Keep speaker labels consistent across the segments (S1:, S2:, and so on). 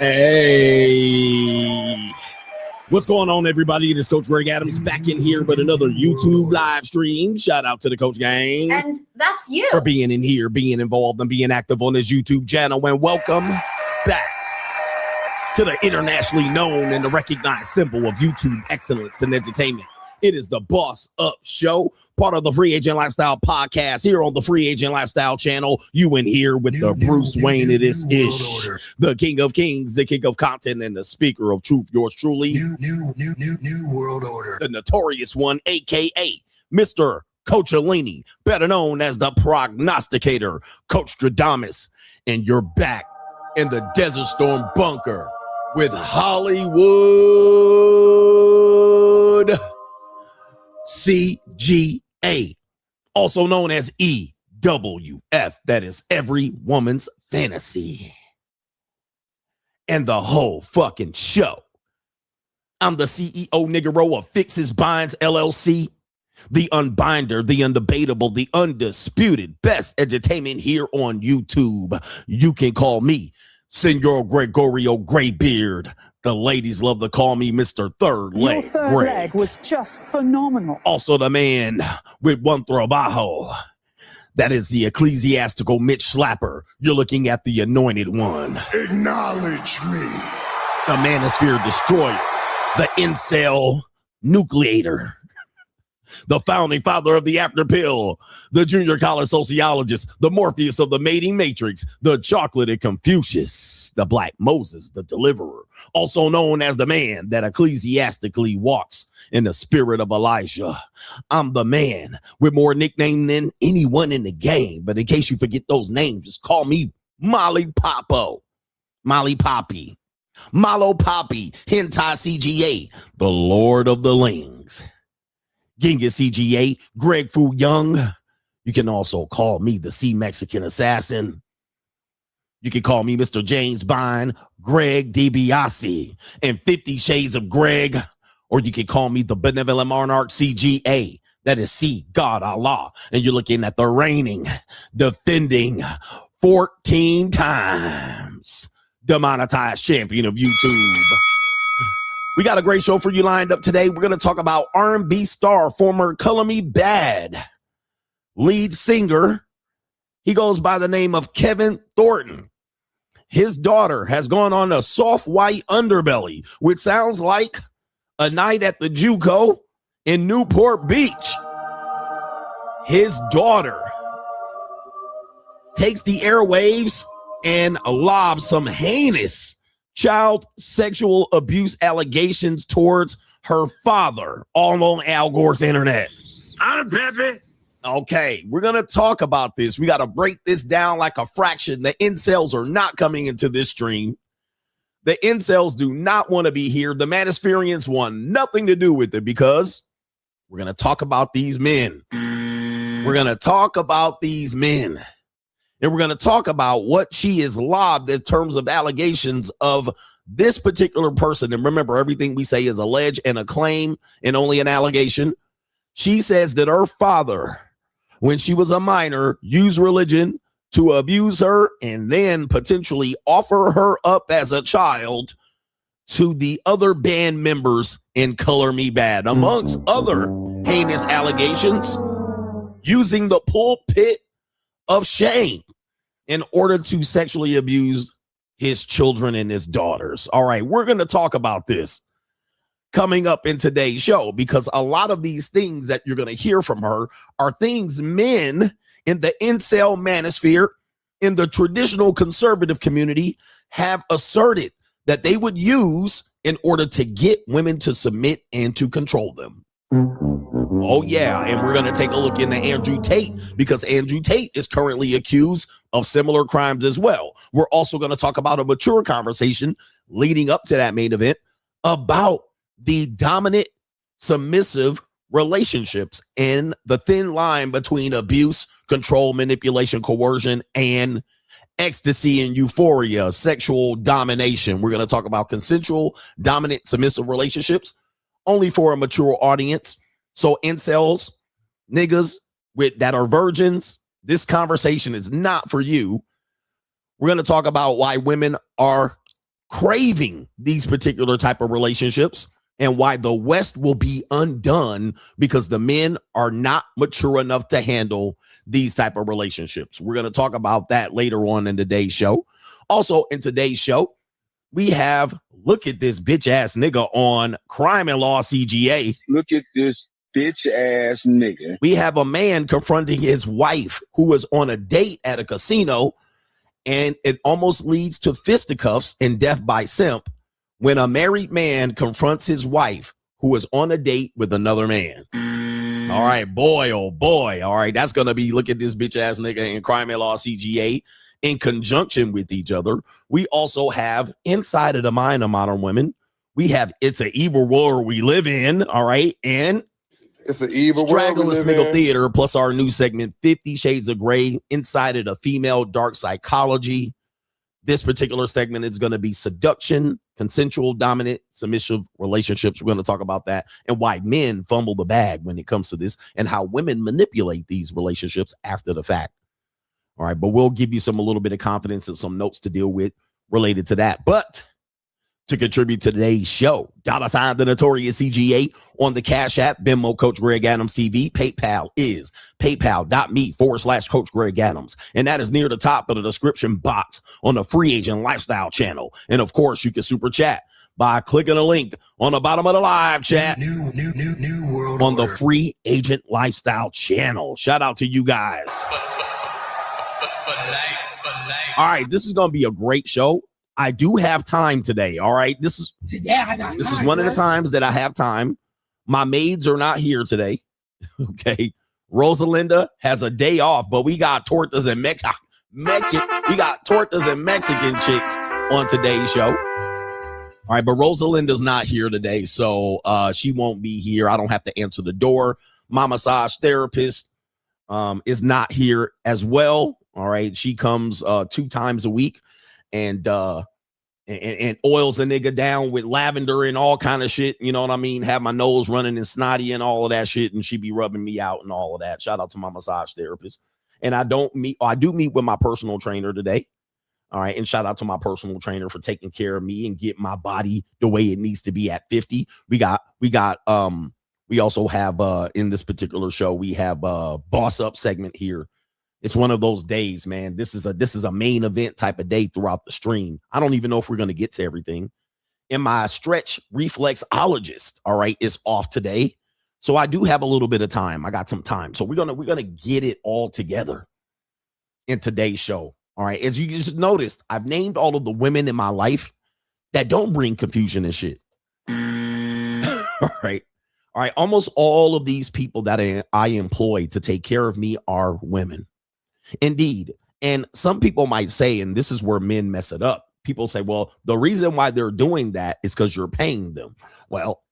S1: Hey, what's going on, everybody? It is Coach Greg Adams back in here with another YouTube live stream. Shout out to the Coach Gang.
S2: And that's you.
S1: For being in here, being involved, and being active on this YouTube channel. And welcome back to the internationally known and the recognized symbol of YouTube excellence and entertainment. It is the Boss Up Show, part of the Free Agent Lifestyle podcast here on the Free Agent Lifestyle channel. You in here with the Bruce Wayne it is ish, the King of Kings, the King of Content, and the Speaker of Truth. Yours truly, new world order, the notorious one, aka Mr. Coach Alini, better known as the Prognosticator, Coach Stradamus, and you're back in the Desert Storm bunker with Hollywood CGA, also known as EWF. That is every woman's fantasy. And the whole fucking show. I'm the CEO Niggero of Fixes Binds LLC, the unbinder, the undebatable, the undisputed best entertainment here on YouTube. You can call me Senor Gregorio Graybeard. The ladies love to call me Mr. Third Leg.
S3: Your third leg was just phenomenal.
S1: Also the man with one trabajo. That is the ecclesiastical Mitch Slapper. You're looking at the anointed one.
S4: Acknowledge me.
S1: The Manosphere Destroyer. The Incel Nucleator. The founding father of the After Pill, the junior college sociologist, the Morpheus of the mating matrix, the chocolated Confucius, the Black Moses, the deliverer, also known as the man that ecclesiastically walks in the spirit of Elijah. I'm the man with more nicknames than anyone in the game, but in case you forget those names, just call me Molly Popo, Molly Poppy, Malo Poppy, Hentai CGA, the Lord of the Lings. Genghis CGA, Greg Fu Young. You can also call me the Sea Mexican Assassin. You can call me Mr. James Bond, Greg DiBiase, and 50 Shades of Greg. Or you can call me the Benevolent Monarch CGA. That is C, God Allah. And you're looking at the reigning, defending 14 times demonetized champion of YouTube. We got a great show for you lined up today. We're going to talk about R&B star, former Color Me Bad lead singer. He goes by the name of Kevin Thornton. His daughter has gone on a soft white underbelly, which sounds like a night at the JUCO in Newport Beach. His daughter takes the airwaves and lobs some heinous child sexual abuse allegations towards her father, all on Al Gore's internet.
S4: I'm Pepe.
S1: Okay, we're going to talk about this. We got to break this down like a fraction. The incels are not coming into this stream. The incels do not want to be here. The Manosphereans want nothing to do with it because we're going to talk about these men. We're going to talk about these men. And we're going to talk about what she is lobbed in terms of allegations of this particular person. And remember, everything we say is alleged and a claim and only an allegation. She says that her father, when she was a minor, used religion to abuse her and then potentially offer her up as a child to the other band members in Color Me Bad, amongst other heinous allegations, using the pulpit of shame in order to sexually abuse his children and his daughters. All right, we're going to talk about this coming up in today's show because a lot of these things that you're going to hear from her are things men in the incel manosphere, in the traditional conservative community, have asserted that they would use in order to get women to submit and to control them. Oh, yeah. And we're going to take a look into Andrew Tate because Andrew Tate is currently accused of similar crimes as well. We're also going to talk about a mature conversation leading up to that main event about the dominant, submissive relationships and the thin line between abuse, control, manipulation, coercion, and ecstasy and euphoria, sexual domination. We're going to talk about consensual, dominant, submissive relationships only for a mature audience. So incels, niggas that are virgins, this conversation is not for you. We're going to talk about why women are craving these particular type of relationships and why the West will be undone because the men are not mature enough to handle these type of relationships. We're going to talk about that later on in today's show. Also in today's show, we have look at this bitch ass nigga on Crime and Law CGA.
S2: Look at this bitch ass nigga.
S1: We have a man confronting his wife who was on a date at a casino, and it almost leads to fisticuffs and death by simp when a married man confronts his wife who was on a date with another man. All right, boy, oh boy. All right, that's going to be look at this bitch ass nigga in Crime and Law CGA in conjunction with each other. We also have Inside of the Mind of Modern Women. We have It's an Evil World We Live In. All right, and
S5: It's an evil
S1: Straggle and
S5: world.
S1: Sniggle Theater, plus our new segment, 50 Shades of Grey, Inside of the Female Dark Psychology. This particular segment is going to be seduction, consensual, dominant, submissive relationships. We're going to talk about that and why men fumble the bag when it comes to this and how women manipulate these relationships after the fact. All right, but we'll give you a little bit of confidence and some notes to deal with related to that. But to contribute to today's show, $, the Notorious CGA on the Cash App, Venmo, Coach Greg Adams TV. PayPal is paypal.me/Coach Greg Adams. And that is near the top of the description box on the Free Agent Lifestyle channel. And of course, you can super chat by clicking a link on the bottom of the live chat
S6: New world
S1: on the
S6: order.
S1: Free Agent Lifestyle channel. Shout out to you guys. All right, this is going to be a great show. I do have time today. All right, this is one of the times that I have time. My maids are not here today. Okay, Rosalinda has a day off, but we got tortas and we got tortas and Mexican chicks on today's show. All right, but Rosalinda's not here today, so she won't be here. I don't have to answer the door. My massage therapist is not here as well. All right, she comes 2 times a week and oils a nigga down with lavender and all kind of shit. You know what I mean? Have my nose running and snotty and all of that shit, and she be rubbing me out and all of that. Shout out to my massage therapist. And I do meet with my personal trainer today. All right, and shout out to my personal trainer for taking care of me and get my body the way it needs to be at 50. We also have in this particular show, we have a boss up segment here. It's one of those days, man. This is a main event type of day throughout the stream. I don't even know if we're going to get to everything. And my stretch reflexologist, all right, is off today. So I do have a little bit of time. I got some time. So we're gonna get it all together in today's show. All right. As you just noticed, I've named all of the women in my life that don't bring confusion and shit. All right. All right. Almost all of these people that I employ to take care of me are women. Indeed. And some people might say, and this is where men mess it up. People say, well, the reason why they're doing that is because you're paying them. Well,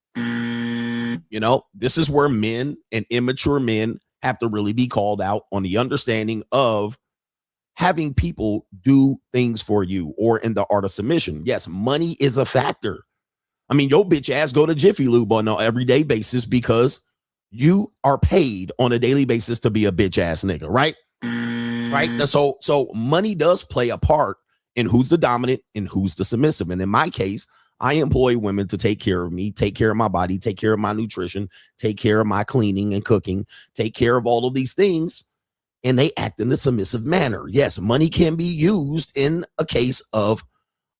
S1: this is where men and immature men have to really be called out on the understanding of having people do things for you or in the art of submission. Yes, money is a factor. I mean, your bitch ass go to Jiffy Lube on an everyday basis because you are paid on a daily basis to be a bitch ass nigga, right? Right. So money does play a part in who's the dominant and who's the submissive. And in my case, I employ women to take care of me, take care of my body, take care of my nutrition, take care of my cleaning and cooking, take care of all of these things. And they act in a submissive manner. Yes, money can be used in a case of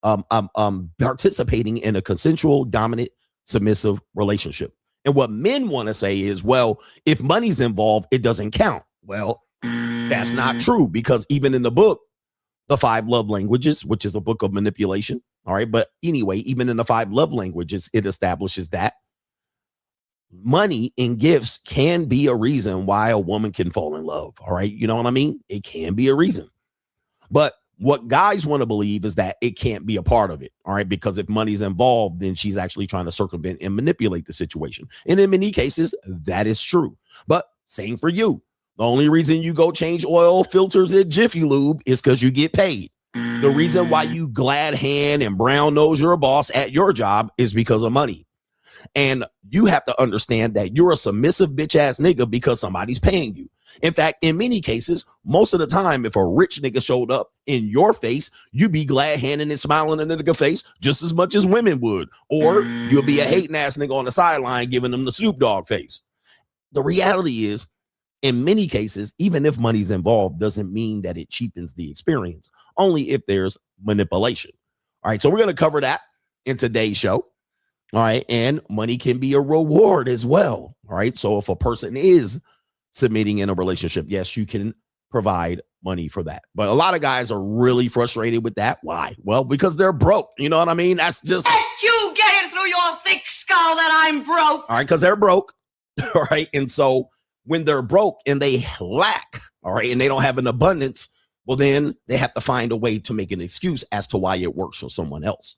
S1: participating in a consensual, dominant, submissive relationship. And what men want to say is, well, if money's involved, it doesn't count. Well, that's not true, because even in the book, The 5 Love Languages, which is a book of manipulation. All right. But anyway, even in the 5 love languages, it establishes that money and gifts can be a reason why a woman can fall in love. All right. You know what I mean? It can be a reason. But what guys want to believe is that it can't be a part of it. All right. Because if money's involved, then she's actually trying to circumvent and manipulate the situation. And in many cases, that is true. But same for you. The only reason you go change oil filters at Jiffy Lube is because you get paid. The reason why you glad hand and brown nose your boss at your job is because of money. And you have to understand that you're a submissive bitch ass nigga because somebody's paying you. In fact, in many cases, most of the time, if a rich nigga showed up in your face, you'd be glad handing and smiling in the nigga face just as much as women would. Or you'll be a hating ass nigga on the sideline giving them the Snoop Dogg face. The reality is, in many cases, even if money's involved, doesn't mean that it cheapens the experience, only if there's manipulation. All right, so we're going to cover that in today's show. All right, and money can be a reward as well. All right, so if a person is submitting in a relationship, yes, you can provide money for that. But a lot of guys are really frustrated with that. Why? Well, because they're broke. You know what I mean? That's just...
S5: Let you get it through your thick skull that I'm broke.
S1: All right, because they're broke. All right, and so when they're broke and they lack, all right, and they don't have an abundance, well, then they have to find a way to make an excuse as to why it works for someone else.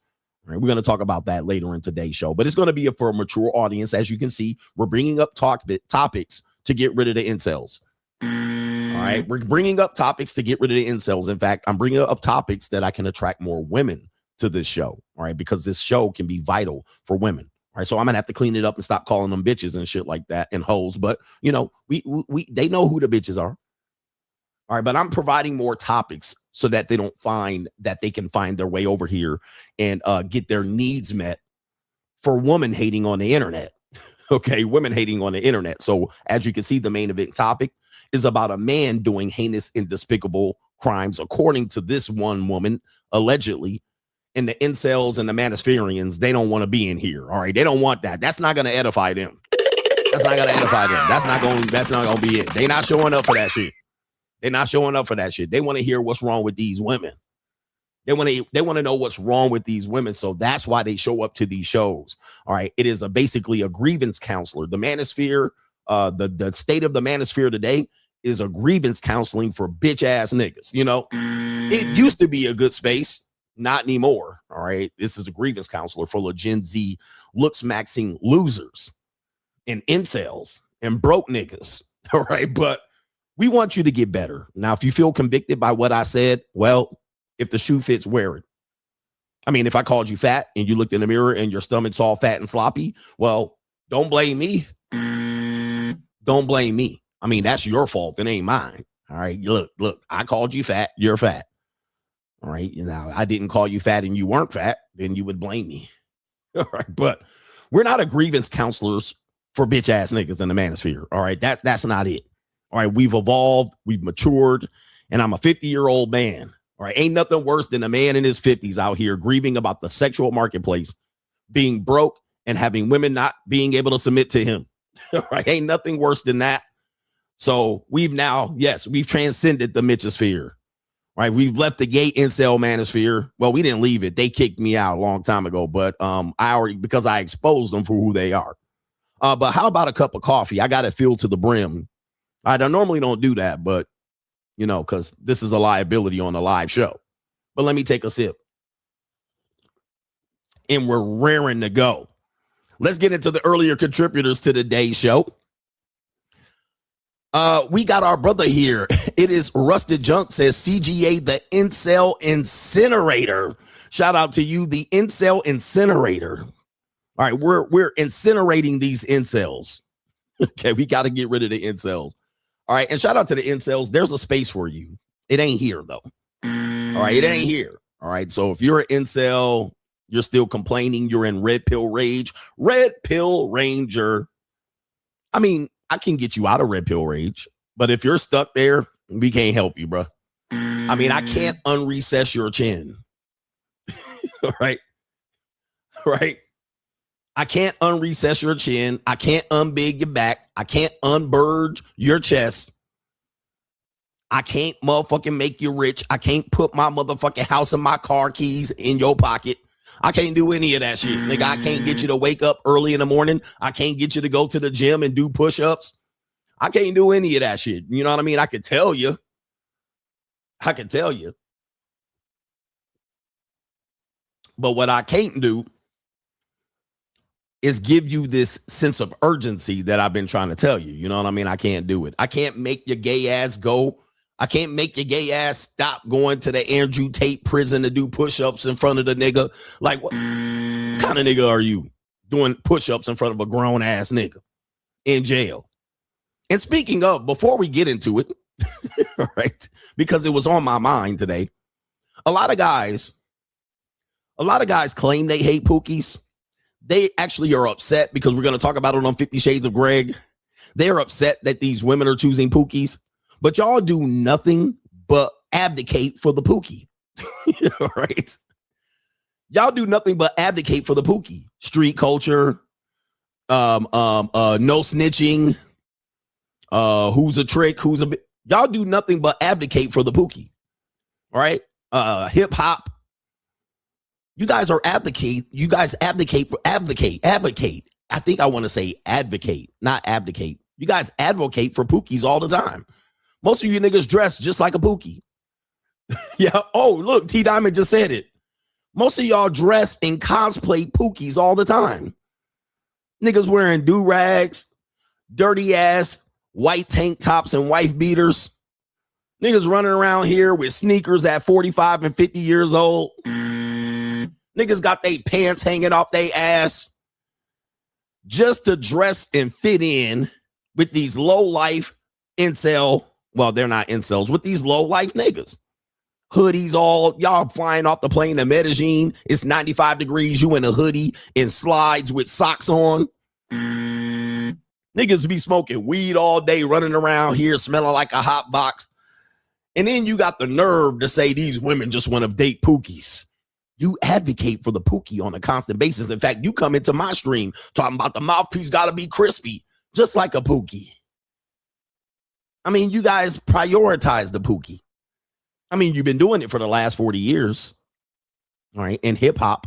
S1: All right, we're going to talk about that later in today's show, but it's going to be for a mature audience. As you can see, we're bringing up topics to get rid of the incels. All right, we're bringing up topics to get rid of the incels. In fact, I'm bringing up topics that I can attract more women to this show. All right, because this show can be vital for women. All right, so I'm gonna have to clean it up and stop calling them bitches and shit like that and hoes. But you know, they know who the bitches are. All right, but I'm providing more topics so that they don't find that they can find their way over here and get their needs met for woman hating on the internet. Okay, women hating on the internet. So as you can see, the main event topic is about a man doing heinous and despicable crimes, according to this one woman, allegedly. And the incels and the Manosphereans, they don't want to be in here. All right, they don't want that. That's not going to edify them. That's not going to edify them. That's not going to be it. They're not showing up for that shit. They're not showing up for that shit. They want to hear what's wrong with these women. They want to know what's wrong with these women. So that's why they show up to these shows. All right, it is basically a grievance counselor. The Manosphere, the state of the Manosphere today is a grievance counseling for bitch ass niggas. You know, it used to be a good space. Not anymore. All right. This is a grievance counselor full of Gen Z looks maxing losers and incels and broke niggas. All right. But we want you to get better. Now, if you feel convicted by what I said, well, if the shoe fits, wear it. I mean, if I called you fat and you looked in the mirror and your stomach's all fat and sloppy, well, don't blame me. Don't blame me. I mean, that's your fault. It ain't mine. All right. Look, I called you fat. You're fat. All right. Now, I didn't call you fat and you weren't fat, then you would blame me. All right. But we're not a grievance counselors for bitch ass niggas in the Manosphere. All right. That's not it. All right. We've evolved. We've matured. And I'm a 50-year-old man. All right. Ain't nothing worse than a man in his 50s out here grieving about the sexual marketplace, being broke and having women not being able to submit to him. All right. Ain't nothing worse than that. So we've transcended the Mitchosphere. Right, we've left the gay incel Manosphere. Well, we didn't leave it. They kicked me out a long time ago, but because I exposed them for who they are. But how about a cup of coffee? I got it filled to the brim. I normally don't do that, but you know, because this is a liability on a live show. But let me take a sip. And we're raring to go. Let's get into the earlier contributors to today's show. We got our brother here. It is Rusted Junk, says CGA, the incel incinerator. Shout out to you, the incel incinerator. All right, we're incinerating these incels. Okay, we got to get rid of the incels. All right, and shout out to the incels. There's a space for you. It ain't here, though. All right, it ain't here. All right, so if you're an incel, you're still complaining, you're in red pill rage, red pill ranger. I mean, I can get you out of red pill rage, but if you're stuck there, we can't help you, bro. I mean, I can't unrecess your chin. Right? Right? I can't unrecess your chin. I can't unbig your back. I can't unburge your chest. I can't motherfucking make you rich. I can't put my motherfucking house and my car keys in your pocket. I can't do any of that shit. Nigga, I can't get you to wake up early in the morning. I can't get you to go to the gym and do push-ups. I can't do any of that shit. You know what I mean? I could tell you. But what I can't do is give you this sense of urgency that I've been trying to tell you. You know what I mean? I can't do it. I can't make your gay ass go. I can't make your gay ass stop going to the Andrew Tate prison to do push-ups in front of the nigga. Like, what kind of nigga are you doing push-ups in front of a grown-ass nigga in jail? And speaking of, before we get into it, right, because it was on my mind today, a lot of guys claim they hate pookies. They actually are upset because we're going to talk about it on 50 Shades of Greg. They're upset that these women are choosing pookies, but y'all do nothing but abdicate for the pookie. Right? Y'all do nothing but abdicate for the pookie. Street culture, no snitching, who's a trick, who's a bit. Y'all do nothing but abdicate for the pookie. All right? Hip hop. You guys are advocate. You guys advocate. I think I want to say advocate, not abdicate. You guys advocate for pookies all the time. Most of you niggas dress just like a pookie. Yeah. Oh, look, T Diamond just said it. Most of y'all dress and cosplay pookies all the time. Niggas wearing do-rags, dirty ass white tank tops and wife beaters. Niggas running around here with sneakers at 45 and 50 years old. Niggas got their pants hanging off their ass just to dress and fit in with these low-life incel. Well, they're not incels, with these low-life niggas. Hoodies all, y'all flying off the plane to Medellin. It's 95 degrees. You in a hoodie and slides with socks on. Niggas be smoking weed all day, running around here, smelling like a hot box. And then you got the nerve to say these women just want to date pookies. You advocate for the pookie on a constant basis. In fact, you come into my stream talking about the mouthpiece got to be crispy, just like a pookie. I mean, you guys prioritize the pookie. I mean, you've been doing it for the last 40 years. All right. And hip hop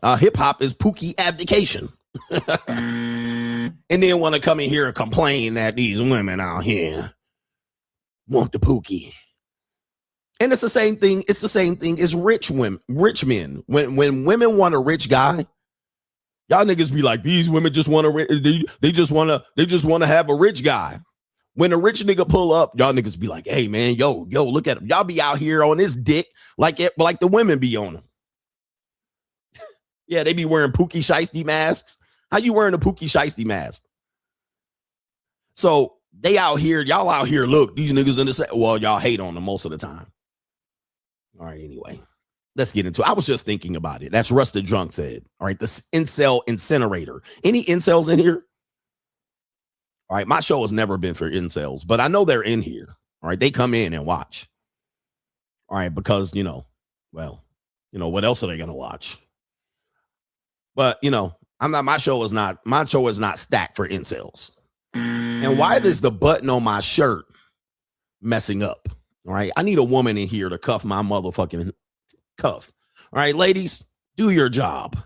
S1: is pookie abdication. And then want to come in here and complain that these women out here want the pookie. And it's the same thing. It's the same thing as rich men. When women want a rich guy, y'all niggas be like, these women just want they just want to have a rich guy. When a rich nigga pull up, y'all niggas be like, hey man, yo, look at him. Y'all be out here on this dick like the women be on him. Yeah, they be wearing Pookie Shiesty masks. How you wearing a Pookie Shiesty mask? So they out here, y'all out here, look, these niggas in the set. Well, y'all hate on them most of the time. All right, anyway, let's get into it. I was just thinking about it. That's Rusted Drunk said. All right, the incel incinerator. Any incels in here? All right, my show has never been for incels, but I know they're in here. All right, they come in and watch. All right, because, what else are they going to watch? But, my show is not stacked for incels. And why is the button on my shirt messing up? All right, I need a woman in here to cuff my motherfucking cuff. All right, ladies, do your job.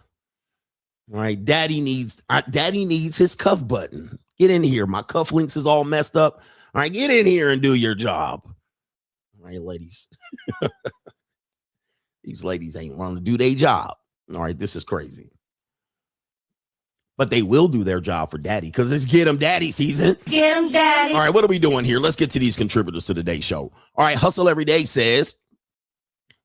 S1: All right, daddy needs his cuff button. Get in here. My cuff links is all messed up. All right, get in here and do your job. All right, ladies. These ladies ain't wanting to do their job. All right, this is crazy. But they will do their job for daddy because it's Get 'em Daddy season.
S5: Get 'em Daddy.
S1: All right, what are we doing here? Let's get to these contributors to today's show. All right, Hustle Every Day says,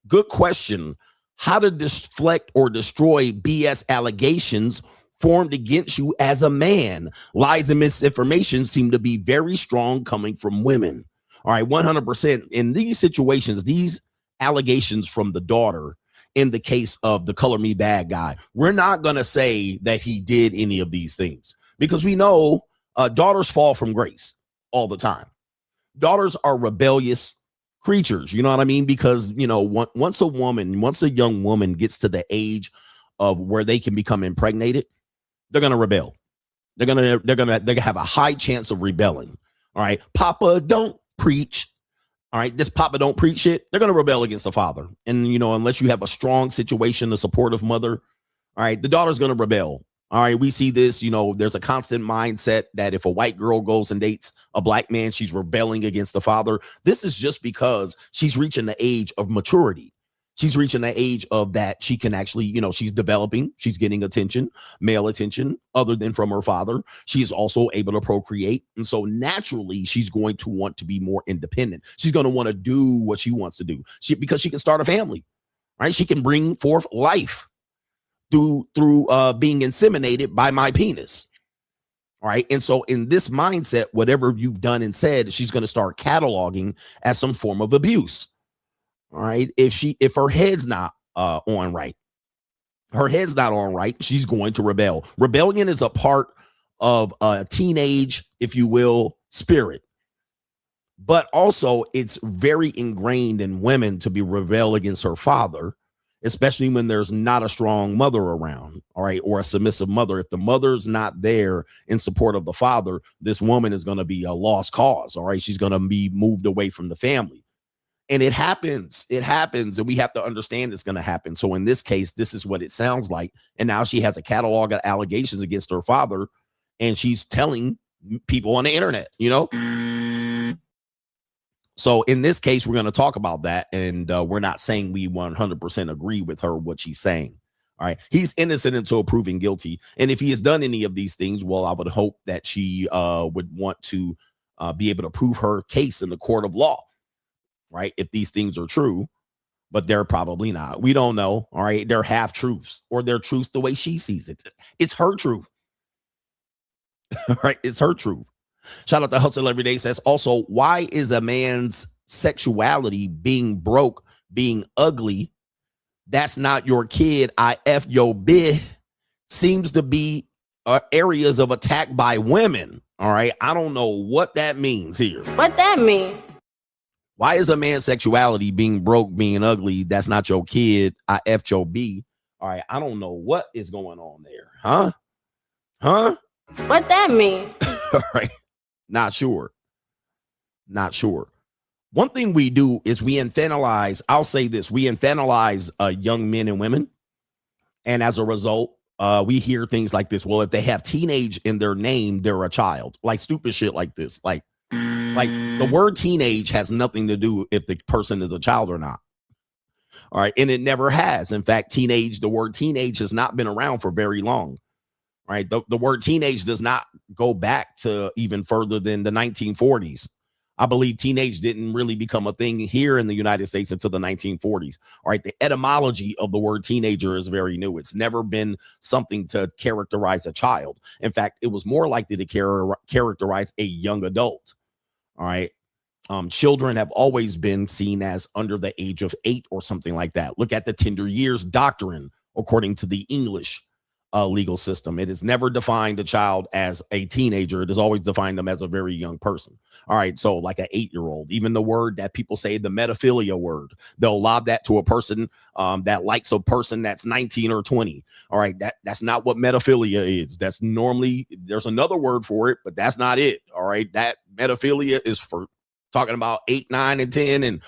S1: good question. How to deflect or destroy BS allegations formed against you as a man. Lies and misinformation seem to be very strong coming from women. All right, 100%. In these situations, these allegations from the daughter, in the case of the Color Me Bad guy, we're not going to say that he did any of these things because we know daughters fall from grace all the time. Daughters are rebellious creatures. You know what I mean? Because, once a young woman gets to the age of where they can become impregnated, they're going to rebel. They're going to have a high chance of rebelling. All right. Papa, don't preach. All right. This Papa don't preach shit. They're going to rebel against the father. And, unless you have a strong situation, a supportive mother, all right, the daughter's going to rebel. All right. We see this, there's a constant mindset that if a white girl goes and dates a black man, she's rebelling against the father. This is just because she's reaching the age of maturity. She's reaching the age of that she can actually, she's developing, she's getting attention, male attention, other than from her father. She is also able to procreate. And so naturally, she's going to want to be more independent. She's going to want to do what she wants to do because she can start a family, right? She can bring forth life through being inseminated by my penis. All right. And so in this mindset, whatever you've done and said, she's going to start cataloging as some form of abuse. All right. If her head's not on right, she's going to rebel. Rebellion is a part of a teenage, if you will, spirit. But also it's very ingrained in women to be rebel against her father, especially when there's not a strong mother around, all right, or a submissive mother. If the mother's not there in support of the father, this woman is going to be a lost cause, all right? She's going to be moved away from the family. And it happens, and we have to understand it's going to happen. So in this case, this is what it sounds like. And now she has a catalog of allegations against her father, and she's telling people on the internet, you know? So in this case, we're going to talk about that, and we're not saying we 100% agree with her, what she's saying. All right. He's innocent until proven guilty. And if he has done any of these things, well, I would hope that she would want to be able to prove her case in the court of law, right? If these things are true, but they're probably not. We don't know. All right. They're half truths, or they're truths the way she sees it. It's her truth. All right. It's her truth. Shout out to Hustle Every Day says, also, why is a man's sexuality being broke, being ugly? That's not your kid. I F your bitch. Seems to be areas of attack by women. All right. I don't know what that means here.
S7: What that mean?
S1: Why is a man's sexuality being broke, being ugly? That's not your kid. I F your B. All right. I don't know what is going on there. Huh?
S7: What that mean?
S1: All right. Not sure. One thing we do is we infantilize. I'll say this. We infantilize young men and women. And as a result, we hear things like this. Well, if they have teenage in their name, they're a child. Like stupid shit like this. Like the word teenage has nothing to do if the person is a child or not. All right. And it never has. In fact, the word teenage has not been around for very long. Right. The word teenage does not go back to even further than the 1940s. I believe teenage didn't really become a thing here in the United States until the 1940s. All right. The etymology of the word teenager is very new. It's never been something to characterize a child. In fact, it was more likely to characterize a young adult. All right. Children have always been seen as under the age of 8 or something like that. Look at the tender years doctrine, according to the English legal system. It has never defined a child as a teenager. It has always defined them as a very young person. All right. So like an 8-year-old, even the word that people say, the metaphilia word, they'll lob that to a person that likes a person that's 19 or 20. All right. That's not what metaphilia is. That's normally, there's another word for it, but that's not it. All right. That metaphilia is for talking about 8, 9, and 10 and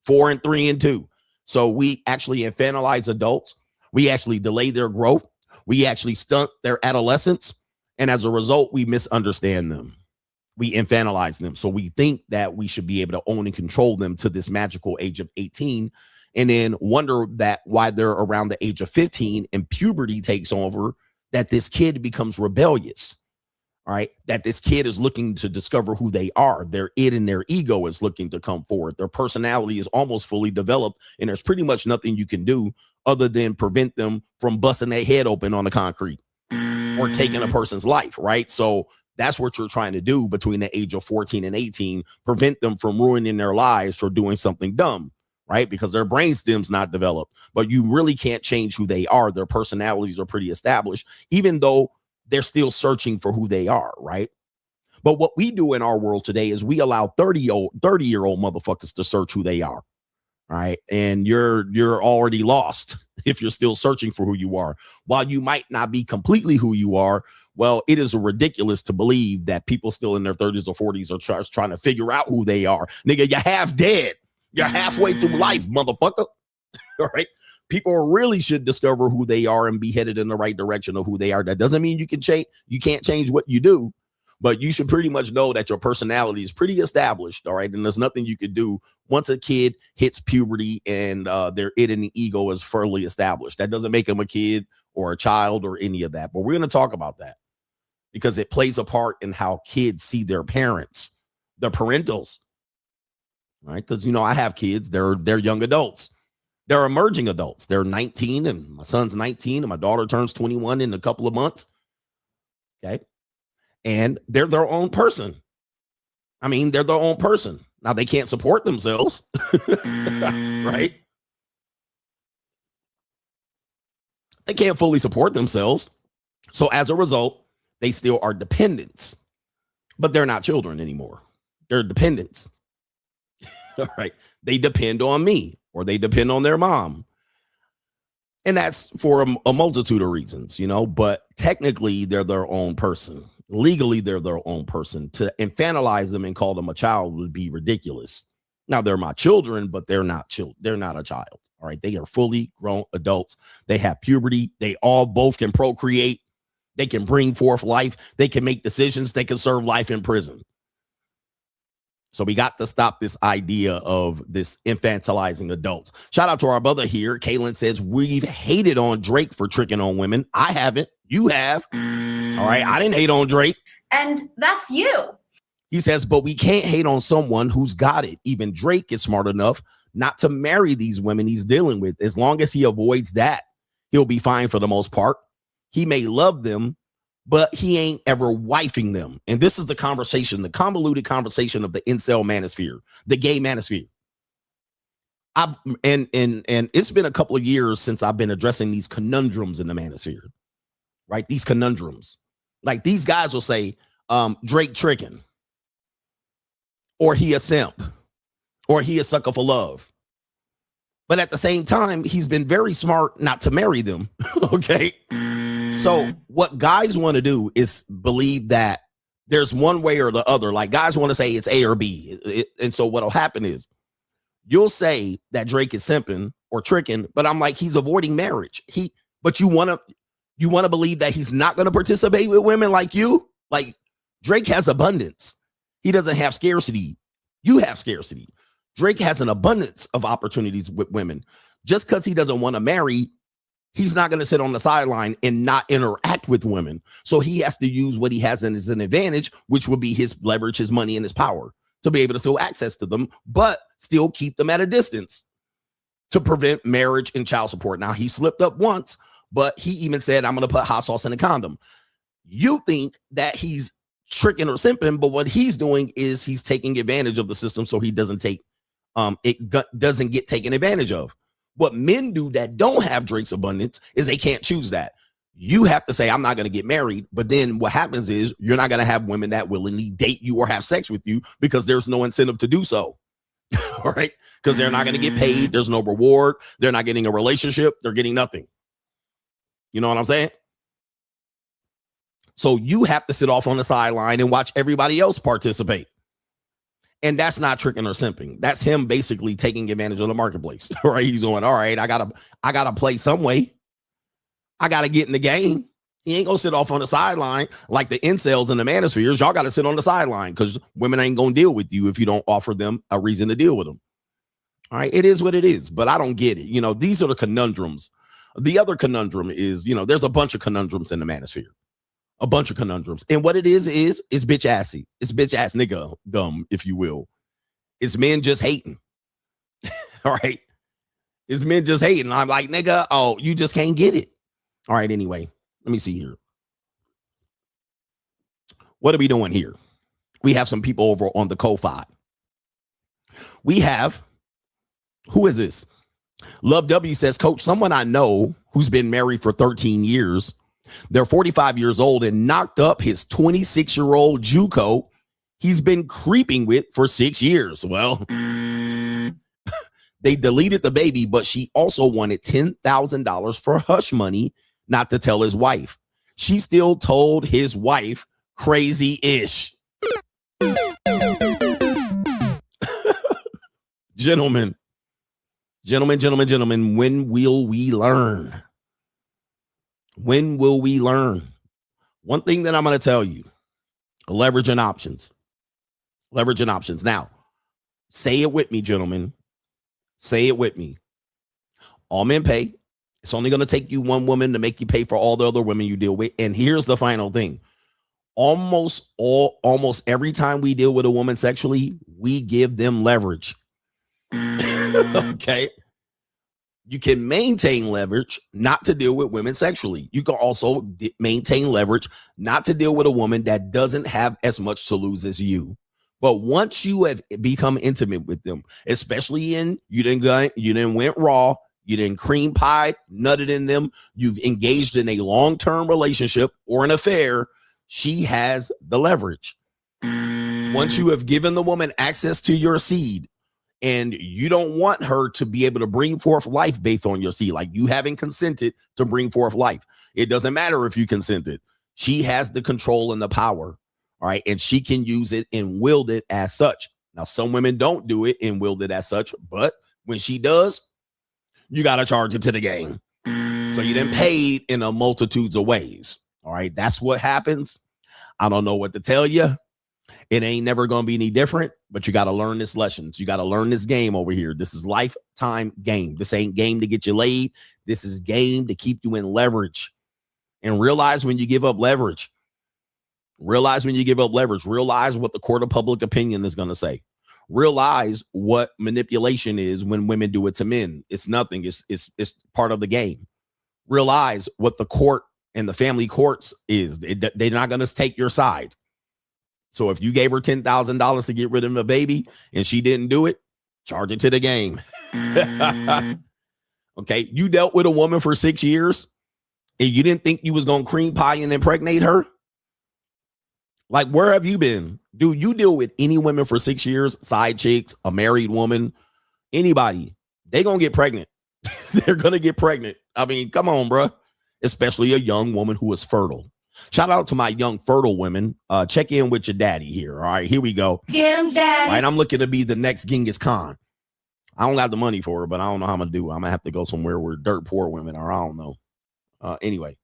S1: 4 and 3 and 2. So we actually infantilize adults. We actually delay their growth. We actually stunt their adolescence, and as a result, we misunderstand them. We infantilize them. So we think that we should be able to own and control them to this magical age of 18, and then wonder that why they're around the age of 15 and puberty takes over, that this kid becomes rebellious. All right, that this kid is looking to discover who they are. Their id and their ego is looking to come forward. Their personality is almost fully developed, and there's pretty much nothing you can do other than prevent them from busting their head open on the concrete or taking a person's life, right? So that's what you're trying to do between the age of 14 and 18, prevent them from ruining their lives for doing something dumb, right? Because their brain stem's not developed, but you really can't change who they are. Their personalities are pretty established, even though they're still searching for who they are, right? But what we do in our world today is we allow 30-year-old motherfuckers to search who they are. All right. And you're already lost if you're still searching for who you are. While you might not be completely who you are, well, it is ridiculous to believe that people still in their 30s or 40s are trying to figure out who they are. Nigga, you're half dead. You're halfway through life, motherfucker. All right. People really should discover who they are and be headed in the right direction of who they are. That doesn't mean you can't change what you do, but you should pretty much know that your personality is pretty established. All right. And there's nothing you could do once a kid hits puberty and their id and ego is firmly established. That doesn't make them a kid or a child or any of that. But we're going to talk about that because it plays a part in how kids see their parents, their parentals. All right. Because, I have kids. They're young adults. They're emerging adults. They're 19 and my son's 19 and my daughter turns 21 in a couple of months. Okay. and they're their own person. I mean, they're their own person. Now they can't support themselves, right? They can't fully support themselves. So as a result, they still are dependents, but they're not children anymore. They're dependents. All right. They depend on me or they depend on their mom. And that's for a multitude of reasons, you know, but technically they're their own person. Legally, they're their own person. To infantilize them and call them a child would be ridiculous. Now they're my children, but they're not children. They're not a child. All right. They are fully grown adults. They have puberty. They all both can procreate. They can bring forth life. They can make decisions. They can serve life in prison. So we got to stop this idea of this infantilizing adults. Shout out to our brother here. Kaylin says, we've hated on Drake for tricking on women. I haven't. You have. All right. I didn't hate on Drake.
S8: And that's you.
S1: He says, but we can't hate on someone who's got it. Even Drake is smart enough not to marry these women he's dealing with. As long as he avoids that, he'll be fine for the most part. He may love them, but he ain't ever wifing them. And this is the conversation, the convoluted conversation of the incel manosphere, the gay manosphere. And it's been a couple of years since I've been addressing these conundrums in the manosphere, right? These conundrums. Like these guys will say, Drake tricking, or he a simp, or he a sucker for love. But at the same time, he's been very smart not to marry them. Okay. So what guys want to do is believe that there's one way or the other. Like guys want to say it's A or B. And so what'll happen is you'll say that Drake is simping or tricking, but I'm like, he's avoiding marriage. But you want to believe that he's not going to participate with women like you? Like Drake has abundance. He doesn't have scarcity. You have scarcity. Drake has an abundance of opportunities with women. Just because he doesn't want to marry, he's not going to sit on the sideline and not interact with women. So he has to use what he has as an advantage, which would be his leverage, his money, and his power to be able to still access to them, but still keep them at a distance to prevent marriage and child support. Now, he slipped up once, but he even said, I'm going to put hot sauce in a condom. You think that he's tricking or simping, but what he's doing is he's taking advantage of the system so he doesn't doesn't get taken advantage of. What men do that don't have Drake's abundance is they can't choose that. You have to say, I'm not going to get married. But then what happens is you're not going to have women that willingly date you or have sex with you because there's no incentive to do so. All right. Because they're not going to get paid. There's no reward. They're not getting a relationship. They're getting nothing. You know what I'm saying? So you have to sit off on the sideline and watch everybody else participate. And that's not tricking or simping. That's him basically taking advantage of the marketplace. Right? He's going, all right, I gotta play some way. I gotta get in the game. He ain't gonna sit off on the sideline like the incels and the manospheres. Y'all gotta sit on the sideline because women ain't gonna deal with you if you don't offer them a reason to deal with them. All right, it is what it is, but I don't get it. You know, these are the conundrums. The other conundrum is, you know, there's a bunch of conundrums in the manosphere. A bunch of conundrums. And what it is bitch assy. It's bitch ass nigga dumb, if you will. It's men just hating. All right. It's men just hating. I'm like, nigga, oh, you just can't get it. All right. Anyway, let me see here. What are we doing here? We have some people over on the Ko-Fi. We have, who is this? Love W says, Coach, someone I know who's been married for 13 years. They're 45 years old and knocked up his 26-year-old JUCO he's been creeping with for 6 years. Well, they deleted the baby, but she also wanted $10,000 for hush money not to tell his wife. She still told his wife crazy-ish. Gentlemen, when will we learn? When will we learn? One thing that I'm going to tell you, leverage and options. Leverage and options. Now, say it with me, gentlemen. Say it with me. All men pay. It's only going to take you one woman to make you pay for all the other women you deal with. And here's the final thing. Almost every time we deal with a woman sexually, we give them leverage. Okay. You can maintain leverage not to deal with women sexually. You can also maintain leverage not to deal with a woman that doesn't have as much to lose as you. But once you have become intimate with them, especially you didn't went raw, you didn't cream pie, nutted in them, you've engaged in a long-term relationship or an affair, she has the leverage. Once you have given the woman access to your seed, and you don't want her to be able to bring forth life based on your seed, like you haven't consented to bring forth life. It doesn't matter if you consented. She has the control and the power, all right? And she can use it and wield it as such. Now, some women don't do it and wield it as such, but when she does, you got to charge it to the game. So you didn't pay in a multitudes of ways, all right? That's what happens. I don't know what to tell you. It ain't never going to be any different, but you got to learn this lessons. You got to learn this game over here. This is lifetime game. This ain't game to get you laid. This is game to keep you in leverage. And realize when you give up leverage. Realize what the court of public opinion is going to say. Realize what manipulation is when women do it to men. It's nothing. It's part of the game. Realize what the court and the family courts is. They're not going to take your side. So if you gave her $10,000 to get rid of a baby and she didn't do it, charge it to the game. Okay. You dealt with a woman for 6 years and you didn't think you was going to cream pie and impregnate her. Like, where have you been? Dude, you deal with any women for 6 years, side chicks, a married woman, anybody, they going to get pregnant. They're going to get pregnant. I mean, come on, bro. Especially a young woman who is fertile. Shout out to my young fertile women. Check in with your daddy here. All right, here we go.
S7: Get him, Daddy.
S1: All right, I'm looking to be the next Genghis Khan. I don't have the money for it, but I don't know how I'm going to do it. I'm going to have to go somewhere where dirt poor women are. I don't know. Anyway.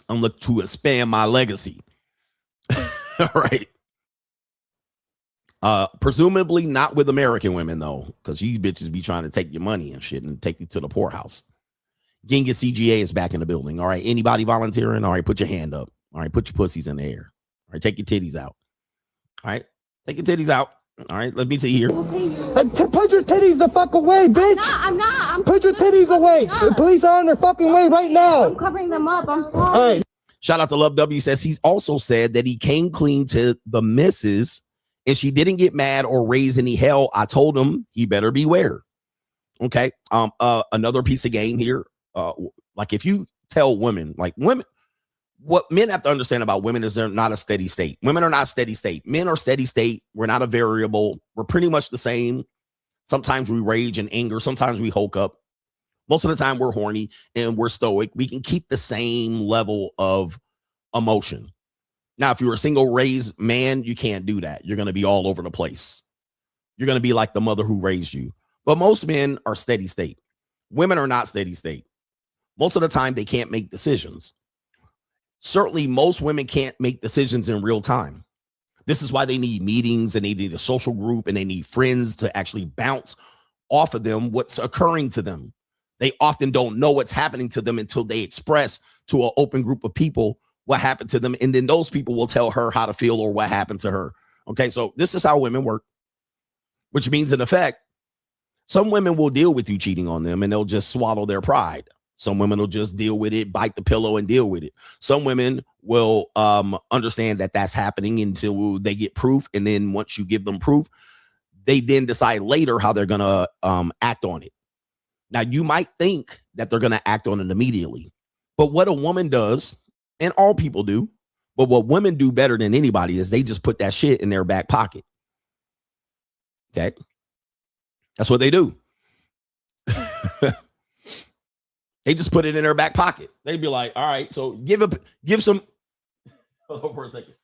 S1: I'm looking to expand my legacy. All right. Presumably not with American women, though, because these bitches be trying to take your money and shit and take you to the poorhouse. Genghis CGA is back in the building. All right. Anybody volunteering? All right. Put your hand up. All right. Put your pussies in the air. All right. Take your titties out. All right. Take your titties out. All right. Let me see here.
S9: Put your titties the fuck away, bitch.
S7: I'm not.
S9: Put your titties away. The police are on their fucking way right now.
S7: I'm covering them up. I'm sorry.
S9: All right.
S1: Shout out to Love W. Says he's also said that he came clean to the missus and she didn't get mad or raise any hell. I told him he better beware. Okay. Another piece of game here. Like if you tell women, what men have to understand about women is they're not a steady state. Women are not steady state. Men are steady state. We're not a variable. We're pretty much the same. Sometimes we rage and anger. Sometimes we hulk up. Most of the time we're horny and we're stoic. We can keep the same level of emotion. Now, if you're a single raised man, you can't do that. You're going to be all over the place. You're going to be like the mother who raised you. But most men are steady state. Women are not steady state. Most of the time, they can't make decisions. Certainly, most women can't make decisions in real time. This is why they need meetings and they need a social group and they need friends to actually bounce off of them what's occurring to them. They often don't know what's happening to them until they express to an open group of people what happened to them. And then those people will tell her how to feel or what happened to her. Okay, so this is how women work, which means in effect, some women will deal with you cheating on them and they'll just swallow their pride. Some women will just deal with it, bite the pillow and deal with it. Some women will understand that that's happening until they get proof. And then once you give them proof, they then decide later how they're going to act on it. Now, you might think that they're going to act on it immediately. But what a woman does, and all people do, but what women do better than anybody is they just put that shit in their back pocket. Okay? That's what they do. They just put it in their back pocket. They'd be like, all right, so give some, hold on for a second.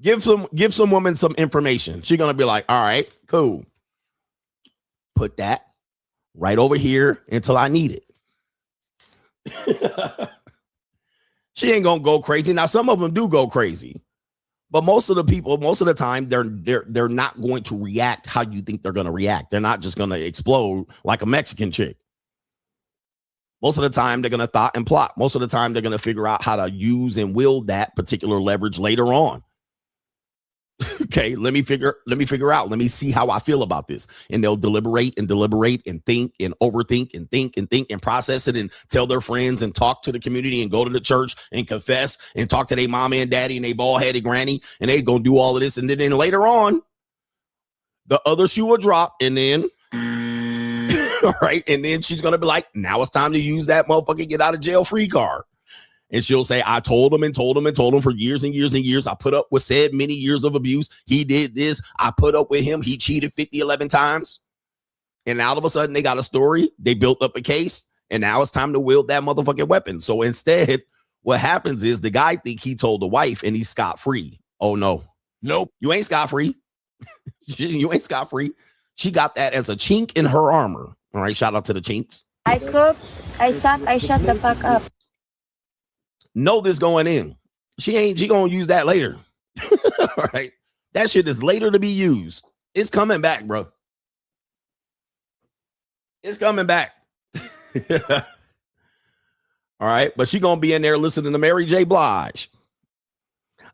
S1: Give some woman some information. She's going to be like, all right, cool. Put that right over here until I need it. She ain't going to go crazy. Now, some of them do go crazy, but most of the people, most of the time, they're not going to react how you think they're going to react. They're not just going to explode like a Mexican chick. Most of the time, they're going to thought and plot. Most of the time, they're going to figure out how to use and wield that particular leverage later on. Okay, let me figure out. Let me see how I feel about this. And they'll deliberate and think and overthink and think and process it and tell their friends and talk to the community and go to the church and confess and talk to their mama and daddy and they bald-headed granny, and they gonna do all of this. And then later on, the other shoe will drop, and then all right, and then she's gonna be like, now it's time to use that motherfucking get out of jail free card. And she'll say, I told him for years and years and years. I put up with said many years of abuse. He did this. I put up with him. He cheated 11 times. And all of a sudden, they got a story. They built up a case. And now it's time to wield that motherfucking weapon. So instead, what happens is the guy think he told the wife and he's scot-free. Oh, no. Nope. You ain't scot-free. You ain't scot-free. She got that as a chink in her armor. All right. Shout out to the chinks.
S7: I cook, I suck, I shut the fuck up.
S1: Know this going in. She gonna use that later. All right. That shit is later to be used. It's coming back, bro. It's coming back. All right. But she gonna be in there listening to Mary J. Blige.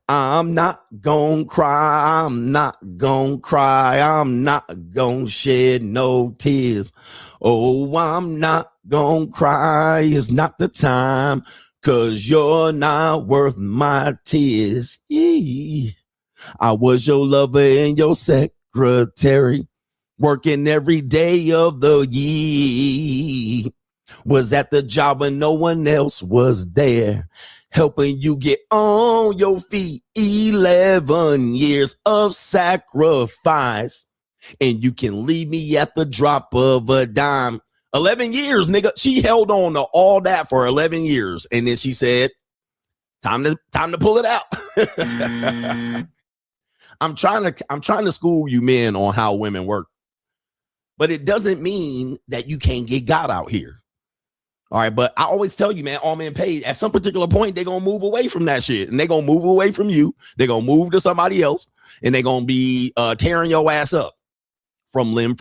S1: I'm not gonna cry. I'm not gonna cry. I'm not gonna shed no tears. Oh, I'm not gonna cry. It's not the time. 'Cause you're not worth my tears. Yee. I was your lover and your secretary, working every day of the year. Was at the job when no one else was there, helping you get on your feet. 11 years of sacrifice, and you can leave me at the drop of a dime. 11 years, nigga. She held on to all that for 11 years. And then she said, time to pull it out. I'm trying to school you men on how women work. But it doesn't mean that you can't get got out here. All right. But I always tell you, man, all men paid. At some particular point, they're going to move away from that shit. And they're going to move away from you. They're going to move to somebody else. And they're going to be tearing your ass up. From limb.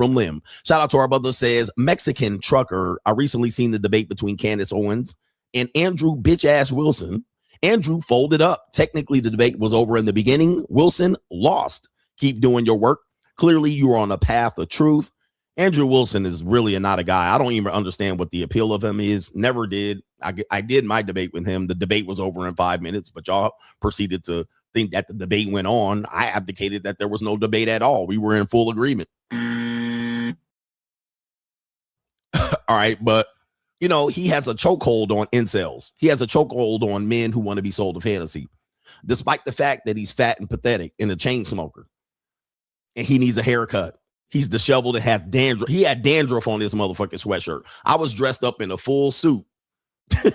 S1: Shout out to our brother says, Mexican trucker. I recently seen the debate between Candace Owens and Andrew bitch ass Wilson. Andrew folded up. Technically, the debate was over in the beginning. Wilson lost. Keep doing your work. Clearly, you are on a path of truth. Andrew Wilson is really not a guy. I don't even understand what the appeal of him is. Never did. I did my debate with him. The debate was over in 5 minutes, but y'all proceeded to think that the debate went on. I abdicated that there was no debate at all. We were in full agreement. All right, but you know, he has a chokehold on incels. He has a chokehold on men who want to be sold to fantasy, despite the fact that he's fat and pathetic and a chain smoker, and he needs a haircut. He's disheveled and have dandruff. He had dandruff on his motherfucking sweatshirt. I was dressed up in a full suit,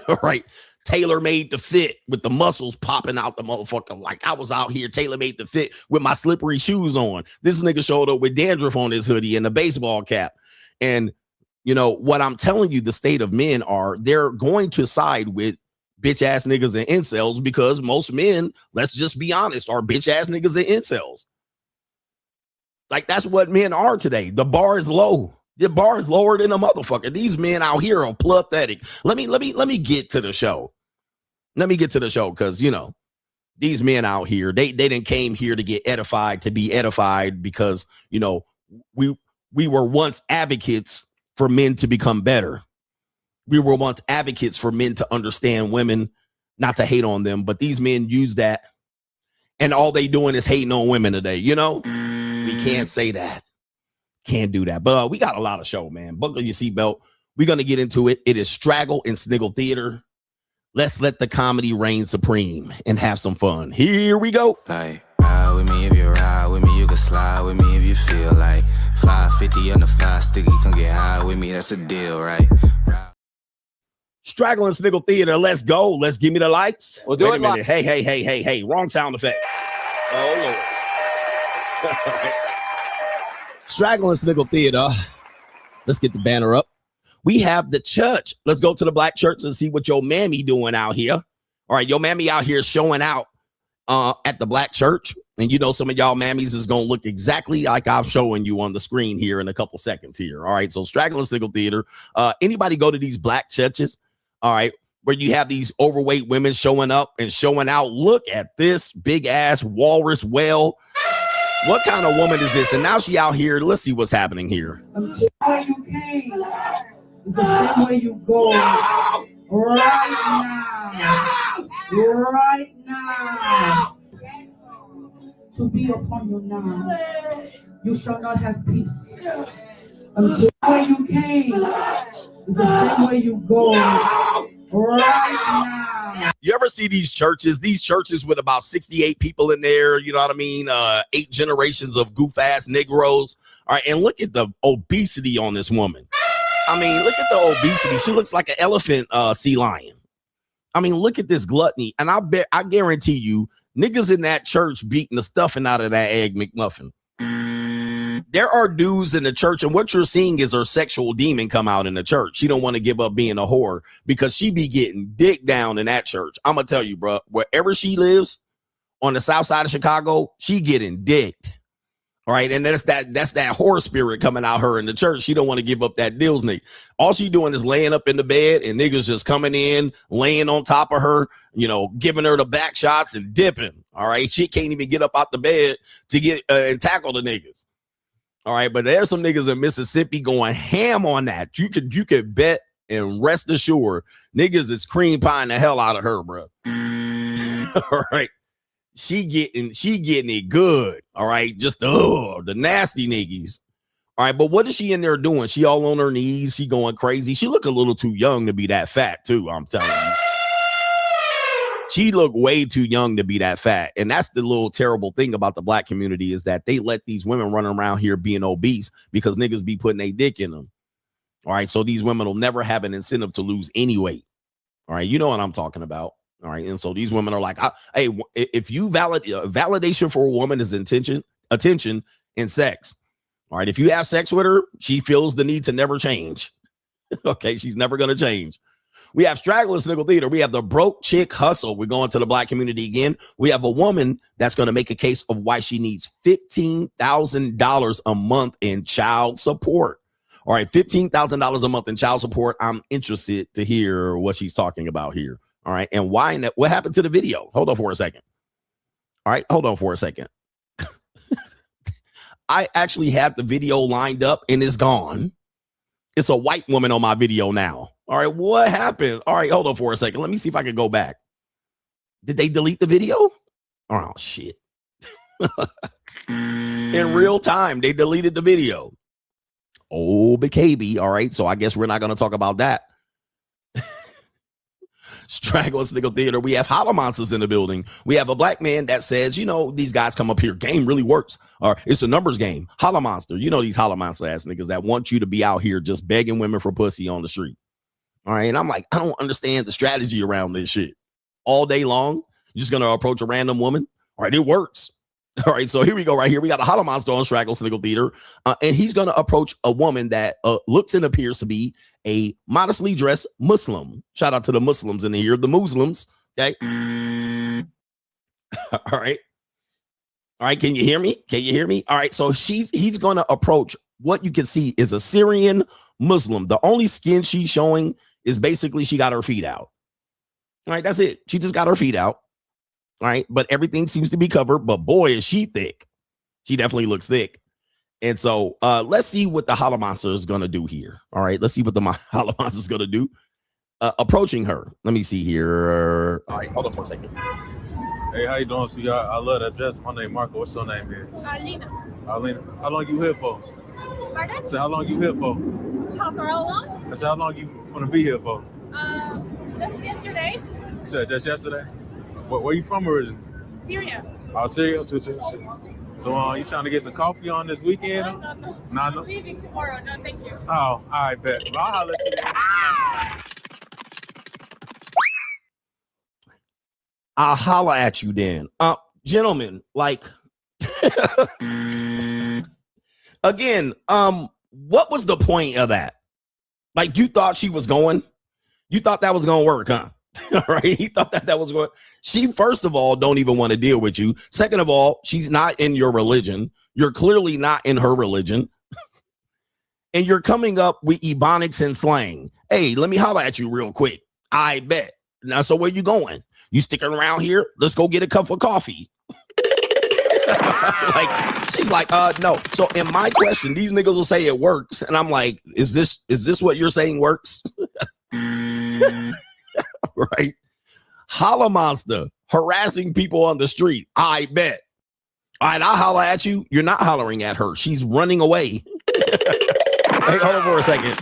S1: all right, tailor-made to fit with the muscles popping out the motherfucker. Like I was out here tailor-made to fit with my slippery shoes on. This nigga showed up with dandruff on his hoodie and a baseball cap. And you know what I'm telling you, the state of men are, they're going to side with bitch ass niggas and incels because most men, let's just be honest, are bitch ass niggas and incels. Like that's what men are today. The bar is low. The bar is lower than a motherfucker. These men out here are pathetic. Let me get to the show. Let me get to the show because, you know, these men out here, they didn't came here to get edified, to be edified because, you know, we were once advocates for men to become better. We were once advocates for men to understand women, not to hate on them. But these men use that and all they doing is hating on women today. You know, we can't say that. Can't do that. But we got a lot of show, man. Buckle your seatbelt. We're going to get into it. It is Straggle and Sniggle Theater. Let's let the comedy reign supreme and have some fun. Here we go.
S10: Like, ride with me if you ride with me. You can slide with me if you feel like 550 on the 5 sticky. Come get high with me. That's a deal, right?
S1: Straggle and Sniggle Theater. Let's go. Let's give me the likes.
S9: We'll do
S1: Wait
S9: it
S1: a minute.
S9: live.
S1: Hey. Wrong sound effect. Oh, Lord. Straggle and Sniggle Theater. Let's get the banner up. We have the church. Let's go to the black church and see what your mammy doing out here. All right, your mammy out here showing out at the black church. And you know, some of y'all mammies is going to look exactly like I'm showing you on the screen here in a couple seconds here. All right, so Straggle and Sniggle Theater. Anybody go to these black churches? All right, where you have these overweight women showing up and showing out. Look at this big ass walrus whale What kind of woman is this? And now she out here. Let's see what's happening here.
S3: Where you came is the same way you go. Right now. To be upon you now. You shall not have peace. Until where you came is the same way you go. Right now.
S1: You ever see these churches with about 68 people in there, you know what I mean? 8 generations of goof ass Negroes. All right, and look at the obesity on this woman. I mean, look at the obesity. She looks like an elephant sea lion. I mean, look at this gluttony. And I guarantee you, niggas in that church beating the stuffing out of that egg McMuffin. There are dudes in the church, and what you're seeing is her sexual demon come out in the church. She don't want to give up being a whore because she be getting dick down in that church. I'm gonna tell you, bro, wherever she lives on the south side of Chicago, she getting dicked. All right, and that's that whore spirit coming out her in the church. She don't want to give up that deals, nigga. All she doing is laying up in the bed, and niggas just coming in, laying on top of her, you know, giving her the back shots and dipping. All right, she can't even get up out the bed to get and tackle the niggas. All right, but there's some niggas in Mississippi going ham on that. You could bet and rest assured, niggas is cream pieing the hell out of her, bro. All right, she getting it good. All right, just the nasty niggas. All right, but what is she in there doing? She all on her knees. She going crazy. She look a little too young to be that fat too. I'm telling you. She looked way too young to be that fat. And that's the little terrible thing about the black community is that they let these women run around here being obese because niggas be putting their dick in them. All right. So these women will never have an incentive to lose any weight. All right. You know what I'm talking about. All right. And so these women are like, hey, if you validation for a woman is attention and sex. All right. If you have sex with her, she feels the need to never change. Okay. She's never going to change. We have Straggle and Sniggle Theater. We have the broke chick hustle. We're going to the black community again. We have a woman that's going to make a case of why she needs $15,000 a month in child support. All right, $15,000 a month in child support. I'm interested to hear what she's talking about here. All right, and why? What happened to the video? Hold on for a second. All right, hold on for a second. I actually had the video lined up and it's gone. It's a white woman on my video now. All right, what happened? All right, hold on for a second. Let me see if I can go back. Did they delete the video? Oh, shit. In real time, they deleted the video. Oh, BKB. All right, so I guess we're not going to talk about that. Straggle and Sniggle Theater. We have Hollow Monsters in the building. We have a black man that says, you know, these guys come up here. Game really works. Or it's a numbers game. Hollow Monster. You know, these Hollow Monster ass niggas that want you to be out here just begging women for pussy on the street. All right. And I'm like, I don't understand the strategy around this shit. All day long, you're just going to approach a random woman. All right. It works. All right. So here we go. Right here. We got a Hollow Monster on Straggle Sniggle Theater. And he's going to approach a woman that looks and appears to be a modestly dressed Muslim. Shout out to the Muslims in here. The Muslims. Okay. All right. All right. Can you hear me? Can you hear me? All right. So he's going to approach what you can see is a Syrian Muslim. The only skin she's showing is basically she got her feet out. All right, that's it. She just got her feet out. All right, but everything seems to be covered. But boy, is she thick. She definitely looks thick. And so let's see what the Hollow Monster is going to do here. All right, let's see what the Hollow Monster is going to do. Approaching her. Let me see here. All right, hold on for a second.
S11: Hey, how you doing, sweetheart? I love that dress. My name Marco. What's your name is?
S8: Arlena.
S11: Arlena. How long you here for?
S8: Pardon?
S11: So how long you here for?
S8: How long?
S11: I said, how long you gonna be here for?
S8: Just yesterday.
S11: You said just yesterday? Where you from originally?
S8: Syria.
S11: Oh, Syria? So you trying to get some coffee on this weekend?
S8: No.
S11: No.
S8: I'm leaving tomorrow. No, thank you.
S11: Oh, all right, bet. Well, I'll holler at you.
S1: I'll holler at you then. Gentlemen, like again, what was the point of that? Like, you thought she was going? You thought that was going to work, huh? All right. He thought that was going. She, first of all, don't even want to deal with you. Second of all, she's not in your religion. You're clearly not in her religion. And you're coming up with ebonics and slang. Hey, let me holler at you real quick. I bet. Now, so where you going? You sticking around here? Let's go get a cup of coffee. Like, she's like, no. So in my question, these niggas will say it works. And I'm like, is this what you're saying works? Right? Holla monster harassing people on the street. I bet. All right, I'll holler at you. You're not hollering at her. She's running away. Hey, hold on for a second.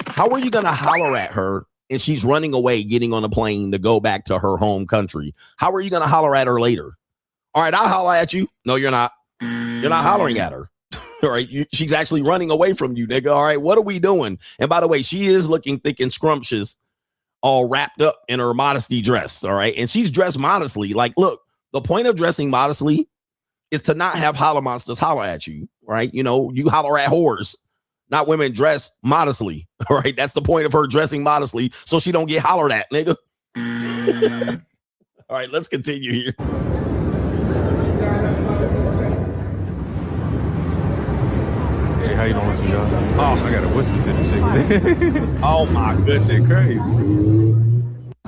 S1: How are you going to holler at her and she's running away, getting on a plane to go back to her home country? How are you going to holler at her later? All right, I'll holler at you. No, you're not. You're not hollering at her. All right, she's actually running away from you, nigga. All right, what are we doing? And by the way, she is looking thick and scrumptious, all wrapped up in her modesty dress. All right, and she's dressed modestly. Like, look, the point of dressing modestly is to not have holler monsters holler at you, right? You know, you holler at whores, not women dress modestly, all right? That's the point of her dressing modestly, so she don't get hollered at, nigga. All right, let's continue here.
S11: Hey, how you doing, sweetheart?
S1: Oh,
S11: I got to whisper to the chick.
S1: Oh, my goodness.
S11: Shit crazy.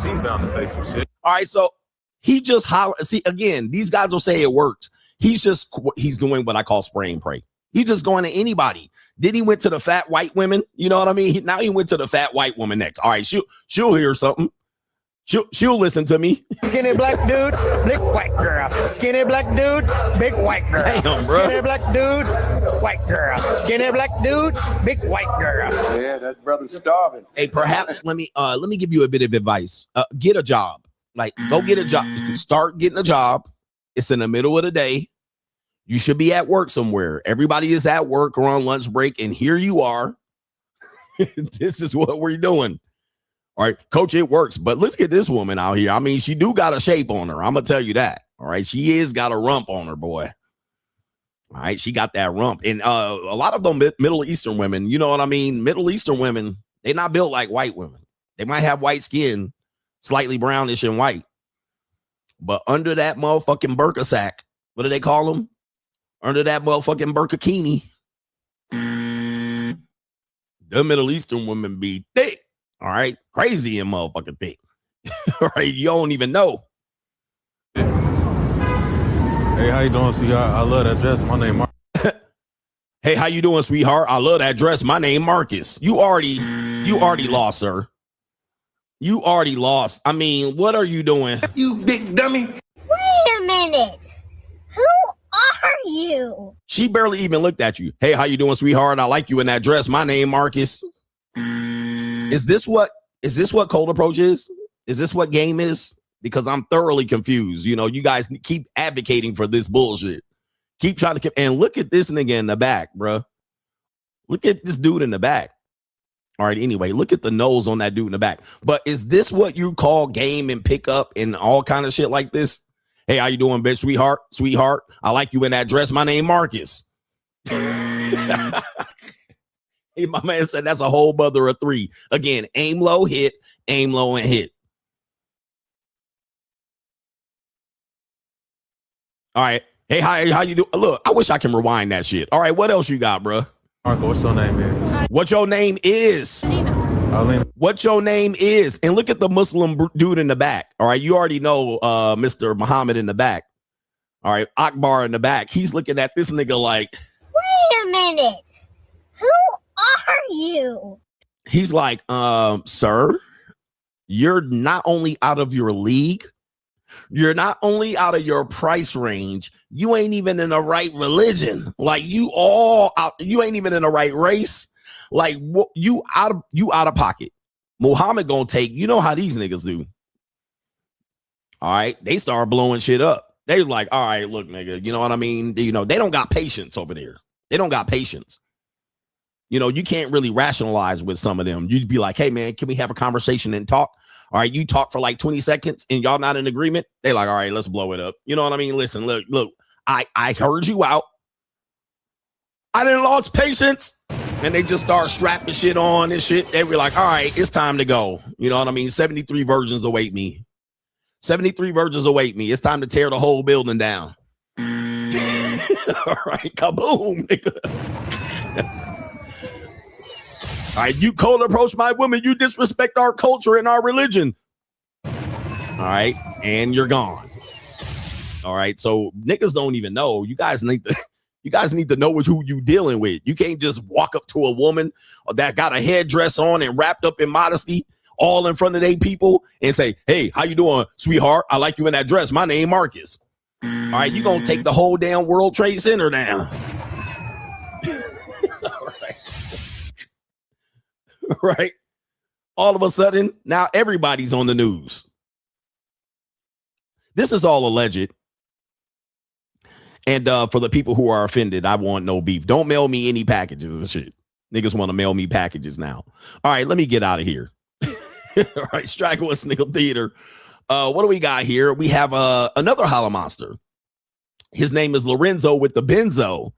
S11: She's bound to say some shit.
S1: All right, so he just hollered. See, again, these guys will say it works. He's doing what I call spray and pray. He's just going to anybody. Then he went to the fat white women. You know what I mean? Now he went to the fat white woman next. All right, she'll hear something. She'll listen to me.
S9: Skinny black dude, big white girl. Skinny black dude, big white girl.
S1: Damn, bro.
S9: Skinny black dude, white girl. Skinny black dude, big white girl.
S2: Yeah, that brother's starving.
S1: Hey, perhaps let me give you a bit of advice. Get a job. Like, go get a job. Start getting a job. It's in the middle of the day. You should be at work somewhere. Everybody is at work or on lunch break, and here you are. This is what we're doing. All right, coach, it works. But let's get this woman out here. I mean, she do got a shape on her. I'm going to tell you that. All right, she is got a rump on her, boy. All right, she got that rump. And a lot of them Middle Eastern women, you know what I mean? Middle Eastern women, they're not built like white women. They might have white skin, slightly brownish and white. But under that motherfucking burqa sack, what do they call them? Under that motherfucking burkakini, the Middle Eastern women be thick. All right, crazy and motherfucking thick. All right, you don't even know.
S11: Hey, how you doing, sweetheart? I love that dress. My name Mark.
S1: Hey, how you doing, sweetheart? I love that dress. My name Marcus. You already lost, sir. You already lost. I mean, what are you doing?
S9: You big dummy.
S7: Wait a minute. Who are you?
S1: She barely even looked at you. Hey, how you doing, sweetheart? I like you in that dress. My name Marcus. Is this what cold approach is? Is this what game is? Because I'm thoroughly confused. You know, you guys keep advocating for this bullshit. Keep trying to and look at this nigga in the back, bro. Look at this dude in the back. All right, anyway, look at the nose on that dude in the back. But is this what you call game and pick up and all kind of shit like this? Hey, how you doing, bitch? Sweetheart. I like you in that dress. My name Marcus. Hey, my man said that's a whole mother of three. Again, aim low, hit, aim low, and hit. All right. Hey, how you do? Look, I wish I can rewind that shit. All right, what else you got, bro?
S11: Marco, what's your name is?
S1: What your name is? What your name is? And look at the Muslim dude in the back. All right, you already know Mr. Muhammad in the back. All right, Akbar in the back. He's looking at this nigga like,
S7: Wait a minute. Who are you?
S1: He's like, sir, you're not only out of your league, you're not only out of your price range, you ain't even in the right religion. Like you ain't even in the right race. Like you out of pocket. Muhammad gonna take, you know how these niggas do. All right, they start blowing shit up. They like, all right, look, nigga, you know what I mean? You know, they don't got patience over there. They don't got patience. You know, you can't really rationalize with some of them. You'd be like, hey, man, can we have a conversation and talk? All right, you talk for like 20 seconds and y'all not in agreement. They like, all right, let's blow it up. You know what I mean? Listen, look, I heard you out. I didn't lost patience. And they just start strapping shit on and shit. They were like, all right, it's time to go. You know what I mean? 73 virgins await me. 73 virgins await me. It's time to tear the whole building down. All right, kaboom, nigga. All right, you cold approach my woman, you disrespect our culture and our religion. All right, and you're gone. All right. So niggas don't even know. You guys need to know who you dealing with. You can't just walk up to a woman that got a headdress on and wrapped up in modesty all in front of they people and say, hey, how you doing, sweetheart? I like you in that dress. My name Marcus. All right. You're going to take the whole damn World Trade Center down. All right. Right. All of a sudden, now everybody's on the news. This is all alleged. And for the people who are offended, I want no beef. Don't mail me any packages and shit. Niggas want to mail me packages now. All right, let me get out of here. All right, Straggle and Sniggle Theater. What do we got here? We have another holla monster. His name is Lorenzo with the Benzo.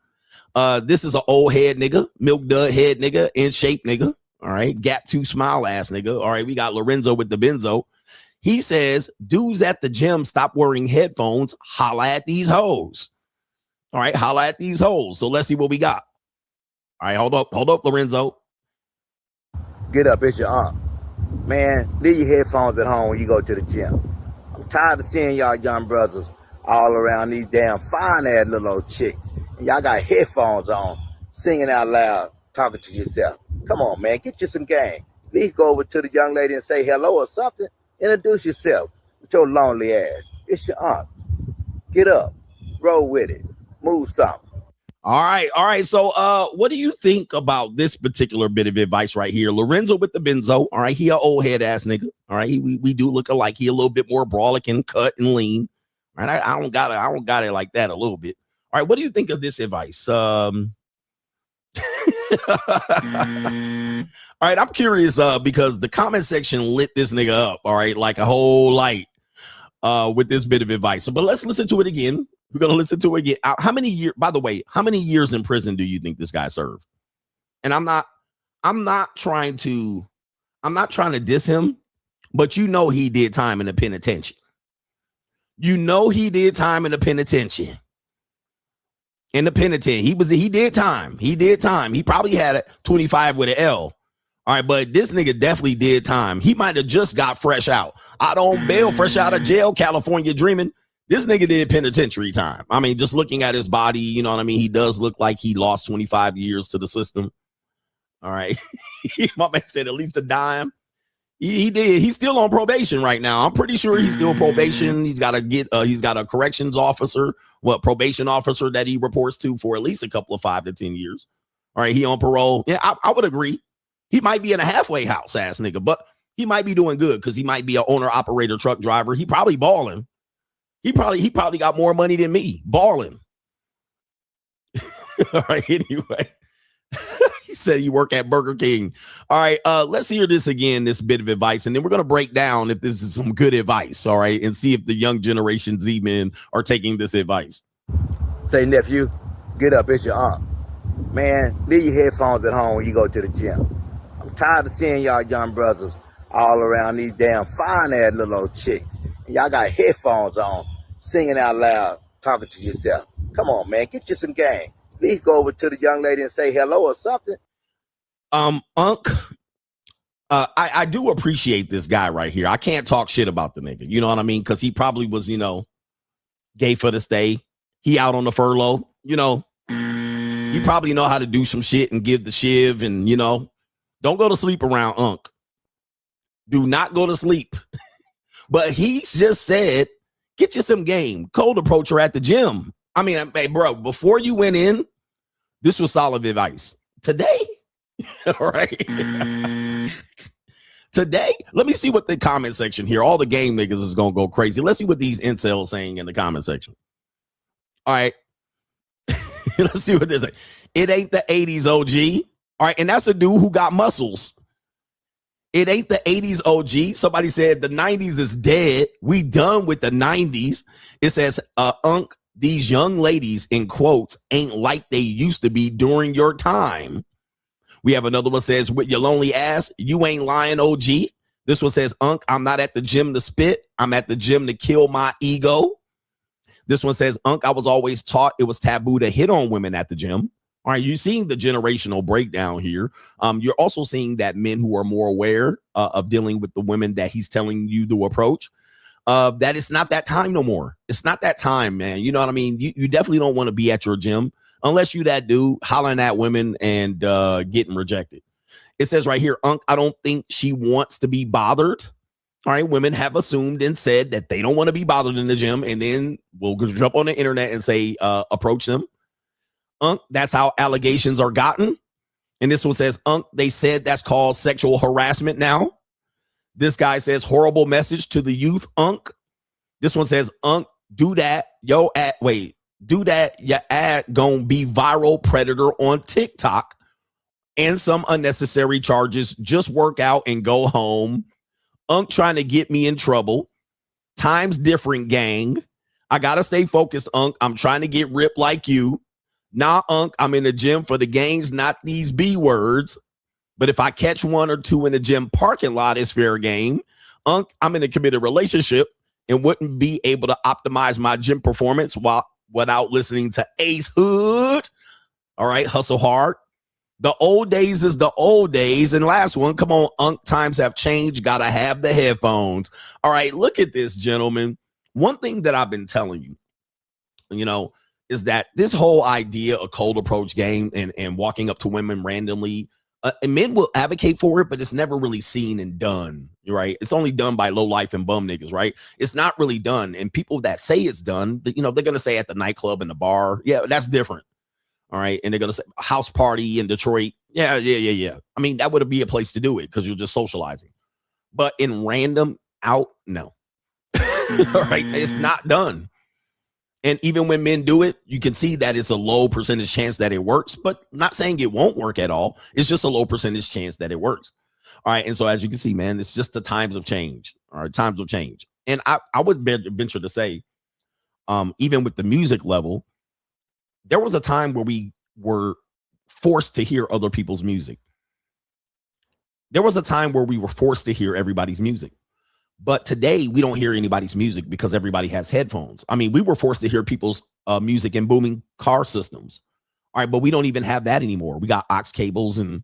S1: This is an old head nigga, milk dud head nigga, in shape nigga. All right, gap 2 smile ass nigga. All right, we got Lorenzo with the Benzo. He says, dudes at the gym stop wearing headphones. Holla at these hoes. All right, holla at these hoes. So let's see what we got. All right, hold up, Lorenzo.
S12: Get up, it's your aunt. Man, leave your headphones at home when you go to the gym. I'm tired of seeing y'all young brothers all around these damn fine-ass little old chicks. And y'all got headphones on, singing out loud, talking to yourself. Come on, man, get you some game. At least go over to the young lady and say hello or something. Introduce yourself with your lonely ass. It's your aunt. Get up. Roll with it. Move something.
S1: All right. So what do you think about this particular bit of advice right here? Lorenzo with the Benzo. All right, he an old head ass nigga. All right, we do look alike. He a little bit more brolic and cut and lean. All right, I don't got it like that a little bit. All right, what do you think of this advice? All right, I'm curious because the comment section lit this nigga up, all right, like a whole light with this bit of advice. So, but let's listen to it again. We're going to listen to it again. How many years, by the way, how many years in prison do you think this guy served? And I'm not trying to diss him, but you know he did time in the penitentiary. You know he did time in the penitentiary. In the penitentiary. He did time. He did time. He probably had a 25 with an L. All right, but this nigga definitely did time. He might have just got fresh out. Out on bail, fresh out of jail, California dreaming. This nigga did penitentiary time. I mean, just looking at his body, you know what I mean? He does look like he lost 25 years to the system. All right. My man said at least a dime. He did. He's still on probation right now. I'm pretty sure he's still probation. He's got a corrections officer, probation officer that he reports to for at least a couple of 5 to 10 years. All right. He on parole. Yeah, I would agree. He might be in a halfway house ass nigga, but he might be doing good because he might be an owner operator truck driver. He probably balling. He probably got more money than me balling. All right. Anyway, he said he work at Burger King. All right. Let's hear this again, this bit of advice, and then we're going to break down if this is some good advice. All right. And see if the young generation Z men are taking this advice.
S12: Say, nephew, get up. It's your aunt. Man, leave your headphones at home when you go to the gym. I'm tired of seeing y'all young brothers all around these damn fine-ass little old chicks. And y'all got headphones on, singing out loud, talking to yourself. Come on, man, get you some game. At least go over to the young lady and say hello or something.
S1: Unc, I do appreciate this guy right here. I can't talk shit about the nigga. You know what I mean? Because he probably was, gay for the stay. He out on the furlough, He probably know how to do some shit and give the shiv and, don't go to sleep around Unc. Do not go to sleep. But he just said, get you some game. Cold approach her at the gym. I mean, hey, bro, before you went in, this was solid advice. Today, all right. Today, let me see what the comment section here. All the game niggas is going to go crazy. Let's see what these incels saying in the comment section. All right. Let's see what they're saying. It ain't the 80s OG. All right. And that's a dude who got muscles. It ain't the 80s OG. Somebody said the 90s is dead. We done with the 90s. It says, Unc, these young ladies, in quotes, ain't like they used to be during your time. We have another one says, with your lonely ass, you ain't lying, OG. This one says, Unc, I'm not at the gym to spit. I'm at the gym to kill my ego. This one says, Unc, I was always taught it was taboo to hit on women at the gym. All right, you're seeing the generational breakdown here. You're also seeing that men who are more aware of dealing with the women that he's telling you to approach. that it's not that time no more. It's not that time, man. You know what I mean? You definitely don't want to be at your gym unless you that dude hollering at women and getting rejected. It says right here, I don't think she wants to be bothered. All right, women have assumed and said that they don't want to be bothered in the gym, and then we'll jump on the internet and say, approach them. That's how allegations are gotten. And this one says, they said that's called sexual harassment now. This guy says, horrible message to the youth, This one says, do that. Do that. Your ad gonna be viral predator on TikTok and some unnecessary charges. Just work out and go home. Trying to get me in trouble. Time's different, gang. I gotta stay focused, I'm trying to get ripped like you. Nah, I'm in the gym for the gains, not these B words. But if I catch one or two in the gym parking lot, it's fair game. I'm in a committed relationship and wouldn't be able to optimize my gym performance without listening to Ace Hood. All right, hustle hard. The old days is the old days. And last one, come on, times have changed. Gotta have the headphones. All right, look at this, gentlemen. One thing that I've been telling you, is that this whole idea of cold approach game and walking up to women randomly, and men will advocate for it, but it's never really seen and done, right? It's only done by low life and bum niggas, right? It's not really done. And people that say it's done, they're going to say at the nightclub and the bar, yeah, that's different. All right. And they're going to say house party in Detroit. Yeah. I mean, that would be a place to do it because you're just socializing. But in random out, no. All right. It's not done. And even when men do it, you can see that it's a low percentage chance that it works, but not saying it won't work at all. It's just a low percentage chance that it works. All right. And so as you can see, man, it's just the times of change. All right. Times of change. And I would venture to say, even with the music level, there was a time where we were forced to hear other people's music. There was a time where we were forced to hear everybody's music. But today we don't hear anybody's music because everybody has headphones. I mean, we were forced to hear people's music in booming car systems. All right, but we don't even have that anymore. We got aux cables and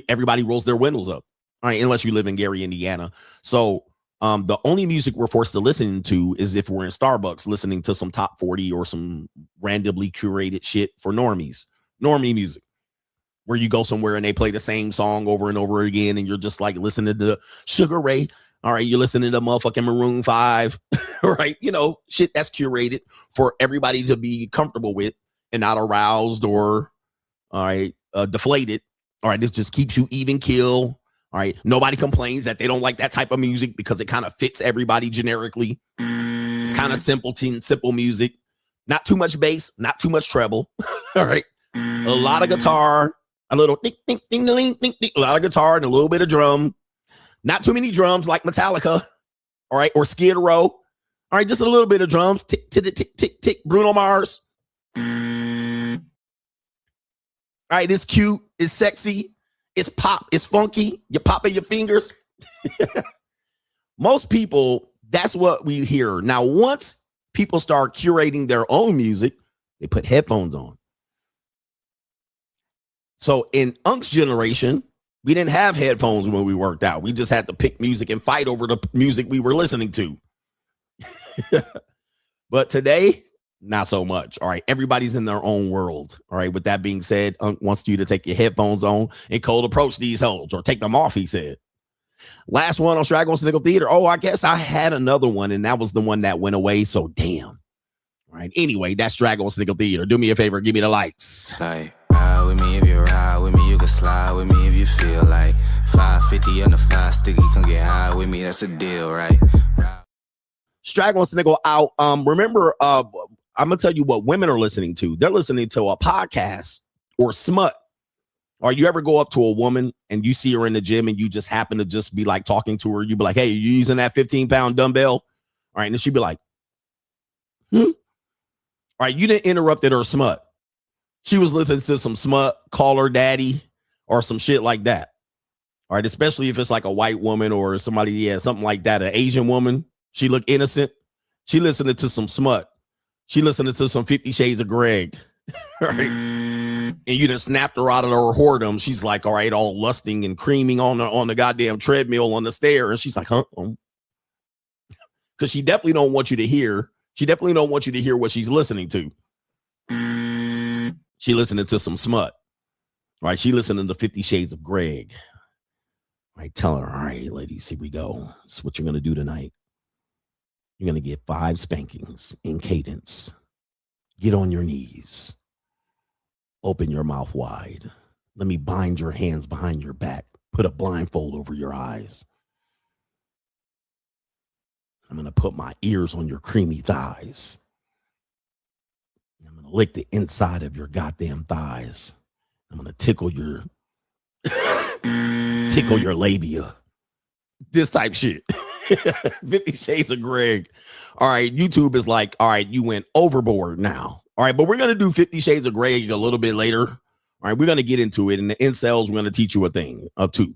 S1: everybody rolls their windows up. All right, unless you live in Gary, Indiana. So the only music we're forced to listen to is if we're in Starbucks listening to some top 40 or some randomly curated shit for normie music, where you go somewhere and they play the same song over and over again. And you're just like listening to Sugar Ray. All right. You're listening to motherfucking Maroon 5, right? Shit that's curated for everybody to be comfortable with and not aroused or, deflated. All right. This just keeps you even keel. All right. Nobody complains that they don't like that type of music because it kind of fits everybody generically. It's kind of simple music. Not too much bass, not too much treble. All right. A lot of guitar, a little ding, ding, ding, ding, ding, ding, a lot of guitar and a little bit of drum. Not too many drums like Metallica. All right. Or Skid Row. All right. Just a little bit of drums. Tick, tick, tick, tick, tick. Bruno Mars. All right. It's cute. It's sexy. It's pop. It's funky. You're popping your fingers. Most people, that's what we hear. Now, once people start curating their own music, they put headphones on. So in Unc's generation, we didn't have headphones when we worked out. We just had to pick music and fight over the music we were listening to. But today, not so much. All right. Everybody's in their own world. All right. With that being said, Unc wants you to take your headphones on and cold approach these hoes or take them off, he said. Last one on Straggle and Sniggle Theater. Oh, I guess I had another one, and that was the one that went away. So damn. All right. Anyway, that's Straggle and Sniggle Theater. Do me a favor. Give me the lights.
S10: Like, ride with me if you ride with me. You can slide with me if you feel like 550 on the 5 sticky. Come get high with me. That's a deal, right?
S1: Straggle and Sniggle out. Remember, I'm going to tell you what women are listening to. They're listening to a podcast or smut. Or you ever go up to a woman and you see her in the gym and you just happen to just be like talking to her. You be like, hey, you using that 15-pound dumbbell? All right. And then she'd be like, All right. You didn't interrupt it or smut. She was listening to some smut, call her daddy or some shit like that. All right. Especially if it's like a white woman or somebody, something like that. An Asian woman. She look innocent. She listening to some smut. She listening to some 50 Shades of Greg. Right? And you just snapped her out of her whoredom. She's like, all right, all lusting and creaming on the goddamn treadmill on the stair. And she's like, huh? because she definitely don't want you to hear. She definitely don't want you to hear what she's listening to. She listening to some smut, right? She listening to 50 Shades of Greg. Right, tell her, all right, ladies, here we go. This is what you're gonna do tonight. You're gonna get 5 spankings in cadence. Get on your knees. Open your mouth wide. Let me bind your hands behind your back. Put a blindfold over your eyes. I'm going to put my ears on your creamy thighs. I'm going to lick the inside of your goddamn thighs. I'm going to tickle your labia. This type shit. 50 Shades of Greg. All right, YouTube is like, all right, you went overboard now. All right, but we're going to do 50 Shades of Greg a little bit later. All right, we're going to get into it. And the incels, we're going to teach you a thing of 2.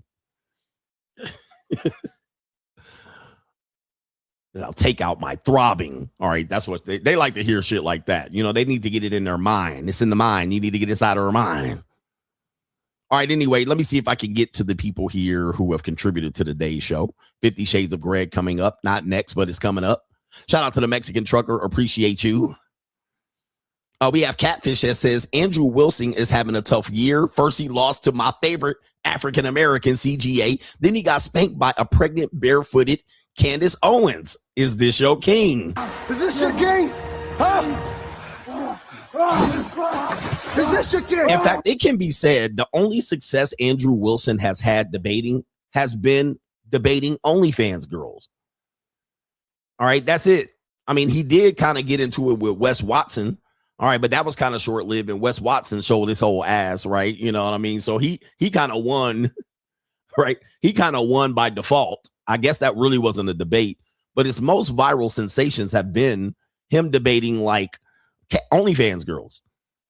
S1: I'll take out my throbbing. All right, that's what they like to hear shit like that. You know, they need to get it in their mind. It's in the mind. You need to get inside of her mind. All right, anyway, let me see if I can get to the people here who have contributed to today's show. 50 Shades of Greg coming up. Not next, but it's coming up. Shout out to the Mexican trucker. Appreciate you. We have Catfish that says, Andrew Wilson is having a tough year. First, he lost to my favorite African-American CGA. Then he got spanked by a pregnant, barefooted Candace Owens. Is this your king?
S4: Is this your king? Huh? Is this your king?
S1: In fact, it can be said the only success Andrew Wilson has had debating has been debating OnlyFans girls. All right, that's it. I mean, he did kind of get into it with Wes Watson. All right, but that was kind of short-lived, and Wes Watson showed his whole ass, right? You know what I mean? So he kind of won, right? He kind of won by default. I guess that really wasn't a debate, but his most viral sensations have been him debating like OnlyFans girls.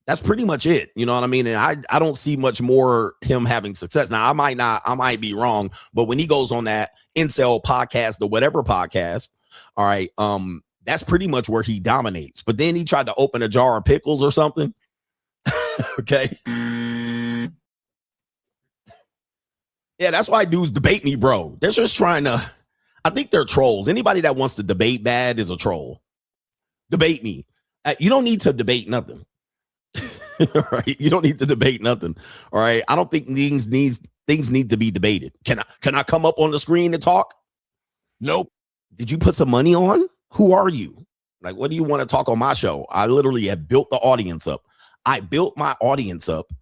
S1: That's pretty much it. You know what I mean? And I don't see much more him having success. Now, I might be wrong, but when he goes on that incel podcast, the whatever podcast, all right, that's pretty much where he dominates. But then he tried to open a jar of pickles or something. Okay. Yeah, that's why dudes debate me, bro. They're just trying to, I think they're trolls. Anybody that wants to debate bad is a troll. Debate me. You don't need to debate nothing. Right? You don't need to debate nothing. All right. I don't think things need to be debated. Can I come up on the screen and talk? Nope. Did you put some money on? Who are you? Like, what do you want to talk on my show? I literally have built the audience up. I built my audience up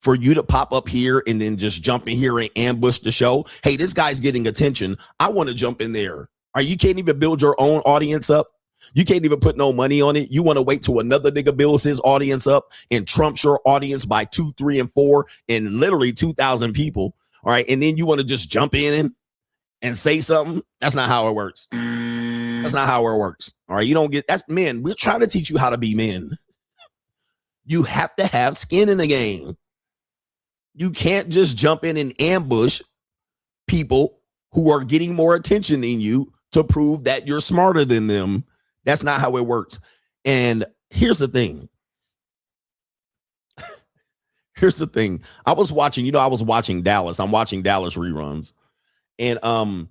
S1: for you to pop up here and then just jump in here and ambush the show. Hey, this guy's getting attention. I want to jump in there. You can't even build your own audience up. You can't even put no money on it. You want to wait till another nigga builds his audience up and trumps your audience by 2, 3, and 4 and literally 2,000 people. All right. And then you want to just jump in and say something. That's not how it works. That's not how it works. All right. You don't get that's men. We're trying to teach you how to be men. You have to have skin in the game. You can't just jump in and ambush people who are getting more attention than you to prove that you're smarter than them. That's not how it works. And here's the thing. I was watching Dallas. I'm watching Dallas reruns. And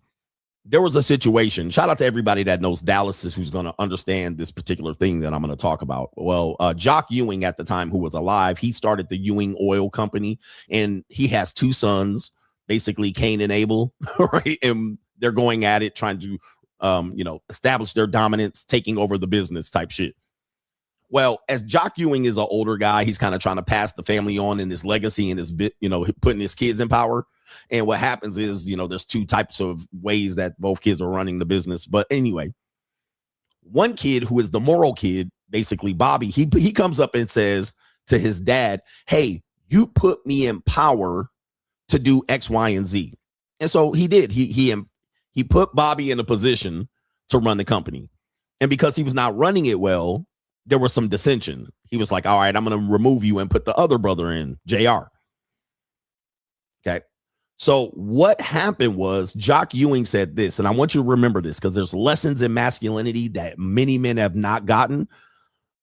S1: there was a situation. Shout out to everybody that knows Dallas is who's going to understand this particular thing that I'm going to talk about. Well, Jock Ewing at the time, who was alive, he started the Ewing Oil Company, and he has 2 sons, basically Cain and Abel, right? And they're going at it, trying to, establish their dominance, taking over the business type shit. Well, as Jock Ewing is an older guy, he's kind of trying to pass the family on in his legacy and his bit, putting his kids in power. And what happens is, there's 2 types of ways that both kids are running the business. But anyway, one kid who is the moral kid, basically Bobby, he comes up and says to his dad, hey, you put me in power to do X, Y, and Z. And so he did. He put Bobby in a position to run the company. And because he was not running it well, there was some dissension. He was like, all right, I'm going to remove you and put the other brother in, JR. Okay. So what happened was Jock Ewing said this, and I want you to remember this because there's lessons in masculinity that many men have not gotten.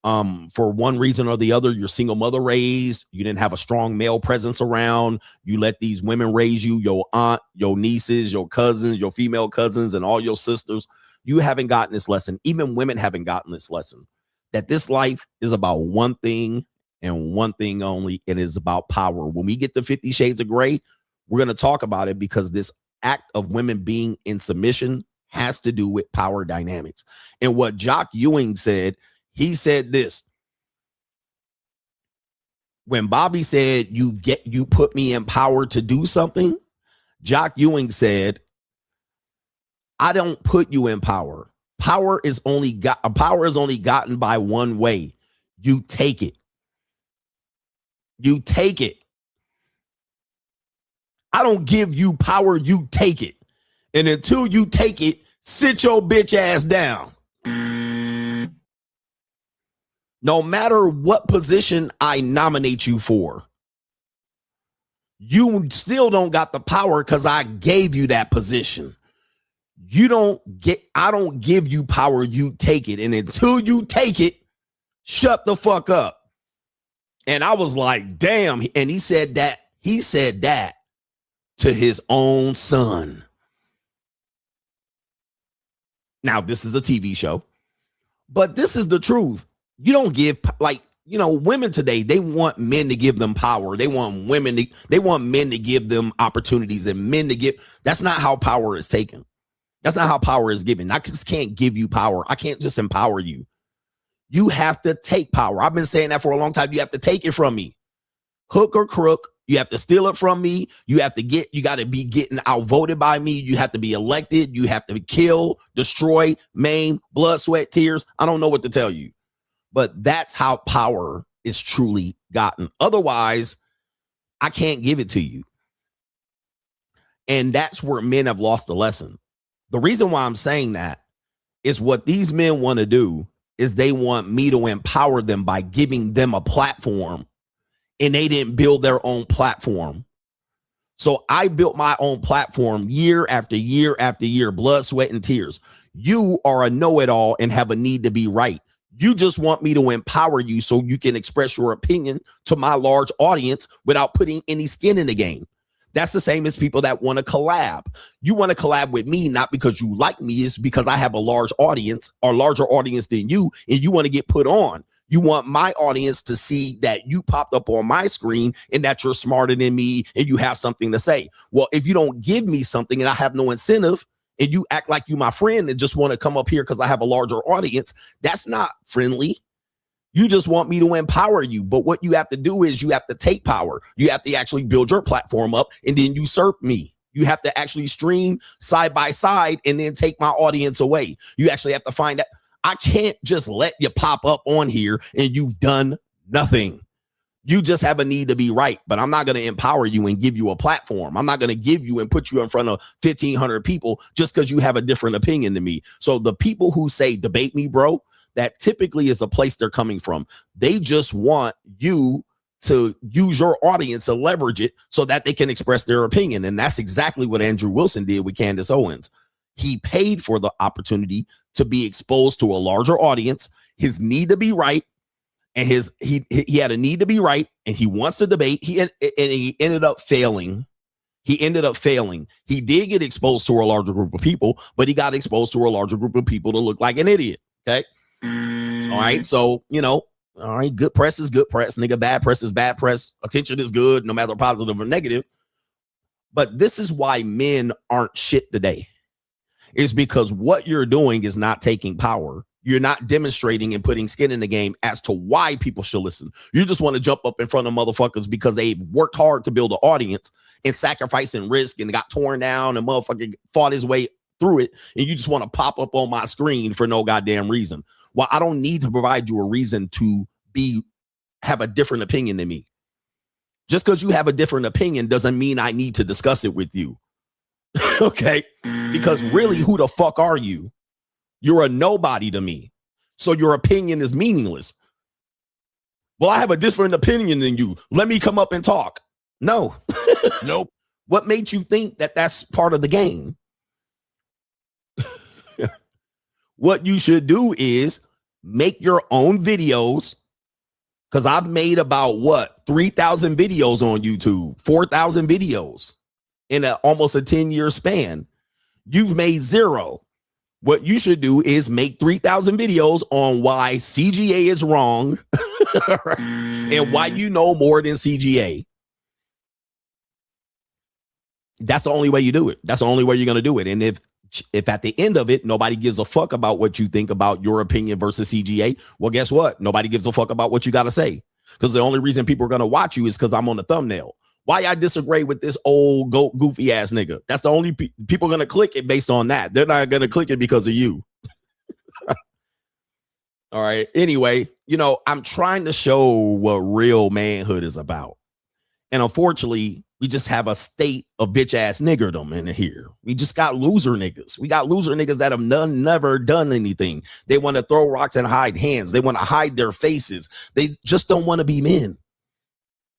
S1: For one reason or the other, you're single mother raised. You didn't have a strong male presence around. You let these women raise you, your aunt, your nieces, your cousins, your female cousins, and all your sisters. you haven't gotten this lesson. Even women haven't gotten this lesson, that this life is about one thing and one thing only. It is about power. When we get to 50 Shades of Grey, we're going to talk about it, because this act of women being in submission has to do with power dynamics. And what Jock Ewing said, he said this: when Bobby said, you put me in power to do something, Jock Ewing said, I don't put you in power. Power is only gotten by one way. You take it. You take it. I don't give you power, you take it. And until you take it, sit your bitch ass down. No matter what position I nominate you for, you still don't got the power, because I gave you that position. I don't give you power, you take it. And until you take it, shut the fuck up. And I was like, damn. And he said that to his own son. Now, this is a TV show, but this is the truth. You don't give, women today, they want men to give them power. They want men to give them opportunities, and men to give. That's not how power is taken. That's not how power is given. I just can't give you power. I can't just empower you. You have to take power. I've been saying that for a long time. You have to take it from me. Hook or crook. You have to steal it from me. You got to be getting outvoted by me. You have to be elected. You have to kill, destroy, maim, blood, sweat, tears. I don't know what to tell you. But that's how power is truly gotten. Otherwise, I can't give it to you. And that's where men have lost the lesson. The reason why I'm saying that is what these men want to do is they want me to empower them by giving them a platform, and they didn't build their own platform. So I built my own platform year after year after year, blood, sweat, and tears. You are a know-it-all and have a need to be right. You just want me to empower you so you can express your opinion to my large audience without putting any skin in the game. That's the same as people that want to collab. You want to collab with me, not because you like me, it's because I have a large audience, or larger audience than you, and you want to get put on. You want my audience to see that you popped up on my screen and that you're smarter than me and you have something to say. Well, if you don't give me something and I have no incentive, and you act like you my friend and just want to come up here because I have a larger audience, that's not friendly. You just want me to empower you. But what you have to do is you have to take power. You have to actually build your platform up and then usurp me. You have to actually stream side by side and then take my audience away. You actually have to find that. I can't just let you pop up on here and you've done nothing. You just have a need to be right, but I'm not going to empower you and give you a platform. I'm not going to give you and put you in front of 1,500 people just because you have a different opinion than me. So the people who say, debate me, bro, that typically is a place they're coming from. They just want you to use your audience to leverage it so that they can express their opinion. And that's exactly what Andrew Wilson did with Candace Owens. He paid for the opportunity to be exposed to a larger audience, his need to be right. And he had a need to be right, and he wants to debate. He ended up failing. He did get exposed to a larger group of people, but he got exposed to a larger group of people to look like an idiot. Okay. All right. So, all right. Good press is good press, nigga. Bad press is bad press. Attention is good, no matter positive or negative. But this is why men aren't shit today. It's because what you're doing is not taking power. You're not demonstrating and putting skin in the game as to why people should listen. You just want to jump up in front of motherfuckers because they've worked hard to build an audience and sacrifice and risk and got torn down and motherfucker fought his way through it. And you just want to pop up on my screen for no goddamn reason. Well, I don't need to provide you a reason to have a different opinion than me. Just because you have a different opinion doesn't mean I need to discuss it with you. Okay? Because really, who the fuck are you? You're a nobody to me. So your opinion is meaningless. Well, I have a different opinion than you. Let me come up and talk. No. Nope. What made you think that that's part of the game? What you should do is make your own videos. Because I've made about 3,000 videos on YouTube, 4,000 videos in almost a 10-year span. You've made 0. What you should do is make 3,000 videos on why CGA is wrong and why you know more than CGA. That's the only way you do it. That's the only way you're going to do it. And if at the end of it, nobody gives a fuck about what you think about your opinion versus CGA, well, guess what? Nobody gives a fuck about what you got to say. Because the only reason people are going to watch you is because I'm on the thumbnail. Why I disagree with this old goofy ass nigga. That's the only people are going to click it based on that. They're not going to click it because of you. All right. Anyway, you know, I'm trying to show what real manhood is about. And unfortunately, we just have a state of bitch ass niggerdom in here. We just got loser niggas. We got loser niggas that have never done anything. They want to throw rocks and hide hands. They want to hide their faces. They just don't want to be men.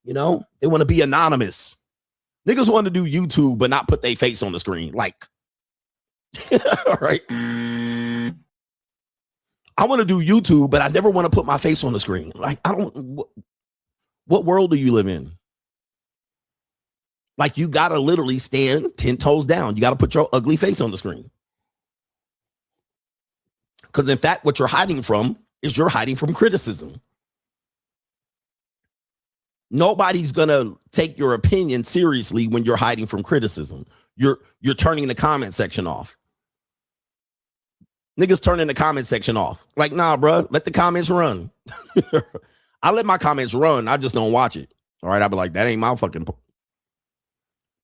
S1: You know, they want to be anonymous. Niggas want to do YouTube, but not put their face on the screen. Like, all right. I want to do YouTube, but I never want to put my face on the screen. Like, I don't, what world do you live in? Like, you got to literally stand 10 toes down. You got to put your ugly face on the screen. Because in fact, what you're hiding from is you're hiding from criticism. Nobody's going to take your opinion seriously when you're hiding from criticism. You're turning the comment section off. Niggas turning the comment section off. Like, nah, bro, let the comments run. I let my comments run. I just don't watch it. All right. I'll be like, that ain't my fucking.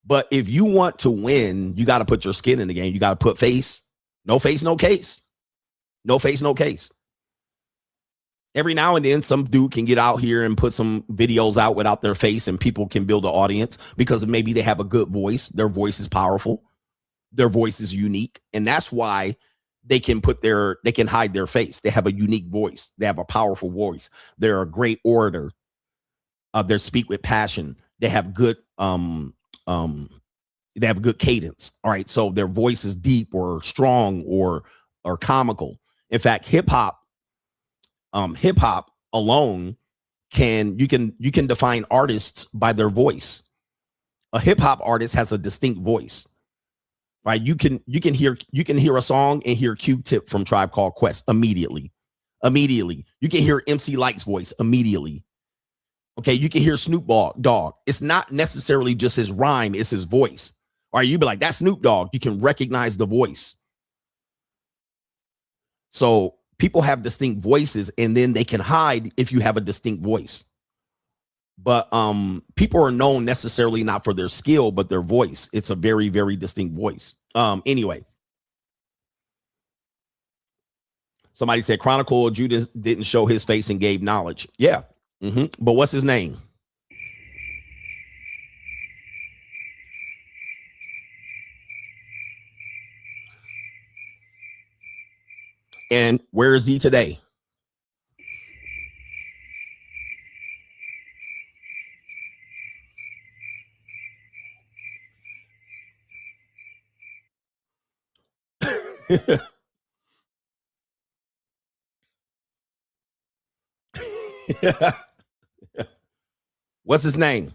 S1: But if you want to win, you got to put your skin in the game. You got to put face. No face, no case. No face, no case. Every now and then, some dude can get out here and put some videos out without their face, and people can build an audience because maybe they have a good voice. Their voice is powerful. Their voice is unique. And that's why they can hide their face. They have a unique voice. They have a powerful voice. They're a great orator. They speak with passion. They have good, cadence. All right. So their voice is deep or strong or comical. In fact, hip hop alone you can define artists by their voice. A hip hop artist has a distinct voice, right? You can hear a song and hear Q-Tip from Tribe Called Quest immediately. You can hear MC Light's voice immediately. Okay, you can hear Snoop Dogg. It's not necessarily just his rhyme, it's his voice. All right, you be like, that's Snoop Dogg. You can recognize the voice. So people have distinct voices, and then they can hide if you have a distinct voice. But people are known necessarily not for their skill, but their voice. It's a very, very distinct voice. Anyway. Somebody said Chronicle of Judas didn't show his face and gave knowledge. Yeah. But what's his name? And where is he today? What's his name?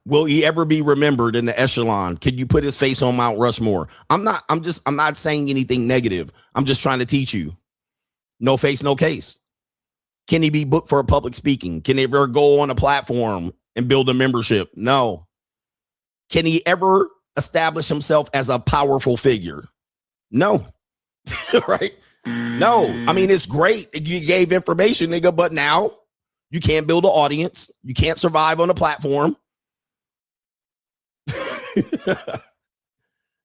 S1: Will he ever be remembered in the echelon? Can you put his face on Mount Rushmore? I'm not saying anything negative. I'm just trying to teach you. No face, no case. Can he be booked for a public speaking? Can he ever go on a platform and build a membership? No. Can he ever establish himself as a powerful figure? No. Right? No. I mean, it's great. You gave information, nigga, but now you can't build an audience. You can't survive on a platform.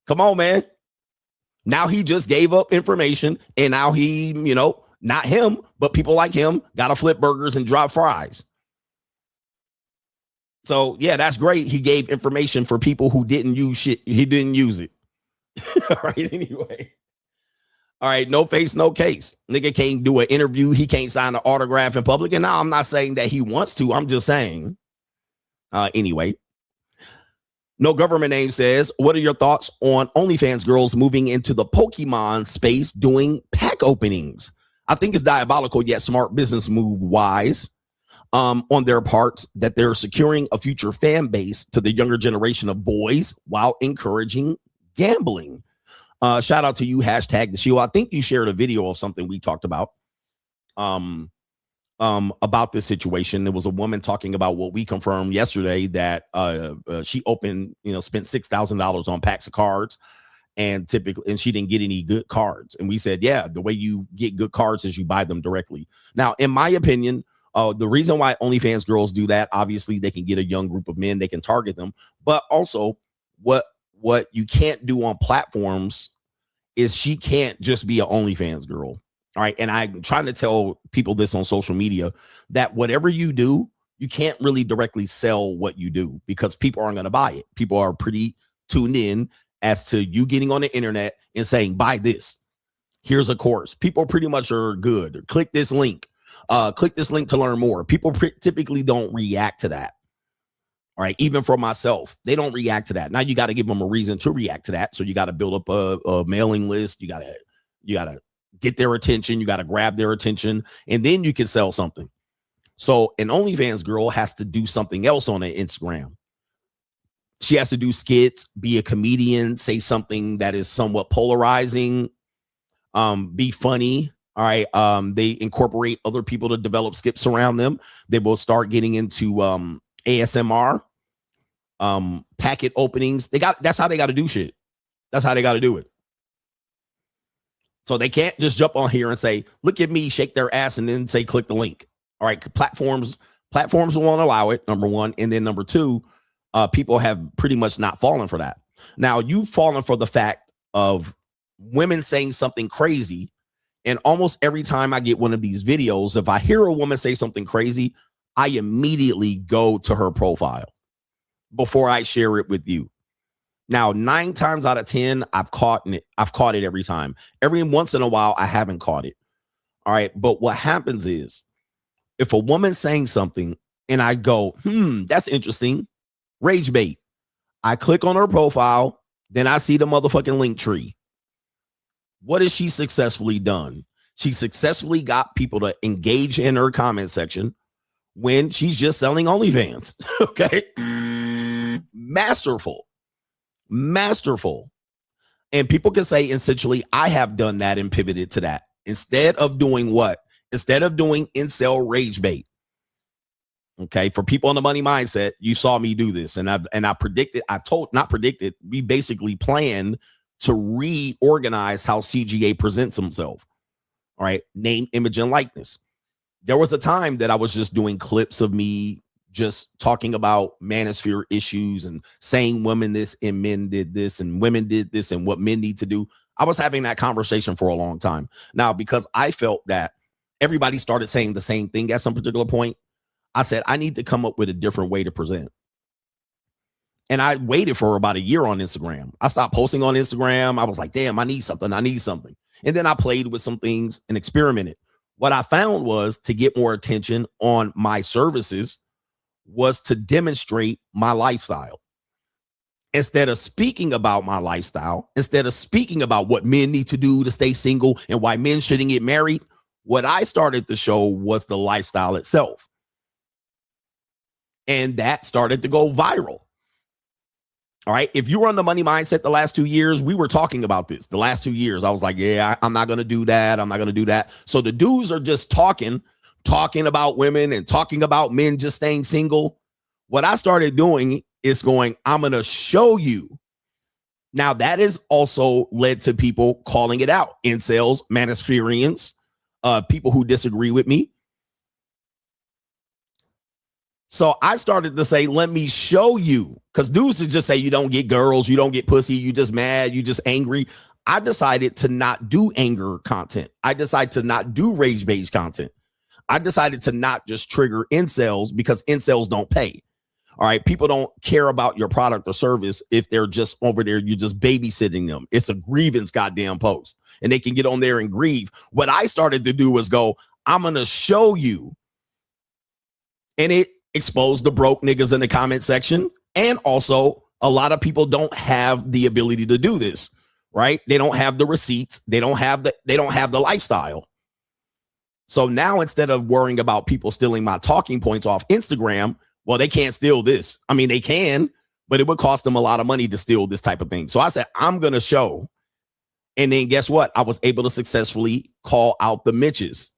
S1: Come on, man. Now he just gave up information, and now he, not him, but people like him got to flip burgers and drop fries. So yeah, that's great. He gave information for people who didn't use shit. He didn't use it. All right. Anyway. All right. No face, no case. Nigga can't do an interview. He can't sign an autograph in public. And now I'm not saying that he wants to. I'm just saying. Anyway. No government name says, what are your thoughts on OnlyFans girls moving into the Pokemon space doing pack openings? I think it's diabolical yet smart business move wise on their part that they're securing a future fan base to the younger generation of boys while encouraging gambling. Shout out to you, hashtag the shield. I think you shared a video of something we talked about this situation. There was a woman talking about what we confirmed yesterday, that she opened, spent $6,000 on packs of cards, and she didn't get any good cards. And we said, yeah, the way you get good cards is you buy them directly. Now, in my opinion, the reason why OnlyFans girls do that, obviously they can get a young group of men, they can target them, but also what you can't do on platforms is she can't just be an OnlyFans girl. All right. And I'm trying to tell people this on social media, that whatever you do, you can't really directly sell what you do, because people aren't going to buy it. People are pretty tuned in as to you getting on the internet and saying, buy this. Here's a course. People pretty much are good. Click this link. Click this link to learn more. People typically don't react to that. All right. Even for myself, they don't react to that. Now you got to give them a reason to react to that. So you got to build up a mailing list. You got to get their attention. You got to grab their attention, and then you can sell something. So an OnlyFans girl has to do something else on her Instagram. She has to do skits, be a comedian, say something that is somewhat polarizing, be funny. All right. They incorporate other people to develop skits around them. They will start getting into ASMR, packet openings. That's how they got to do shit. That's how they got to do it. So they can't just jump on here and say, look at me, shake their ass, and then say, click the link. All right. Platforms won't allow it, number one. And then number two, people have pretty much not fallen for that. Now, you've fallen for the fact of women saying something crazy. And almost every time I get one of these videos, if I hear a woman say something crazy, I immediately go to her profile before I share it with you. Now, 9 times out of 10, I've caught it every time. Every once in a while, I haven't caught it. All right. But what happens is, if a woman's saying something and I go, that's interesting, rage bait, I click on her profile, then I see the motherfucking link tree. What has she successfully done? She successfully got people to engage in her comment section when she's just selling OnlyFans. Okay. Masterful. And people can say, essentially, I have done that and pivoted to that. Instead of doing what? Instead of doing incel rage bait. Okay. For people on the money mindset, you saw me do this. And I predicted, we basically planned to reorganize how CGA presents himself. All right. Name, image, and likeness. There was a time that I was just doing clips of me just talking about manosphere issues and saying women this and men did this and women did this and what men need to do. I was having that conversation for a long time. Now, because I felt that everybody started saying the same thing at some particular point, I said, I need to come up with a different way to present. And I waited for about a year on Instagram. I stopped posting on Instagram. I was like, damn, I need something. And then I played with some things and experimented. What I found was, to get more attention on my services was to demonstrate my lifestyle. Instead of speaking about my lifestyle, instead of speaking about what men need to do to stay single and why men shouldn't get married, what I started to show was the lifestyle itself. And that started to go viral. All right. If you were on the money mindset the last 2 years, we were talking about this. The last 2 years, I was like, yeah, I'm not going to do that. I'm not going to do that. So the dudes are just talking about women and talking about men just staying single. What I started doing is going, I'm going to show you. Now, that has also led to people calling it out. Incels, Manospherians, people who disagree with me. So I started to say, let me show you, because dudes would just say, you don't get girls, you don't get pussy, you just mad, you just angry. I decided to not do anger content. I decided to not do rage-based content. I decided to not just trigger incels, because incels don't pay. All right. People don't care about your product or service if they're just over there, you're just babysitting them. It's a grievance goddamn post, and they can get on there and grieve. What I started to do was go, I'm going to show you. And it exposed the broke niggas in the comment section. And also, a lot of people don't have the ability to do this, right? They don't have the receipts. They don't have the lifestyle. So now, instead of worrying about people stealing my talking points off Instagram, well, they can't steal this. I mean, they can, but it would cost them a lot of money to steal this type of thing. So I said, I'm going to show. And then guess what? I was able to successfully call out the Mitches.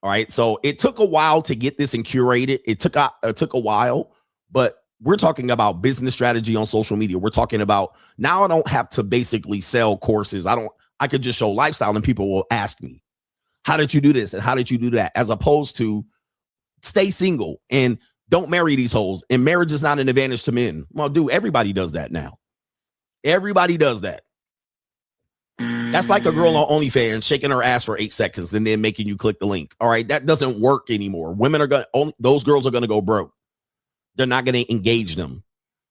S1: All right. So it took a while to get this and curate it. It took a while, but we're talking about business strategy on social media. We're talking about now I don't have to basically sell courses. I could just show lifestyle and people will ask me, how did you do this? And how did you do that? As opposed to stay single and don't marry these hoes. And marriage is not an advantage to men. Well, dude, everybody does that now. Everybody does that. That's like a girl on OnlyFans shaking her ass for 8 seconds and then making you click the link. All right. That doesn't work anymore. Those girls are going to go broke. They're not going to engage them.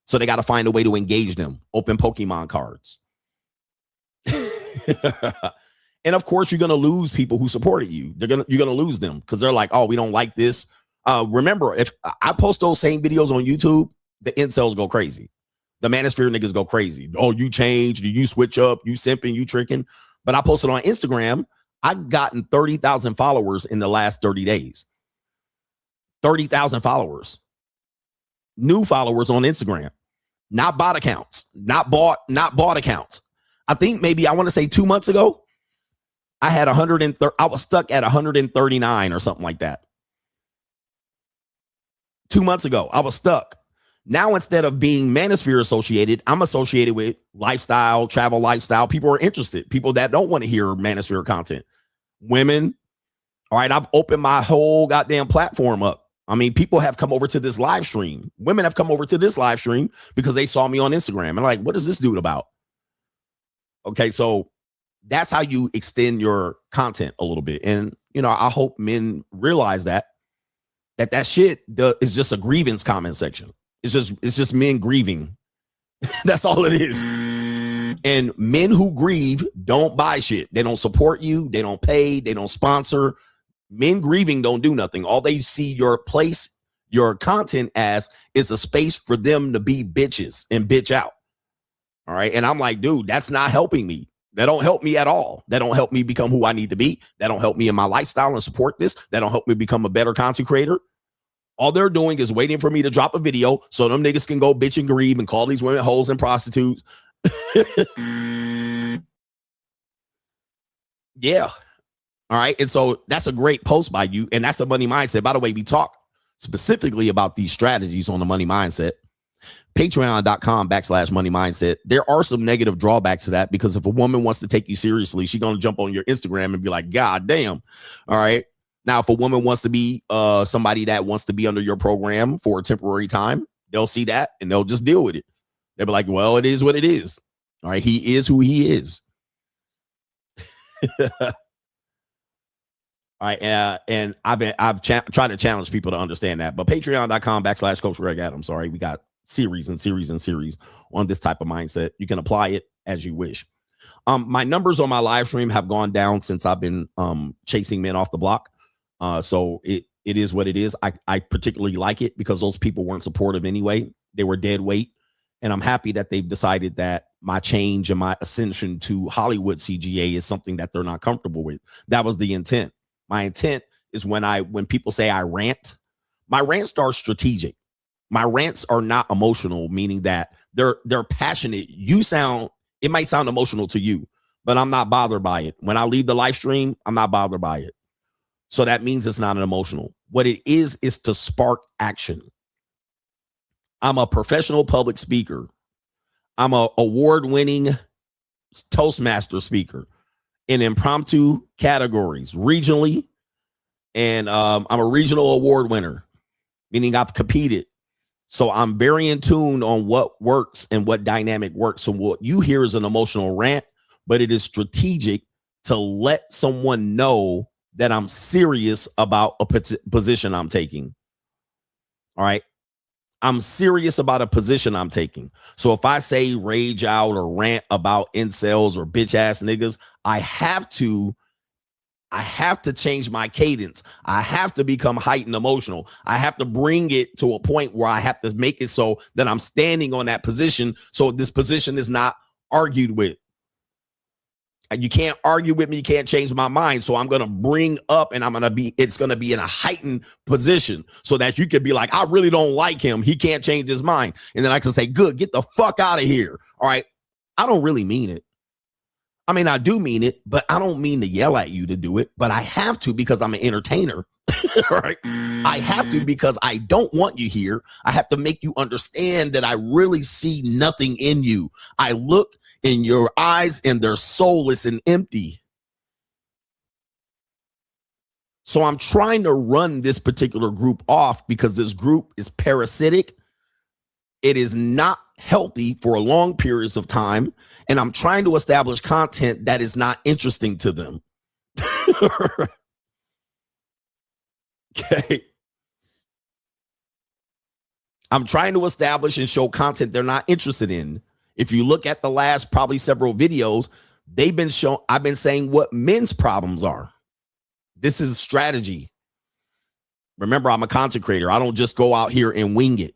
S1: So they got to find a way to engage them. Open Pokemon cards. And of course, you're going to lose people who supported you. You're going to lose them because they're like, oh, we don't like this. Remember, if I post those same videos on YouTube, the incels go crazy. The Manosphere niggas go crazy. Oh, you changed, you switch up, you simping, you tricking. But I posted on Instagram. I've gotten 30,000 followers in the last 30 days. 30,000 followers. New followers on Instagram. Not bot accounts. Not bought accounts. I think maybe I want to say 2 months ago, I had 130. I was stuck at 139 or something like that. 2 months ago, I was stuck. Now, instead of being Manosphere associated, I'm associated with lifestyle, travel lifestyle. People are interested. People that don't want to hear Manosphere content. Women. All right. I've opened my whole goddamn platform up. I mean, people have come over to this live stream. Women have come over to this live stream because they saw me on Instagram and like, what is this dude about? Okay. So that's how you extend your content a little bit. And, you know, I hope men realize that shit is just a grievance comment section. It's just men grieving. That's all it is. And men who grieve don't buy shit. They don't support you. They don't pay. They don't sponsor. Men grieving don't do nothing. All they see your content as is a space for them to be bitches and bitch out. All right. And I'm like, dude, that's not helping me. That don't help me at all. That don't help me become who I need to be. That don't help me in my lifestyle and support this. That don't help me become a better content creator. All they're doing is waiting for me to drop a video so them niggas can go bitch and grieve and call these women hoes and prostitutes. Yeah. All right. And so that's a great post by you. And that's the money mindset. By the way, we talk specifically about these strategies on the money mindset. Patreon.com/money mindset. There are some negative drawbacks to that because if a woman wants to take you seriously, she's going to jump on your Instagram and be like, God damn. All right. Now, if a woman wants to be somebody that wants to be under your program for a temporary time, they'll see that and they'll just deal with it. They'll be like, well, it is what it is. All right. He is who he is. All right. And I've tried to challenge people to understand that. But patreon.com/Coach Greg Adams. All right. We got series and series and series on this type of mindset. You can apply it as you wish. My numbers on my live stream have gone down since I've been chasing men off the block. So it is what it is. I particularly like it because those people weren't supportive anyway. They were dead weight. And I'm happy that they've decided that my change and my ascension to Hollywood CGA is something that they're not comfortable with. That was the intent. My intent is when people say I rant, my rants are strategic. My rants are not emotional, meaning that they're passionate. It might sound emotional to you, but I'm not bothered by it. When I leave the live stream, I'm not bothered by it. So that means it's not an emotional. What it is to spark action. I'm a professional public speaker. I'm a award-winning Toastmaster speaker in impromptu categories, regionally. And I'm a regional award winner, meaning I've competed. So I'm very in tune on what works and what dynamic works. So what you hear is an emotional rant, but it is strategic to let someone know that I'm serious about a position I'm taking. All right. I'm serious about a position I'm taking. So if I say rage out or rant about incels or bitch ass niggas, I have to change my cadence. I have to become heightened emotional. I have to bring it to a point where I have to make it so that I'm standing on that position. So this position is not argued with. You can't argue with me. You can't change my mind. So I'm going to bring up and it's going to be in a heightened position so that you could be like, I really don't like him. He can't change his mind. And then I can say, good, get the fuck out of here. All right. I don't really mean it. I mean, I do mean it, but I don't mean to yell at you to do it, but I have to because I'm an entertainer. All right. I have to because I don't want you here. I have to make you understand that I really see nothing in you. I look in your eyes and they're soulless and empty. So I'm trying to run this particular group off because this group is parasitic. It is not healthy for long periods of time. And I'm trying to establish content that is not interesting to them. Okay. I'm trying to establish and show content they're not interested in. If you look at the last probably several videos, I've been saying what men's problems are. This is strategy. Remember, I'm a content creator. I don't just go out here and wing it.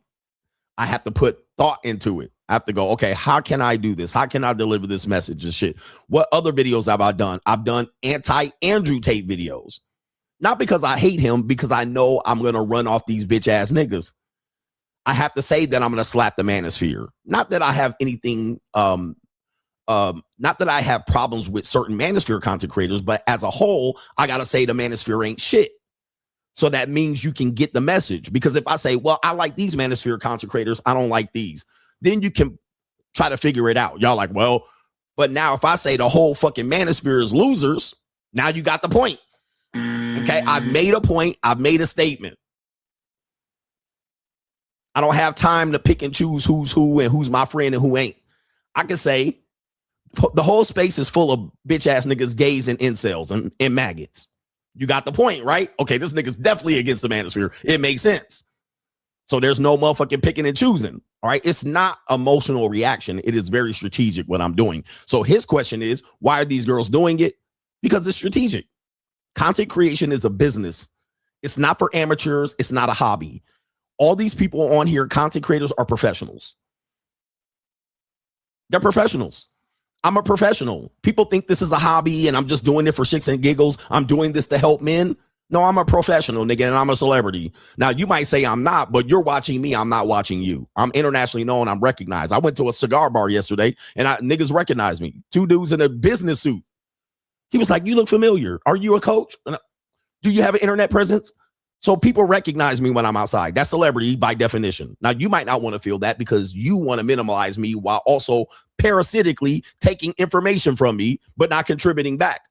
S1: I have to put thought into it. I have to go, okay, how can I do this? How can I deliver this message and shit? What other videos have I done? I've done anti-Andrew Tate videos. Not because I hate him, because I know I'm going to run off these bitch ass niggas. I have to say that I'm going to slap the Manosphere. Not that I have anything, not that I have problems with certain Manosphere content creators, but as a whole, I got to say the Manosphere ain't shit. So that means you can get the message. Because if I say, well, I like these Manosphere content creators, I don't like these, then you can try to figure it out. Y'all like, well, but now if I say the whole fucking Manosphere is losers, now you got the point. Okay, I've made a point. I've made a statement. I don't have time to pick and choose who's who and who's my friend and who ain't. I can say the whole space is full of bitch ass niggas, gays and incels and maggots. You got the point, right? Okay, this nigga's definitely against the Manosphere. It makes sense. So there's no motherfucking picking and choosing. All right, it's not emotional reaction. It is very strategic what I'm doing. So his question is, why are these girls doing it? Because it's strategic. Content creation is a business. It's not for amateurs. It's not a hobby. All these people on here, content creators, are professionals. They're professionals. I'm a professional. People think this is a hobby and I'm just doing it for shits and giggles. I'm doing this to help men. No, I'm a professional, nigga, and I'm a celebrity. Now, you might say I'm not, but you're watching me. I'm not watching you. I'm internationally known. I'm recognized. I went to a cigar bar yesterday and niggas recognized me. 2 dudes in a business suit. He was like, you look familiar. Are you a coach? Do you have an internet presence? So people recognize me when I'm outside. That's celebrity by definition. Now, you might not want to feel that because you want to minimize me while also parasitically taking information from me, but not contributing back.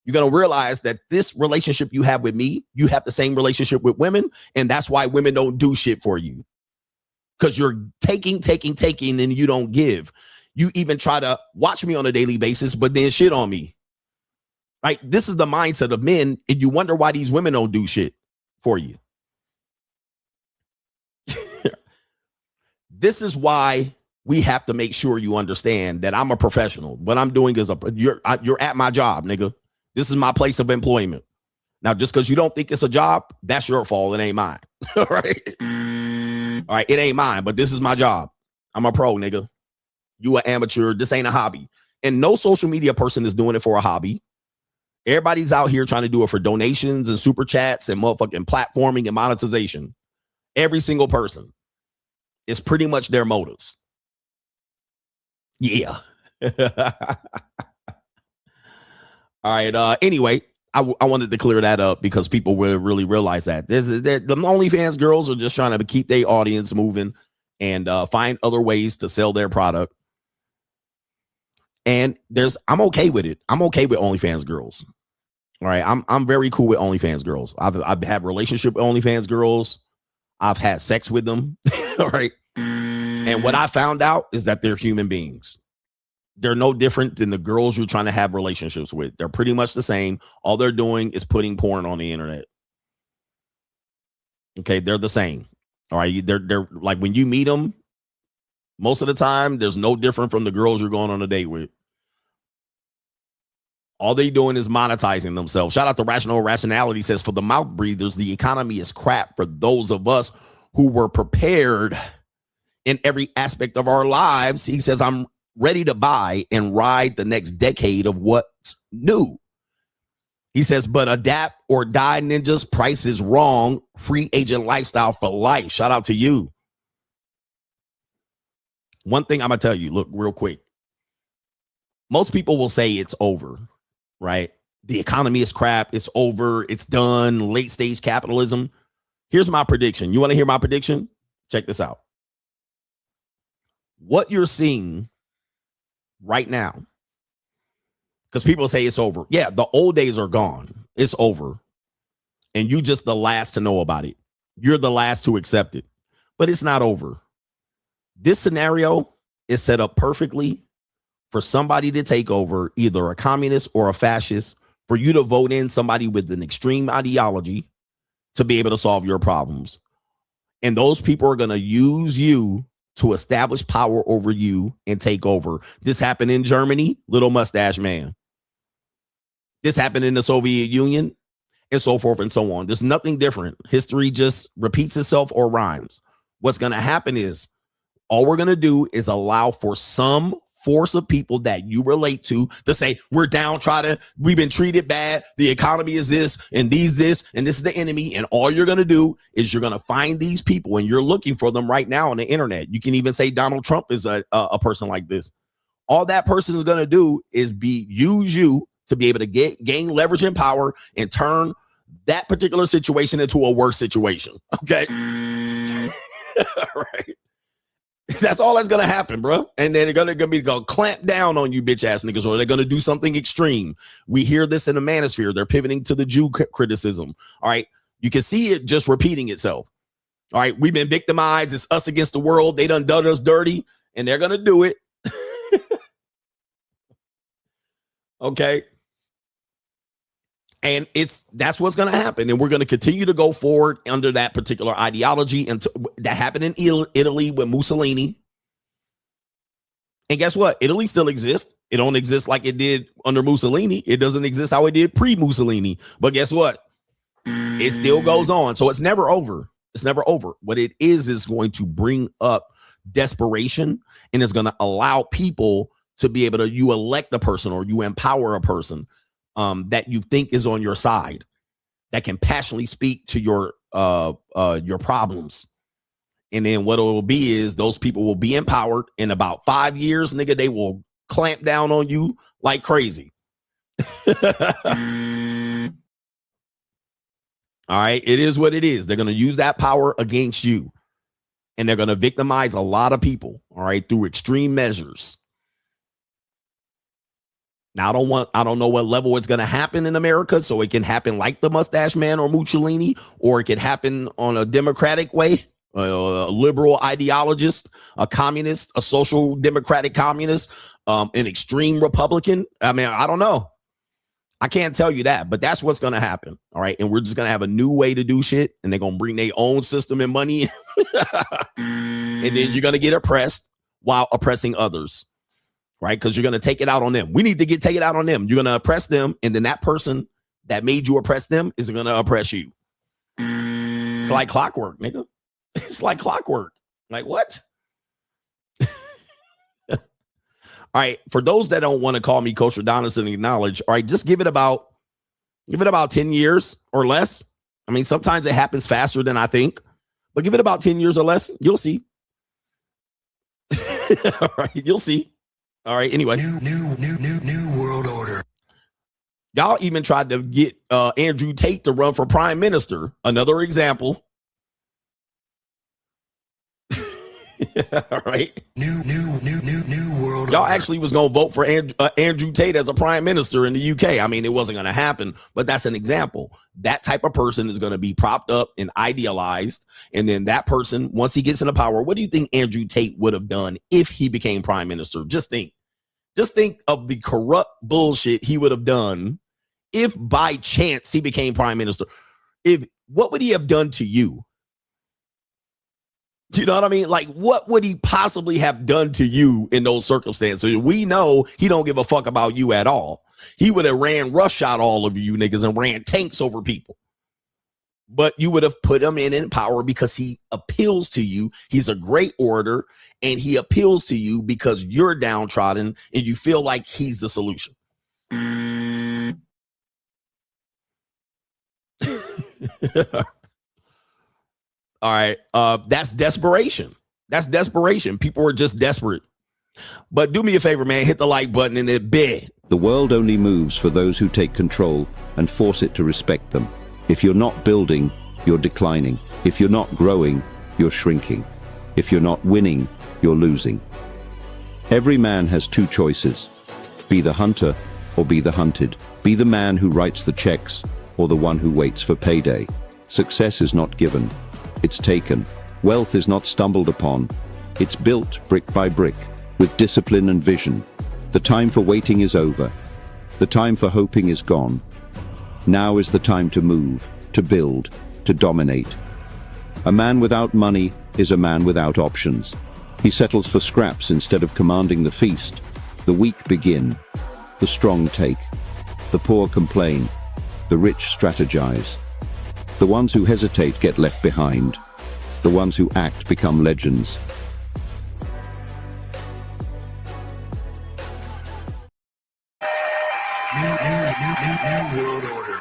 S1: You're going to realize that this relationship you have with me, you have the same relationship with women. And that's why women don't do shit for you. Because you're taking, and you don't give. You even try to watch me on a daily basis, but then shit on me. Right? This is the mindset of men. And you wonder why these women don't do shit for you. This is why we have to make sure you understand that I'm a professional. What I'm doing is you're at my job, nigga. This is my place of employment. Now, just because you don't think it's a job, that's your fault. It ain't mine. All right. All right. It ain't mine, but this is my job. I'm a pro, nigga. You an amateur. This ain't a hobby. And no social media person is doing it for a hobby. Everybody's out here trying to do it for donations and super chats and motherfucking platforming and monetization. Every single person. It's pretty much their motives. Yeah. All right. Anyway, I wanted to clear that up because people will really realize that the OnlyFans girls are just trying to keep their audience moving and find other ways to sell their product. And I'm okay with it. I'm okay with OnlyFans girls. All right. I'm very cool with OnlyFans girls. I've had relationship with OnlyFans girls. I've had sex with them. All right. And what I found out is that they're human beings. They're no different than the girls you're trying to have relationships with. They're pretty much the same. All they're doing is putting porn on the internet. Okay, they're the same. All right, they're like when you meet them, most of the time, there's no different from the girls you're going on a date with. All they doing is monetizing themselves. Shout out to Rational Rationality says, for the mouth breathers, the economy is crap for those of us who were prepared in every aspect of our lives. He says, I'm ready to buy and ride the next decade of what's new. He says, but adapt or die, ninjas. Price is wrong. Free agent lifestyle for life. Shout out to you. One thing I'm going to tell you, look, real quick. Most people will say it's over, right? The economy is crap. It's over. It's done. Late stage capitalism. Here's my prediction. You want to hear my prediction? Check this out. What you're seeing right now, because people say it's over. Yeah, the old days are gone. It's over. And you just the last to know about it. You're the last to accept it. But it's not over. This scenario is set up perfectly for somebody to take over, either a communist or a fascist, for you to vote in somebody with an extreme ideology to be able to solve your problems. And those people are going to use you to establish power over you and take over. This happened in Germany, little mustache man. This happened in the Soviet Union, and so forth and so on. There's nothing different. History just repeats itself or rhymes. What's going to happen is all we're going to do is allow for some force of people that you relate to say, we're downtrodden, we've been treated bad, the economy is this, and this is the enemy. And all you're going to do is you're going to find these people, and you're looking for them right now on the internet. You can even say Donald Trump is a person like this. All that person is going to do is use you to be able to gain leverage and power and turn that particular situation into a worse situation. Okay. Right. That's all that's going to happen, bro. And then they're going to clamp down on you bitch ass niggas, or they're going to do something extreme. We hear this in the Manosphere. They're pivoting to the Jew criticism. All right. You can see it just repeating itself. All right. We've been victimized. It's us against the world. They done us dirty, and they're going to do it. Okay. And that's what's going to happen. And we're going to continue to go forward under that particular ideology. And that happened in Italy with Mussolini. And guess what? Italy still exists. It don't exist like it did under Mussolini. It doesn't exist how it did pre-Mussolini. But guess what? It still goes on. So it's never over. It's never over. What it is going to bring up desperation, and it's going to allow people to be able to, you elect a person or you empower a person that you think is on your side, that can passionately speak to your problems. And then what it will be is those people will be empowered. In about 5 years, nigga, they will clamp down on you like crazy. All right. It is what it is. They're going to use that power against you, and they're going to victimize a lot of people. All right. Through extreme measures. Now, I don't know what level it's going to happen in America. So it can happen like the mustache man or Mussolini, or it could happen on a democratic way, a liberal ideologist, a communist, a social democratic communist, an extreme Republican. I mean, I don't know. I can't tell you that, but that's what's going to happen. All right. And we're just going to have a new way to do shit, and they're going to bring their own system and money. And then you're going to get oppressed while oppressing others. Right? Because you're going to take it out on them. We need to take it out on them. You're going to oppress them. And then that person that made you oppress them is going to oppress you. It's like clockwork, nigga. It's like clockwork. Like what? All right. For those that don't want to call me Coach Adonis and acknowledge, all right, just give it about 10 years or less. I mean, sometimes it happens faster than I think, but give it about 10 years or less. You'll see. All right. You'll see. All right. Anyway, new world order. Y'all even tried to get Andrew Tate to run for prime minister. Another example. All right. New world. Y'all actually was gonna vote for Andrew Tate as a prime minister in the UK. I mean, it wasn't gonna happen, but that's an example. That type of person is gonna be propped up and idealized, and then that person, once he gets into power, what do you think Andrew Tate would have done if he became prime minister? Just think of the corrupt bullshit he would have done if by chance he became prime minister. What would he have done to you? Do you know what I mean? Like, what would he possibly have done to you in those circumstances? We know he don't give a fuck about you at all. He would have ran roughshod all of you niggas and ran tanks over people. but you would have put him in power because he appeals to you. He's a great orator, and he appeals to you because you're downtrodden and you feel like he's the solution. All right. That's desperation. That's desperation. People are just desperate. But do me a favor, man. Hit the like button in the bed.
S13: The world only moves for those who take control and force it to respect them. If you're not building, you're declining. If you're not growing, you're shrinking. If you're not winning, you're losing. Every man has two choices. Be the hunter or be the hunted. Be the man who writes the checks or the one who waits for payday. Success is not given. It's taken. Wealth is not stumbled upon. It's built brick by brick with discipline and vision. The time for waiting is over. The time for hoping is gone. Now is the time to move, to build, to dominate. A man without money is a man without options. He settles for scraps instead of commanding the feast. The weak begin. The strong take. The poor complain. The rich strategize. The ones who hesitate get left behind. The ones who act become legends.
S6: New world order.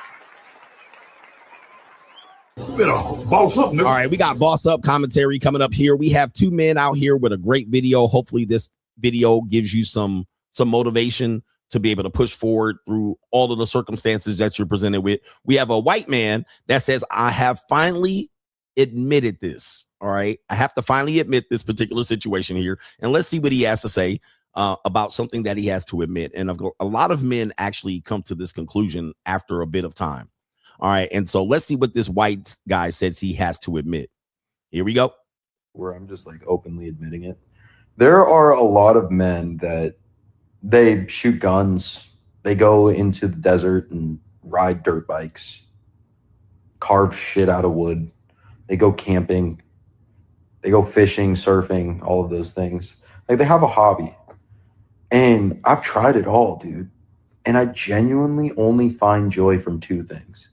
S1: All right, we got boss up commentary coming up here. We have two men out here with a great video. Hopefully this video gives you some motivation to be able to push forward through all of the circumstances that you're presented with. We have a white man that says, I have finally admitted this. All right, I have to finally admit this particular situation here. And let's see what he has to say about something that he has to admit. And a lot of men actually come to this conclusion after a bit of time. All right. And so let's see what this white guy says he has to admit. Here we go.
S14: Where I'm just like openly admitting it. There are a lot of men that they shoot guns. They go into the desert and ride dirt bikes, carve shit out of wood. They go camping. They go fishing, surfing, all of those things. Like they have a hobby. And I've tried it all, dude. And I genuinely only find joy from two things.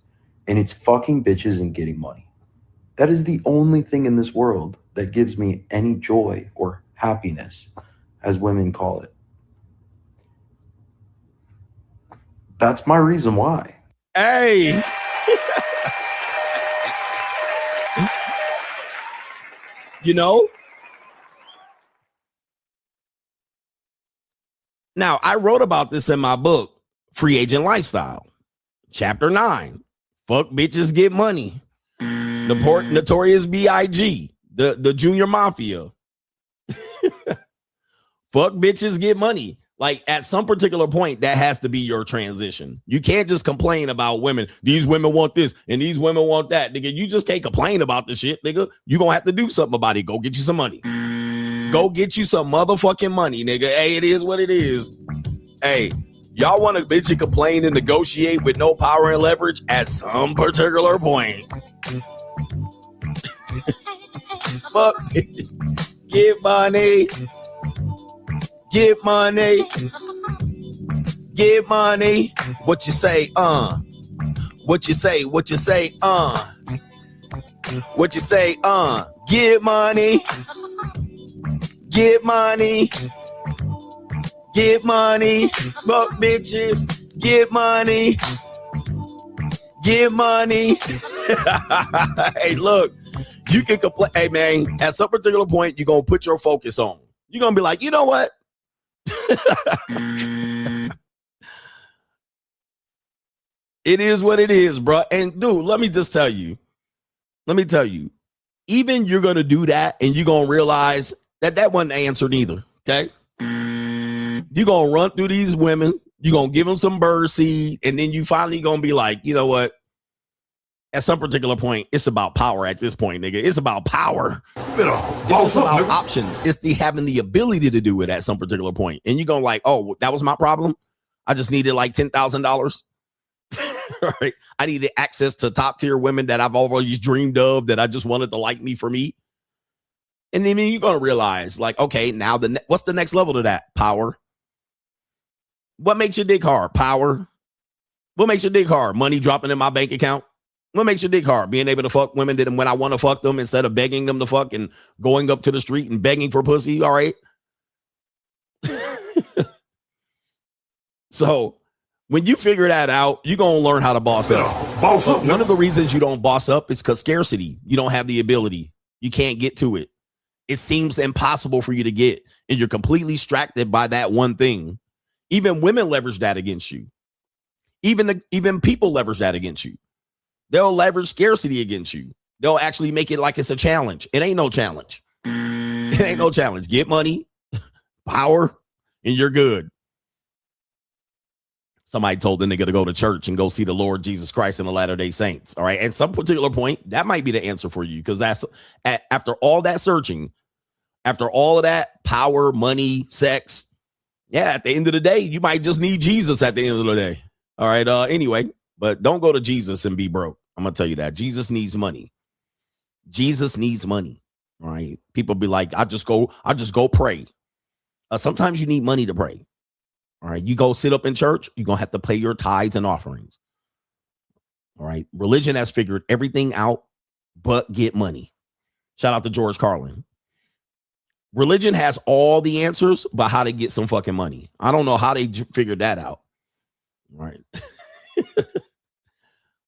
S14: And it's fucking bitches and getting money. That is the only thing in this world that gives me any joy or happiness, as women call it. That's my reason why.
S1: Hey. You know? Now, I wrote about this in my book, Free Agent Lifestyle, Chapter 9. Fuck bitches get money. The Notorious Biii, the Junior Mafia. Fuck bitches get money. Like at some particular point, that has to be your transition. You can't just complain about women. These women want this and these women want that. Nigga, you just can't complain about the shit, nigga. You gonna have to do something about it. Go get you some money. Go get you some motherfucking money, nigga. Hey, it is what it is. Hey, y'all want to bitch and complain and negotiate with no power and leverage at some particular point. Fuck, get money. Get money. Get money. What you say, What you say, what you say, What you say, Get money. Get money. Get money. Fuck bitches. Get money. Get money. Hey, look, you can complain. Hey, man, at some particular point, you're going to put your focus on. You're going to be like, you know what? It is what it is, bro. And dude, let me tell you, even you're going to do that and you're going to realize that wasn't answered either. Okay. You're going to run through these women. You're going to give them some bird seed. And then you finally going to be like, you know what? At some particular point, it's about power at this point, nigga. It's about power. It's just about options. It's having the ability to do it at some particular point. And you're going like, oh, that was my problem. I just needed like $10,000. Right? I needed access to top tier women that I've always dreamed of, that I just wanted to like me for me. And then you're going to realize like, okay, now what's the next level to that? Power. What makes your dick hard? Power. What makes your dick hard? Money dropping in my bank account. What makes your dick hard? Being able to fuck women that when I want to fuck them instead of begging them to fuck and going up to the street and begging for pussy. All right. So when you figure that out, you're going to learn how to boss up. One of the reasons you don't boss up is because scarcity. You don't have the ability. You can't get to it. It seems impossible for you to get. And you're completely distracted by that one thing. Even women leverage that against you. Even people leverage that against you. They'll leverage scarcity against you. They'll actually make it like it's a challenge. It ain't no challenge. It ain't no challenge. Get money, power, and you're good. Somebody told the nigga to go to church and go see the Lord Jesus Christ and the Latter-day Saints. All right. At some particular point, that might be the answer for you, because that's after all that searching, after all of that power, money, sex. Yeah. At the end of the day, you might just need Jesus at the end of the day. All right. Anyway, but don't go to Jesus and be broke. I'm going to tell you that. Jesus needs money. Jesus needs money. All right. People be like, I just go pray. Sometimes you need money to pray. All right. You go sit up in church, you're going to have to pay your tithes and offerings. All right. Religion has figured everything out but get money. Shout out to George Carlin. Religion has all the answers, but how to get some fucking money. I don't know how they figured that out. All right.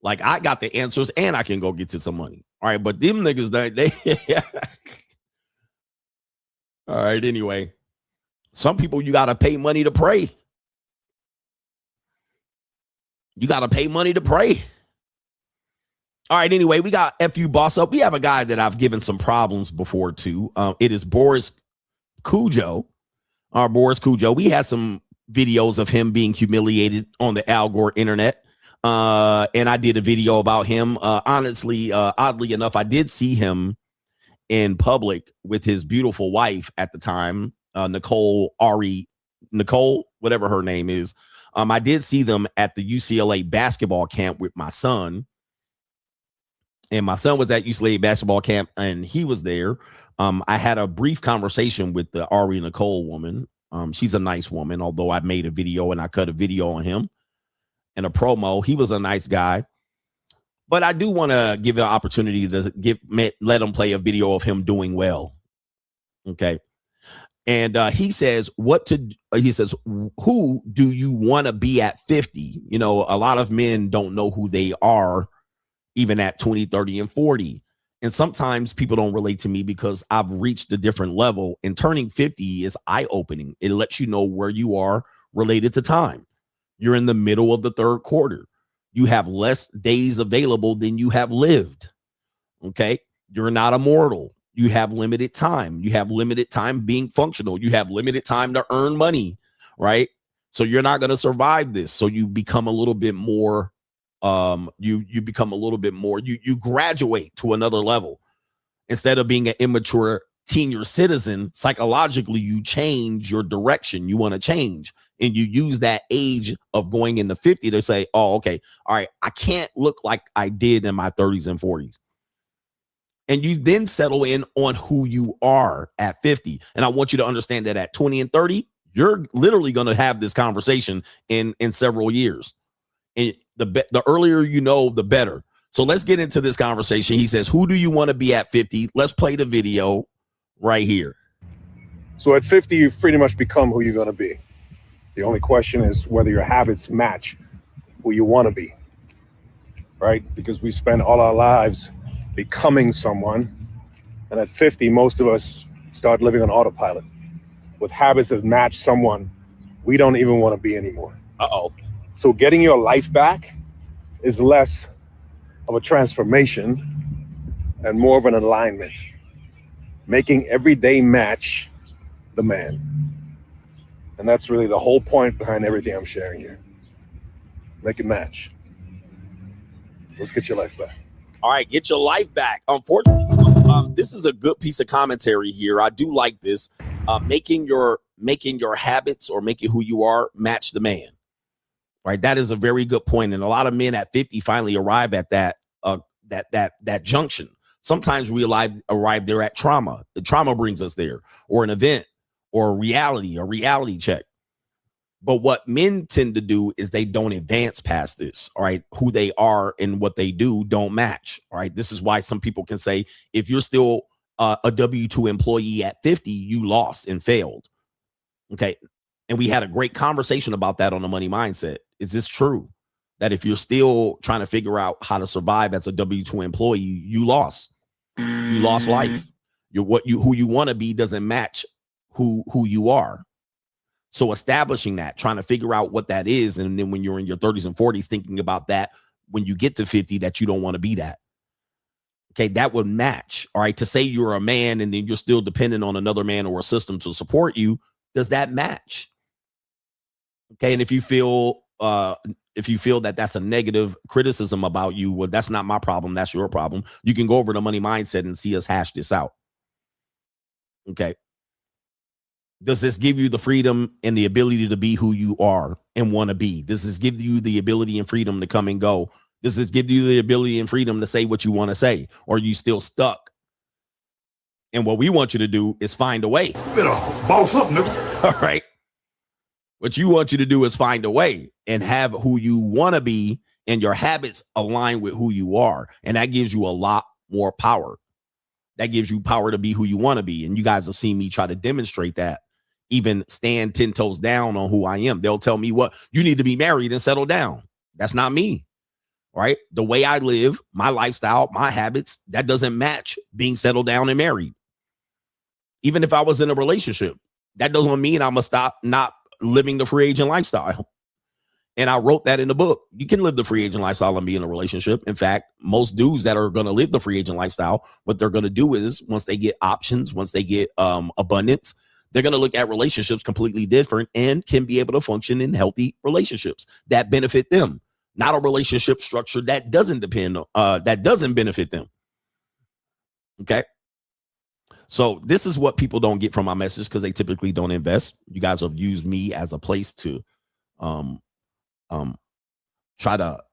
S1: Like, I got the answers and I can go get to some money. All right. But them niggas, they all right. Anyway, some people, you got to pay money to pray. You got to pay money to pray. All right. Anyway, we got FU Boss Up. We have a guy that I've given some problems before too. It is Boris Cujo. Boris Cujo. We had some videos of him being humiliated on the Al Gore internet. And I did a video about him. Honestly, oddly enough, I did see him in public with his beautiful wife at the time, Nicole, whatever her name is. I did see them at the UCLA basketball camp with my son. And my son was at UCLA basketball camp and he was there. I had a brief conversation with the Ari Nicole woman. She's a nice woman, although I made a video and I cut a video on him and a promo. He was a nice guy. But I do want to give an opportunity to let him play a video of him doing well. Okay. And he says, who do you want to be at 50? You know, a lot of men don't know who they are, even at 20, 30, and 40. And sometimes people don't relate to me because I've reached a different level, and turning 50 is eye-opening. It lets you know where you are related to time. You're in the middle of the third quarter. You have less days available than you have lived. Okay. You're not immortal. You have limited time. You have limited time being functional. You have limited time to earn money, right? So you're not going to survive this. So you become a little bit more, you graduate to another level. Instead of being an immature senior citizen, psychologically, you change your direction. You want to change. And you use that age of going into 50 to say, oh, okay, all right, I can't look like I did in my 30s and 40s. And you then settle in on who you are at 50. And I want you to understand that at 20 and 30, you're literally going to have this conversation in several years. And the earlier you know, the better. So let's get into this conversation. He says, who do you want to be at 50? Let's play the video right here.
S15: So at 50, you've pretty much become who you're going to be. The only question is whether your habits match who you want to be, right? Because we spend all our lives becoming someone. And at 50, most of us start living on autopilot with habits that match someone we don't even want to be anymore.
S1: Uh-oh.
S15: So getting your life back is less of a transformation and more of an alignment, making every day match the man. And that's really the whole point behind everything I'm sharing here. Make it match. Let's get your life back.
S1: All right, get your life back. Unfortunately, this is a good piece of commentary here. I do like this. Making your habits or making who you are match the man. Right? That is a very good point. And a lot of men at 50 finally arrive at that junction. Sometimes we arrive there at trauma. The trauma brings us there, or an event, or a reality check. But what men tend to do is they don't advance past this. All right. Who they are and what they do don't match. All right. This is why some people can say, if you're still a W-2 employee at 50, you lost and failed. Okay. And we had a great conversation about that on the Money Mindset. Is this true? That if you're still trying to figure out how to survive as a W-2 employee, you lost. You lost life. Who you want to be doesn't match who you are. So establishing that, trying to figure out what that is, and then when you're in your 30s and 40s, thinking about that when you get to 50, that you don't want to be that. Okay, that would match. All right, to say you're a man and then you're still dependent on another man or a system to support you, does that match? Okay, and if you feel that that's a negative criticism about you, well, that's not my problem. That's your problem. You can go over to Money Mindset and see us hash this out. Okay. Does this give you the freedom and the ability to be who you are and want to be? Does this give you the ability and freedom to come and go? Does this give you the ability and freedom to say what you want to say? Or are you still stuck? And what we want you to do is find a way. Boss up, nigga. All right. What you want you to do is find a way and have who you want to be, and your habits align with who you are. And that gives you a lot more power. That gives you power to be who you want to be. And you guys have seen me try to demonstrate that. Even stand 10 toes down on who I am. They'll tell me, what, you need to be married and settle down. That's not me. Right? The way I live, my lifestyle, my habits, that doesn't match being settled down and married. Even if I was in a relationship, that doesn't mean I'm going to stop not living the free agent lifestyle. And I wrote that in the book. You can live the free agent lifestyle and be in a relationship. In fact, most dudes that are going to live the free agent lifestyle, what they're going to do is, once they get options, once they get abundance, they're going to look at relationships completely different and can be able to function in healthy relationships that benefit them. Not a relationship structure that doesn't benefit them. Okay. So this is what people don't get from my message, because they typically don't invest. You guys have used me as a place to try to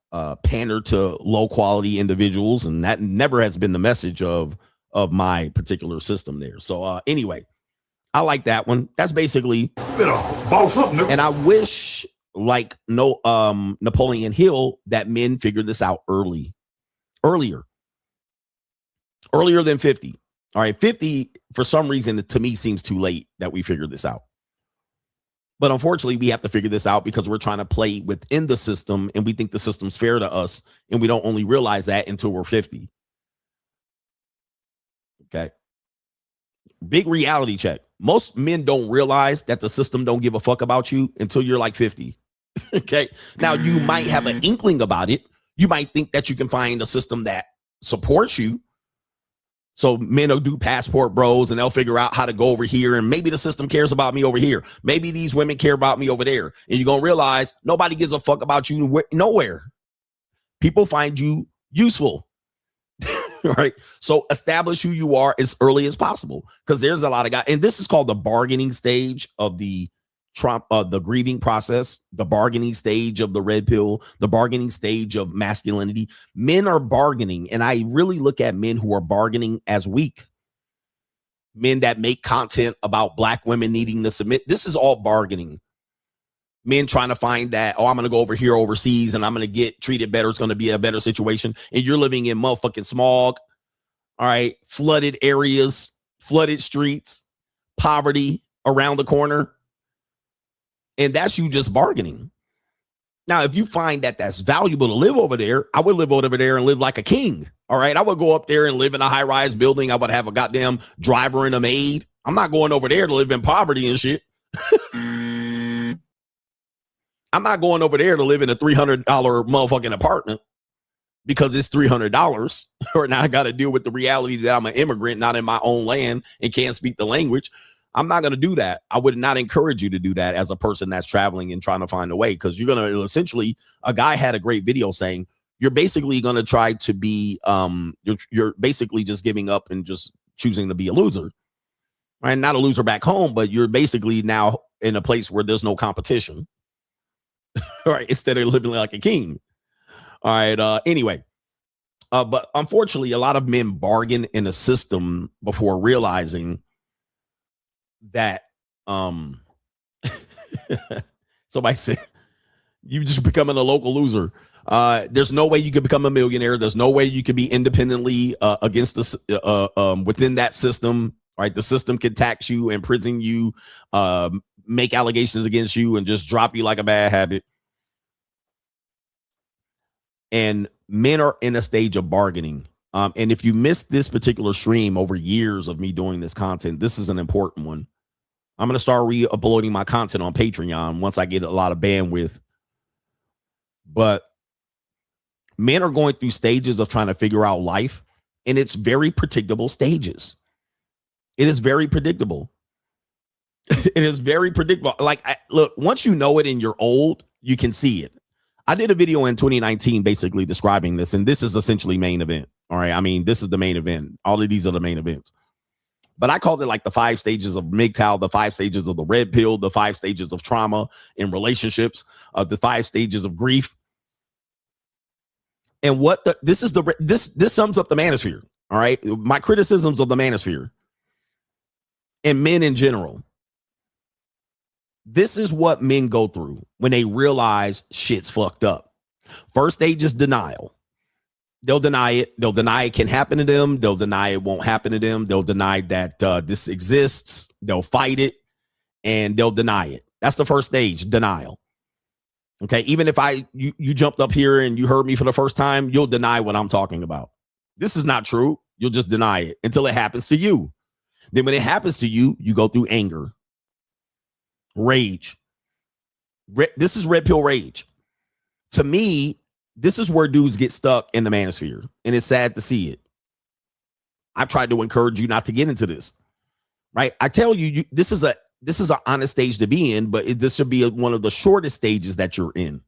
S1: pander to low quality individuals, and that never has been the message of my particular system there. So anyway, I like that one. That's basically, and I wish, like Napoleon Hill, that men figured this out earlier than 50. All right, 50, for some reason, to me, seems too late that we figured this out. But unfortunately, we have to figure this out because we're trying to play within the system, and we think the system's fair to us, and we don't only realize that until we're 50. Okay. Big reality check. Most men don't realize that the system don't give a fuck about you until you're like 50. Okay. Now, you might have an inkling about it. You might think that you can find a system that supports you. So men will do passport bros, and they'll figure out how to go over here. And maybe the system cares about me over here. Maybe these women care about me over there. And you're going to realize nobody gives a fuck about you nowhere. People find you useful. Right. So establish who you are as early as possible, because there's a lot of guys. And this is called the bargaining stage of the the grieving process, the bargaining stage of the red pill, the bargaining stage of masculinity. Men are bargaining. And I really look at men who are bargaining as weak. Men that make content about black women needing to submit. This is all bargaining. Men trying to find that, oh, I'm going to go over here overseas and I'm going to get treated better. It's going to be a better situation. And you're living in motherfucking smog. All right. Flooded areas, flooded streets, poverty around the corner. And that's you just bargaining. Now, if you find that that's valuable to live over there, I would live over there and live like a king. All right. I would go up there and live in a high rise building. I would have a goddamn driver and a maid. I'm not going over there to live in poverty and shit. I'm not going over there to live in a $300 motherfucking apartment because it's $300. Or now I got to deal with the reality that I'm an immigrant, not in my own land, and can't speak the language. I'm not going to do that. I would not encourage you to do that as a person that's traveling and trying to find a way, because you're going to essentially, a guy had a great video saying, you're basically going to try to be, you're basically just giving up and just choosing to be a loser. Right? Not a loser back home, but you're basically now in a place where there's no competition. All right, instead of living like a king. All right. Anyway, but unfortunately, a lot of men bargain in a system before realizing that Somebody said you just becoming a local loser. There's no way you could become a millionaire. There's no way you could be independently against this within that system. Right, the system can tax you, imprison you, make allegations against you, and just drop you like a bad habit. And men are in a stage of bargaining. And if you missed this particular stream over years of me doing this content, this is an important one. I'm going to start re-uploading my content on Patreon once I get a lot of bandwidth. But men are going through stages of trying to figure out life, and it's very predictable stages. It is very predictable. It is very predictable. Like, look, once you know it and you're old, you can see it. I did a video in 2019 basically describing this, and this is essentially main event. All right. I mean, this is the main event. All of these are the main events. But I called it like the 5 stages of MGTOW, the 5 stages of the red pill, the 5 stages of trauma in relationships, the 5 stages of grief. And this sums up the manosphere. All right. My criticisms of the manosphere and men in general. This is what men go through when they realize shit's fucked up. First stage is denial. They'll deny it. They'll deny it can happen to them. They'll deny it won't happen to them. They'll deny that this exists. They'll fight it, and they'll deny it. That's the first stage, denial. Okay, even if you jumped up here and you heard me for the first time, you'll deny what I'm talking about. This is not true. You'll just deny it until it happens to you. Then when it happens to you, you go through anger, rage. This is red pill rage. To me, this is where dudes get stuck in the manosphere, and it's sad to see it. I've tried to encourage you not to get into this, right? I tell you, this is an honest stage to be in, but this should be one of the shortest stages that you're in.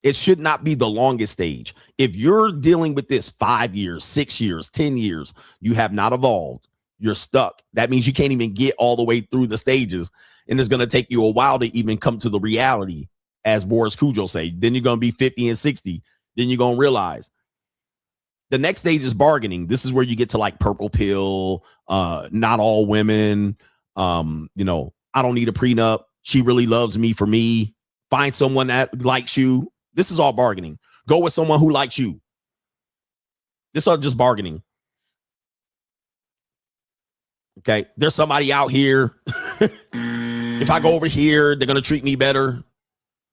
S1: It should not be the longest stage. If you're dealing with this 5 years, 6 years, 10 years, you have not evolved. You're stuck. That means you can't even get all the way through the stages, and it's going to take you a while to even come to the reality. As Boris Cujo say, then you're going to be 50 and 60. Then you're going to realize the next stage is bargaining. This is where you get to like purple pill, not all women. I don't need a prenup. She really loves me for me. Find someone that likes you. This is all bargaining. Go with someone who likes you. This is all just bargaining. Okay. There's somebody out here. If I go over here, they're going to treat me better.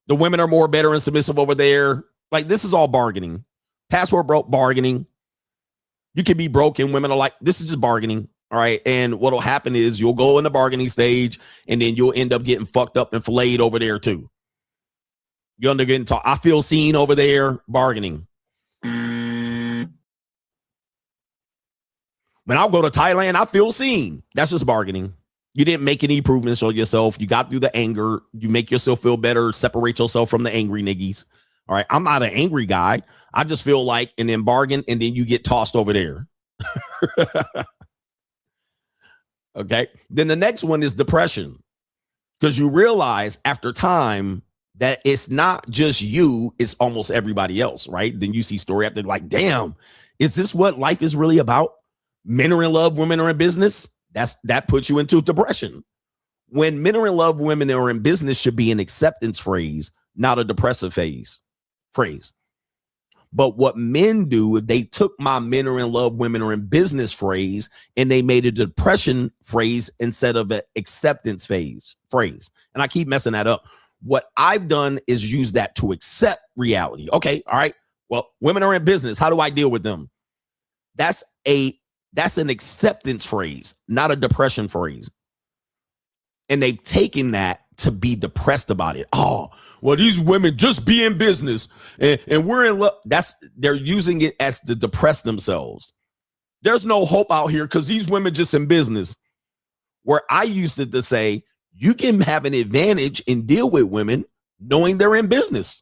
S1: The women are more better and submissive over there. Like, this is all bargaining. Password broke, bargaining. You can be broken. Women are like, this is just bargaining. All right. And what'll happen is you'll go in the bargaining stage, and then you'll end up getting fucked up and filleted over there too. You'll end up getting taught. I feel seen over there, bargaining. When I'll go to Thailand, I feel seen. That's just bargaining. You didn't make any improvements on yourself. You got through the anger. You make yourself feel better. Separate yourself from the angry niggies. All right. I'm not an angry guy. I just feel like, and then bargain, and then you get tossed over there. Okay. Then the next one is depression. Because you realize after time that it's not just you, it's almost everybody else, right? Then you see story after, like, damn, is this what life is really about? Men are in love, women are in business. That puts you into depression. When men are in love, women are in business should be an acceptance phrase, not a depressive phrase. But what men do, if they took my men are in love, women are in business phrase, and they made a depression phrase instead of an acceptance phrase. And I keep messing that up. What I've done is use that to accept reality. Okay. All right. Well, women are in business. How do I deal with them? That's an acceptance phrase, not a depression phrase. And they've taken that to be depressed about it. Oh, well, these women just be in business and we're in love. They're using it as to depress themselves. There's no hope out here because these women just in business. Where I used it to say, you can have an advantage and deal with women knowing they're in business.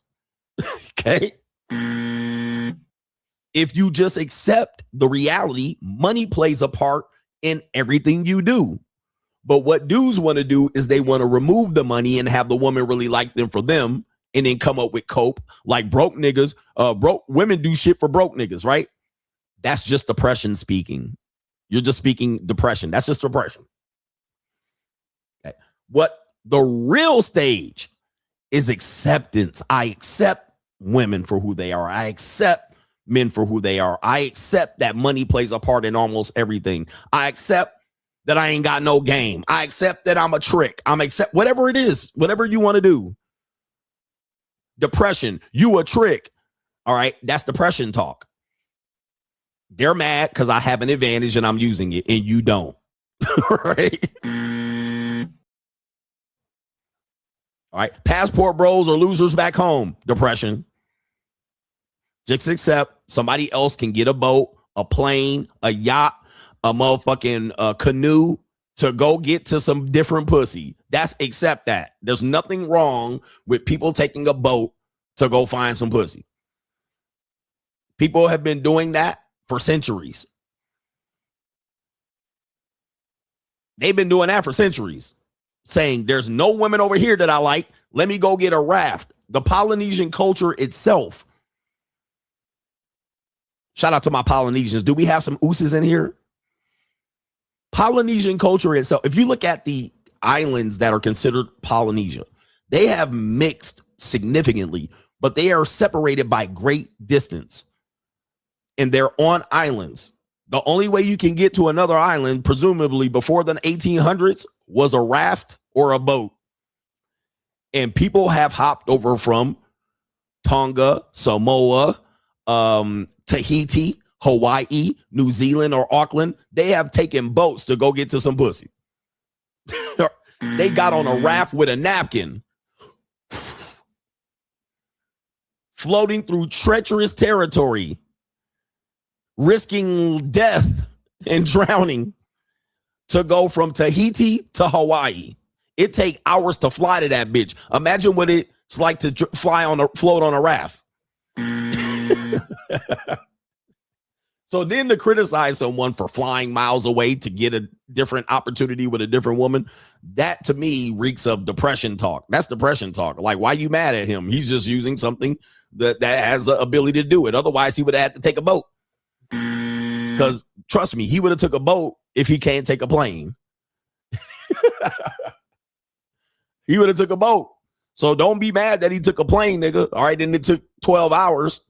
S1: Okay. If you just accept the reality, money plays a part in everything you do. But what dudes want to do is they want to remove the money and have the woman really like them for them, and then come up with cope like broke niggas. Broke women do shit for broke niggas, right? That's just depression speaking. You're just speaking depression. That's just depression. Okay. What the real stage is acceptance. I accept women for who they are. I accept men for who they are. I accept that money plays a part in almost everything. I accept that I ain't got no game. I accept that I'm a trick. I'm accept whatever it is, whatever you want to do. Depression, you a trick. All right, that's depression talk. They're mad because I have an advantage and I'm using it and you don't. Right? All right, passport bros or losers back home. Depression. Just accept somebody else can get a boat, a plane, a yacht, a motherfucking canoe to go get to some different pussy. That's accept that. There's nothing wrong with people taking a boat to go find some pussy. People have been doing that for centuries. They've been doing that for centuries, saying there's no women over here that I like. Let me go get a raft. The Polynesian culture itself. Shout out to my Polynesians. Do we have some ooses in here? Polynesian culture itself. If you look at the islands that are considered Polynesia, they have mixed significantly, but they are separated by great distance. And they're on islands. The only way you can get to another island, presumably before the 1800s, was a raft or a boat. And people have hopped over from Tonga, Samoa, Tahiti, Hawaii, New Zealand, or Auckland. They have taken boats to go get to some pussy. They got on a raft with a napkin, floating through treacherous territory, risking death and drowning to go from Tahiti to Hawaii. It take hours to fly to that bitch. Imagine what it's like to float on a raft. So then to criticize someone for flying miles away to get a different opportunity with a different woman, that to me reeks of depression talk. That's depression talk. Like, why you mad at him? He's just using something that has the ability to do it. Otherwise, he would have had to take a boat. Because trust me, he would have took a boat if he can't take a plane. He would have took a boat. So don't be mad that he took a plane, nigga. All right, then it took 12 hours.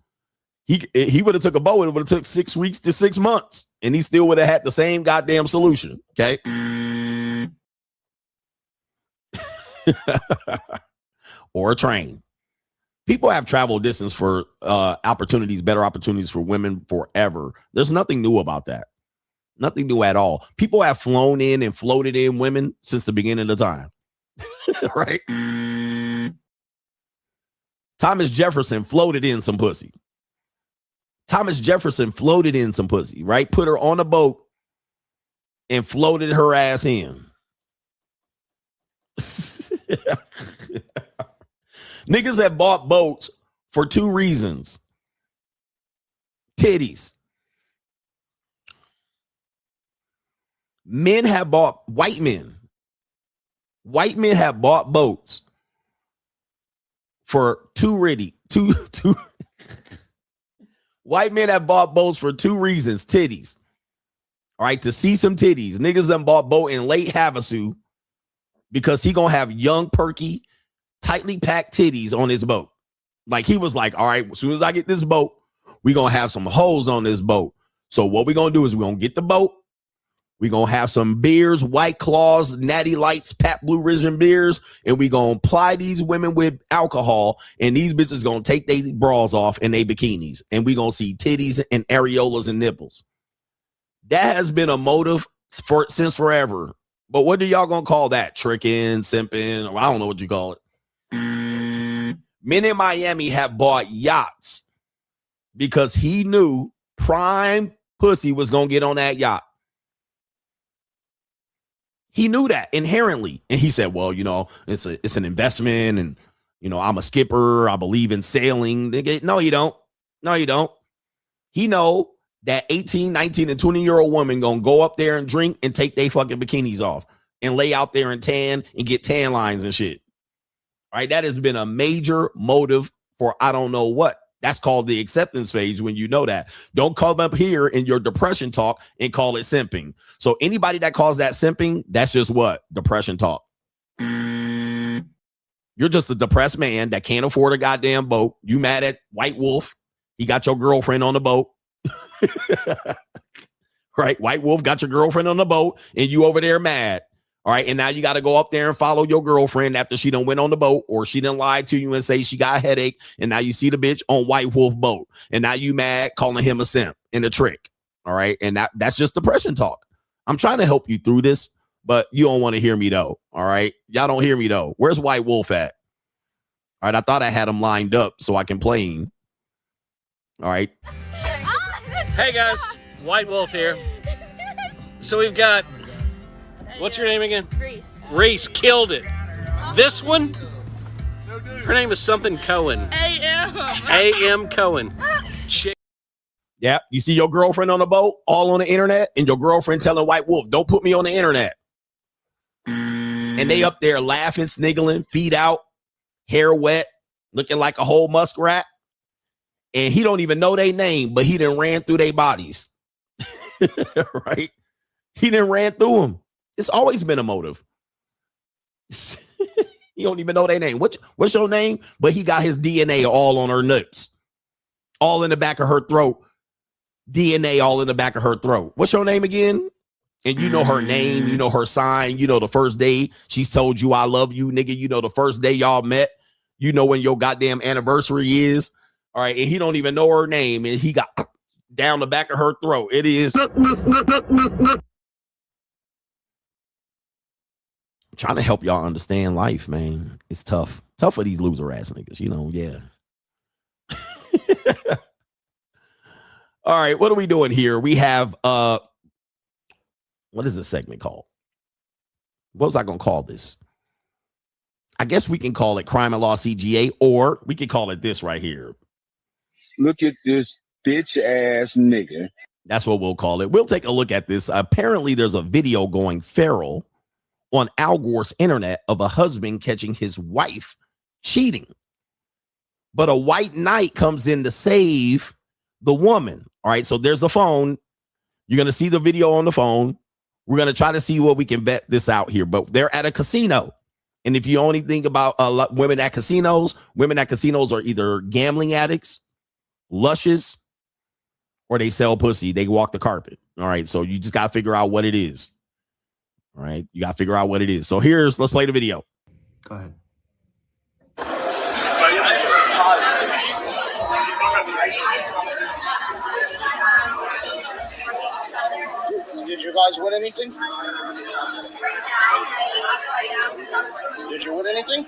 S1: He would have took a boat. It would have took 6 weeks to 6 months. And he still would have had the same goddamn solution. Okay. Or a train. People have traveled distance for opportunities, better opportunities for women forever. There's nothing new about that. Nothing new at all. People have flown in and floated in women since the beginning of time. Right? Thomas Jefferson floated in some pussy. Thomas Jefferson floated in some pussy, right? Put her on a boat and floated her ass in. Niggas have bought boats for 2 reasons. Titties. Men have bought, white men have bought boats for two white men have bought boats for 2 reasons. Titties. All right, to see some titties. Niggas done bought boat in Lake Havasu because he gonna have young, perky, tightly packed titties on his boat. Like, he was like, all right, as soon as I get this boat, we gonna have some hoes on this boat. So what we gonna do is we gonna get the boat. We gonna have some beers, White Claws, Natty Lights, Pat Blue Ribbon beers, and we gonna ply these women with alcohol, and these bitches gonna take their bras off and their bikinis, and we gonna see titties and areolas and nipples. That has been a motive since forever. But what do y'all gonna call that? Tricking, simping, or I don't know what you call it. Men in Miami have bought yachts because he knew prime pussy was gonna get on that yacht. He knew that inherently. And he said, well, you know, it's an investment, and, you know, I'm a skipper. I believe in sailing. No, you don't. No, you don't. He know that 18, 19, and 20-year-old woman gonna go up there and drink and take their fucking bikinis off and lay out there and tan and get tan lines and shit. All right, that has been a major motive for I don't know what. That's called the acceptance phase when you know that. Don't come up here in your depression talk and call it simping. So anybody that calls that simping, that's just what? Depression talk. You You're just a depressed man that can't afford a goddamn boat. You mad at White Wolf. He got your girlfriend on the boat. Right? White Wolf got your girlfriend on the boat and you over there mad. All right. And now you got to go up there and follow your girlfriend after she done went on the boat or she done lied to you and say she got a headache. And now you see the bitch on White Wolf boat. And now you mad calling him a simp and a trick. All right. And that's just depression talk. I'm trying to help you through this, but you don't want to hear me though. All right. Y'all don't hear me though. Where's White Wolf at? All right. I thought I had him lined up so I can play him. All right.
S16: Hey guys, White Wolf here. So we've got, what's your name again?
S8: Reese.
S16: Reese killed it. This one, her name is something Cohen. A.M. Cohen. Chick.
S1: Yeah, you see your girlfriend on the boat, all on the internet, and your girlfriend telling White Wolf, don't put me on the internet. And they up there laughing, sniggling, feet out, hair wet, looking like a whole muskrat. And he don't even know their name, but he done ran through their bodies. Right? He done ran through them. It's always been a motive. You don't even know their name. What's your name? But he got his DNA all on her lips. All in the back of her throat. DNA all in the back of her throat. What's your name again? And you know her name. You know her sign. You know the first day she's told you I love you, nigga. You know the first day y'all met. You know when your goddamn anniversary is. All right. And he don't even know her name. And he got down the back of her throat. It is. Trying to help y'all understand life, man. It's tough. Tough for these loser ass niggas, you know. Yeah. All right, what are we doing here? We have what is this segment called? What was I gonna call this? I guess we can call it Crime and Law CGA, or we can call it this right here.
S2: Look at this bitch ass nigga.
S1: That's what we'll call it. We'll take a look at this. Apparently, there's a video going feral on Al Gore's internet of a husband catching his wife cheating. But a white knight comes in to save the woman. All right, so there's a phone. You're going to see the video on the phone. We're going to try to see what we can vet this out here. But they're at a casino. And if you only think about women at casinos are either gambling addicts, lushes, or they sell pussy. They walk the carpet. All right, so you just got to figure out what it is. All right, you got to figure out what it is. So let's play the video.
S17: Go ahead.
S18: Did you guys win anything? Did you win anything?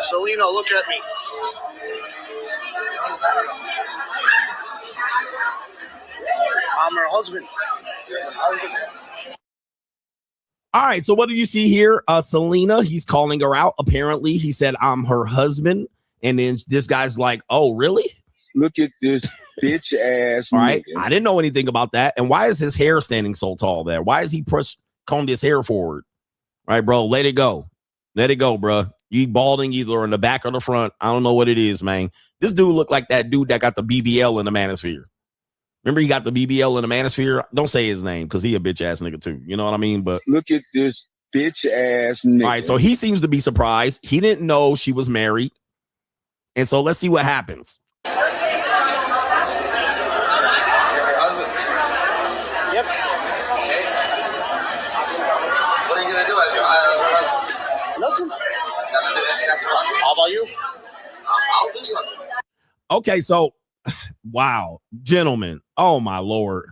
S18: Selena, look at me. I'm her husband.
S1: All right, so what do you see here? Selena, he's calling her out. Apparently, he said, I'm her husband. And then this guy's like, oh, really?
S2: Look at this bitch ass.
S1: All right,
S2: nigga.
S1: I didn't know anything about that. And why is his hair standing so tall there? Why is he combed his hair forward? All right, bro, let it go. Let it go, bro. You balding either in the back or the front. I don't know what it is, man. This dude looked like that dude that got the BBL in the Manosphere. Remember he got the BBL in the Manosphere? Don't say his name because he a bitch ass nigga too. You know what I mean? But
S2: look at this bitch ass nigga.
S1: All right, so he seems to be surprised. He didn't know she was married. And so let's see what happens.
S18: Yep. What are you gonna do as your husband? Nothing. How about you? I'll do something.
S1: Okay, so wow, gentlemen. Oh my Lord.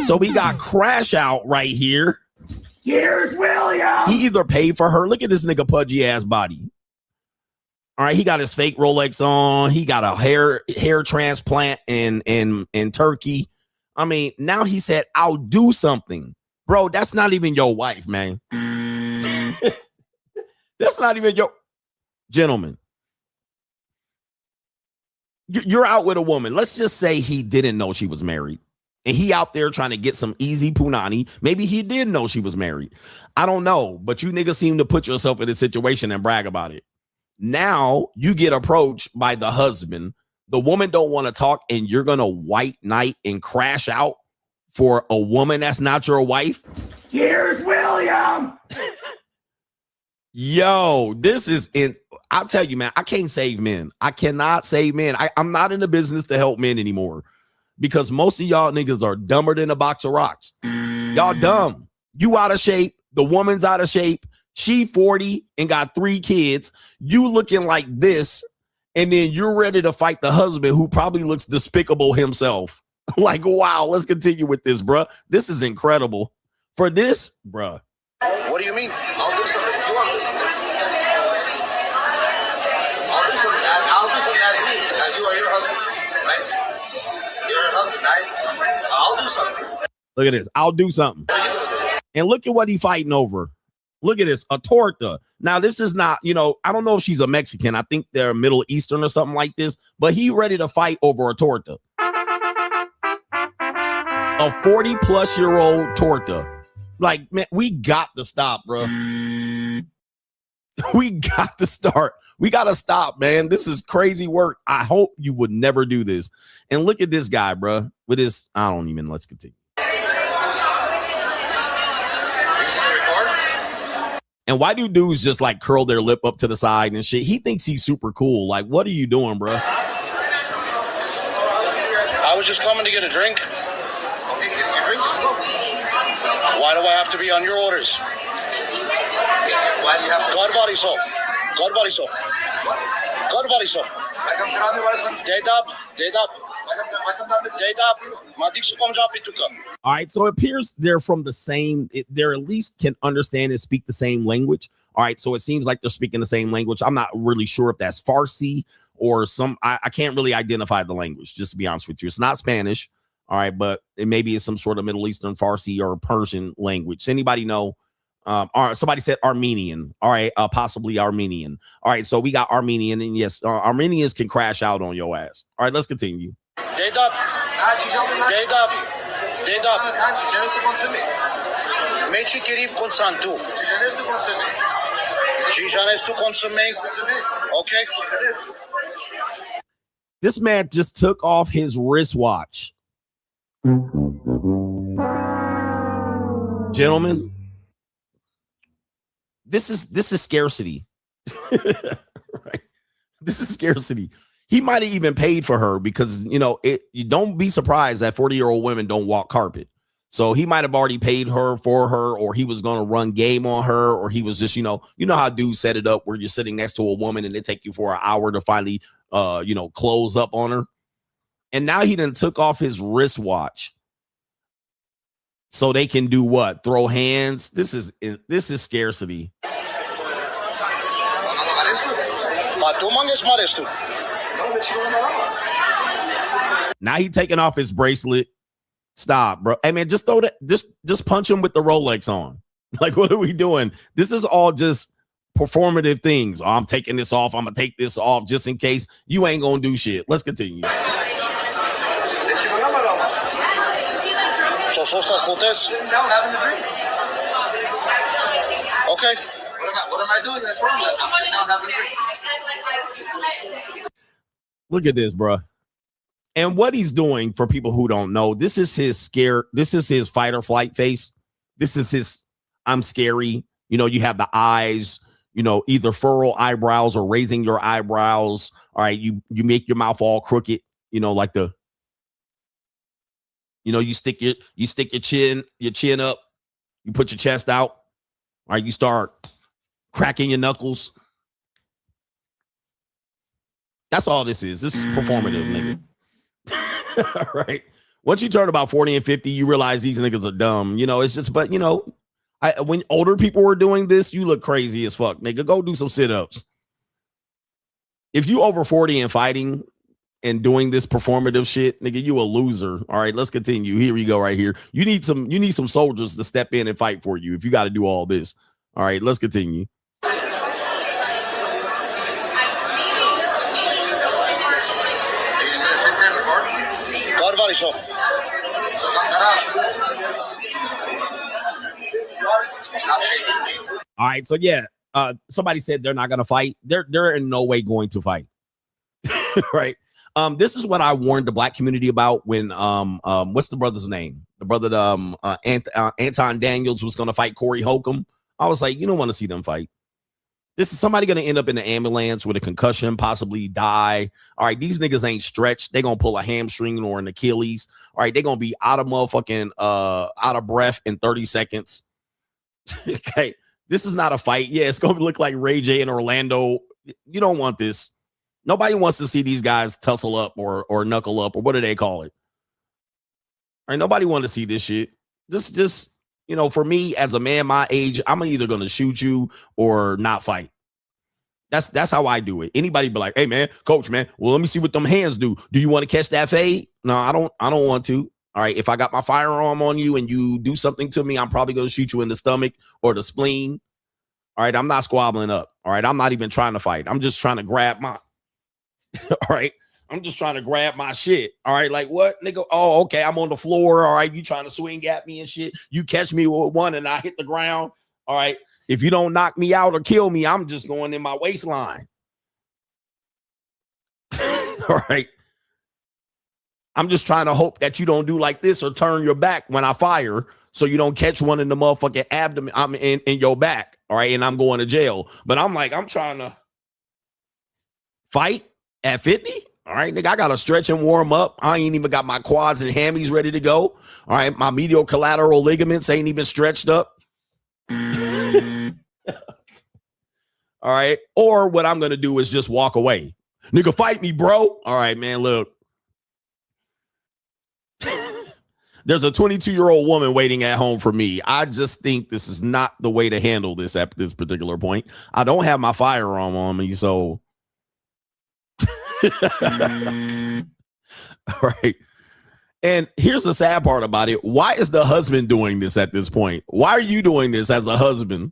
S1: So we got Crash Out right here.
S4: Here's William.
S1: He either paid for her. Look at this nigga pudgy ass body. All right, he got his fake Rolex on. He got a hair transplant in Turkey. I mean, now he said, I'll do something. Bro, that's not even your wife, man. That's not even your... Gentlemen, you're out with a woman. Let's just say he didn't know she was married. And he out there trying to get some easy punani. Maybe he did know she was married. I don't know. But you niggas seem to put yourself in this situation and brag about it. Now you get approached by the husband The woman don't want to talk, and you're gonna white knight and crash out for a woman that's not your wife.
S4: Here's William.
S1: Yo, this is in. I'll tell you, man, I can't save men. I cannot save men. I'm not in the business to help men anymore because most of y'all niggas are dumber than a box of rocks. Y'all dumb. You out of shape. The woman's out of shape. She 40 and got 3 kids. You looking like this, and then you're ready to fight the husband who probably looks despicable himself. Like, wow, let's continue with this, bruh. This is incredible. For this, bruh.
S18: What do you mean? I'll do something if you want to do something. I'll do something. I'll do something as me, as you are your husband, right? You're her husband, right? I'll do something.
S1: Look at this. I'll do something. And look at what he fighting over. Look at this. A torta. Now, this is not, I don't know if she's a Mexican. I think they're Middle Eastern or something like this. But he ready to fight over a torta. A 40-plus-year-old torta. Like, man, we got to stop, bro. We got to start. We got to stop, man. This is crazy work. I hope you would never do this. And look at this guy, bro. With this, let's continue. And why do dudes just like curl their lip up to the side and shit? He thinks he's super cool. Like, what are you doing, bro?
S18: I was just coming to get a drink. Okay, get your drink. Why do I have to be on your orders? Why do you have to? God body soul. God body soul. God body soul. Dead up.
S1: All right, so it appears they're from the same, they're at least can understand and speak the same language. All right, so it seems like they're speaking the same language. I'm not really sure if that's Farsi or I can't really identify the language, just to be honest with you. It's not Spanish, all right, but it maybe is some sort of Middle Eastern Farsi or Persian language. Does anybody know? Somebody said Armenian. All right, possibly Armenian. All right, so we got Armenian, and yes, Armenians can crash out on your ass. All right, let's continue.
S18: Dead up. Dead up. Dead up. Meci cheriv consantu. Cijanes tu consume. Okay.
S1: This man just took off his wristwatch. Gentlemen, this is scarcity. Right? This is scarcity. He might have even paid for her because, you don't be surprised that 40-year-old women don't walk carpet. So he might have already paid her for her, or he was going to run game on her, or he was just, how dudes set it up where you're sitting next to a woman and they take you for an hour to finally, close up on her. And now he done took off his wristwatch so they can do what? Throw hands. This is scarcity. Now he taking off his bracelet. Stop, bro. Hey, man, just throw that. Just punch him with the Rolex on. Like, what are we doing? This is all just performative things. Oh, I'm taking this off. I'm gonna take this off just in case you ain't gonna do shit. Let's continue.
S18: So start Cortez. Sitting down, having a drink. Okay. What am I doing? That's wrong. I'm sitting down having a drink.
S1: Look at this, bro. And what he's doing, for people who don't know, this is his fight or flight face. This is his I'm scary. You have the eyes, either furrow eyebrows or raising your eyebrows. All right, you make your mouth all crooked, like the you stick your chin up, you put your chest out. All right, you start cracking your knuckles. That's all this is. This is performative, nigga. All right. Once you turn about 40 and 50, you realize these niggas are dumb. It's just, but when older people were doing this, you look crazy as fuck, nigga. Go do some sit-ups. If you over 40 and fighting and doing this performative shit, nigga, you a loser. All right, let's continue. Here we go right here. You need some soldiers to step in and fight for you if you got to do all this. All right, let's continue. All right, so yeah, somebody said they're not gonna fight. They're in no way going to fight. Right? This is what I warned the black community about when what's the brother's name? The brother Anton Daniels was going to fight Corey Holcomb. I was like, you don't want to see them fight. This is somebody going to end up in the ambulance with a concussion, possibly die. All right, these niggas ain't stretched. They're going to pull a hamstring or an Achilles. All right, they're going to be out of breath in 30 seconds. Okay, this is not a fight. Yeah, it's going to look like Ray J and Orlando. You don't want this. Nobody wants to see these guys tussle up or knuckle up, or what do they call it? All right, nobody want to see this shit. Just you know, for me as a man my age, I'm either going to shoot you or not fight. That's how I do it. Anybody be like, hey man, coach, man, well, let me see what them hands do. Do you want to catch that fade? No, I don't want to. All right, if I got my firearm on you and you do something to me, I'm probably going to shoot you in the stomach or the spleen. All right, I'm not squabbling up. All right, I'm not even trying to fight. I'm just trying to grab my all right. I'm just trying to grab my shit. All right. Like what, nigga? Oh, okay. I'm on the floor. All right. You trying to swing at me and shit. You catch me with one and I hit the ground. All right. If you don't knock me out or kill me, I'm just going in my waistline. All right. I'm just trying to hope that you don't do like this or turn your back when I fire so you don't catch one in the motherfucking abdomen. I'm in your back. All right. And I'm going to jail. But I'm like, I'm trying to fight at 50. All right, nigga, I got to stretch and warm up. I ain't even got my quads and hammies ready to go. All right, my medial collateral ligaments ain't even stretched up. All right, or what I'm going to do is just walk away. Nigga, fight me, bro. All right, man, look. There's a 22-year-old woman waiting at home for me. I just think this is not the way to handle this at this particular point. I don't have my firearm on me, so... All right. And here's the sad part about it. Why is the husband doing this at this point? Why are you doing this as the husband?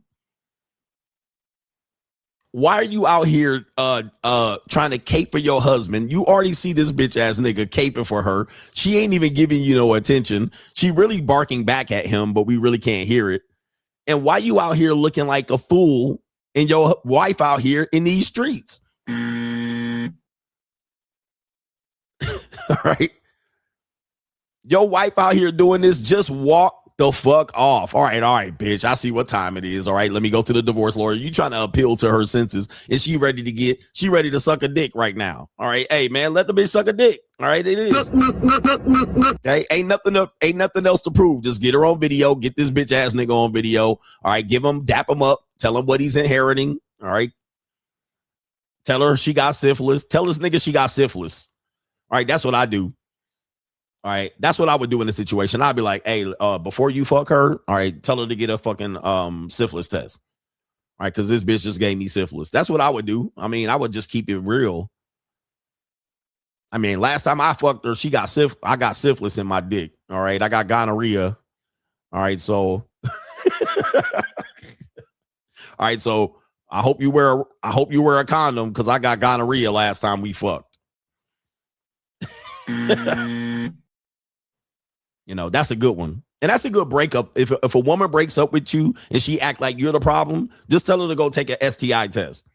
S1: Why are you out here trying to cape for your husband? You already see this bitch ass nigga caping for her. She ain't even giving you no attention. She really barking back at him, but we really can't hear it. And why you out here looking like a fool and your wife out here in these streets? All right. Your wife out here doing this, just walk the fuck off. All right, bitch. I see what time it is. All right, let me go to the divorce lawyer. You trying to appeal to her senses, and she ready to suck a dick right now. All right, hey man, let the bitch suck a dick. All right, it is. Okay, ain't nothing else to prove. Just get her on video. Get this bitch ass nigga on video. All right, dap him up. Tell him what he's inheriting. All right. Tell her she got syphilis. Tell this nigga she got syphilis. All right, that's what I do. All right, that's what I would do in this situation. I'd be like, hey, before you fuck her, all right, tell her to get a fucking syphilis test. All right, because this bitch just gave me syphilis. That's what I would do. I mean, I would just keep it real. I mean, last time I fucked her, I got syphilis in my dick. All right, I got gonorrhea. All right, so I hope you wear a condom because I got gonorrhea last time we fucked. You know, that's a good one. And that's a good breakup. If a woman breaks up with you and she act like you're the problem, just tell her to go take an STI test.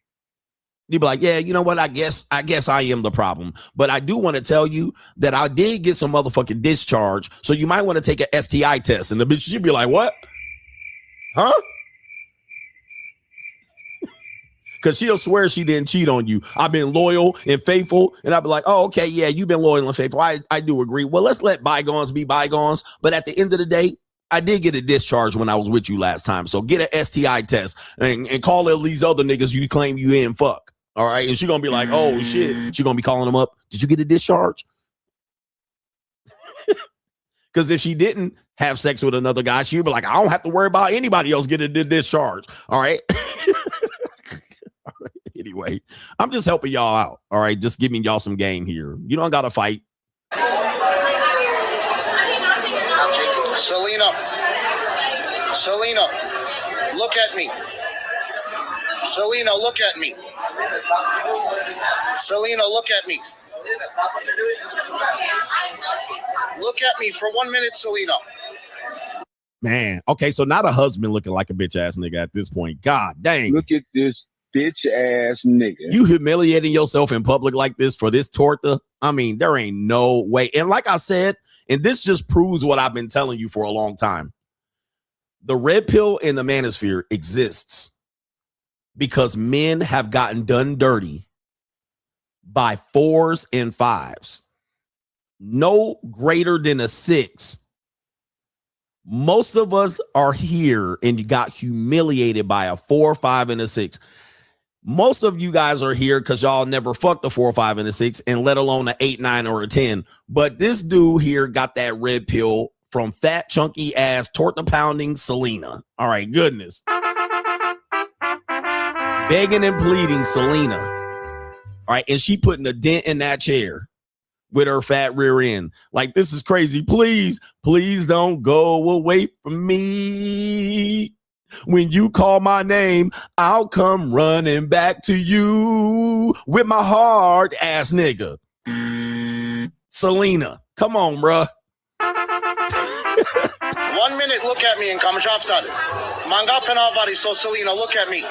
S1: You'd be like, yeah, you know what? I guess I am the problem. But I do want to tell you that I did get some motherfucking discharge. So you might want to take an STI test. And the bitch, she'd be like, what? Huh? Because she'll swear she didn't cheat on you. I've been loyal and faithful. And I'll be like, oh, okay, yeah, you've been loyal and faithful. I do agree. Well, let's let bygones be bygones. But at the end of the day, I did get a discharge when I was with you last time. So get an STI test and call all these other niggas you claim you didn't fuck. All right. And she's going to be like, oh, shit. She's going to be calling them up. Did you get a discharge? Because if she didn't have sex with another guy, she'd be like, I don't have to worry about anybody else getting a discharge. All right. Anyway, I'm just helping y'all out. All right, just giving y'all some game here. You don't got to fight.
S18: Selena, look at me. Selena, look at me. Selena, look at me. Look at me for 1 minute, Selena.
S1: Man, okay, so not a husband looking like a bitch ass nigga at this point. God dang.
S2: Look at this bitch ass nigga.
S1: You humiliating yourself in public like this for this torta? I mean, there ain't no way. And like I said, and this just proves what I've been telling you for a long time. The red pill in the manosphere exists because men have gotten done dirty by 4s and 5s. No greater than a 6. Most of us are here and you got humiliated by a 4, 5, and a 6. Most of you guys are here because y'all never fucked a 4, 5, and a 6, and let alone an 8, 9, or a 10. But this dude here got that red pill from fat, chunky ass, torta pounding Selena. All right, goodness. Begging and pleading Selena. All right, and she putting a dent in that chair with her fat rear end. Like, this is crazy. Please, please don't go away from me. When you call my name, I'll come running back to you with my hard ass nigga. Selena, come on, bruh.
S18: 1 minute, look at me and come shaftad. Manga penavari, so Selena, look at me.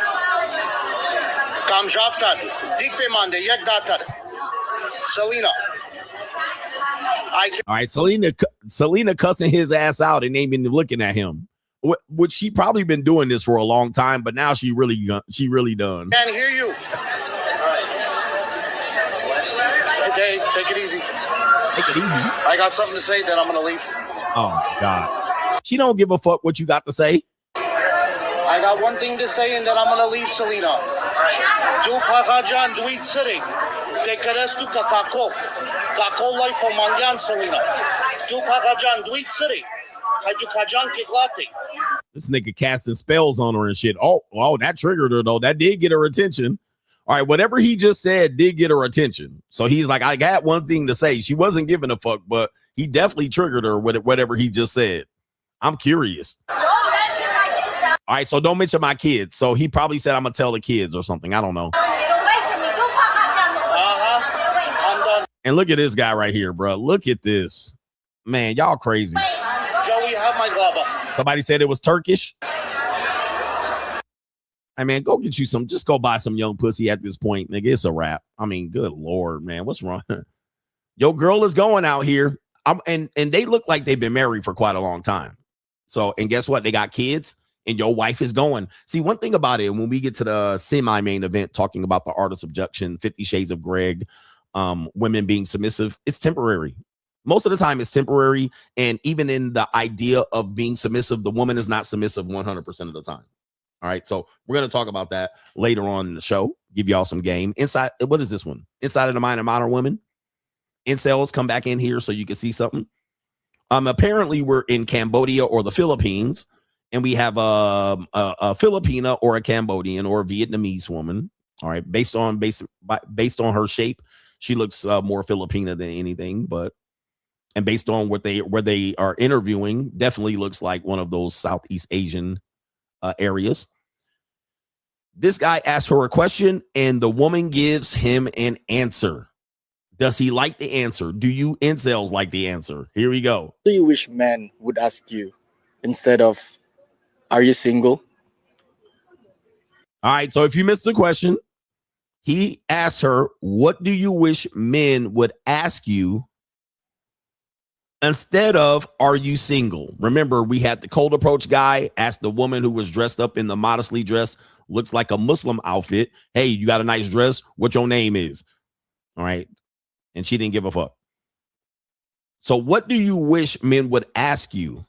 S18: Come shaftad. Dikpe mande, yek datar. Selena.
S1: All right, Selena cussing his ass out and ain't even looking at him. Which she probably been doing this for a long time, but now she really done.
S18: Can't hear you. Okay, take it easy.
S1: Take it easy.
S18: I got something to say, then I'm gonna leave.
S1: Oh God, she don't give a fuck what you got to say.
S18: I got one thing to say, and then I'm gonna leave, Selena. Do pakajan duit city. Te karestu kakako. Kako life of mangyan, Selena. Do pakajan duit city.
S1: This nigga casting spells on her and shit. Oh, that triggered her though. That did get her attention. All right, whatever he just said did get her attention. So he's like, I got one thing to say. She wasn't giving a fuck, but he definitely triggered her with whatever he just said. I'm curious. All right, so don't mention my kids. So he probably said, I'm gonna tell the kids or something. I don't know.
S18: I'm done.
S1: And look at this guy right here, bro. Look at this. Man, y'all crazy.
S18: Joey, have my glove.
S1: Somebody said it was Turkish. Hey, man, go get you some. Just go buy some young pussy at this point, nigga. It's a wrap. I mean, good Lord, man. What's wrong? Your girl is going out here. And they look like they've been married for quite a long time. So, and guess what? They got kids and your wife is going. See, one thing about it, when we get to the semi-main event, talking about the art of subjection, 50 Shades of Greg, women being submissive, it's temporary. Most of the time it's temporary. And even in the idea of being submissive, the woman is not submissive 100% of the time. All right. So we're going to talk about that later on in the show. Give y'all some game. Inside. What is this one? Inside of the Mind of Modern Women. Incels, come back in here so you can see something. Apparently we're in Cambodia or the Philippines. And we have a Filipina or a Cambodian or a Vietnamese woman. All right. Based on her shape, she looks more Filipina than anything, but and based on where they are interviewing, definitely looks like one of those Southeast Asian areas. This guy asks her a question and the woman gives him an answer. Does he like the answer? Do you incels like the answer? Here we go.
S17: Do you wish men would ask you instead of, are you single?
S1: All right. So if you missed the question, he asked her, what do you wish men would ask you instead of, are you single? Remember, we had the cold approach guy ask the woman who was dressed up in the modestly dressed, looks like a Muslim outfit. Hey, you got a nice dress. What your name is? All right. And she didn't give a fuck. So what do you wish men would ask you?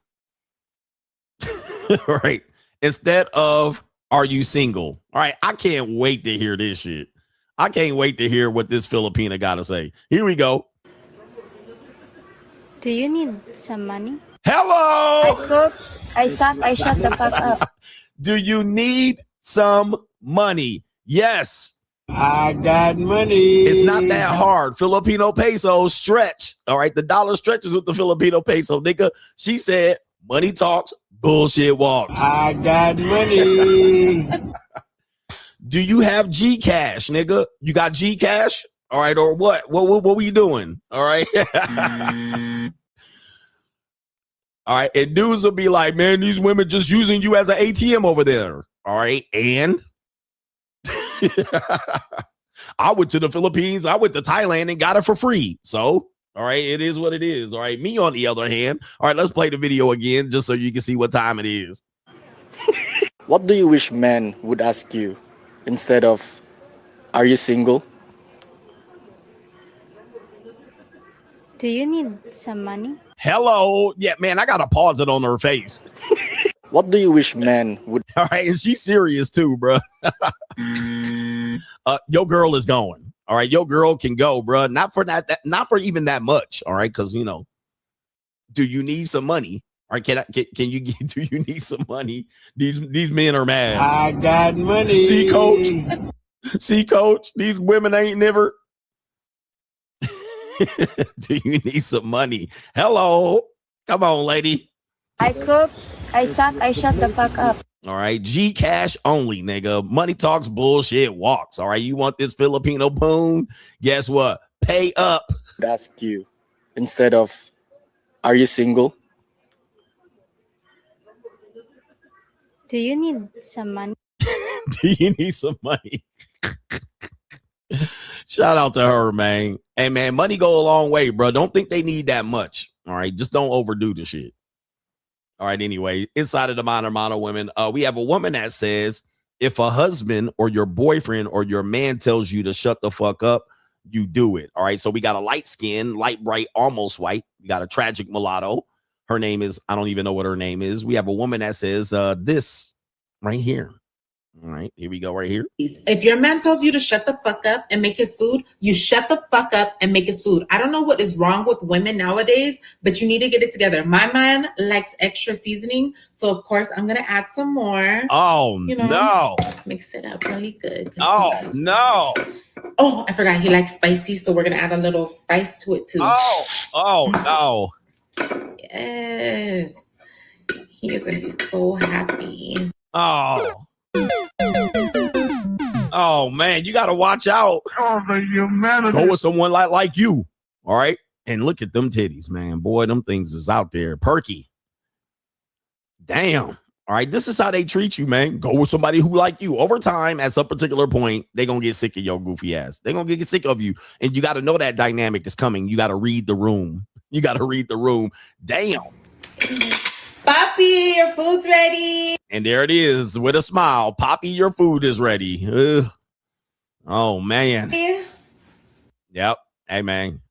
S1: All right. Instead of, are you single? All right. I can't wait to hear this shit. I can't wait to hear what this Filipina got to say. Here we go.
S19: Do you need some money?
S1: Hello.
S19: I cook, I suck, I shut the fuck up.
S1: Do you need some money? Yes.
S20: I got money.
S1: It's not that hard. Filipino pesos stretch. All right. The dollar stretches with the Filipino peso, nigga. She said, money talks, bullshit walks.
S20: I got money.
S1: Do you have G cash, nigga? You got G cash? All right. Or what? What were you doing? All right. All right. And dudes will be like, man, these women just using you as an ATM over there. All right. And I went to the Philippines. I went to Thailand and got it for free. So, all right, it is what it is. All right, me on the other hand. All right, let's play the video again just so you can see what time it is.
S17: What do you wish men would ask you instead of, are you single?
S19: Do you need some money?
S1: Hello. Yeah, man, I got to pause it on her face.
S17: What do you wish men would...
S1: All right, and she's serious too, bro. Your girl is going. All right, your girl can go, bro. Not for that not for even that much. All right, because, you know, do you need some money? All right, can you get? Do you need some money? These men are mad.
S20: I got money.
S1: See, coach. See, coach. These women ain't never. Do you need some money? Hello, come on, lady.
S19: I cook, I suck, I shut the fuck up.
S1: All right, G cash only, nigga. Money talks, bullshit walks. All right, you want this Filipino poon? Guess what? Pay up.
S17: Ask you instead of, are you single?
S19: Do you need some money?
S1: Do you need some money? Shout out to her, man. Hey, man, money go a long way, bro. Don't think they need that much. All right, just don't overdo the shit. All right, anyway, inside of the Mono women, we have a woman that says, if a husband or your boyfriend or your man tells you to shut the fuck up, you do it. All right, so we got a light skin, light bright, almost white. We got a tragic mulatto. Her name is, I don't even know what her name is. We have a woman that says this right here. All right, here we go right here.
S21: If your man tells you to shut the fuck up and make his food, you shut the fuck up and make his food. I don't know what is wrong with women nowadays, but you need to get it together. My man likes extra seasoning, so of course I'm gonna add some more.
S1: Oh, you know, no.
S21: Mix it up really good.
S1: Oh, no.
S21: Oh, I forgot he likes spicy, so we're gonna add a little spice to it too.
S1: Oh, no.
S21: Yes. He is gonna be so happy.
S1: Oh man, you gotta watch out.
S20: Oh, the humanity.
S1: Go with someone like you. All right. And look at them titties, man. Boy, them things is out there. Perky. Damn. All right. This is how they treat you, man. Go with somebody who like you. Over time, at some particular point, they're gonna get sick of your goofy ass. They're gonna get sick of you. And you gotta know that dynamic is coming. You gotta read the room. You gotta read the room. Damn.
S21: Poppy, your food's ready.
S1: And there it is with a smile. Poppy, your food is ready. Ugh. Oh, man. Yep. Hey, man.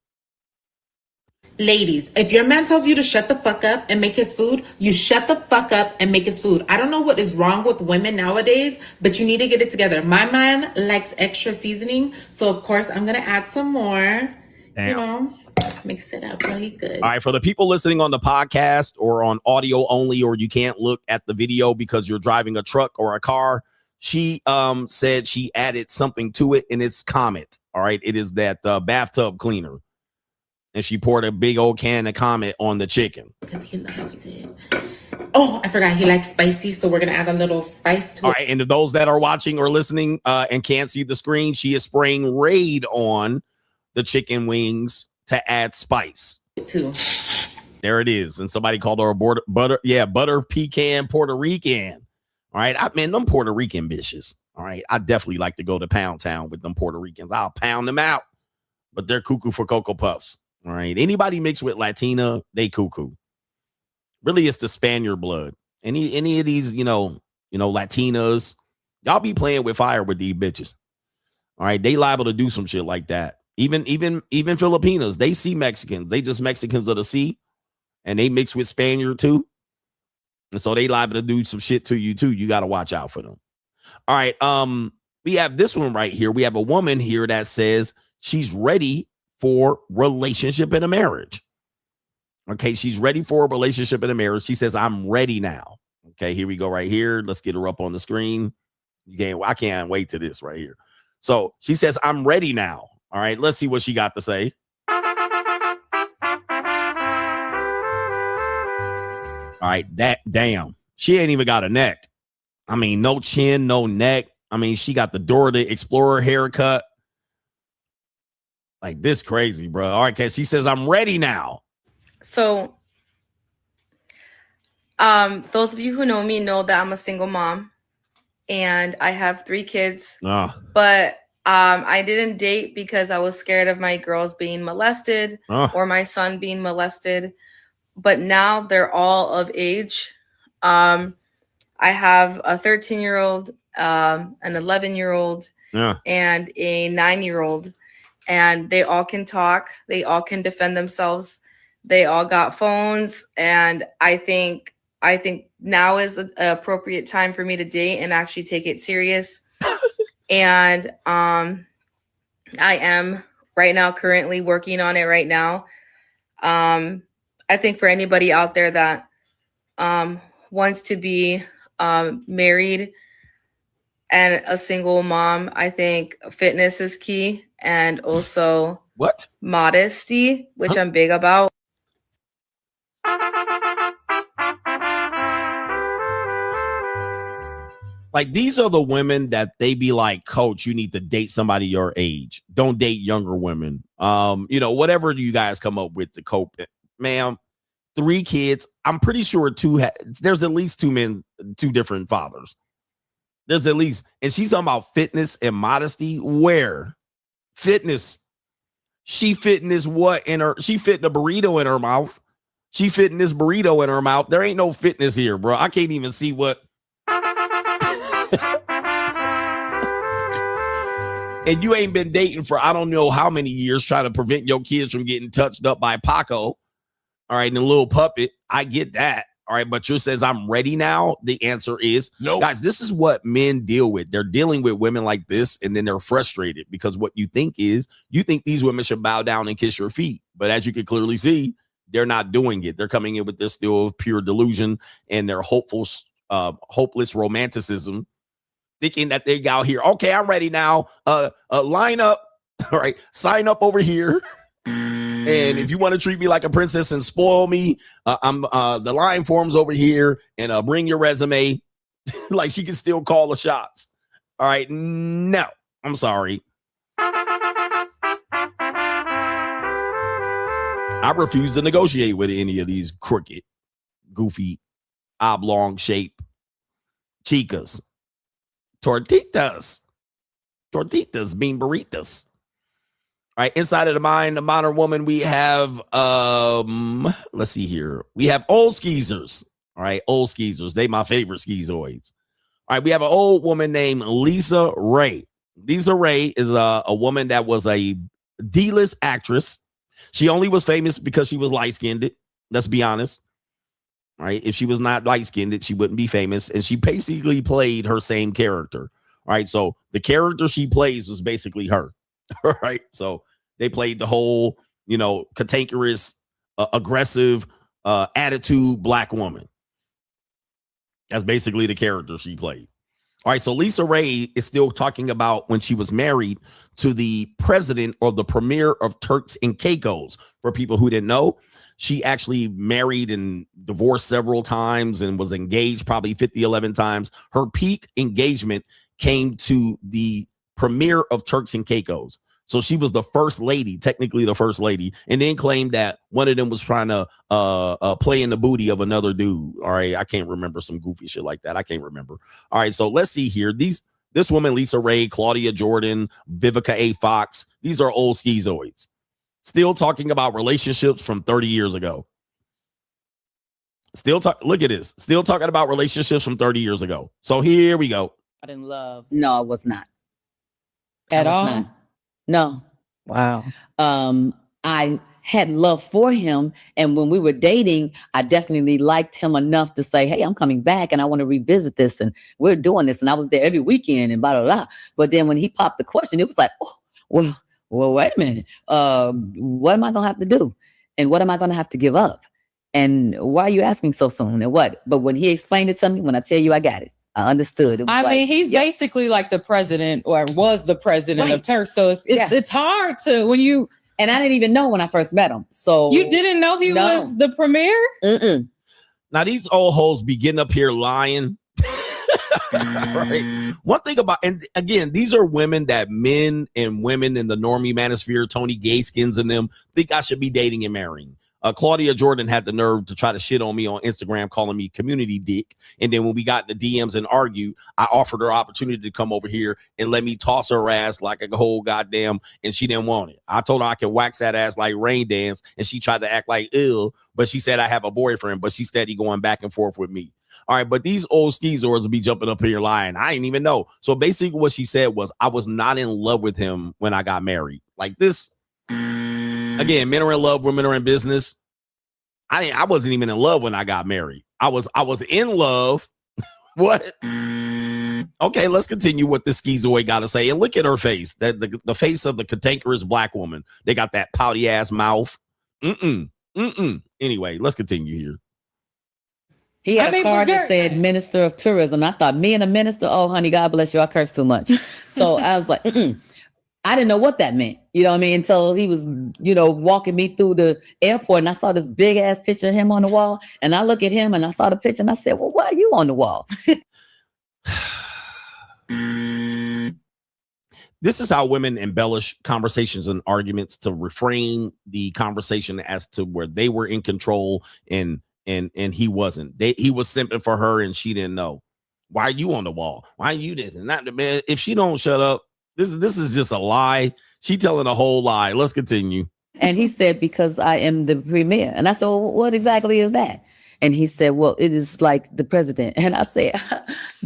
S21: Ladies, if your man tells you to shut the fuck up and make his food, you shut the fuck up and make his food. I don't know what is wrong with women nowadays, but you need to get it together. My man likes extra seasoning, so of course I'm going to add some more.
S1: Damn.
S21: You know, mix it up really good.
S1: All right, for the people listening on the podcast or on audio only, or you can't look at the video because you're driving a truck or a car, she said she added something to it, and it's Comet. All right, it is that bathtub cleaner. And she poured a big old can of Comet on the chicken.
S21: Because he loves it. Oh, I forgot he likes spicy, so we're going to add a little spice to it.
S1: All right, and to those that are watching or listening and can't see the screen, she is spraying Raid on the chicken wings to add spice.
S21: Too.
S1: There it is. And somebody called her a butter pecan Puerto Rican. All right, man, them Puerto Rican bitches. All right, I definitely like to go to Pound Town with them Puerto Ricans. I'll pound them out, but they're cuckoo for Cocoa Puffs. All right, anybody mixed with Latina, they cuckoo. Really, it's the Spaniard blood. Any of these, you know, Latinas, y'all be playing with fire with these bitches. All right, they liable to do some shit like that. Even Filipinos, they see Mexicans. They just Mexicans of the sea, and they mix with Spaniard too. And so they liable to do some shit to you too. You got to watch out for them. All right, we have this one right here. We have a woman here that says she's ready for relationship in a marriage. Okay, she's ready for a relationship in a marriage. She says, I'm ready now. Okay, here we go right here. Let's get her up on the screen. I can't wait to this right here. So she says, I'm ready now. All right, let's see what she got to say. All right, damn. She ain't even got a neck. I mean, no chin, no neck. I mean, she got the Dora the Explorer haircut. Like this crazy, bro. All right, okay. She says, I'm ready now.
S22: So, those of you who know me know that I'm a single mom.
S5: and I have 3 kids.
S1: Ah.
S5: But I didn't date because I was scared of my girls being molested or my son being molested. But now they're all of age. I have a 13-year-old, an 11-year-old, and a 9-year-old, and they all can talk. They all can defend themselves. They all got phones, and I think now is the appropriate time for me to date and actually take it serious. And I am right now currently working on it right now. I think for anybody out there that wants to be married and a single mom, I think fitness is key, and also modesty, which I'm big about.
S1: Like, these are the women that they be like, coach, you need to date somebody your age. Don't date younger women. You know, whatever you guys come up with to cope. Ma'am, 3 kids. I'm pretty sure there's at least 2 men, 2 different fathers. There's at least, and she's talking about fitness and modesty. Where? Fitness. She fitting this what in her? She fitting a burrito in her mouth. She fitting this burrito in her mouth. There ain't no fitness here, bro. I can't even see what. And you ain't been dating for I don't know how many years, trying to prevent your kids from getting touched up by Paco. All right, and a little puppet. I get that. All right, but you says I'm ready now. The answer is no. Guys, this is what men deal with. They're dealing with women like this, and then they're frustrated because what you think these women should bow down and kiss your feet. But as you can clearly see, they're not doing it. They're coming in with this still pure delusion and their hopeless romanticism, thinking that they out here. Okay, I'm ready now. Line up. All right, sign up over here. And if you want to treat me like a princess and spoil me, I'm the line forms over here, and bring your resume. Like she can still call the shots. All right, no, I'm sorry. I refuse to negotiate with any of these crooked, goofy, oblong shape chicas. Tortitas bean burritos. All right, inside of the mind, the modern woman, we have let's see here. We have old skeezers. All right, old skeezers. They my favorite skeezoids. All right, we have an old woman named Lisa Ray. Lisa Ray is a woman that was a D-list actress. She only was famous because she was light-skinned. Let's be honest. All right, if she was not light-skinned, she wouldn't be famous. And she basically played her same character. All right, so the character she plays was basically her. All right, so they played the whole, cantankerous, aggressive, attitude black woman. That's basically the character she played. All right, so Lisa Ray is still talking about when she was married to the president or the premier of Turks and Caicos. For people who didn't know, she actually married and divorced several times and was engaged probably 11 times. Her peak engagement came to the premier of Turks and Caicos. So she was the first lady, technically the first lady, and then claimed that one of them was trying to play in the booty of another dude. All right, I can't remember, some goofy shit like that. I can't remember. All right, so let's see here. This woman, Lisa Ray, Claudia Jordan, Vivica A. Fox, these are old schizoids. Still talking about relationships from 30 years ago. Look at this. Still talking about relationships from 30 years ago. So here we go.
S22: Not in love.
S23: No, I was not.
S22: At all?
S23: Not. No.
S22: Wow.
S23: I had love for him. And when we were dating, I definitely liked him enough to say, hey, I'm coming back and I want to revisit this. And we're doing this. And I was there every weekend and blah, blah, blah. But then when he popped the question, it was like, oh, well, wait a minute. What am I going to have to do? And what am I going to have to give up? And why are you asking so soon? And what? But when he explained it to me, when I tell you I got it, I understood.
S22: I mean, he's basically like the president, or was the president of Turks. So it's hard to when you.
S23: And I didn't even know when I first met him. So
S22: you didn't know he was the premier?
S23: Mm-mm.
S1: Now these old hoes be getting up here lying. Right. One thing about, and again, these are women that men and women in the normie manosphere, Tony Gayskins and them, think I should be dating and marrying. Claudia Jordan had the nerve to try to shit on me on Instagram, calling me community dick. And then when we got in the DMs and argued, I offered her opportunity to come over here and let me toss her ass like a whole goddamn, and she didn't want it. I told her I can wax that ass like Rain Dance, and she tried to act like ill, but she said I have a boyfriend, but she's steady going back and forth with me. All right, but these old skeezors will be jumping up here lying. I didn't even know. So basically what she said was I was not in love with him when I got married. Like this. Again, men are in love, women are in business. I wasn't even in love when I got married. I was in love. What? Okay, let's continue what this skeezoid got to say. And look at her face. The face of the cantankerous black woman. They got that pouty ass mouth. Anyway, let's continue here.
S23: He had a card that said Minister of Tourism. I thought, me and a minister? Oh, honey, God bless you. I curse too much. So I was like, I didn't know what that meant. You know what I mean? Until he was, walking me through the airport and I saw this big ass picture of him on the wall. And I look at him and I saw the picture and I said, well, why are you on the wall?
S1: This is how women embellish conversations and arguments to reframe the conversation as to where they were in control and he wasn't. He was simping for her and she didn't know. Why are you on the wall? Why are you this? And not the man. If she don't shut up, this is just a lie. She telling a whole lie. Let's continue.
S23: And he said, because I am the premier. And I said, well, what exactly is that? And he said, well, it is like the president. And I said,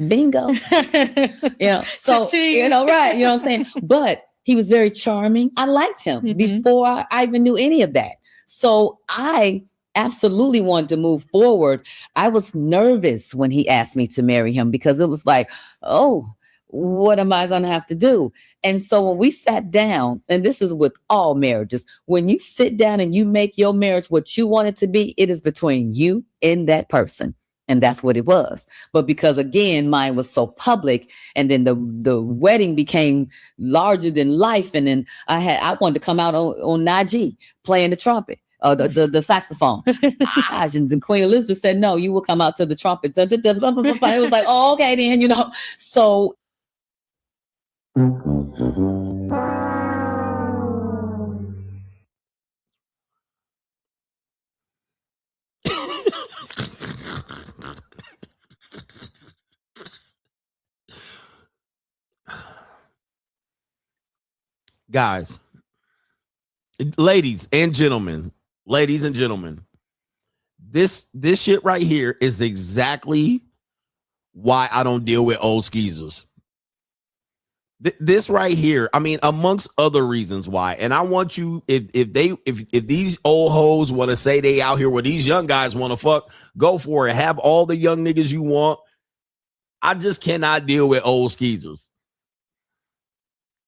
S23: bingo. So, right. You know what I'm saying? But he was very charming. I liked him before I even knew any of that. So I absolutely wanted to move forward. I was nervous when he asked me to marry him because it was like, oh, what am I going to have to do? And so when we sat down, and this is with all marriages, when you sit down and you make your marriage what you want it to be, it is between you and that person. And that's what it was. But because, again, mine was so public, and then the wedding became larger than life. And then I wanted to come out on Nijns playing the trumpet. The saxophone. And Queen Elizabeth said, no, you will come out to the trumpet. It was like, oh, okay, then, So
S1: guys, ladies and gentlemen, this shit right here is exactly why I don't deal with old skeezers. This right here, I mean, amongst other reasons why. And I want you, if these old hoes want to say they out here where these young guys want to fuck, go for it. Have all the young niggas you want. I just cannot deal with old skeezers.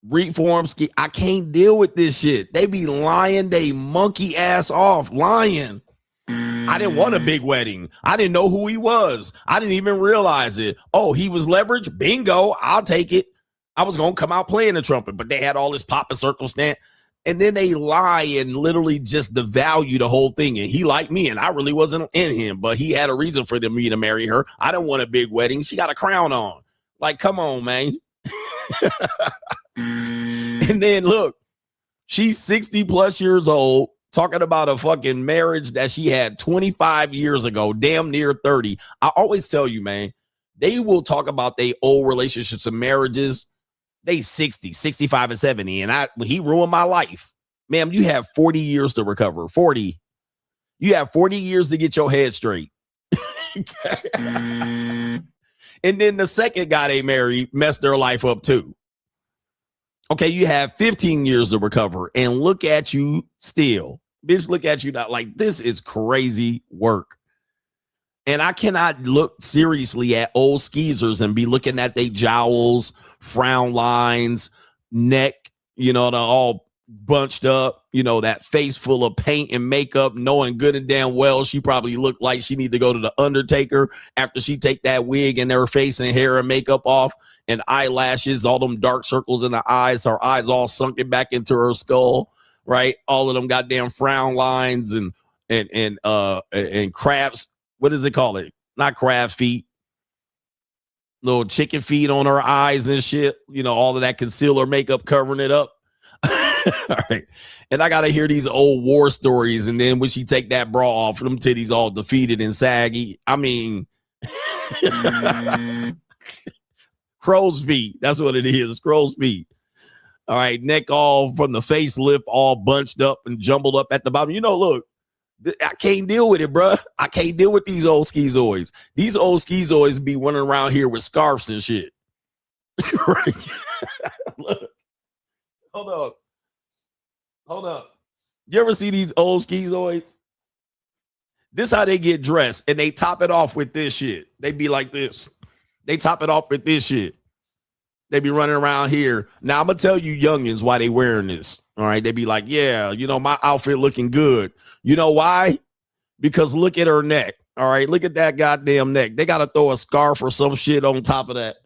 S1: Reform ski. I can't deal with this shit. They be lying they monkey ass off, lying. I didn't want a big wedding. I didn't know who he was. I didn't even realize it. Oh, he was leveraged. Bingo. I'll take it. I was going to come out playing the trumpet, but they had all this pop and circumstance. And then they lie and literally just devalue the whole thing. And he liked me and I really wasn't in him, but he had a reason for me to marry her. I didn't want a big wedding. She got a crown on. Like, come on, man. And then look, she's 60 plus years old, talking about a fucking marriage that she had 25 years ago, damn near 30. I always tell you, man, they will talk about their old relationships and marriages. They 60, 65 and 70. And he ruined my life. Ma'am, you have 40 years to recover. 40. You have 40 years to get your head straight. And then the second guy they married messed their life up too. Okay, you have 15 years to recover. And look at you still. Bitch, look at you now. Like, this is crazy work. And I cannot look seriously at old skeezers and be looking at their jowls, frown lines, neck, they're all bunched up, that face full of paint and makeup, knowing good and damn well she probably looked like she need to go to the Undertaker after she take that wig and her face and hair and makeup off and eyelashes, all them dark circles in the eyes, her eyes all sunken back into her skull, right? All of them goddamn frown lines and crabs. What does it call it? Not crab feet. Little chicken feet on her eyes and shit. All of that concealer makeup covering it up. All right. And I gotta hear these old war stories, and then when she take that bra off, them titties all defeated and saggy. I mean, crow's feet. That's what it is. Crow's feet. All right, neck all from the facelift, all bunched up and jumbled up at the bottom. You know, look, I can't deal with it, bruh. I can't deal with these old schizoids. These old schizoids be running around here with scarves and shit. Right? Look. Hold up. You ever see these old schizoids? This how they get dressed, and they top it off with this shit. They be like this. They top it off with this shit. They be running around here. Now, I'm going to tell you youngins why they wearing this. All right. They be like, yeah, you know, my outfit looking good. You know why? Because look at her neck. All right. Look at that goddamn neck. They got to throw a scarf or some shit on top of that.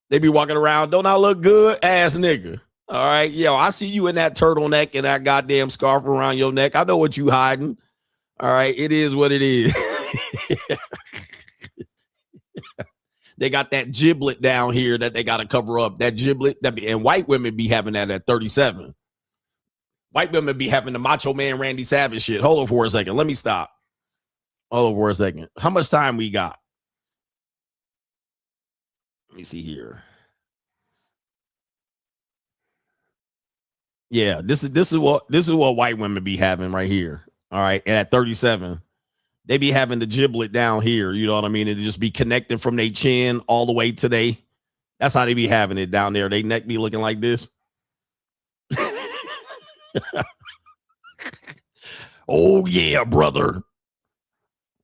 S1: They be walking around. Don't I look good? Ass nigga. All right. Yo, I see you in that turtleneck and that goddamn scarf around your neck. I know what you hiding. All right. It is what it is. They got that giblet down here that they got to cover up. That giblet, and white women be having that at 37. White women be having the Macho Man Randy Savage shit. Hold on for a second. Let me stop. Hold on for a second. How much time we got? Let me see here. Yeah, this is what white women be having right here. All right, and at 37. They be having the giblet down here, you know what I mean? It just be connected from their chin all the way to that's how they be having it down there. They neck be looking like this. Oh yeah, brother.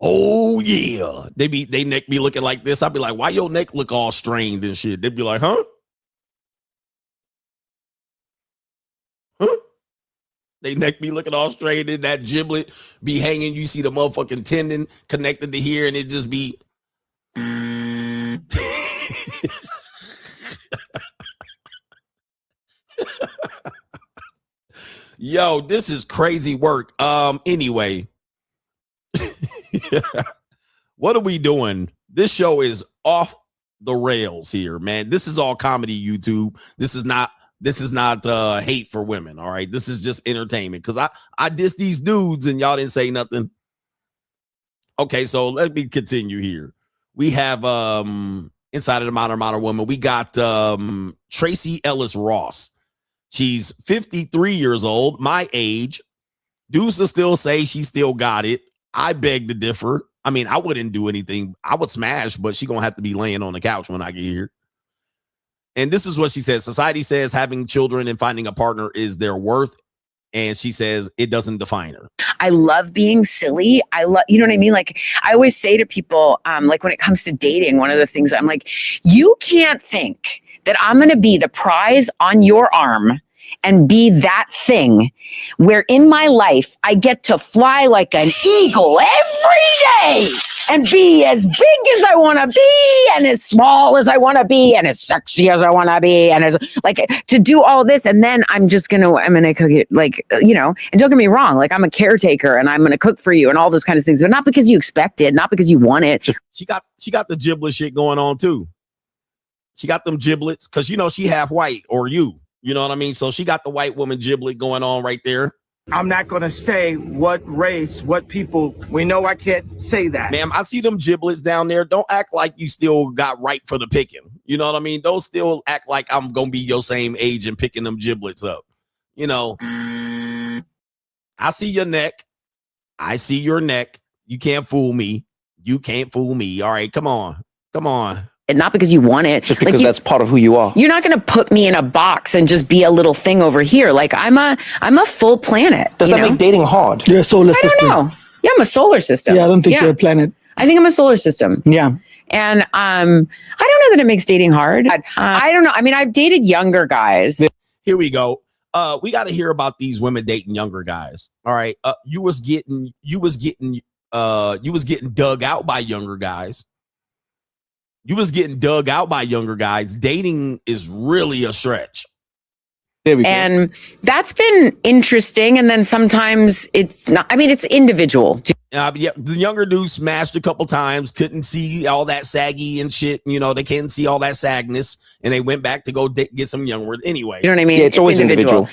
S1: Oh yeah. They neck be looking like this. I'd be like, why your neck look all strained and shit? They'd be like, huh? They neck be looking all straight, and that giblet be hanging. You see the motherfucking tendon connected to here, and it just be. Yo, this is crazy work. Anyway, what are we doing? This show is off the rails here, man. This is all comedy, YouTube. This is not hate for women. All right. This is just entertainment. Cause I diss these dudes and y'all didn't say nothing. Okay. So let me continue here. We have, inside of the Modern Woman, we got, Tracy Ellis Ross. She's 53 years old, my age. Dudes will still say she still got it. I beg to differ. I mean, I wouldn't do anything. I would smash, but she gonna have to be laying on the couch when I get here. And this is what she says. Society says having children and finding a partner is their worth. And she says it doesn't define her.
S3: I love being silly. I love, you know what I mean? Like I always say to people, like when it comes to dating, one of the things I'm like, you can't think that I'm going to be the prize on your arm and be that thing where in my life I get to fly like an eagle every day and be as big as I want to be and as small as I want to be and as sexy as I want to be and as like to do all this. And then I'm going to cook it like, you know, and don't get me wrong. Like I'm a caretaker and I'm going to cook for you and all those kinds of things, but not because you expect it, not because you want it.
S1: She got the giblet shit going on too. She got them giblets. Cause you know, she half white or you know what I mean? So she got the white woman giblet going on right there.
S4: I'm not going to say what race, what people. We know I can't say that.
S1: Ma'am, I see them giblets down there. Don't act like you still got right for the picking. You know what I mean? Don't still act like I'm going to be your same age and picking them giblets up. You know, I see your neck. I see your neck. You can't fool me. You can't fool me. All right, come on. Come on.
S3: And not because you want it.
S9: Just because that's part of who you are.
S3: You're not going to put me in a box and just be a little thing over here. Like I'm a full planet.
S9: Does that make dating hard?
S11: You're a solar system.
S3: I don't know. Yeah, I'm a solar system.
S11: Yeah, I don't think you're a planet.
S3: I think I'm a solar system.
S11: Yeah.
S3: And I don't know that it makes dating hard. I don't know. I mean, I've dated younger guys.
S1: Here we go. We got to hear about these women dating younger guys. All right. You was getting dug out by younger guys. You was getting dug out by younger guys. Dating is really a stretch.
S3: And that's been interesting. And then sometimes it's not, I mean, it's individual.
S1: Yeah, the younger dude smashed a couple times, couldn't see all that saggy and shit. You know, they can't see all that sagness, and they went back to go get some younger. Anyway,
S3: you know what I mean?
S9: Yeah, it's always individual.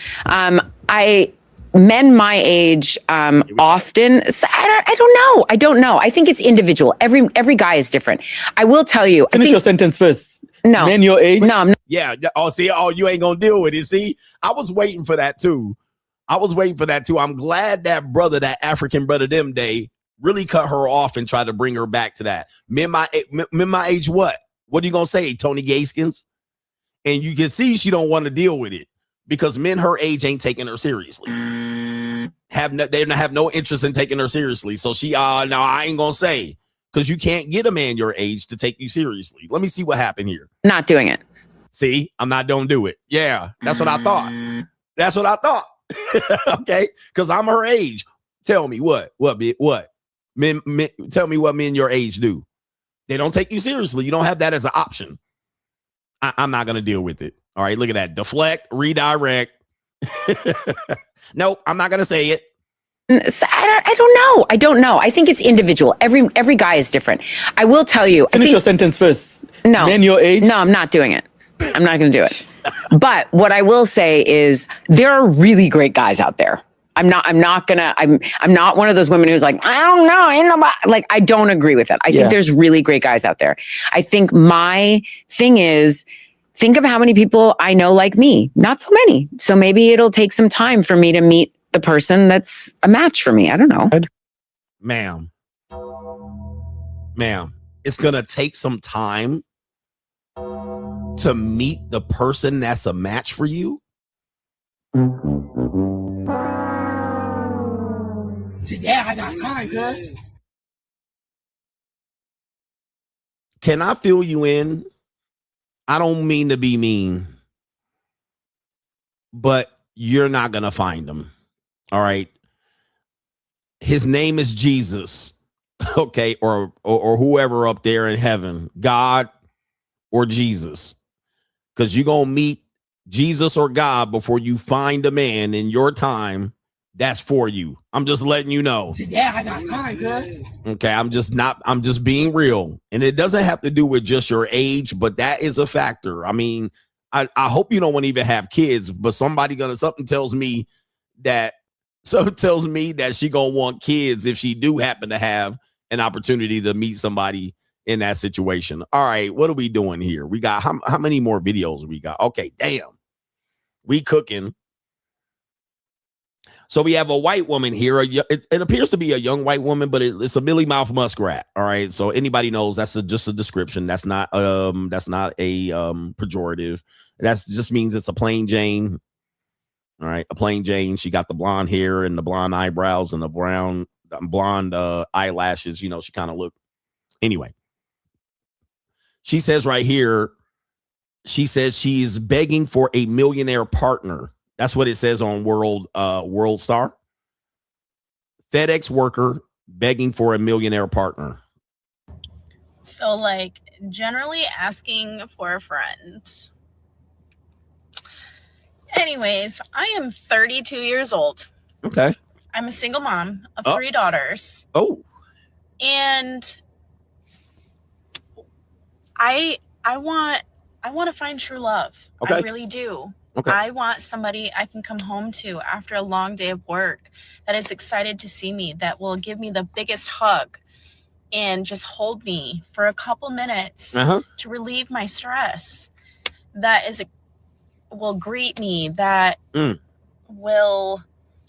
S3: Men my age often, I don't know. I think it's individual. Every guy is different. I will tell you.
S9: Finish your sentence first.
S3: No.
S9: Men your age?
S3: No, I'm not.
S1: Yeah. Oh, see, you ain't gonna deal with it. See, I was waiting for that too. I'm glad that brother, that African brother, them day really cut her off and tried to bring her back to that. Men my age, what? What are you gonna say, Tony Gaskins? And you can see she don't want to deal with it because men her age ain't taking her seriously. They have no interest in taking her seriously. So she, no, I ain't gonna say, because you can't get a man your age to take you seriously. Let me see what happened here.
S3: Not doing it.
S1: See, don't do it. Yeah, that's what I thought. That's what I thought. Okay, because I'm her age. Tell me what men, tell me what men your age do. They don't take you seriously. You don't have that as an option. I'm not gonna deal with it. All right, look at that. Deflect, redirect. Nope, I'm not gonna say it.
S3: I don't know. I think it's individual. Every guy is different. I will tell you.
S9: Finish your sentence first.
S3: No.
S9: Men your age?
S3: No, I'm not doing it. I'm not going to do it. But what I will say is there are really great guys out there. I'm not one of those women who's like, I don't know. Ain't nobody. Like, I don't agree with that. I think there's really great guys out there. I think my thing is, think of how many people I know like me. Not so many. So maybe it'll take some time for me to meet the person that's a match for me. I don't know.
S1: Ma'am, it's going to take some time to meet the person that's a match for you.
S20: Yeah, I got time, cuz.
S1: Can I fill you in? I don't mean to be mean, but you're not going to find him. All right. His name is Jesus. Okay. Or whoever up there in heaven, God or Jesus. Because you're going to meet Jesus or God before you find a man in your time that's for you. I'm just letting you know.
S20: Yeah, I got time, cuz.
S1: Okay, I'm just being real. And it doesn't have to do with just your age, but that is a factor. I mean, I hope you don't want to even have kids, but something tells me that she gonna want kids if she do happen to have an opportunity to meet somebody in that situation. All right, what are we doing here? We got how many more videos we got? Okay, damn. We cooking. So we have a white woman here. It appears to be a young white woman, but it's a Millie Mouth Muskrat. All right. So anybody knows that's just a description. That's not a pejorative. That just means it's a plain Jane. All right. A plain Jane. She got the blonde hair and the blonde eyebrows and the blonde eyelashes. You know, she kind of looked. Anyway, she says right here, she says she's begging for a millionaire partner. That's what it says on World Star. FedEx worker begging for a millionaire partner.
S8: So, like, generally asking for a friend. Anyways, I am 32 years old.
S1: Okay.
S8: I'm a single mom of 3 daughters.
S1: Oh.
S8: And I want to find true love.
S1: Okay.
S8: I really do.
S1: Okay.
S8: I want somebody I can come home to after a long day of work that is excited to see me, that will give me the biggest hug and just hold me for a couple minutes to relieve my stress. That will greet me, that will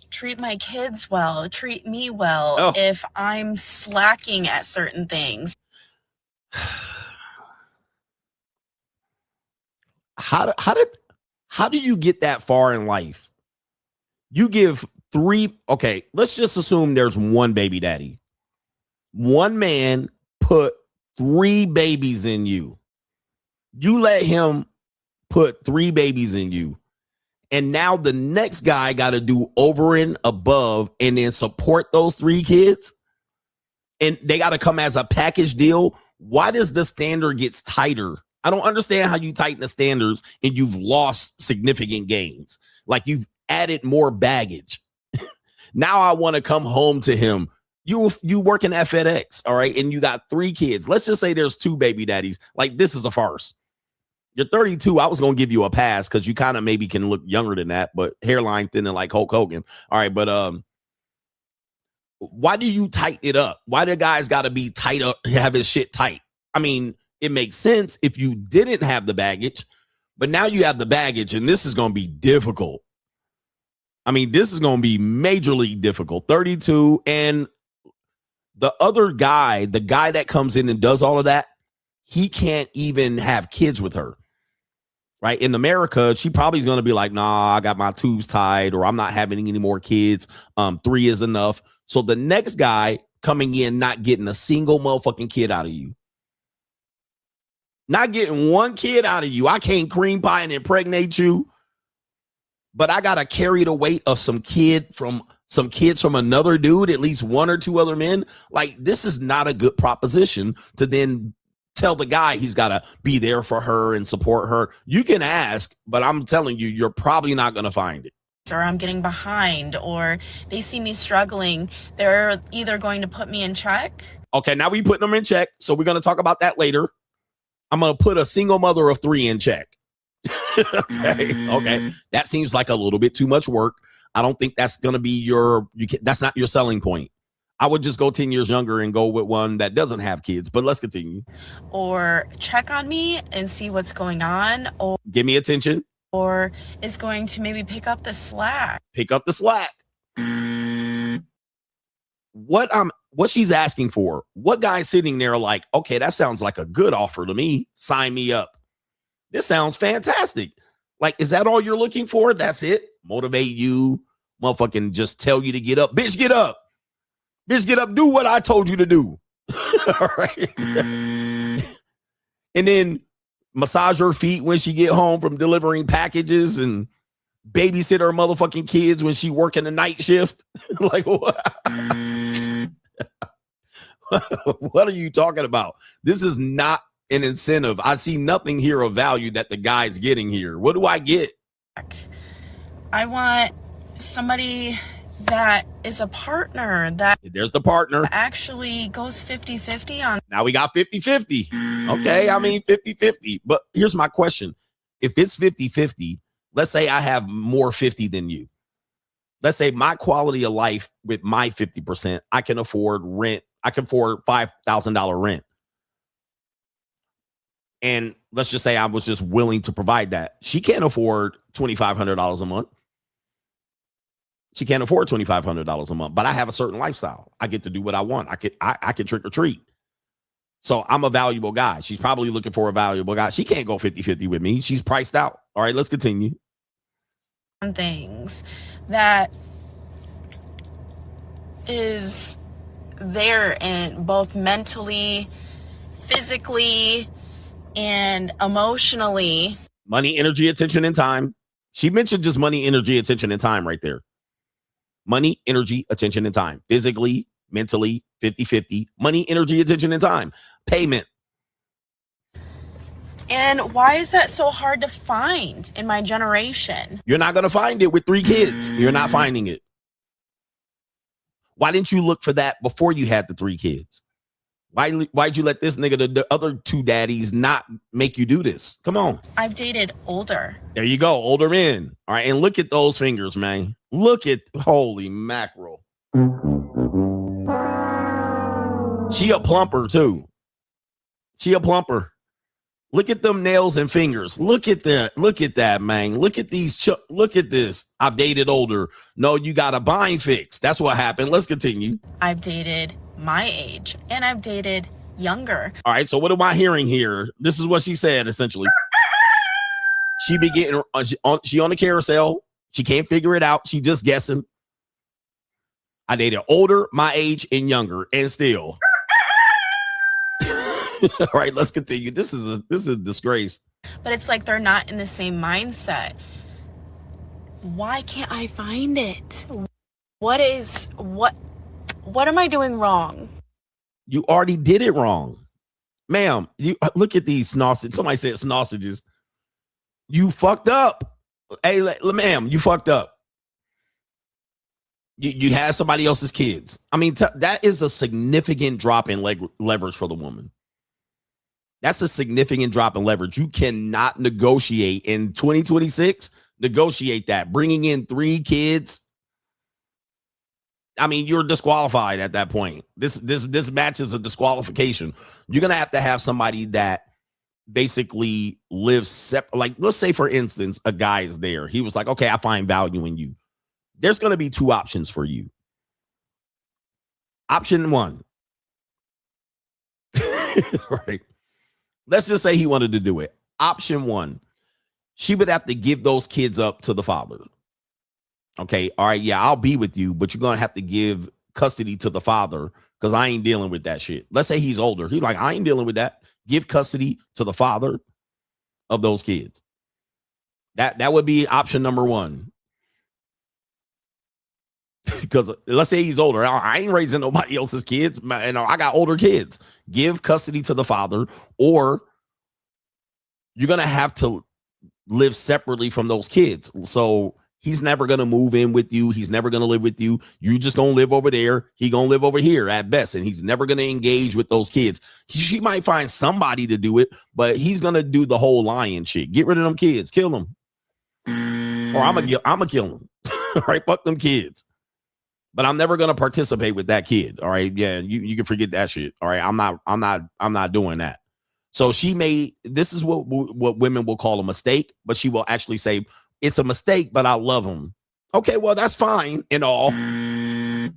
S8: treat my kids well, treat me well if I'm slacking at certain things.
S1: How do you get that far in life? You give 3. Okay, let's just assume there's one baby daddy. One man put 3 babies in you. You let him put 3 babies in you. And now the next guy got to do over and above and then support those 3 kids. And they got to come as a package deal. Why does the standard get tighter? I don't understand how you tighten the standards and you've lost significant gains. Like you've added more baggage. Now I want to come home to him. You working at FedEx, all right, and you got 3 kids. Let's just say there's 2 baby daddies. Like, this is a farce. You're 32. I was going to give you a pass because you kind of maybe can look younger than that, but hairline thinning like Hulk Hogan. All right, but why do you tighten it up? Why do guys got to be tight up, have his shit tight? I mean, it makes sense if you didn't have the baggage, but now you have the baggage, and this is going to be difficult. I mean, this is going to be majorly difficult. 32, and the other guy, the guy that comes in and does all of that, he can't even have kids with her. Right? In America, she probably is going to be like, nah, I got my tubes tied, or I'm not having any more kids. 3 is enough. So the next guy coming in, not getting a single motherfucking kid out of you. Not getting 1 kid out of you. I can't cream pie and impregnate you, but I got to carry the weight of some kids from another dude, at least 1 or 2 other men. Like, this is not a good proposition to then tell the guy he's got to be there for her and support her. You can ask, but I'm telling you, you're probably not going to find it.
S8: Or I'm getting behind, or they see me struggling. They're either going to put me in check.
S1: Okay, now we putting them in check. So we're going to talk about that later. I'm going to put a single mother of 3 in check. Okay. That seems like a little bit too much work. I don't think that's going to be that's not your selling point. I would just go 10 years younger and go with one that doesn't have kids, but let's continue.
S8: Or check on me and see what's going on. Or
S1: give me attention.
S8: Or is going to maybe pick up the slack.
S1: Pick up the slack. What she's asking for, what guy's sitting there like, okay, that sounds like a good offer to me. Sign me up. This sounds fantastic. Like, is that all you're looking for? That's it? Motivate you, motherfucking just tell you to get up. Bitch, get up. Bitch, get up. Do what I told you to do. All right. And then massage her feet when she get home from delivering packages and babysit her motherfucking kids when she working the night shift. Like, what? What are you talking about? This is not an incentive. I see nothing here of value that the guy's getting here. What do I get?
S8: I want somebody that is a partner that
S1: there's the partner
S8: actually goes 50-50 on.
S1: Now we got 50-50. Okay, I mean 50-50. But here's my question. If it's 50-50, let's say I have more 50 than you. Let's say my quality of life with my 50%, I can afford rent. I can afford $5,000 rent. And let's just say I was just willing to provide that. She can't afford $2,500 a month. She can't afford $2,500 a month, but I have a certain lifestyle. I get to do what I want. I could trick or treat. So I'm a valuable guy. She's probably looking for a valuable guy. She can't go 50-50 with me. She's priced out. All right, let's continue.
S8: Things that is there in both mentally, physically, and emotionally.
S1: Money, energy, attention, and time. She mentioned just money, energy, attention, and time right there. Money, energy, attention, and time. Physically, mentally, 50-50. Money, energy, attention, and time. Payment.
S8: And why is that so hard to find in my generation?
S1: You're not going to find it with 3 kids. You're not finding it. Why didn't you look for that before you had the 3 kids? Why'd you let this nigga, the other 2 daddies, not make you do this? Come on.
S8: I've dated older.
S1: There you go. Older men. All right. And look at those fingers, man. Look at, holy mackerel. She a plumper too. She a plumper. Look at them nails and fingers. Look at that. Look at that, man. Look at these. Look at this. I've dated older. No, you got a bind fix. That's what happened. Let's continue.
S8: I've dated my age and I've dated younger.
S1: All right. So what am I hearing here? This is what she said, essentially. She be getting, she on the carousel. She can't figure it out. She just guessing. I dated older, my age, and younger, and still. All right, let's continue. This is a disgrace.
S8: But it's like they're not in the same mindset. Why can't I find it? What am I doing wrong?
S1: You already did it wrong. Ma'am, you look at these sausages. Somebody said sausages. You fucked up. Hey, ma'am, you fucked up. You had somebody else's kids. I mean, that is a significant drop in leverage for the woman. That's a significant drop in leverage. You cannot negotiate in 2026. Negotiate that. Bringing in 3 kids. I mean, you're disqualified at that point. This match is a disqualification. You're gonna have to have somebody that basically lives separate. Like, let's say, for instance, a guy is there. He was like, okay, I find value in you. There's gonna be 2 options for you. Option 1. Right. Let's just say he wanted to do it. Option 1, she would have to give those kids up to the father. Okay, all right, yeah, I'll be with you, but you're going to have to give custody to the father because I ain't dealing with that shit. Let's say he's older. He's like, I ain't dealing with that. Give custody to the father of those kids. That would be option number 1. Because let's say he's older. I ain't raising nobody else's kids. I got older kids. Give custody to the father, or you're going to have to live separately from those kids. So he's never going to move in with you. He's never going to live with you. You just going to live over there. He going to live over here at best. And he's never going to engage with those kids. She might find somebody to do it, but he's going to do the whole lion shit. Get rid of them kids. Kill them. Or I'm going to kill them. All right. Fuck them kids. But I'm never going to participate with that kid. All right. Yeah. You can forget that shit. All right. I'm not doing that. So this is what women will call a mistake, but she will actually say, it's a mistake, but I love him. Okay, well, that's fine and all. And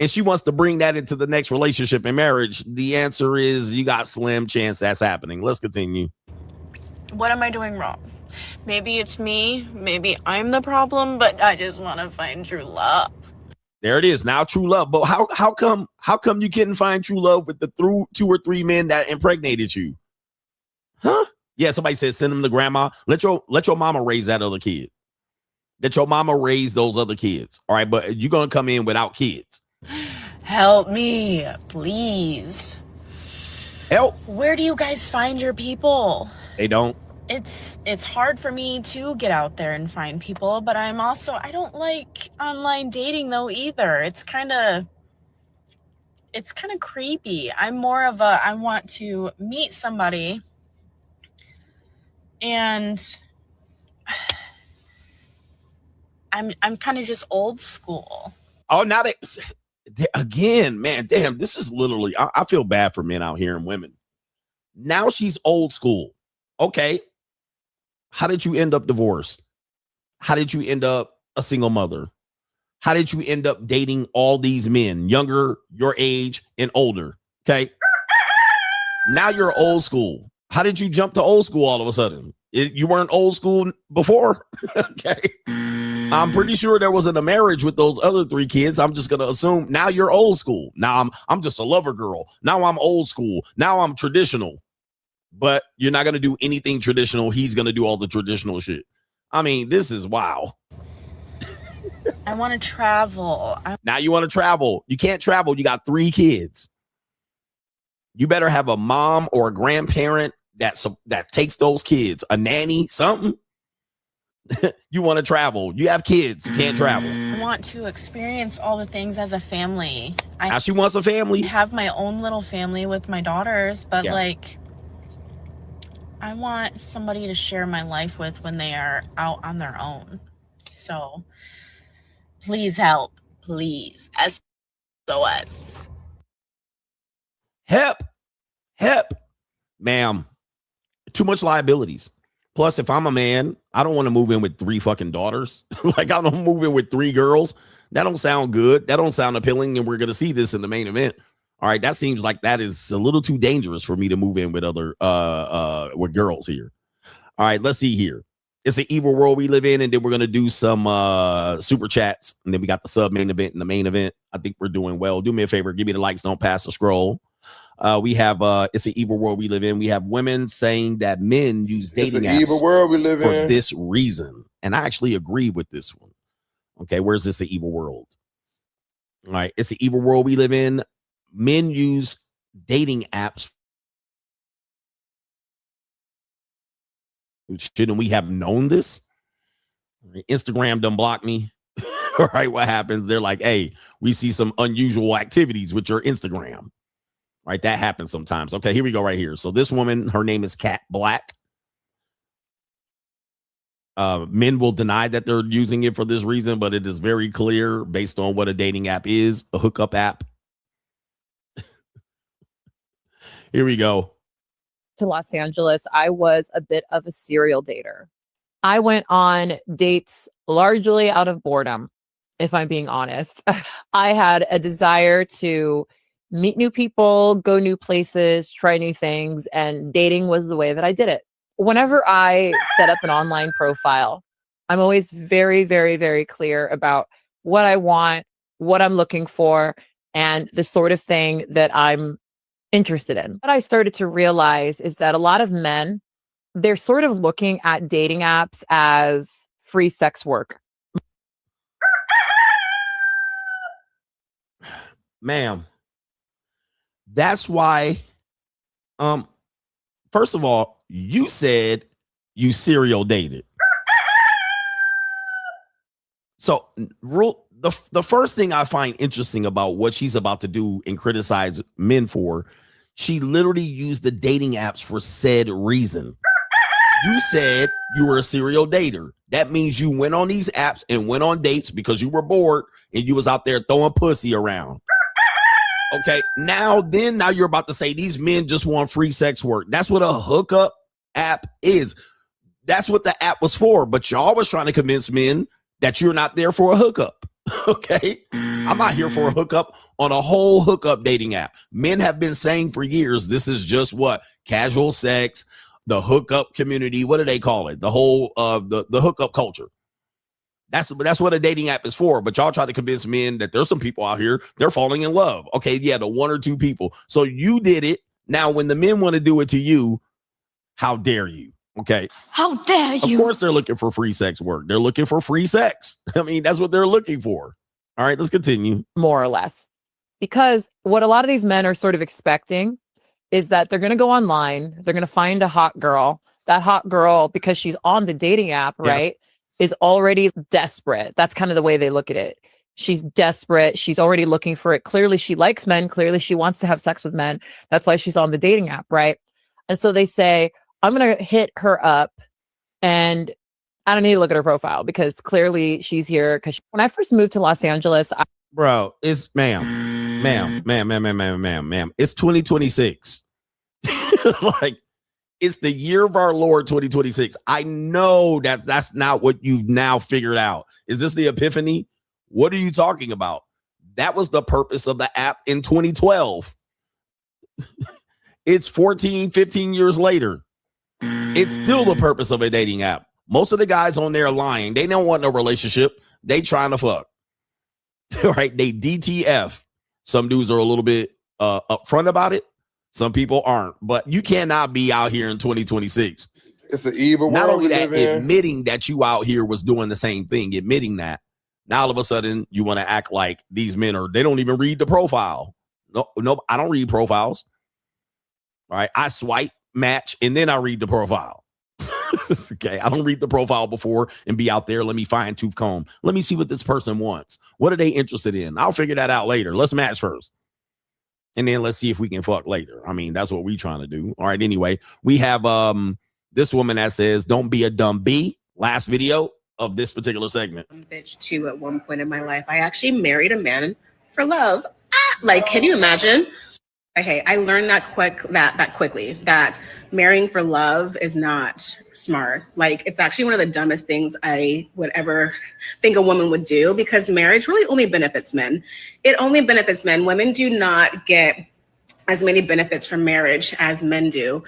S1: she wants to bring that into the next relationship and marriage. The answer is you got slim chance that's happening. Let's continue.
S8: What am I doing wrong? Maybe it's me. Maybe I'm the problem, but I just want to find true love.
S1: There it is. Now true love. But how come you couldn't find true love with the 2 or 3 men that impregnated you? Huh? Yeah, somebody said send them to grandma. Let your mama raise that other kid. Let your mama raise those other kids. All right, but you're gonna come in without kids.
S8: Help me, please.
S1: Help.
S8: Where do you guys find your people?
S1: They don't.
S8: It's hard for me to get out there and find people, but I don't like online dating though either. It's kind of creepy. I'm more of I want to meet somebody and I'm kind of just old school.
S1: Oh, now again, man, damn, this is literally, I feel bad for men out here and women. Now she's old school. Okay. How did you end up divorced? How did you end up a single mother? How did you end up dating all these men, younger, your age, and older? Okay. Now you're old school. How did you jump to old school all of a sudden? You weren't old school before? Okay. I'm pretty sure there wasn't a marriage with those other 3 kids. I'm just going to assume now you're old school. Now I'm just a lover girl. Now I'm old school. Now I'm traditional. But you're not going to do anything traditional. He's going to do all the traditional shit. I mean, this is wow.
S8: I want to travel.
S1: Now you want to travel. You can't travel. You got 3 kids. You better have a mom or a grandparent that takes those kids, a nanny, something. You want to travel. You have kids. You can't travel.
S8: I want to experience all the things as a family.
S1: Now she wants a family.
S8: I have my own little family with my daughters, but I want somebody to share my life with when they are out on their own. So please help. Please. SOS.
S1: Help. Ma'am. Too much liabilities. Plus, if I'm a man, I don't want to move in with 3 fucking daughters. Like, I don't move in with 3 girls. That don't sound good. That don't sound appealing. And we're going to see this in the main event. All right. That seems like that is a little too dangerous for me to move in with other with girls here. All right. Let's see here. It's an evil world we live in. And then we're going to do some super chats. And then we got the sub main event and the main event. I think we're doing well. Do me a favor. Give me the likes. Don't pass the scroll. We have it's an evil world we live in. We have women saying that men use dating apps
S7: evil world we live
S1: for
S7: in.
S1: this reason. And I actually agree with this one. Okay, where's this an evil world? All right, it's an evil world we live in. Men use dating apps. Shouldn't we have known this? Instagram done block me. All right, what happens? They're like, hey, we see some unusual activities with your Instagram. Right, that happens sometimes. Okay, here we go right here. So this woman, her name is Cat Black. Men will deny that they're using it for this reason, but it is very clear based on what a dating app is, a hookup app. Here we go.
S7: To Los Angeles, I was a bit of a serial dater. I went on dates largely out of boredom, if I'm being honest. I had a desire to meet new people, go new places, try new things, and dating was the way that I did it. Whenever I set up an online profile, I'm always very, very, very clear about what I want, what I'm looking for, and the sort of thing that I'm interested in. What I started to realize is that a lot of men, they're sort of looking at dating apps as free sex work.
S1: Ma'am, that's why, first of all, you said you serial dated. So the first thing I find interesting about what she's about to do and criticize men for, she literally used the dating apps for said reason. You said you were a serial dater. That means you went on these apps and went on dates because you were bored and you was out there throwing pussy around. Okay, now you're about to say these men just want free sex work. That's what a hookup app is. That's what the app was for. But y'all was trying to convince men that you're not there for a hookup. Okay, I'm not here for a hookup on a whole hookup dating app. Men have been saying for years, this is just what casual sex, the hookup community. What do they call it? The whole the hookup culture. That's what a dating app is for. But y'all try to convince men that there's some people out here, they're falling in love. Okay, yeah, the one or two people. So you did it. Now, when the men want to do it to you, how dare you? Okay.
S19: How dare you?
S1: Of course they're looking for free sex work. They're looking for free sex. I mean, that's what they're looking for. All right, let's continue.
S7: More or less. Because what a lot of these men are sort of expecting is that they're going to go online, they're going to find a hot girl. That hot girl, because she's on the dating app, right, is already desperate. That's kind of the way they look at it. She's desperate. She's already looking for it. Clearly, she likes men. Clearly, she wants to have sex with men. That's why she's on the dating app, right? And so they say, I'm going to hit her up and I don't need to look at her profile because clearly she's here. Because when I first moved to Los Angeles,
S1: it's ma'am. It's 2026. Like, it's the year of our Lord 2026. I know that that's not what you've now figured out. Is this the epiphany? What are you talking about? That was the purpose of the app in 2012. It's 14, 15 years later. It's still the purpose of a dating app. Most of the guys on there are lying. They don't want no relationship. They trying to fuck. Right? They DTF. Some dudes are a little bit upfront about it. Some people aren't. But you cannot be out here in 2026.
S11: It's an evil world.
S1: Not only that,
S11: we live in.
S1: admitting that you out here was doing the same thing, admitting that. Now all of a sudden you want to act like these men they don't even read the profile. No, I don't read profiles. All right. I swipe, match, and then I read the profile. Okay. I don't read the profile before and be out there. Let me fine tooth comb. Let me see what this person wants. What are they interested in? I'll figure that out later. Let's match first. And then let's see if we can fuck later. I mean, that's what we're trying to do. All right. Anyway, we have this woman that says, don't be a dumb bee. Last video of this particular segment.
S12: Bitch too at one point in my life. I actually married a man for love. Like, can you imagine? Okay, I learned that quickly that marrying for love is not smart. Like, it's actually one of the dumbest things I would ever think a woman would do, because marriage really only benefits men. It only benefits men. Women do not get as many benefits from marriage as men do.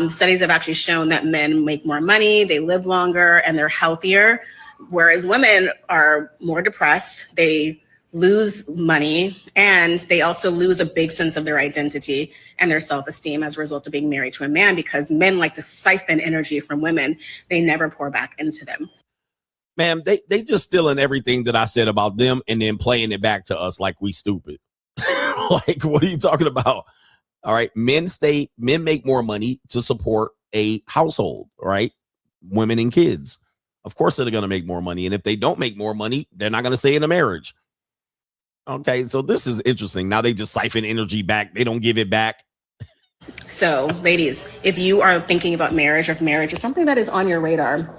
S12: Studies have actually shown that men make more money, they live longer, and they're healthier, whereas women are more depressed. They lose money, and they also lose a big sense of their identity and their self-esteem as a result of being married to a man, because men like to siphon energy from women. They never pour back into them.
S1: Ma'am, they just stealing everything that I said about them and then playing it back to us like we stupid. Like, what are you talking about? All right. Men make more money to support a household, right? Women and kids. Of course they're going to make more money. And if they don't make more money, they're not going to stay in a marriage. Okay, so this is interesting. Now they just siphon energy back. They don't give it back.
S12: So, ladies, if you are thinking about marriage, or if marriage is something that is on your radar,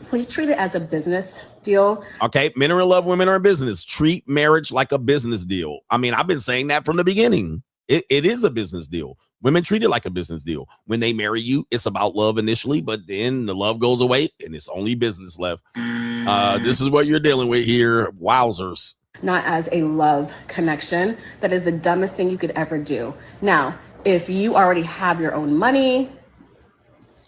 S12: please treat it as a business deal.
S1: Okay, men are in love, women are in business. Treat marriage like a business deal. I mean, I've been saying that from the beginning. It is a business deal. Women treat it like a business deal. When they marry you, it's about love initially, but then the love goes away and it's only business left. This is what you're dealing with here. Wowzers.
S12: Not as a love connection. That is the dumbest thing you could ever do. Now, if you already have your own money,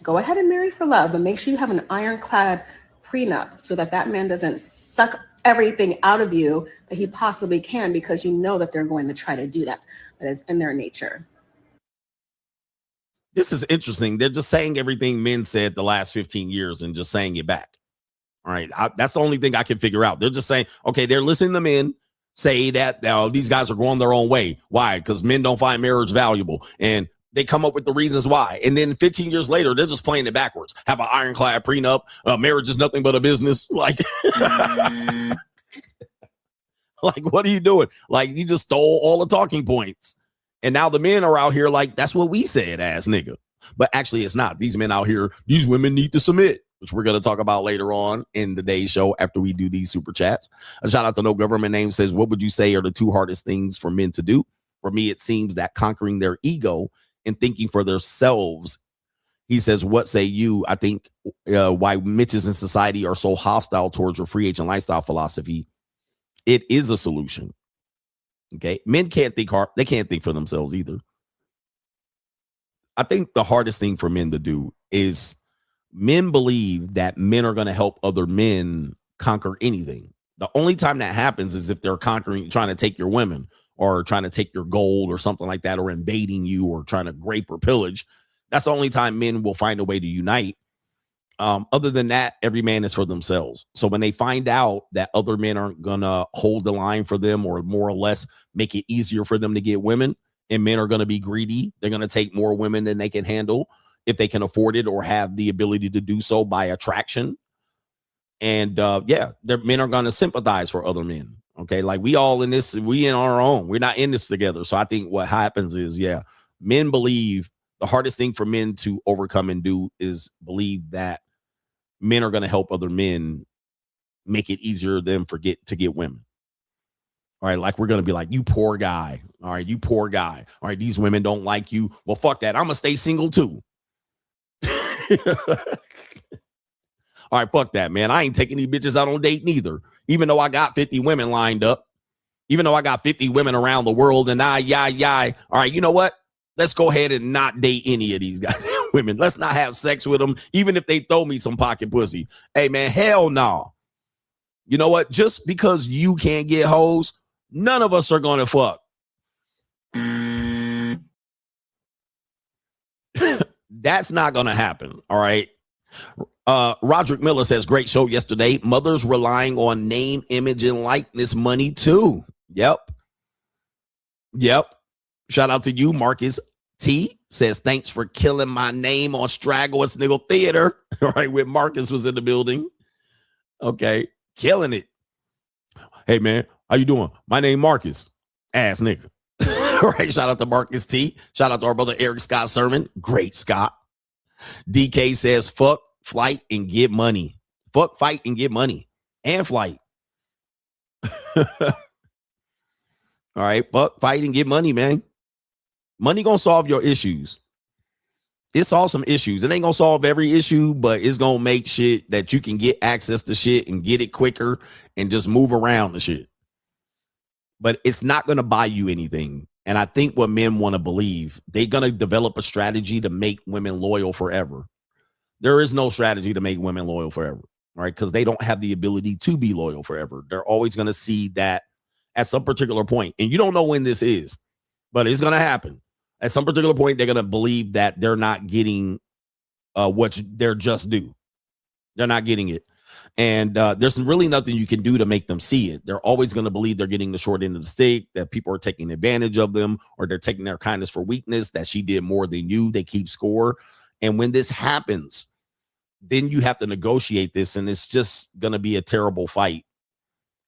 S12: go ahead and marry for love, but make sure you have an ironclad prenup so that that man doesn't suck everything out of you that he possibly can, because you know that they're going to try to do that. That is in their nature.
S1: This is interesting. They're just saying everything men said the last 15 years and just saying it back. All right. That's the only thing I can figure out. They're just saying, okay, they're listening to men say that these guys are going their own way. Why? Because men don't find marriage valuable. And they come up with the reasons why. And then 15 years later, they're just playing it backwards. Have an ironclad prenup. Marriage is nothing but a business. Like, like, what are you doing? Like, you just stole all the talking points. And now the men are out here like, that's what we said, ass nigga. But actually, it's not. These men out here, these women need to submit, which we're going to talk about later on in today's show after we do these super chats. A shout out to No Government Name says, what would you say are the two hardest things for men to do? For me, it seems that conquering their ego and thinking for themselves. He says, what say you? I think why Mitches in society are so hostile towards your free agent lifestyle philosophy. It is a solution. Okay. Men can't think hard. They can't think for themselves either. I think the hardest thing for men to do is men believe that men are going to help other men conquer anything. The only time that happens is if they're trying to take your women or trying to take your gold or something like that, or invading you or trying to grape or pillage. That's the only time men will find a way to unite. Other than that, every man is for themselves. So when they find out that other men aren't going to hold the line for them or more or less make it easier for them to get women, and men are going to be greedy, they're going to take more women than they can handle if they can afford it or have the ability to do so by attraction. And men are going to sympathize for other men. Okay, like we all in this, we in our own, we're not in this together. So I think what happens is, men believe the hardest thing for men to overcome and do is believe that men are going to help other men make it easier than to get women. All right, like we're going to be like, you poor guy. All right, you poor guy. All right, these women don't like you. Well, fuck that. I'm going to stay single too. All right, fuck that, man. I ain't taking these bitches out on date neither. Even though I got 50 women lined up, even though I got 50 women around the world, and all right, you know what? Let's go ahead and not date any of these guys. Women. Let's not have sex with them, even if they throw me some pocket pussy. Hey, man, hell no. You know what? Just because you can't get hoes, none of us are going to fuck. That's not going to happen. All right. Roderick Miller says, great show yesterday. Mothers relying on name, image, and likeness money too. Yep. Shout out to you. Marcus T says, thanks for killing my name on Straggle and Sniggle Theater. All right, when Marcus was in the building. Okay, killing it. Hey, man, how you doing? My name Marcus. Ass nigga. All right, shout out to Marcus T. Shout out to our brother Eric Scott Sermon. Great, Scott. DK says, fuck, flight, and get money. Fuck, fight, and get money. And flight. All right, fuck, fight, and get money, man. Money gonna solve your issues. It solves some issues. It ain't gonna solve every issue, but it's gonna make shit that you can get access to shit and get it quicker and just move around the shit. But it's not gonna buy you anything. And I think what men want to believe, they're gonna develop a strategy to make women loyal forever. There is no strategy to make women loyal forever, right? Because they don't have the ability to be loyal forever. They're always gonna see that at some particular point, and you don't know when this is, but it's gonna happen. At some particular point, they're going to believe that they're not getting what they're just due. They're not getting it. And there's really nothing you can do to make them see it. They're always going to believe they're getting the short end of the stick, that people are taking advantage of them, or they're taking their kindness for weakness, that she did more than you. They keep score. And when this happens, then you have to negotiate this, and it's just gonna be a terrible fight.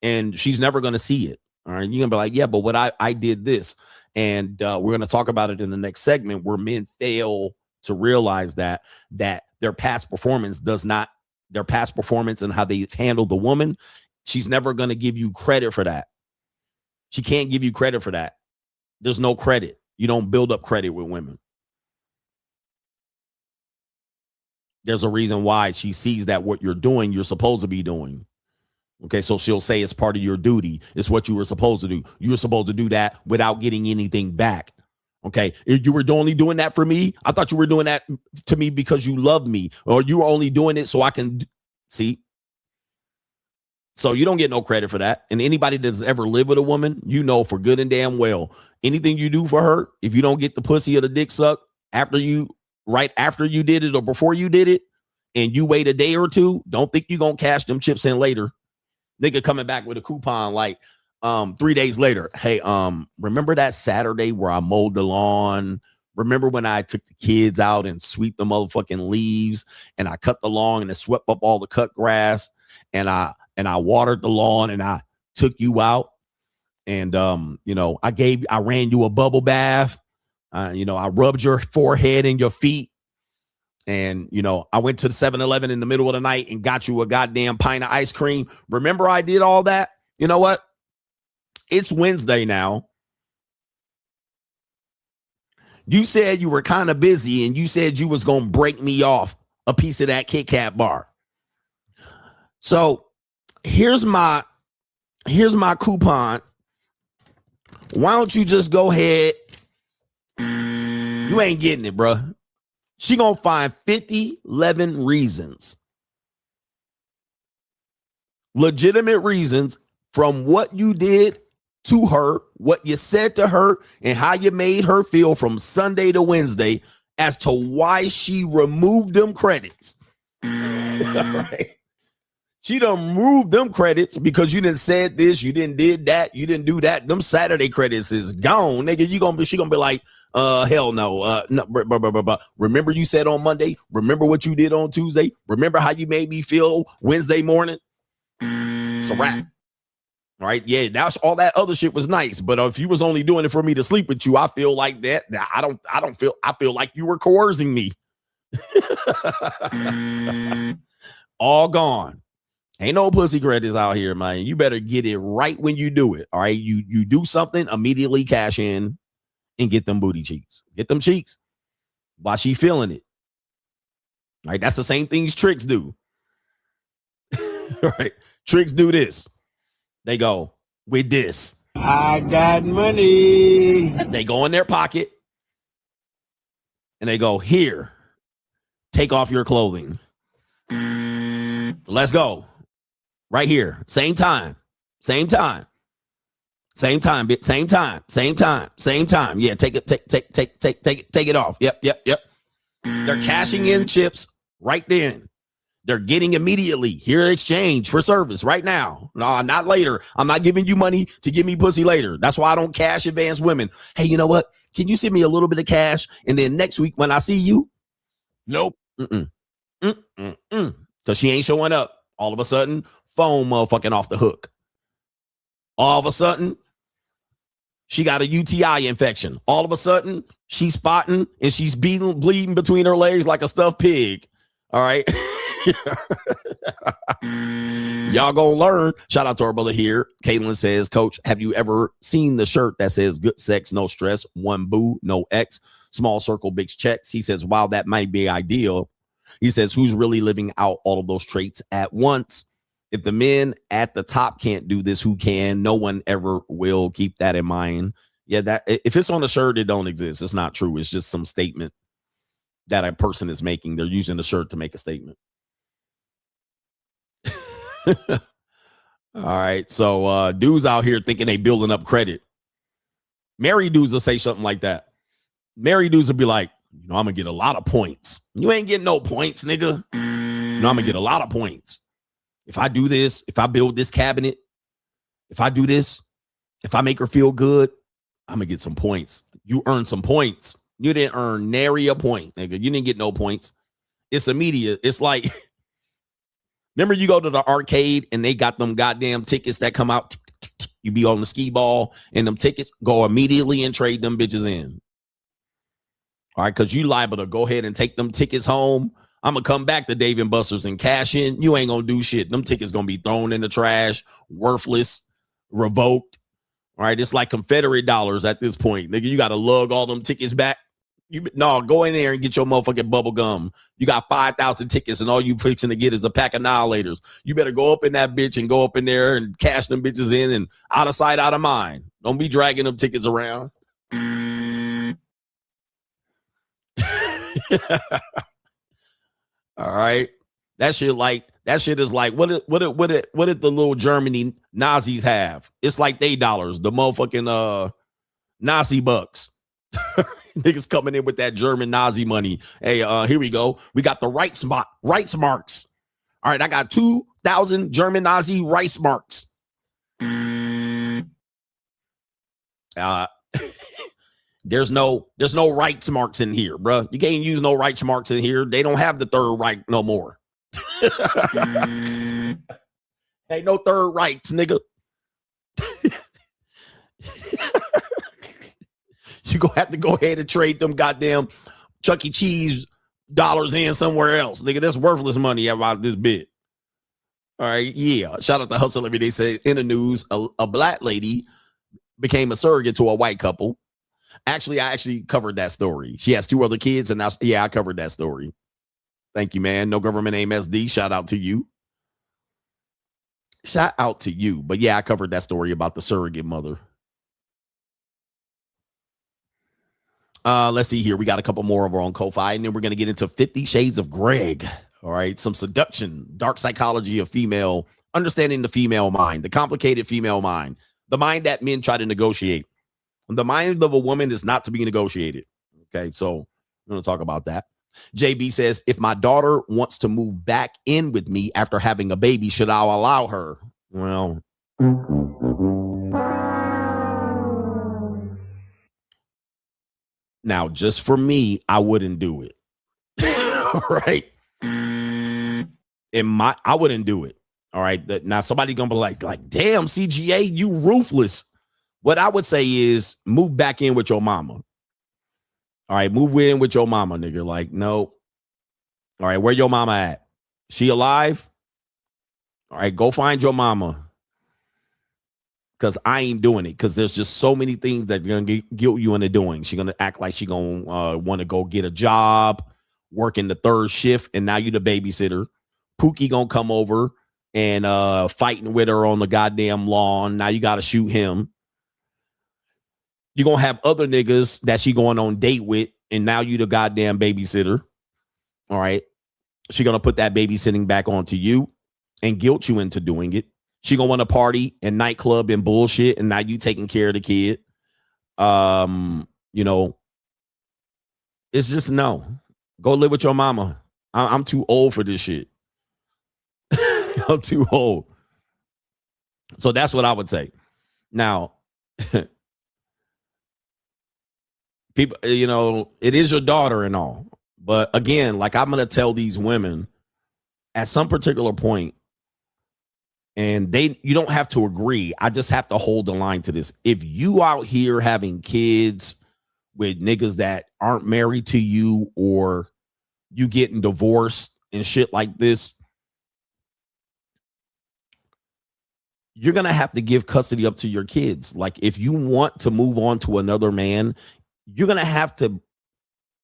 S1: And she's never gonna see it. All right, you're gonna be like, yeah, but what I did this, and we're gonna talk about it in the next segment, where men fail to realize that their past performance and how they've handled the woman, she's never gonna give you credit for that. She can't give you credit for that. There's no credit. You don't build up credit with women. There's a reason why she sees that what you're doing, you're supposed to be doing. Okay, so she'll say it's part of your duty. It's what you were supposed to do. You were supposed to do that without getting anything back. Okay, if you were only doing that for me, I thought you were doing that to me because you loved me, or you were only doing it so I can see. So you don't get no credit for that. And anybody that's ever lived with a woman, you know for good and damn well, anything you do for her, if you don't get the pussy or the dick sucked right after you did it or before you did it, and you wait a day or two, don't think you're going to cash them chips in later. Nigga coming back with a coupon like 3 days later. Hey, remember that Saturday where I mowed the lawn? Remember when I took the kids out and sweep the motherfucking leaves, and I cut the lawn and it swept up all the cut grass, and I watered the lawn, and I took you out, and I ran you a bubble bath. I rubbed your forehead and your feet. And, I went to the 7-Eleven in the middle of the night and got you a goddamn pint of ice cream. Remember I did all that? You know what? It's Wednesday now. You said you were kind of busy, and you said you was going to break me off a piece of that Kit Kat bar. So here's my coupon. Why don't you just go ahead? You ain't getting it, bruh. She gonna find 11 reasons, legitimate reasons, from what you did to her, what you said to her, and how you made her feel from Sunday to Wednesday as to why she removed them credits. All right. She done removed them credits because you didn't said this, you didn't did that, you didn't do that. Them Saturday credits is gone, nigga. She gonna be like, hell no. No. Remember you said on Monday? Remember what you did on Tuesday? Remember how you made me feel Wednesday morning? It's a wrap. All right. Yeah, that's all that other shit was nice. But if you was only doing it for me to sleep with you, I feel like that. I feel like you were coercing me. All gone. Ain't no pussy credits out here, man. You better get it right when you do it. All right. You do something, immediately cash in and get them booty cheeks. Get them cheeks while she feeling it. All right. That's the same things tricks do. All right. Tricks do this. They go with this.
S10: I got money.
S1: They go in their pocket and they go, here, take off your clothing. Let's go. Right here. Same time. Yeah, take it off. Yep. They're cashing in chips right then. They're getting immediately. Here, exchange for service right now. No, not later. I'm not giving you money to give me pussy later. That's why I don't cash advance women. Hey, you know what? Can you send me a little bit of cash? And then next week when I see you, nope. Because she ain't showing up. All of a sudden, phone motherfucking off the hook. All of a sudden, she got a UTI infection. All of a sudden, she's spotting and she's bleeding between her legs like a stuffed pig. All right. Y'all gonna learn. Shout out to our brother here. Caitlin says, Coach, have you ever seen the shirt that says good sex, no stress, one boo, no X, small circle, big checks? He says, wow, that might be ideal. He says, who's really living out all of those traits at once? If the men at the top can't do this, who can? No one ever will. Keep that in mind. Yeah, that if it's on the shirt, it don't exist. It's not true. It's just some statement that a person is making. They're using the shirt to make a statement. All right. So dudes out here thinking they building up credit. Married dudes will say something like that. Married dudes will be like, I'm gonna get a lot of points. You ain't getting no points, nigga. I'm gonna get a lot of points. If I do this, if I build this cabinet, if I do this, if I make her feel good, I'm gonna get some points. You earn some points. You didn't earn nary a point, nigga. You didn't get no points. It's immediate. It's like, remember you go to the arcade and they got them goddamn tickets that come out. You be on the skee ball and them tickets go immediately and trade them bitches in. All right, because you liable to go ahead and take them tickets home. I'm going to come back to Dave & Buster's and cash in. You ain't going to do shit. Them tickets going to be thrown in the trash, worthless, revoked. All right, it's like Confederate dollars at this point. Nigga, you got to lug all them tickets back. No, go in there and get your motherfucking bubble gum. You got 5,000 tickets and all you fixing to get is a pack of annihilators. You better go up in that bitch and go up in there and cash them bitches in and out of sight, out of mind. Don't be dragging them tickets around. All right. That shit is like what did the little Germany Nazis have? It's like they dollars, the motherfucking Nazi bucks. Niggas coming in with that German Nazi money. Hey, here we go. We got the Reichsmarks. All right, I got 2,000 German Nazi Reichsmarks. There's no Reichsmarks in here, bro. You can't use no Reichsmarks in here. They don't have the Third Reich no more. Ain't no Third Reichs, nigga. You gonna have to go ahead and trade them goddamn Chuck E. Cheese dollars in somewhere else, nigga. That's worthless money about this bit. All right, yeah. Shout out to Hustle Every Day. Say in the news, a black lady became a surrogate to a white couple. Actually, I covered that story. She has 2 other kids, and now, yeah, I covered that story. Thank you, man. No Government Name SD. Shout out to you. Shout out to you. But yeah, I covered that story about the surrogate mother. Let's see here. We got a couple more over on Ko-Fi, and then we're going to get into 50 Shades of Greg. All right. Some seduction, dark psychology of female, understanding the female mind, the complicated female mind, the mind that men try to negotiate. The mind of a woman is not to be negotiated. Okay. So we're going to talk about that. JB says, if my daughter wants to move back in with me after having a baby, should I allow her? Well, now, just for me, I wouldn't do it. All right. I wouldn't do it. All right. Now, somebody gonna be like, damn, CGA, you ruthless. What I would say is move back in with your mama. All right. Move in with your mama, nigga. Like, no. All right. Where your mama at? She alive? All right. Go find your mama. Because I ain't doing it. Because there's just so many things that are going to guilt you into doing. She's going to act like she going to want to go get a job, work in the 3rd shift, and now you the babysitter. Pookie going to come over and fighting with her on the goddamn lawn. Now you got to shoot him. You're going to have other niggas that she going on date with, and now you the goddamn babysitter. All right. She going to put that babysitting back onto you and guilt you into doing it. She gonna want to party and nightclub and bullshit, and now you taking care of the kid. You know, it's just no. Go live with your mama. I'm too old for this shit. I'm too old. So that's what I would say. Now, people, you know, it is your daughter and all, but again, like I'm gonna tell these women at some particular point. And you don't have to agree. I just have to hold the line to this. If you out here having kids with niggas that aren't married to you, or you getting divorced and shit like this, you're going to have to give custody up to your kids. Like if you want to move on to another man, you're going to have to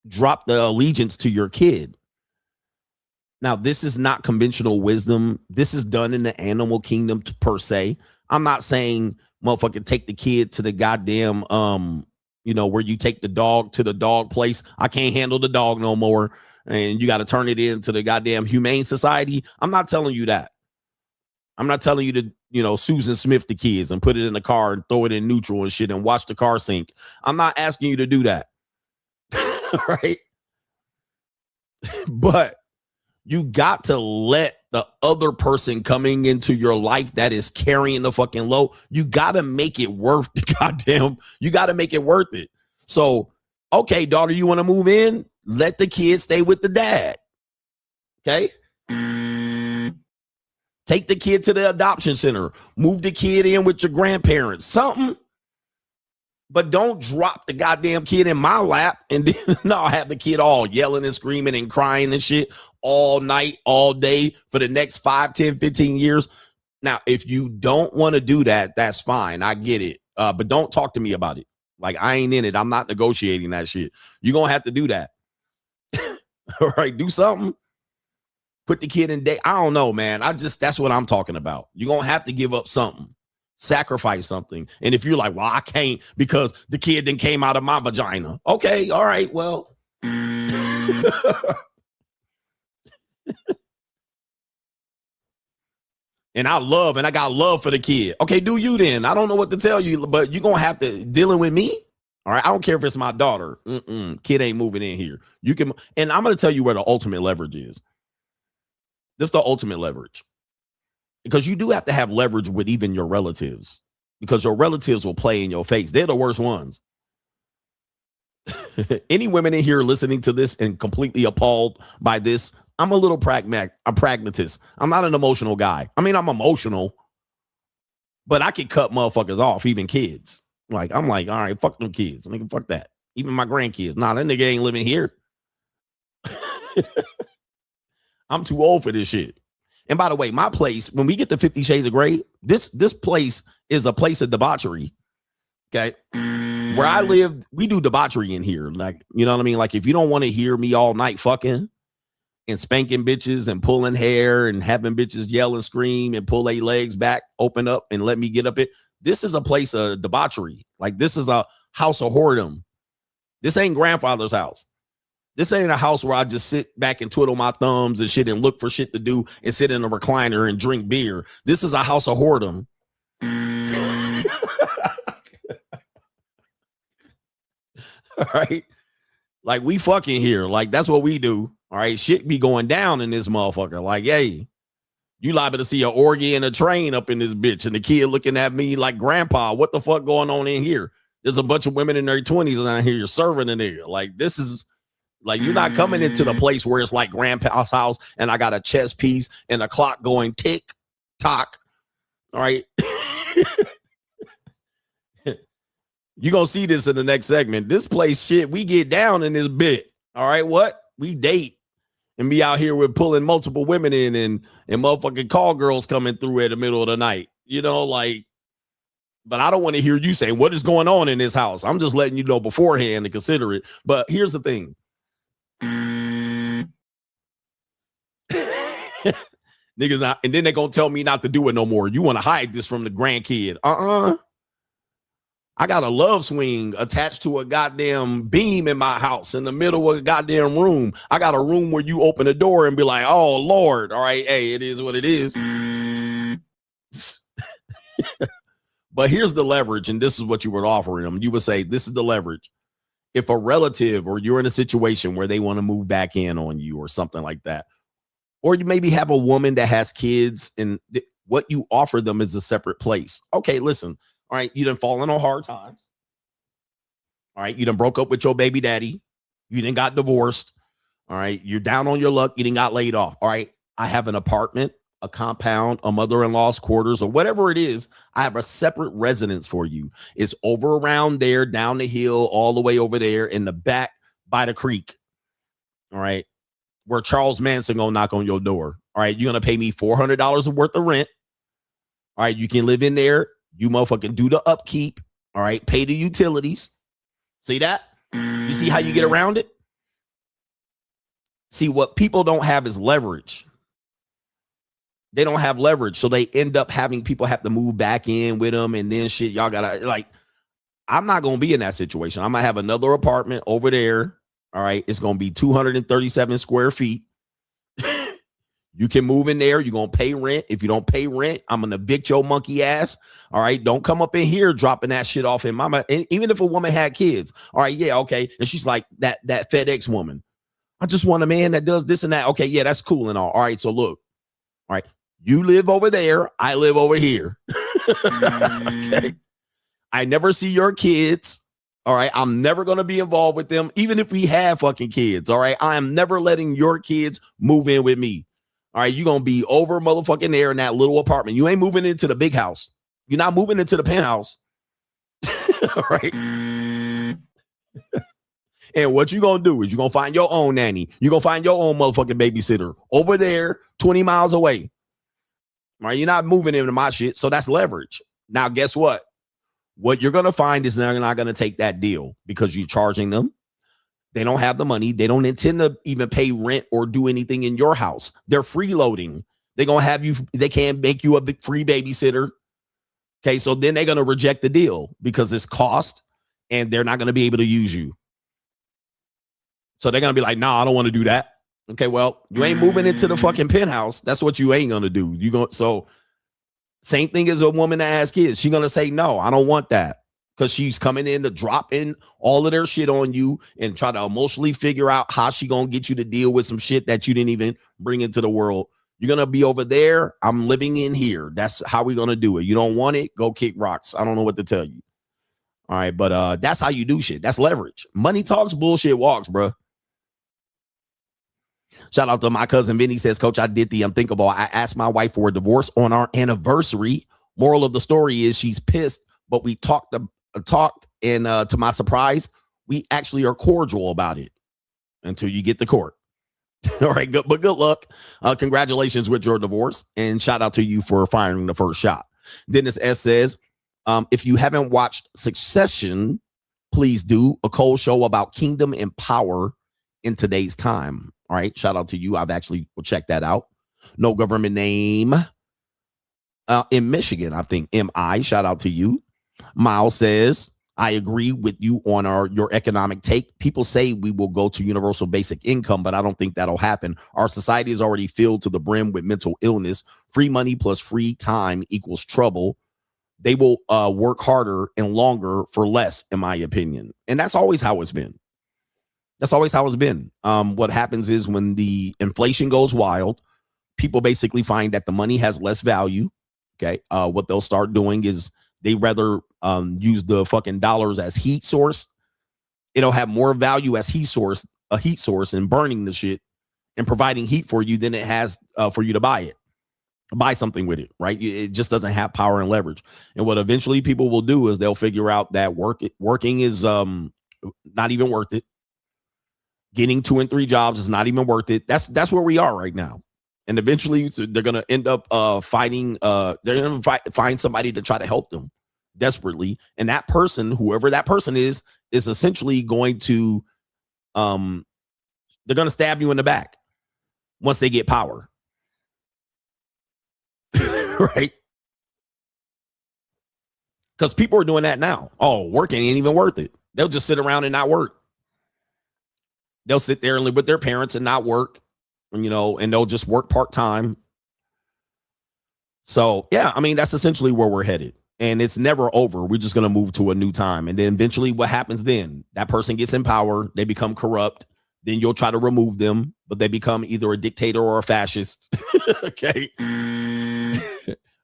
S1: drop the allegiance to your kid. Now, this is not conventional wisdom. This is done in the animal kingdom per se. I'm not saying motherfucker take the kid to the goddamn, you know, where you take the dog to the dog place. I can't handle the dog no more. And you got to turn it into the goddamn humane society. I'm not telling you that. I'm not telling you to, you know, Susan Smith the kids and put it in the car and throw it in neutral and shit and watch the car sink. I'm not asking you to do that. All right. But you got to let the other person coming into your life that is carrying the fucking load, you got to make it worth the goddamn, you got to make it worth it. So, okay, daughter, you want to move in? Let the kid stay with the dad. Okay. Take the kid to the adoption center. Move the kid in with your grandparents. Something. But don't drop the goddamn kid in my lap and then no, have the kid all yelling and screaming and crying and shit all night, all day for the next 5, 10, 15 years. Now, if you don't want to do that, that's fine. I get it. But don't talk to me about it. Like, I ain't in it. I'm not negotiating that shit. You're going to have to do that. All right, do something. Put the kid in day. I don't know, man. That's what I'm talking about. You're going to have to give up something. Sacrifice something. And if you're like, well, I can't because the kid then came out of my vagina. Okay, all right, well. And I got love for the kid. Okay, do you then? I don't know what to tell you, but you're going to have to dealing with me. All right, I don't care if it's my daughter. Kid ain't moving in here. You can, and I'm going to tell you where the ultimate leverage is. This is the ultimate leverage. Because you do have to have leverage with even your relatives. Because your relatives will play in your face. They're the worst ones. Any women in here listening to this and completely appalled by this, I'm a little pragmatist. I'm not an emotional guy. I mean, I'm emotional, but I can cut motherfuckers off, even kids. Like, I'm like, all right, fuck them kids. Nigga, fuck that. Even my grandkids. Nah, that nigga ain't living here. I'm too old for this shit. And by the way, my place, when we get to 50 Shades of Grey, this place is a place of debauchery. Okay. Where I live, we do debauchery in here. Like, you know what I mean? Like, if you don't want to hear me all night fucking and spanking bitches and pulling hair and having bitches yell and scream and pull their legs back, open up and let me get up it. This is a place of debauchery. Like, this is a house of whoredom. This ain't grandfather's house. This ain't a house where I just sit back and twiddle my thumbs and shit and look for shit to do and sit in a recliner and drink beer. This is a house of whoredom. All right. Like, we fucking here. Like, that's what we do. All right. Shit be going down in this motherfucker. Like, hey, you liable to see an orgy and a train up in this bitch and the kid looking at me like, grandpa, what the fuck going on in here? There's a bunch of women in their 20s and I hear you're serving a nigga. Like, this is like, you're not coming into the place where it's like grandpa's house and I got a chess piece and a clock going tick tock. All right. You're going to see this in the next segment. This place, shit, we get down in this bit. All right, what? We date and be out here with pulling multiple women in and motherfucking call girls coming through at the middle of the night. You know, like, but I don't want to hear you saying what is going on in this house. I'm just letting you know beforehand to consider it. But here's the thing. Niggas not, and then they're going to tell me not to do it no more. You want to hide this from the grandkid. I got a love swing attached to a goddamn beam in my house in the middle of a goddamn room. I got a room where you open the door and be like, oh, Lord. All right. Hey, it is what it is. But here's the leverage. And this is what you were offering them. You would say, this is the leverage. If a relative or you're in a situation where they want to move back in on you or something like that, or you maybe have a woman that has kids and what you offer them is a separate place. Okay, listen. All right, you done fallen on hard times. All right, you done broke up with your baby daddy. You done got divorced. All right, you're down on your luck. You done got laid off. All right, I have an apartment, a compound, a mother-in-law's quarters, or whatever it is. I have a separate residence for you. It's over around there, down the hill, all the way over there in the back by the creek. All right, where Charles Manson gonna knock on your door. All right, you're gonna pay me $400 worth of rent. All right, you can live in there. You motherfucking do the upkeep. All right. Pay the utilities. See that? You see how you get around it? See, what people don't have is leverage. They don't have leverage. So they end up having people have to move back in with them. And then shit, y'all gotta, like, I'm not going to be in that situation. I'm going to have another apartment over there. All right. It's going to be 237 square feet. You can move in there. You're going to pay rent. If you don't pay rent, I'm going to evict your monkey ass. All right. Don't come up in here dropping that shit off in mama. And even if a woman had kids. All right. Yeah. Okay. And she's like that FedEx woman. I just want a man that does this and that. Okay. Yeah, that's cool and all. All right. So look. All right. You live over there. I live over here. Okay. I never see your kids. All right. I'm never going to be involved with them, even if we have fucking kids. All right. I am never letting your kids move in with me. All right. You're going to be over motherfucking there in that little apartment. You ain't moving into the big house. You're not moving into the penthouse. All right. And what you going to do is you're going to find your own nanny. You're going to find your own motherfucking babysitter over there 20 miles away. All right. You're not moving into my shit. So that's leverage. Now, guess what? What you're going to find is they're not going to take that deal because you're charging them. They don't have the money. They don't intend to even pay rent or do anything in your house. They're freeloading. They're going to have you. They can't make you a big free babysitter. Okay. So then they're going to reject the deal because it's cost and they're not going to be able to use you. So they're going to be like, nah, I don't want to do that. Okay. Well, you ain't moving into the fucking penthouse. That's what you ain't going to do. So same thing as a woman that has kids. She's going to say, no, I don't want that. Because she's coming in to drop in all of their shit on you and try to emotionally figure out how she going to get you to deal with some shit that you didn't even bring into the world. You're going to be over there. I'm living in here. That's how we're going to do it. You don't want it? Go kick rocks. I don't know what to tell you. All right. But that's how you do shit. That's leverage. Money talks, bullshit walks, bro. Shout out to my cousin Vinny says, Coach, I did the unthinkable. I asked my wife for a divorce on our anniversary. Moral of the story is she's pissed, but we talked and to my surprise, we actually are cordial about it until you get to court. All right, good, but good luck. Congratulations with your divorce and shout out to you for firing the first shot. Dennis S says, if you haven't watched Succession, please do. A cold show about kingdom and power in today's time. All right, shout out to you. I've actually will check that out. No government name in Michigan, I think. MI, shout out to you. Miles says, I agree with you on your economic take. People say we will go to universal basic income, but I don't think that'll happen. Our society is already filled to the brim with mental illness. Free money plus free time equals trouble. They will work harder and longer for less, in my opinion. And that's always how it's been. That's always how it's been. What happens is when the inflation goes wild, people basically find that the money has less value. Okay. What they'll start doing is they rather use the fucking dollars as heat source. It'll have more value as a heat source and burning the shit and providing heat for you than it has for you to buy something with it. Right. It just doesn't have power and leverage. And what eventually people will do is they'll figure out that working is not even worth it. Getting 2 and 3 jobs is not even worth it. That's where we are right now. And eventually they're going to end up fighting. They're going to find somebody to try to help them desperately. And that person, whoever that person is essentially going to, they're going to stab you in the back once they get power. Right? Because people are doing that now. Oh, working ain't even worth it. They'll just sit around and not work. They'll sit there and live with their parents and not work, and they'll just work part-time. So, yeah, I mean, that's essentially where we're headed. And it's never over. We're just going to move to a new time. And then eventually what happens then? That person gets in power. They become corrupt. Then you'll try to remove them, but they become either a dictator or a fascist. Okay.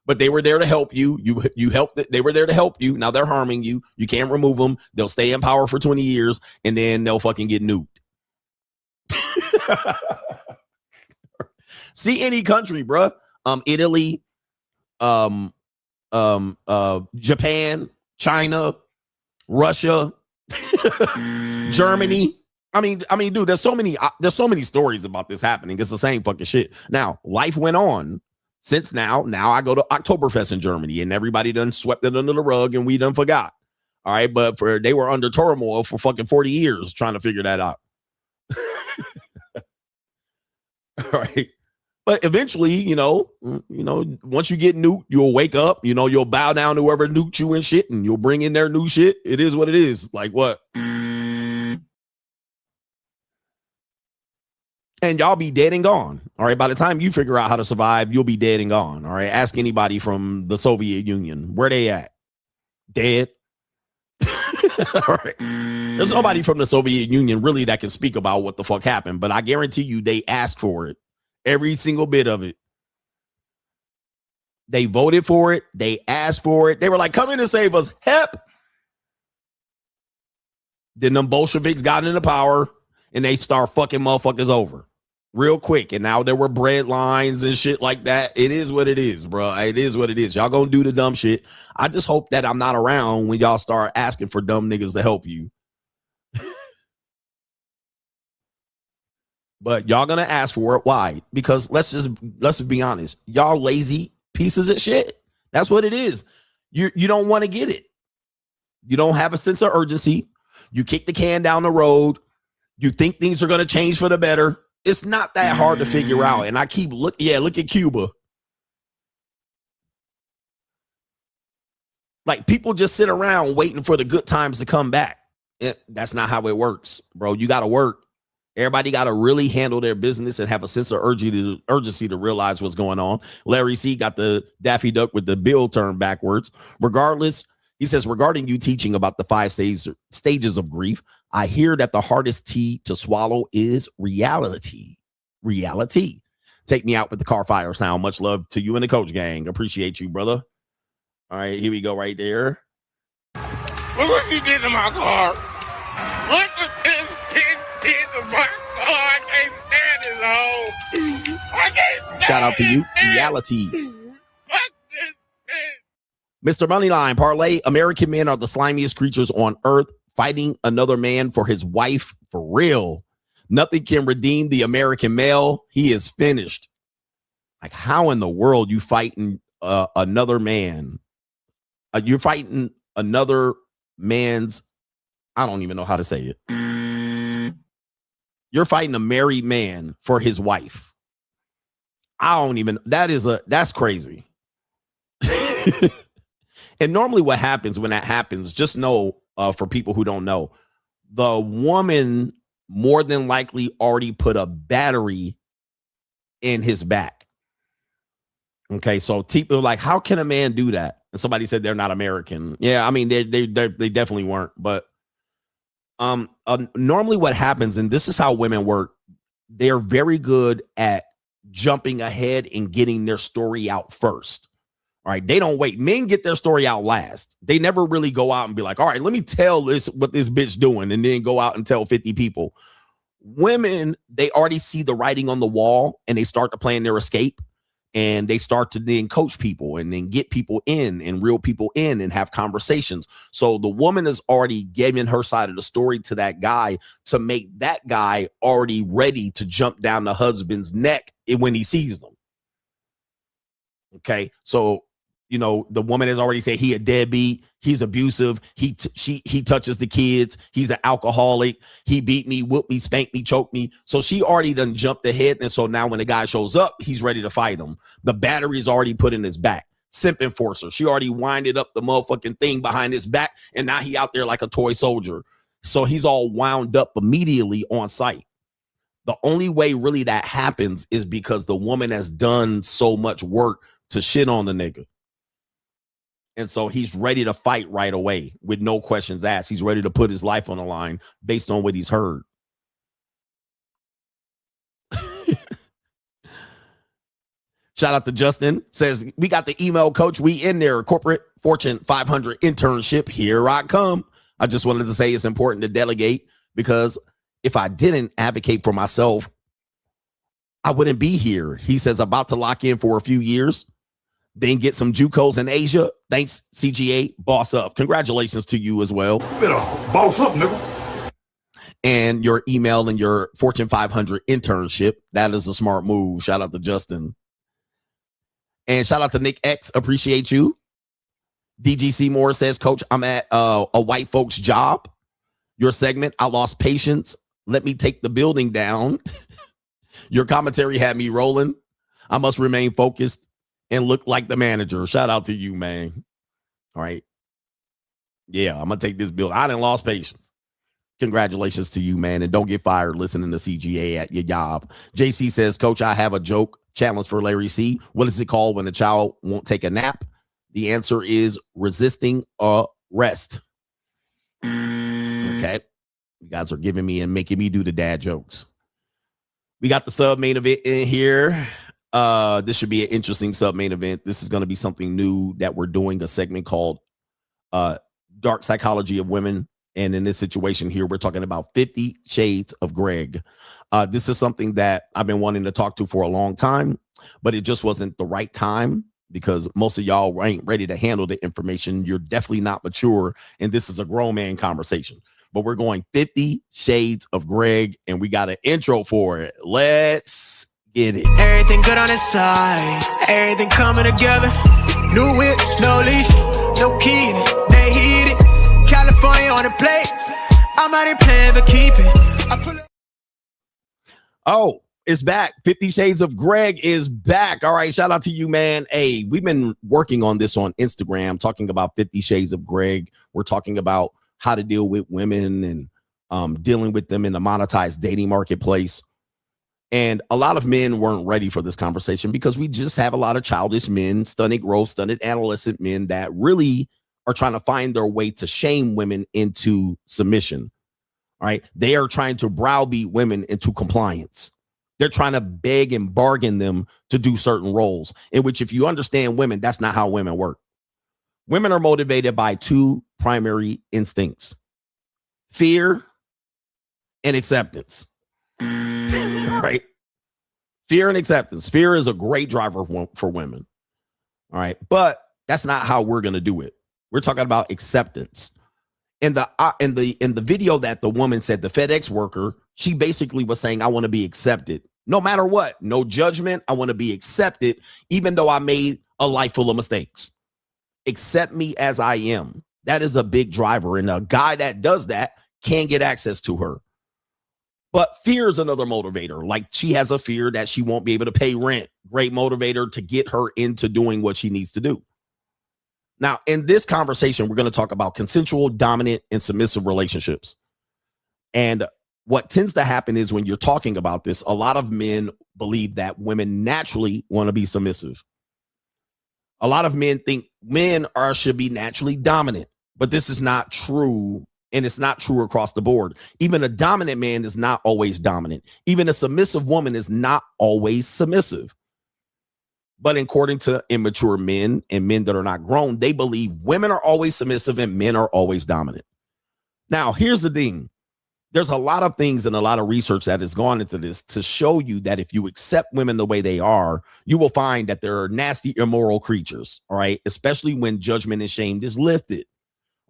S1: But they were there to help you. You helped. They were there to help you. Now they're harming you. You can't remove them. They'll stay in power for 20 years, and then they'll fucking get nuked. See any country, bruh. Italy, Japan, China, Russia, Germany. I mean, dude, there's so many stories about this happening. It's the same fucking shit. Now, life went on since now. Now I go to Oktoberfest in Germany, and everybody done swept it under the rug, and we done forgot. All right, but they were under turmoil for fucking 40 years trying to figure that out. All right. But eventually, once you get nuked, you'll wake up, you'll bow down to whoever nuked you and shit, and you'll bring in their new shit. It is what it is. Like what? And y'all be dead and gone. All right. By the time you figure out how to survive, you'll be dead and gone. All right. Ask anybody from the Soviet Union. Where they at? Dead. All right. There's nobody from the Soviet Union really that can speak about what the fuck happened, but I guarantee you they asked for it. Every single bit of it. They voted for it. They asked for it. They were like, come in and save us. Help. Then them Bolsheviks got into power and they start fucking motherfuckers over real quick. And now there were bread lines and shit like that. It is what it is, bro. It is what it is. Y'all gonna do the dumb shit. I just hope that I'm not around when y'all start asking for dumb niggas to help you. But y'all gonna ask for it. Why? Because let's just be honest. Y'all lazy pieces of shit. That's what it is. You don't want to get it. You don't have a sense of urgency. You kick the can down the road. You think things are gonna change for the better. It's not that hard to figure out. And I keep look at Cuba. Like people just sit around waiting for the good times to come back. That's not how it works, bro. You gotta work. Everybody got to really handle their business and have a sense of urgency to realize what's going on. Larry C got the Daffy Duck with the bill turned backwards. Regardless, he says, regarding you teaching about the 5 stages of grief, I hear that the hardest tea to swallow is reality. Reality. Take me out with the car fire sound. Much love to you and the coach gang. Appreciate you, brother. All right, here we go right there.
S20: Look what she did to my car. Look at this piece of my car. I can't stand this hole. I can't stand
S1: Shout out to you. Reality. Mr. Moneyline, parlay. American men are the slimiest creatures on earth, fighting another man for his wife for real. Nothing can redeem the American male. He is finished. Like, how in the world you fighting another man? You're fighting another man's, I don't even know how to say it. You're fighting a married man for his wife. That's crazy. And normally what happens when that happens, just know, for people who don't know, the woman more than likely already put a battery in his back. Okay, so people are like, how can a man do that? And somebody said they're not American. Yeah, I mean, they definitely weren't. But normally what happens, and this is how women work, they're very good at jumping ahead and getting their story out first. All right, they don't wait. Men get their story out last. They never really go out and be like, all right, let me tell what this bitch doing, and then go out and tell 50 people. Women, they already see the writing on the wall, and they start to plan their escape, and they start to then coach people and then get people in and reel people in and have conversations. So the woman is already giving her side of the story to that guy to make that guy already ready to jump down the husband's neck when he sees them. Okay, so the woman has already said he a deadbeat, he's abusive, he touches the kids, he's an alcoholic, he beat me, whooped me, spanked me, choked me. So she already done jumped ahead, and so now when the guy shows up, he's ready to fight him. The battery is already put in his back. Simp enforcer, she already winded up the motherfucking thing behind his back, and now he out there like a toy soldier. So he's all wound up immediately on sight. The only way really that happens is because the woman has done so much work to shit on the nigga. And so he's ready to fight right away with no questions asked. He's ready to put his life on the line based on what he's heard. Shout out to Justin. Says, we got the email, coach. We in there. Corporate Fortune 500 internship. Here I come. I just wanted to say it's important to delegate, because if I didn't advocate for myself, I wouldn't be here. He says, about to lock in for a few years, then get some JUCOs in Asia. Thanks, CGA. Boss up. Congratulations to you as well.
S15: You better boss up, nigga.
S1: And your email and your Fortune 500 internship. That is a smart move. Shout out to Justin. And shout out to Nick X. Appreciate you. DGC Moore says, coach, I'm at a white folks job. Your segment, I lost patience. Let me take the building down. Your commentary had me rolling. I must remain focused and look like the manager. Shout out to you, man. All right. Yeah, I'm going to take this building. I done lost patience. Congratulations to you, man. And don't get fired listening to CGA at your job. JC says, coach, I have a joke challenge for Larry C. What is it called when a child won't take a nap? The answer is resisting arrest. Okay. You guys are giving me and making me do the dad jokes. We got the sub main event in here. This should be an interesting sub main event. This is going to be something new that we're doing, a segment called Dark Psychology of Women. And in this situation here, we're talking about 50 Shades of Greg. This is something that I've been wanting to talk to for a long time, but it just wasn't the right time because most of y'all ain't ready to handle the information. You're definitely not mature, and this is a grown man conversation. But we're going 50 Shades of Greg, and we got an intro for it. Let's get it.
S6: Everything good on his side, everything coming together. New whip, no leash, no key, they heat it. California on the plates, I'm out here playing for keeping.
S1: Oh, it's back. 50 Shades of Greg is back. All right, shout out to you, man. Hey, we've been working on this on Instagram, talking about 50 Shades of Greg. We're talking about how to deal with women and dealing with them in the monetized dating marketplace. And a lot of men weren't ready for this conversation because we just have a lot of childish men, stunted growth, stunted adolescent men that really are trying to find their way to shame women into submission. All right. They are trying to browbeat women into compliance. They're trying to beg and bargain them to do certain roles, in which, if you understand women, that's not how women work. Women are motivated by two primary instincts: fear and acceptance. Right? Fear and acceptance. Fear is a great driver for women. All right. But that's not how we're going to do it. We're talking about acceptance. In the video that the woman said, the FedEx worker, she basically was saying, I want to be accepted no matter what. No judgment. I want to be accepted, even though I made a life full of mistakes. Accept me as I am. That is a big driver. And a guy that does that can get access to her. But fear is another motivator. Like, she has a fear that she won't be able to pay rent. Great motivator to get her into doing what she needs to do. Now, in this conversation, we're going to talk about consensual, dominant, and submissive relationships. And what tends to happen is when you're talking about this, a lot of men believe that women naturally want to be submissive. A lot of men think men should be naturally dominant, but this is not true. And it's not true across the board. Even a dominant man is not always dominant. Even a submissive woman is not always submissive. But according to immature men and men that are not grown, they believe women are always submissive and men are always dominant. Now, here's the thing. There's a lot of things and a lot of research that has gone into this to show you that if you accept women the way they are, you will find that they're nasty, immoral creatures. All right. Especially when judgment and shame is lifted.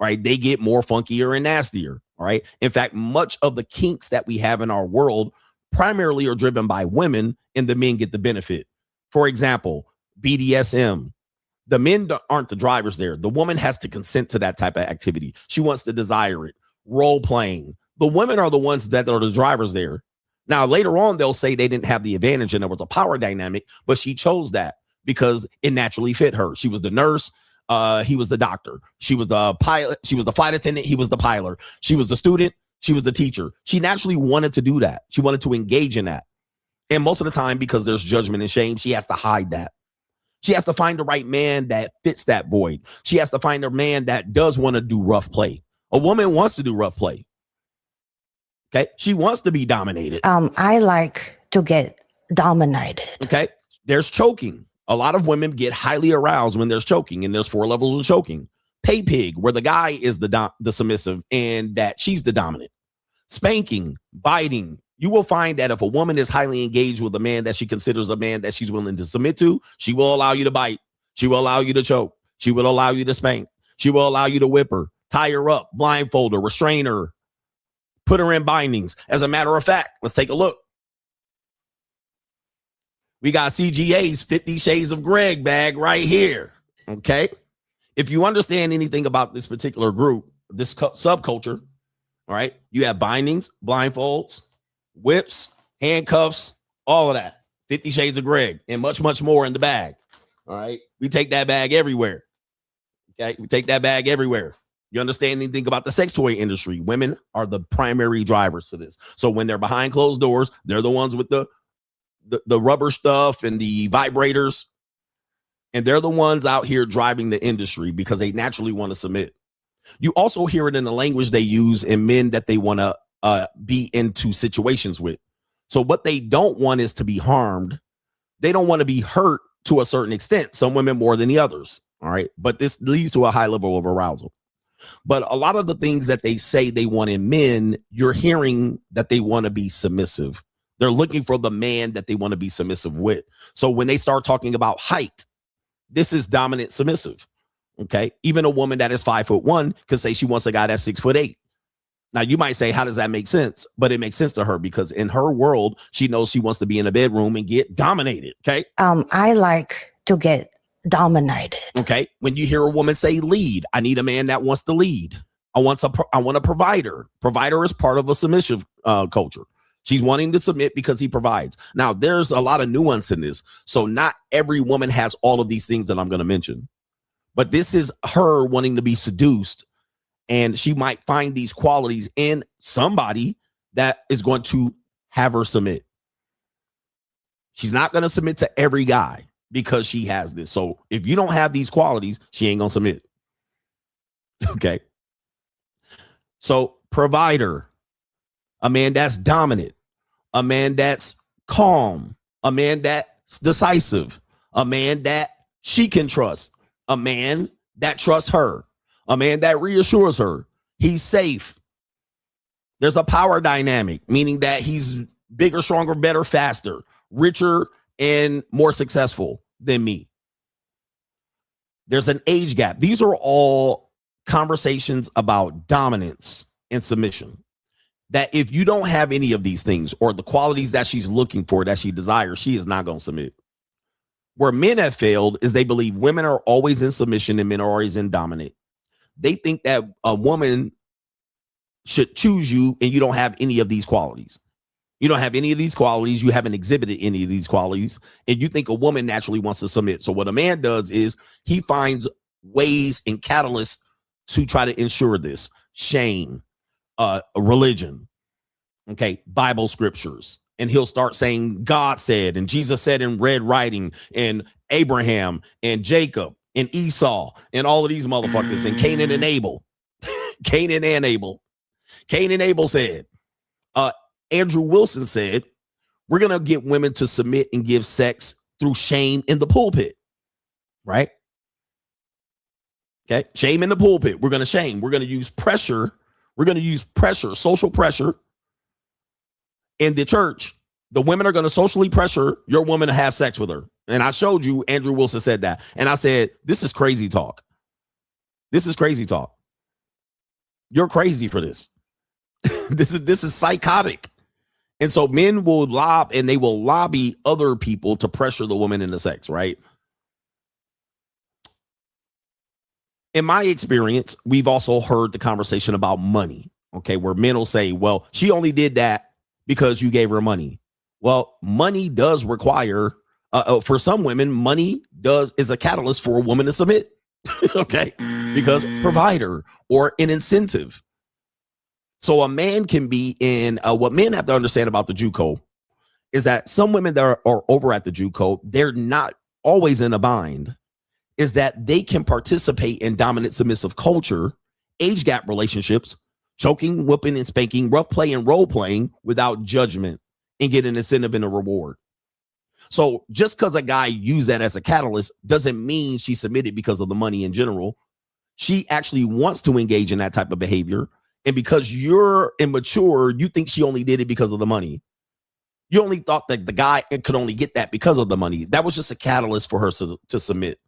S1: Right. They get more funkier and nastier. All right. In fact, much of the kinks that we have in our world primarily are driven by women, and the men get the benefit. For example, BDSM. The men aren't the drivers there. The woman has to consent to that type of activity. She wants to desire it. Role playing. The women are the ones that are the drivers there. Now, later on, they'll say they didn't have the advantage and there was a power dynamic, but she chose that because it naturally fit her. She was the nurse. He was the doctor. She was the pilot. She was the flight attendant. He was the pilot. She was the student. She was the teacher. She naturally wanted to do that. She wanted to engage in that. And most of the time, because there's judgment and shame, she has to hide that. She has to find the right man that fits that void. She has to find a man that does want to do rough play. A woman wants to do rough play. Okay. She wants to be dominated.
S11: I like to get dominated.
S1: Okay. There's choking. A lot of women get highly aroused when there's choking, and there's 4 levels of choking. Pay pig, where the guy is the submissive and that she's the dominant. Spanking, biting. You will find that if a woman is highly engaged with a man that she considers a man that she's willing to submit to, she will allow you to bite. She will allow you to choke. She will allow you to spank. She will allow you to whip her, tie her up, blindfold her, restrain her, put her in bindings. As a matter of fact, let's take a look. We got CGA's 50 Shades of Greg bag right here. Okay. If you understand anything about this particular group, this subculture, all right, you have bindings, blindfolds, whips, handcuffs, all of that. 50 Shades of Greg and much, much more in the bag. All right. We take that bag everywhere. Okay. We take that bag everywhere. You understand anything about the sex toy industry? Women are the primary drivers to this. So when they're behind closed doors, they're the ones with the rubber stuff and the vibrators. And they're the ones out here driving the industry because they naturally want to submit. You also hear it in the language they use in men that they want to be into situations with. So what they don't want is to be harmed. They don't want to be hurt to a certain extent. Some women more than the others. All right. But this leads to a high level of arousal. But a lot of the things that they say they want in men, you're hearing that they want to be submissive. They're looking for the man that they want to be submissive with. So when they start talking about height, this is dominant submissive. Okay. Even a woman that is 5'1" could say she wants a guy that's 6'8". Now you might say, how does that make sense? But it makes sense to her because in her world, she knows she wants to be in a bedroom and get dominated. Okay.
S11: I like to get dominated.
S1: Okay. When you hear a woman say lead, I need a man that wants to lead. I want a provider. Provider is part of a submissive culture. She's wanting to submit because he provides. Now, there's a lot of nuance in this. So not every woman has all of these things that I'm going to mention. But this is her wanting to be seduced. And she might find these qualities in somebody that is going to have her submit. She's not going to submit to every guy because she has this. So if you don't have these qualities, she ain't going to submit. Okay. So provider, a man that's dominant, a man that's calm, a man that's decisive, a man that she can trust, a man that trusts her, a man that reassures her he's safe. There's a power dynamic, meaning that he's bigger, stronger, better, faster, richer, and more successful than me. There's an age gap. These are all conversations about dominance and submission. That if you don't have any of these things or the qualities that she's looking for, that she desires, she is not going to submit. Where men have failed is they believe women are always in submission and men are always in dominant. They think that a woman should choose you and you don't have any of these qualities. You don't have any of these qualities. You haven't exhibited any of these qualities. And you think a woman naturally wants to submit. So what a man does is he finds ways and catalysts to try to ensure this. Shame, religion, okay, Bible scriptures. And he'll start saying God said, and Jesus said in red writing, and Abraham and Jacob and Esau and all of these motherfuckers and Canaan and Abel. Canaan and Abel. Cain and Abel said, Andrew Wilson said, we're going to get women to submit and give sex through shame in the pulpit, right? Okay, shame in the pulpit. We're going to shame. We're going to use pressure. We're going to use pressure, social pressure in the church. The women are going to socially pressure your woman to have sex with her. And I showed you Andrew Wilson said that. And I said, this is crazy talk. This is crazy talk. You're crazy for this. This is psychotic. And so men will lobby other people to pressure the woman into sex, right? In my experience, we've also heard the conversation about money, okay, where men will say, well, she only did that because you gave her money. Well, money does require, for some women, money is a catalyst for a woman to submit, okay, because provider or an incentive. So a man can be in, what men have to understand about the JUCO is that some women that are over at the JUCO, they're not always in a bind, is that they can participate in dominant submissive culture, age gap relationships, choking, whooping, and spanking, rough play, and role playing without judgment and get an incentive and a reward. So just because a guy used that as a catalyst doesn't mean she submitted because of the money in general. She actually wants to engage in that type of behavior. And because you're immature, you think she only did it because of the money. You only thought that the guy could only get that because of the money. That was just a catalyst for her to submit.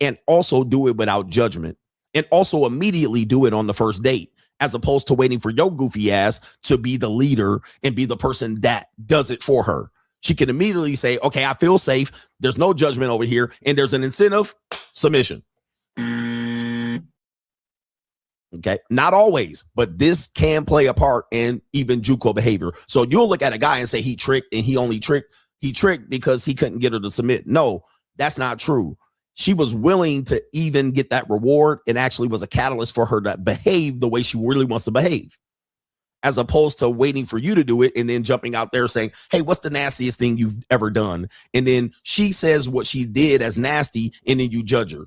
S1: And also do it without judgment. And also immediately do it on the first date, as opposed to waiting for your goofy ass to be the leader and be the person that does it for her. She can immediately say, okay, I feel safe. There's no judgment over here. And there's an incentive, submission. Okay, not always, but this can play a part in even JUCO behavior. So you'll look at a guy and say he tricked and he tricked because he couldn't get her to submit. No, that's not true. She was willing to even get that reward and actually was a catalyst for her to behave the way she really wants to behave, as opposed to waiting for you to do it and then jumping out there saying, hey, what's the nastiest thing you've ever done? And then she says what she did as nasty and then you judge her.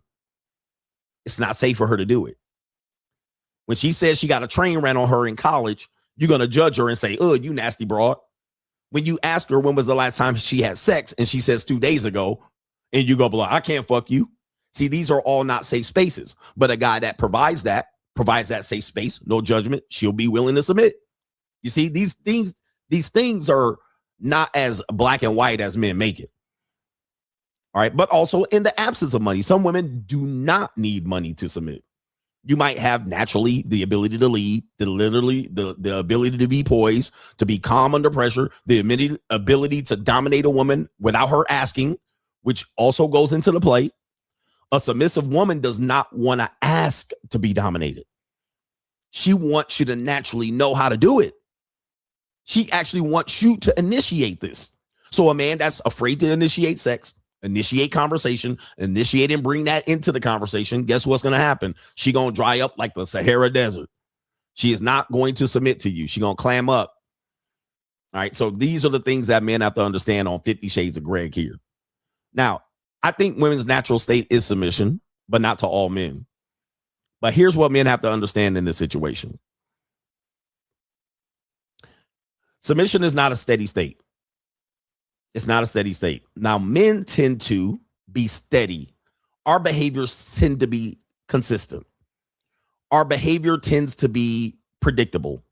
S1: It's not safe for her to do it. When she says she got a train ran on her in college, you're going to judge her and say, oh, you nasty broad. When you ask her when was the last time she had sex and she says 2 days ago, and you go, I can't fuck you. See, these are all not safe spaces. But a guy that provides that, provides that safe space, no judgment, she'll be willing to submit. You see, these things are not as black and white as men make it. All right. But also in the absence of money, some women do not need money to submit. You might have naturally the ability to lead, the ability to be poised, to be calm under pressure, the ability to dominate a woman without her asking, which also goes into the play. A submissive woman does not want to ask to be dominated. She wants you to naturally know how to do it. She actually wants you to initiate this. So a man that's afraid to initiate sex, initiate conversation, initiate and bring that into the conversation, guess what's going to happen? She going to dry up like the Sahara Desert. She is not going to submit to you. She going to clam up. All right. So these are the things that men have to understand on 50 Shades of Greg here. Now, I think women's natural state is submission, but not to all men. But here's what men have to understand in this situation. Submission is not a steady state. It's not a steady state. Now, men tend to be steady. Our behaviors tend to be consistent. Our behavior tends to be predictable,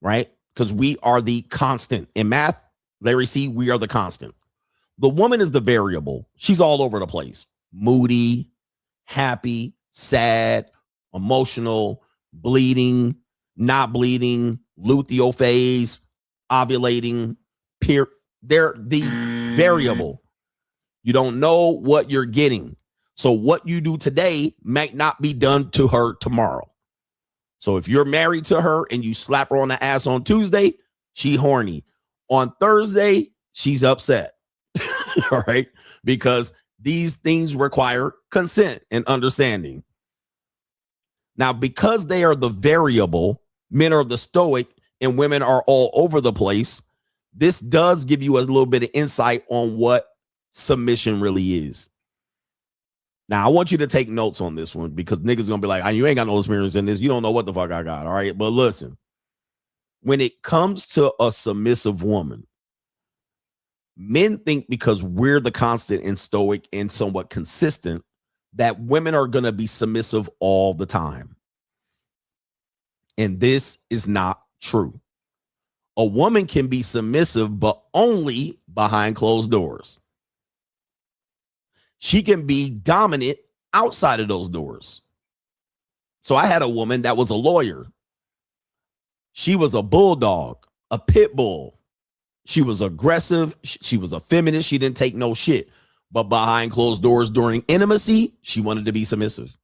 S1: right? Because we are the constant. In math, Larry C., we are the constant. The woman is the variable. She's all over the place. Moody, happy, sad, emotional, bleeding, not bleeding, luteal phase, ovulating, they're the variable. You don't know what you're getting. So what you do today might not be done to her tomorrow. So if you're married to her and you slap her on the ass on Tuesday, she horny. On Thursday, she's upset. All right. Because these things require consent and understanding. Now, because they are the variable, men are the stoic and women are all over the place. This does give you a little bit of insight on what submission really is. Now, I want you to take notes on this one because niggas gonna be like, you ain't got no experience in this. You don't know what the fuck I got. All right. But listen, when it comes to a submissive woman, men think because we're the constant and stoic and somewhat consistent that women are going to be submissive all the time. And this is not true. A woman can be submissive, but only behind closed doors. She can be dominant outside of those doors. So I had a woman that was a lawyer. She was a bulldog, a pit bull. She was aggressive. She was a feminist. She didn't take no shit. But behind closed doors during intimacy, she wanted to be submissive.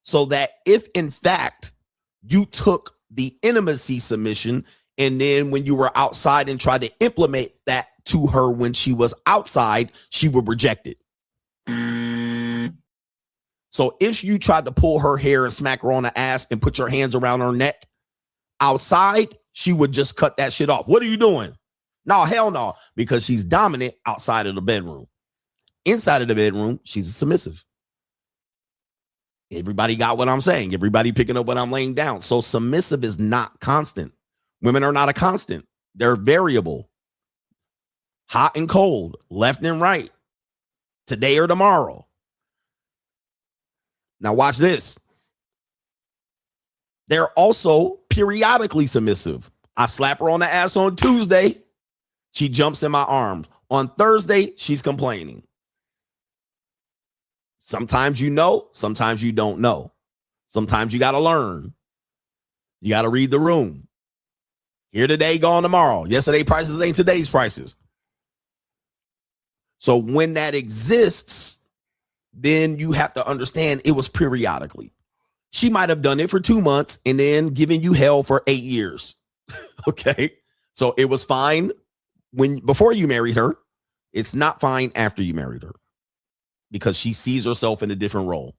S1: So that if, in fact, you took the intimacy submission and then when you were outside and tried to implement that to her when she was outside, she would reject it. So if you tried to pull her hair and smack her on the ass and put your hands around her neck outside, she would just cut that shit off. What are you doing? No, hell no, because she's dominant outside of the bedroom. Inside of the bedroom, she's a submissive. Everybody got what I'm saying. Everybody picking up what I'm laying down. So submissive is not constant. Women are not a constant. They're variable. Hot and cold, left and right, today or tomorrow. Now watch this. They're also periodically submissive. I slap her on the ass on Tuesday. She jumps in my arms. On Thursday, she's complaining. Sometimes you know, sometimes you don't know. Sometimes you got to learn. You got to read the room. Here today, gone tomorrow. Yesterday prices ain't today's prices. So when that exists, then you have to understand it was periodically. She might have done it for 2 months and then given you hell for 8 years. Okay. So it was fine before you married her. It's not fine after you married her because she sees herself in a different role.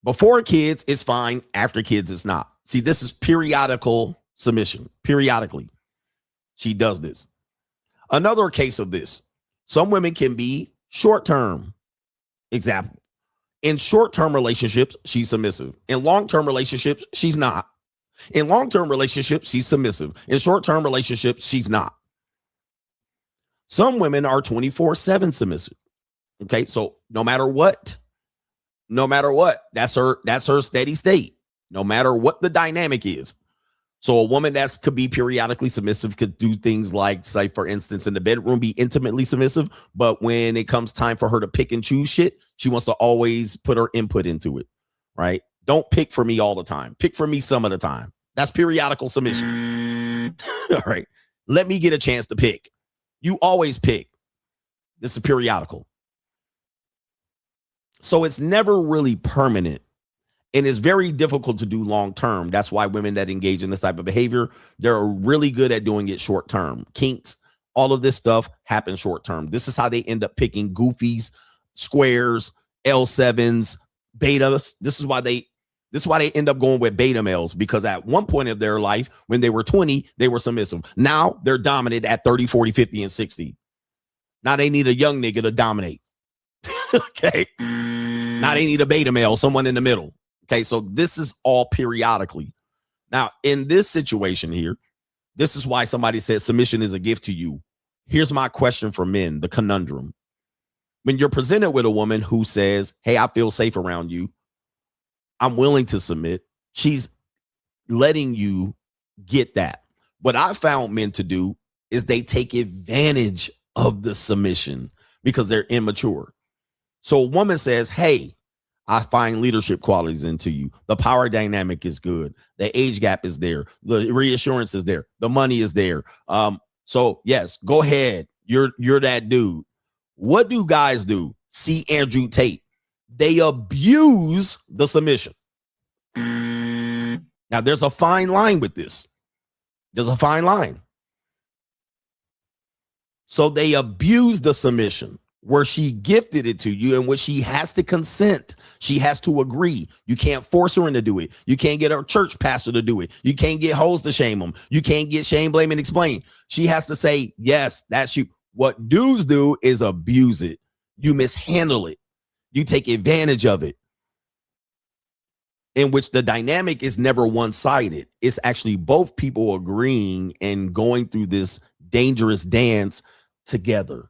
S1: Before kids, it's fine. After kids, it's not. See, this is periodical submission. Periodically, she does this. Another case of this, some women can be short-term. Example, in short-term relationships, she's submissive. In long-term relationships, she's not. In long-term relationships, she's submissive. In short-term relationships, she's not. Some women are 24/7 submissive. Okay, so no matter what, No matter what, that's her steady state, no matter what the dynamic is. So a woman that could be periodically submissive could do things like, say, for instance, in the bedroom, be intimately submissive. But when it comes time for her to pick and choose shit, she wants to always put her input into it, right? Don't pick for me all the time. Pick for me some of the time. That's periodical submission. All right. Let me get a chance to pick. You always pick. This is periodical. So it's never really permanent, and it's very difficult to do long term. That's why women that engage in this type of behavior, they're really good at doing it short term. Kinks, all of this stuff happens short term. This is how they end up picking goofies, squares, L7s, betas. This is why they end up going with beta males, because at one point of their life, when they were 20, they were submissive. Now they're dominant at 30, 40, 50, and 60. Now they need a young nigga to dominate. Okay. Now they need a beta male, someone in the middle. Okay. So this is all periodically. Now, in this situation here, this is why somebody said submission is a gift to you. Here's my question for men, the conundrum. When you're presented with a woman who says, hey, I feel safe around you, I'm willing to submit, she's letting you get that. What I found men to do is they take advantage of the submission because they're immature. So a woman says, hey, I find leadership qualities into you. The power dynamic is good. The age gap is there. The reassurance is there. The money is there. So yes, go ahead. You're that dude. What do guys do? See Andrew Tate. They abuse the submission. Now, there's a fine line with this. There's a fine line. So they abuse the submission where she gifted it to you and where she has to consent. She has to agree. You can't force her into do it. You can't get her church pastor to do it. You can't get hoes to shame them. You can't get shame, blame, and explain. She has to say, yes, that's you. What dudes do is abuse it. You mishandle it. You take advantage of it, in which the dynamic is never one-sided. It's actually both people agreeing and going through this dangerous dance together,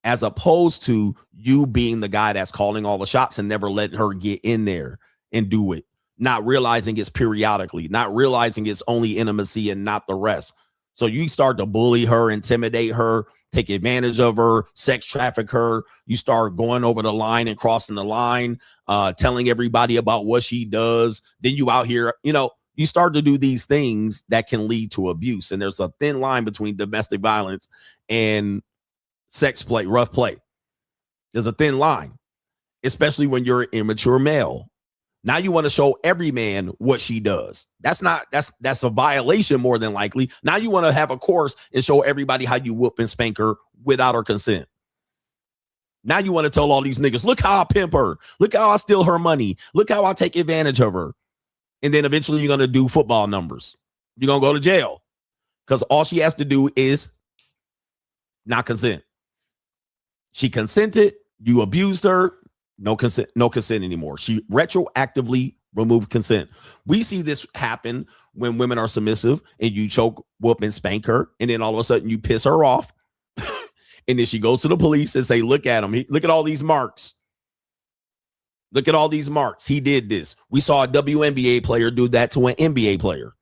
S1: as opposed to you being the guy that's calling all the shots and never letting her get in there and do it, not realizing it's periodically, not realizing it's only intimacy and not the rest. So you start to bully her, intimidate her, take advantage of her, sex traffic her. You start going over the line and crossing the line, telling everybody about what she does. Then you out here, you start to do these things that can lead to abuse. And there's a thin line between domestic violence and sex play, rough play. There's a thin line, especially when you're an immature male. Now you want to show every man what she does. That's a violation more than likely. Now you want to have a course and show everybody how you whoop and spank her without her consent. Now you want to tell all these niggas, look how I pimp her. Look how I steal her money. Look how I take advantage of her. And then eventually you're going to do football numbers. You're going to go to jail because all she has to do is not consent. She consented. You abused her. No consent anymore. She retroactively removed consent. We see this happen when women are submissive and you choke, whoop, and spank her. And then all of a sudden you piss her off. And then she goes to the police and say, look at him. Look at all these marks. Look at all these marks. He did this. We saw a WNBA player do that to an NBA player.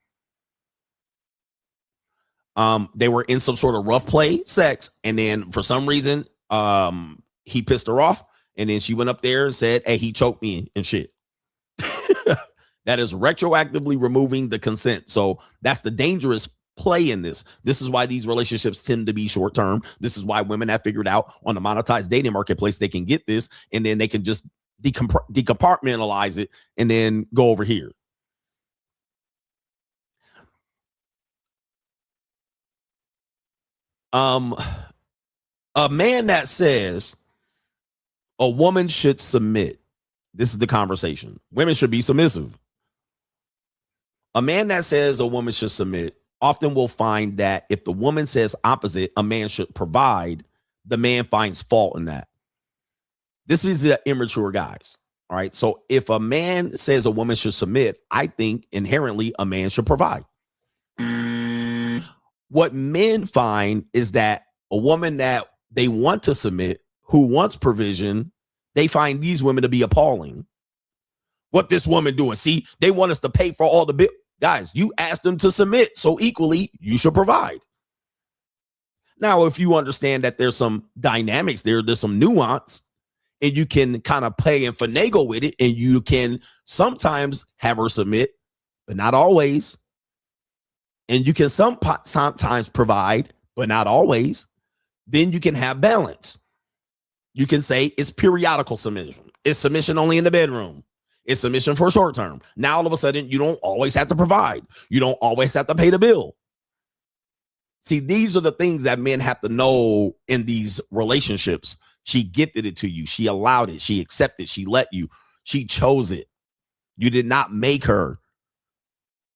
S1: They were in some sort of rough play sex. And then for some reason, he pissed her off. And then she went up there and said, hey, he choked me and shit. That is retroactively removing the consent. So that's the dangerous play in this. This is why these relationships tend to be short term. This is why women have figured out on the monetized dating marketplace, they can get this and then they can just decompartmentalize it and then go over here. A man that says a woman should submit. This is the conversation. Women should be submissive. A man that says a woman should submit often will find that if the woman says opposite, a man should provide, the man finds fault in that. This is the immature guys. All right. So if a man says a woman should submit, I think inherently a man should provide. What men find is that a woman that they want to submit, who wants provision, They find these women to be appalling. What this woman doing? See, they want us to pay for all the bill. Guys, you asked them to submit, so equally, you should provide. Now, if you understand that there's some dynamics there's some nuance, and you can kind of play and finagle with it, and you can sometimes have her submit, but not always. And you can sometimes provide, but not always. Then you can have balance. You can say it's periodical submission. It's submission only in the bedroom. It's submission for short term. Now, all of a sudden, you don't always have to provide. You don't always have to pay the bill. See, these are the things that men have to know in these relationships. She gifted it to you. She allowed it. She accepted. She let you. She chose it. You did not make her.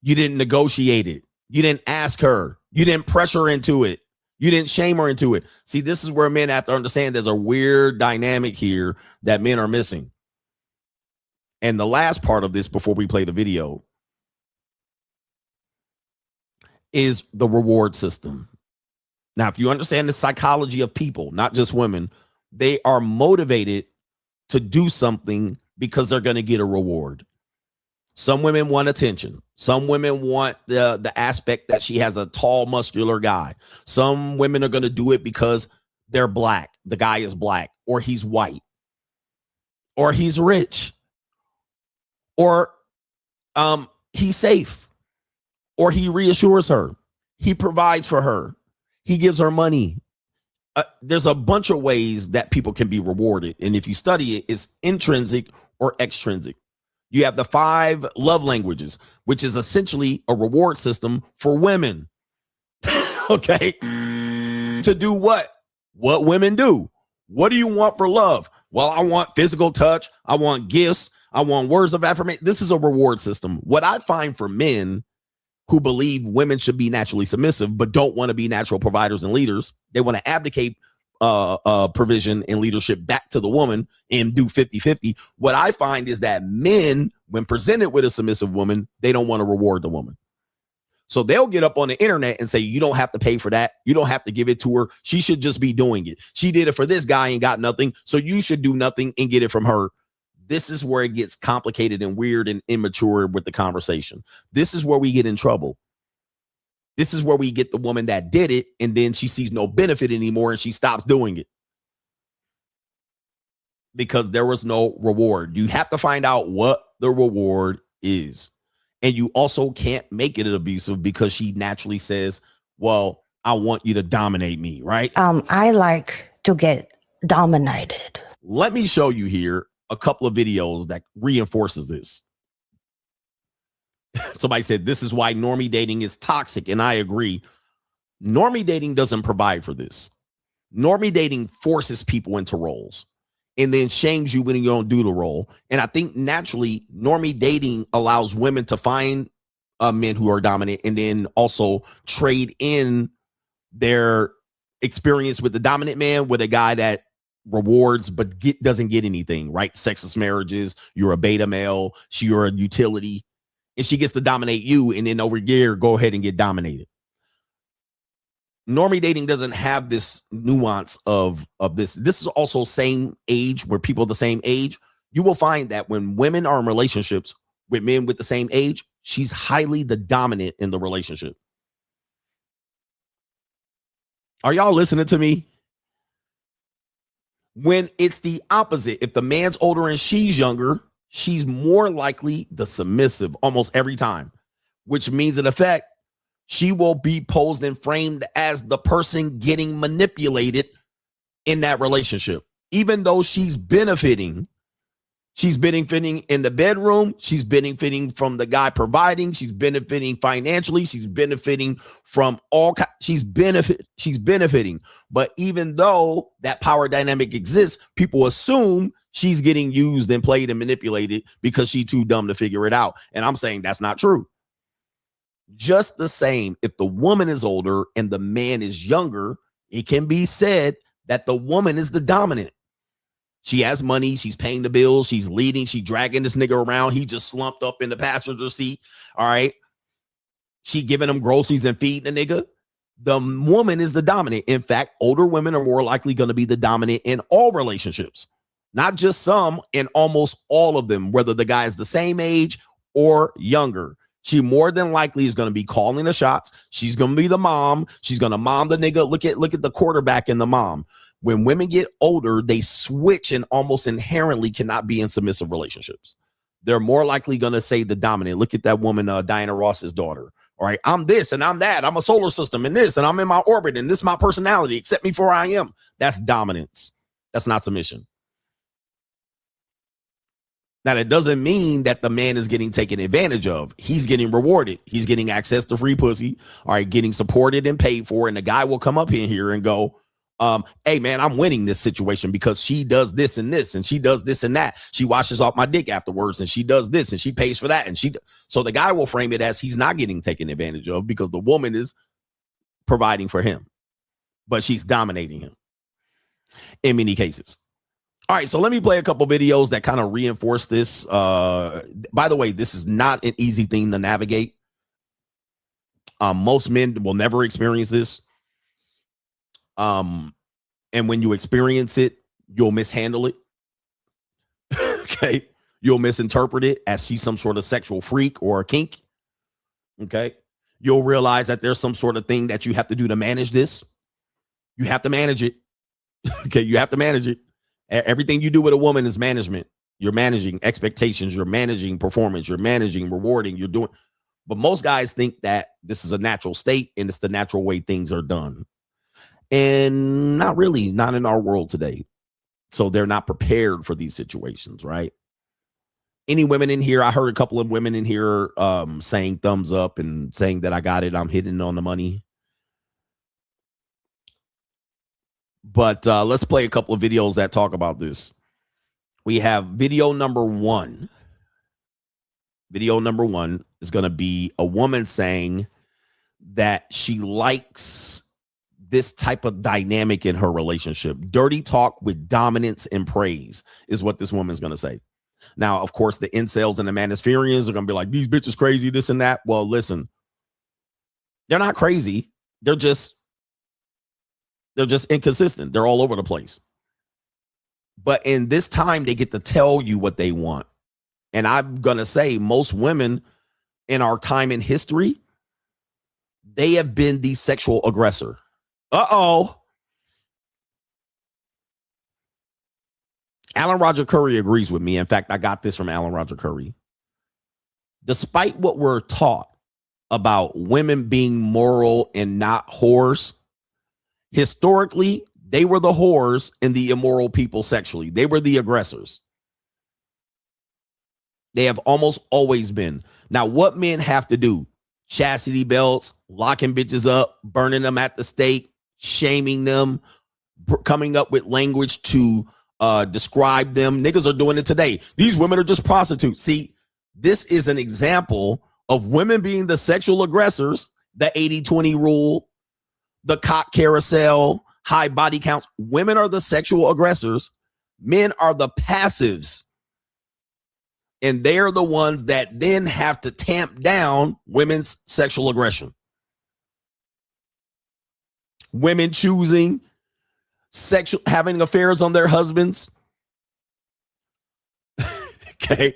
S1: You didn't negotiate it. You didn't ask her. You didn't pressure her into it. You didn't shame her into it. See, this is where men have to understand there's a weird dynamic here that men are missing. And the last part of this before we play the video is the reward system. Now, if you understand the psychology of people, not just women, they are motivated to do something because they're going to get a reward. Some women want attention. Some women want the aspect that she has a tall, muscular guy. Some women are going to do it because they're black. The guy is black, or he's white, or he's rich, or he's safe, or he reassures her. He provides for her. He gives her money. There's a bunch of ways that people can be rewarded. And if you study it, it's intrinsic or extrinsic. You have the 5 love languages, which is essentially a reward system for women. Okay. To do what? What women do. What do you want for love? Well, I want physical touch. I want gifts. I want words of affirmation. This is a reward system. What I find for men who believe women should be naturally submissive, but don't want to be natural providers and leaders, they want to abdicate provision and leadership back to the woman and do 50-50. What I find is that men, when presented with a submissive woman, they don't want to reward the woman. So they'll get up on the internet and say, you don't have to pay for that. You don't have to give it to her. She should just be doing it. She did it for this guy and got nothing. So you should do nothing and get it from her. This is where it gets complicated and weird and immature with the conversation. This is where we get in trouble. This is where we get the woman that did it, and then she sees no benefit anymore, and she stops doing it because there was no reward. You have to find out what the reward is. And you also can't make it abusive because she naturally says, well, I want you to dominate me, right?
S11: I like to get dominated.
S1: Let me show you here a couple of videos that reinforces this. Somebody said this is why normie dating is toxic, and I agree. Normie dating doesn't provide for this. Normie dating forces people into roles and then shames you when you don't do the role. And I think naturally normie dating allows women to find men who are dominant and then also trade in their experience with the dominant man with a guy that rewards but doesn't get anything, right? Sexist marriages, you're a beta male, you're a utility, and she gets to dominate you, and then over here, go ahead and get dominated. Normie dating doesn't have this nuance of this. This is also same age, where people the same age. You will find that when women are in relationships with men with the same age, she's highly the dominant in the relationship. Are y'all listening to me? When it's the opposite, if the man's older and she's younger, she's more likely the submissive almost every time, which means in effect, she will be posed and framed as the person getting manipulated in that relationship. Even though she's benefiting in the bedroom, she's benefiting from the guy providing, she's benefiting financially, she's benefiting from she's benefiting. But even though that power dynamic exists, people assume she's getting used and played and manipulated because she's too dumb to figure it out. And I'm saying that's not true. Just the same, if the woman is older and the man is younger, it can be said that the woman is the dominant. She has money. She's paying the bills. She's leading. She's dragging this nigga around. He just slumped up in the passenger seat. All right. She giving him groceries and feeding the nigga. The woman is the dominant. In fact, older women are more likely going to be the dominant in all relationships. Not just some, and almost all of them, whether the guy is the same age or younger. She more than likely is going to be calling the shots. She's going to be the mom. She's going to mom the nigga. Look at the quarterback and the mom. When women get older, they switch and almost inherently cannot be in submissive relationships. They're more likely going to say the dominant. Look at that woman, Diana Ross's daughter. All right, I'm this and I'm that. I'm a solar system and this, and I'm in my orbit, and this is my personality. Accept me for where I am. That's dominance. That's not submission. Now, that doesn't mean that the man is getting taken advantage of. He's getting rewarded. He's getting access to free pussy, all right, getting supported and paid for. And the guy will come up in here and go, hey, man, I'm winning this situation because she does this, and she does this and that. She washes off my dick afterwards, and she does this, and she pays for that. So the guy will frame it as he's not getting taken advantage of because the woman is providing for him, but she's dominating him in many cases. All right, so let me play a couple videos that kind of reinforce this. By the way, this is not an easy thing to navigate. Most men will never experience this. And when you experience it, you'll mishandle it. Okay. You'll misinterpret it as she's some sort of sexual freak or a kink. Okay. You'll realize that there's some sort of thing that you have to do to manage this. You have to manage it. Okay. You have to manage it. Everything you do with a woman is management. You're managing expectations. You're managing performance. You're managing rewarding. You're doing. But most guys think that this is a natural state and it's the natural way things are done. And not really, not in our world today. So they're not prepared for these situations, right? Any women in here? I heard a couple of women in here saying thumbs up and saying that I got it. I'm hitting on the money. But let's play a couple of videos that talk about this. We have video number one. Video number one is going to be a woman saying that she likes this type of dynamic in her relationship. Dirty talk with dominance and praise is what this woman's going to say. Now, of course, the incels and the Manosphereans are going to be like, these bitches crazy, this and that. Well, listen, they're not crazy. They're just inconsistent. They're all over the place. But in this time, they get to tell you what they want. And I'm going to say most women in our time in history, they have been the sexual aggressor. Uh-oh. Alan Roger Curry agrees with me. In fact, I got this from Alan Roger Curry. Despite what we're taught about women being moral and not whores, historically, they were the whores and the immoral people sexually. They were the aggressors. They have almost always been. Now, what men have to do? Chastity belts, locking bitches up, burning them at the stake, shaming them, coming up with language to describe them. Niggas are doing it today. These women are just prostitutes. See, this is an example of women being the sexual aggressors, the 80-20 rule, the cock carousel, high body counts. Women are the sexual aggressors. Men are the passives. And they're the ones that then have to tamp down women's sexual aggression. Women choosing having affairs on their husbands. Okay.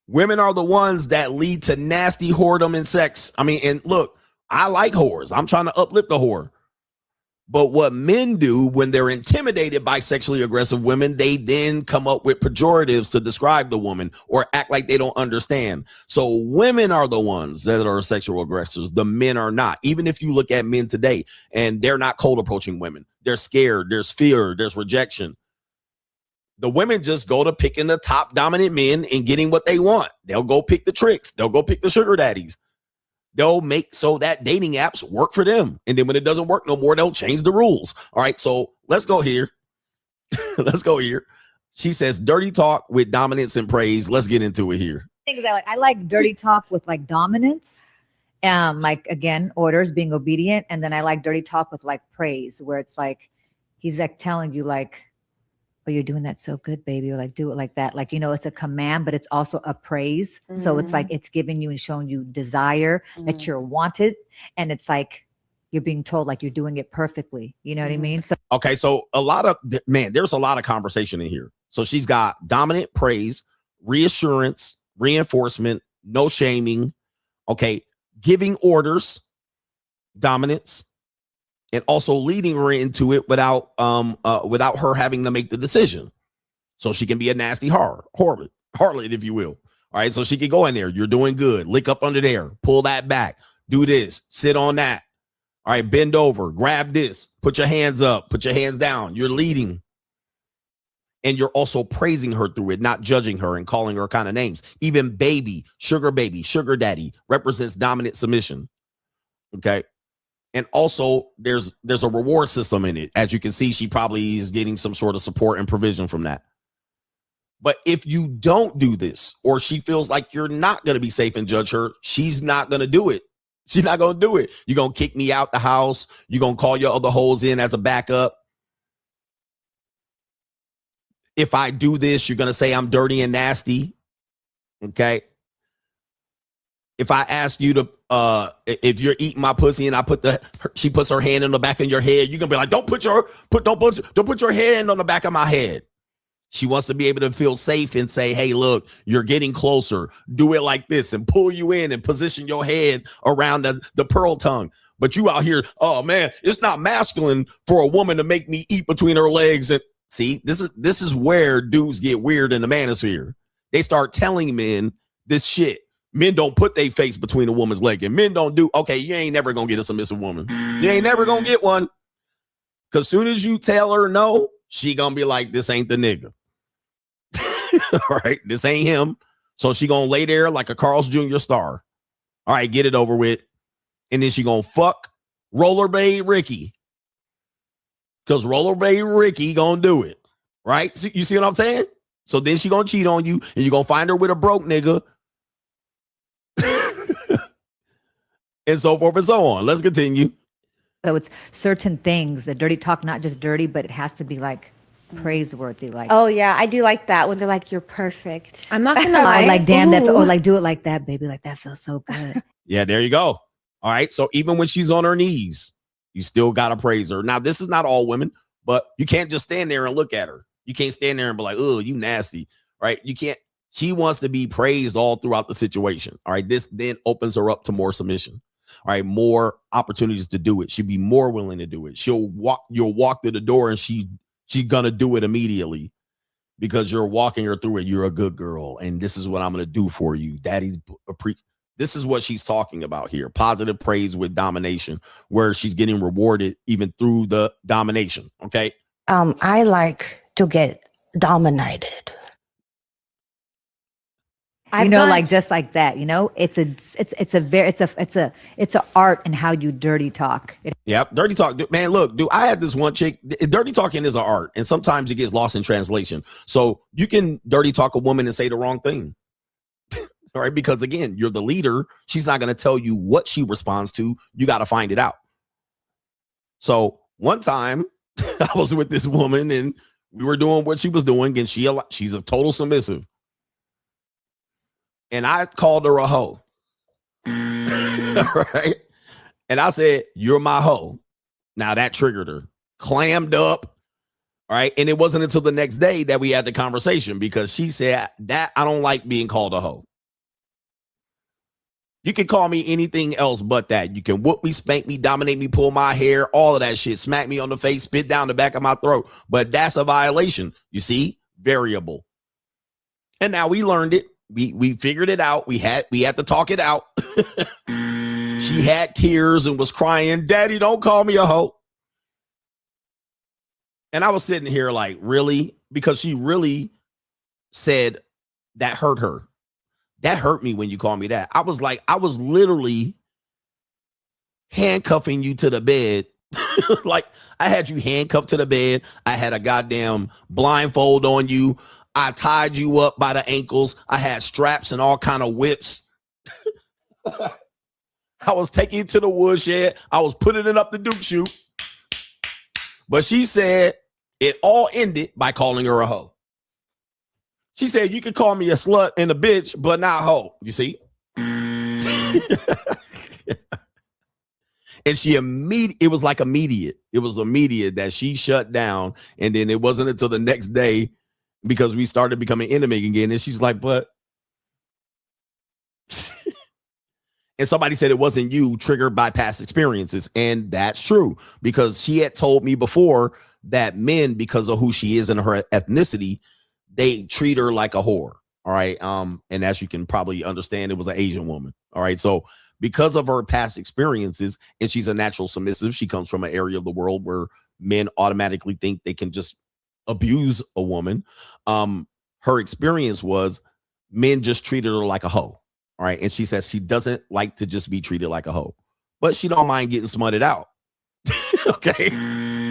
S1: Women are the ones that lead to nasty whoredom and sex. I mean, and look, I like whores. I'm trying to uplift the whore. But what men do when they're intimidated by sexually aggressive women, they then come up with pejoratives to describe the woman or act like they don't understand. So women are the ones that are sexual aggressors. The men are not. Even if you look at men today and they're not cold approaching women, they're scared. There's fear. There's rejection. The women just go to picking the top dominant men and getting what they want. They'll go pick the tricks. They'll go pick the sugar daddies. They'll make so that dating apps work for them. And then when it doesn't work no more, they'll change the rules. All right, so let's go here. Let's go here. She says dirty talk with dominance and praise. Let's get into it here.
S13: Things I like dirty talk with like dominance. Like again, orders, being obedient. And then I like dirty talk with like praise, where it's like he's like telling you like, oh, you're doing that so good, baby, or like do it like that. Like, you know, it's a command, but it's also a praise. Mm-hmm. So it's like it's giving you and showing you desire, that you're wanted. And it's like you're being told like you're doing it perfectly. You know what I mean? So
S1: okay, so there's a lot of conversation in here. So she's got dominant, praise, reassurance, reinforcement, no shaming. Okay. Giving orders, dominance, and also leading her into it without her having to make the decision. So she can be a nasty harlot, if you will. All right. So she can go in there. You're doing good. Lick up under there. Pull that back. Do this. Sit on that. All right. Bend over. Grab this. Put your hands up. Put your hands down. You're leading. And you're also praising her through it, not judging her and calling her kind of names. Even baby, sugar daddy represents dominant submission. Okay. And also there's a reward system in it. As you can see, she probably is getting some sort of support and provision from that. But if you don't do this, or she feels like you're not going to be safe and judge her, she's not going to do it. She's not going to do it. You're going to kick me out the house. You're going to call your other hoes in as a backup. If I do this, you're going to say I'm dirty and nasty. Okay. If I ask you to, if you're eating my pussy and she puts her hand on the back of your head, you're going to be like, don't put your hand on the back of my head. She wants to be able to feel safe and say, hey, look, you're getting closer. Do it like this and pull you in and position your head around the pearl tongue. But you out here, oh man, it's not masculine for a woman to make me eat between her legs. And see, this is where dudes get weird in the manosphere. They start telling men this shit. Men don't put their face between a woman's leg, and men don't do. Okay, you ain't never gonna get a submissive woman. You ain't never gonna get one. Cause soon as you tell her no, she gonna be like, this ain't the nigga. All right, this ain't him. So she gonna lay there like a Carl's Jr. star. All right, get it over with. And then she gonna fuck Rollerblade Ricky. Because Rollerblade Ricky gonna do it. Right? So you see what I'm saying? So then she gonna cheat on you, and you gonna find her with a broke nigga. And so forth and so on. Let's continue.
S13: So it's certain things, the dirty talk, not just dirty, but it has to be like praiseworthy. Like,
S2: oh yeah, I do like that when they're like, you're perfect.
S19: I'm not gonna lie.
S13: like, damn,
S2: Ooh.
S13: or like, do it like that, baby. Like, that feels so good.
S1: Yeah, there you go. All right. So even when she's on her knees, you still got to praise her. Now, this is not all women, but you can't just stand there and look at her. You can't stand there and be like, oh, you nasty. Right. You can't. She wants to be praised all throughout the situation. All right. This then opens her up to more submission. All right. More opportunities to do it. She'll be more willing to do it. You'll walk through the door and she's going to do it immediately because you're walking her through it. You're a good girl. And this is what I'm going to do for you. Daddy. This is what she's talking about here. Positive praise with domination, where she's getting rewarded even through the domination. Okay.
S11: I like to get dominated.
S13: Like just like that, it's a art in how you dirty talk.
S1: Yep. Dirty talk, man. Look, dude, I had this one chick. Dirty talking is an art, and sometimes it gets lost in translation. So you can dirty talk a woman and say the wrong thing. All right. Because again, you're the leader. She's not going to tell you what she responds to. You got to find it out. So one time I was with this woman and we were doing what she was doing, and she's a total submissive. And I called her a hoe. Right? And I said, you're my hoe. Now that triggered her. Clammed up. All right. And it wasn't until the next day that we had the conversation, because she said that I don't like being called a hoe. You can call me anything else but that. You can whoop me, spank me, dominate me, pull my hair, all of that shit, smack me on the face, spit down the back of my throat. But that's a violation. You see? Variable. And now we learned it. We figured it out. We had to talk it out. She had tears and was crying, Daddy, don't call me a hoe. And I was sitting here like, really? Because she really said that hurt her. That hurt me when you call me that. I was literally handcuffing you to the bed. Like, I had you handcuffed to the bed. I had a goddamn blindfold on you. I tied you up by the ankles. I had straps and all kind of whips. I was taking you to the woodshed. I was putting it up the Duke chute. But she said it all ended by calling her a hoe. She said, you could call me a slut and a bitch, but not a hoe. You see? And it was like immediate. It was immediate that she shut down. And then it wasn't until the next day because we started becoming intimate again. And she's like, but and somebody said it wasn't you, triggered by past experiences. And that's true, because she had told me before that men, because of who she is and her ethnicity, they treat her like a whore. All right. And as you can probably understand, it was an Asian woman. All right. So because of her past experiences, and she's a natural submissive, she comes from an area of the world where men automatically think they can just abuse a woman. Her experience was men just treated her like a hoe. All right. And she says she doesn't like to just be treated like a hoe, but she don't mind getting smutted out. Okay.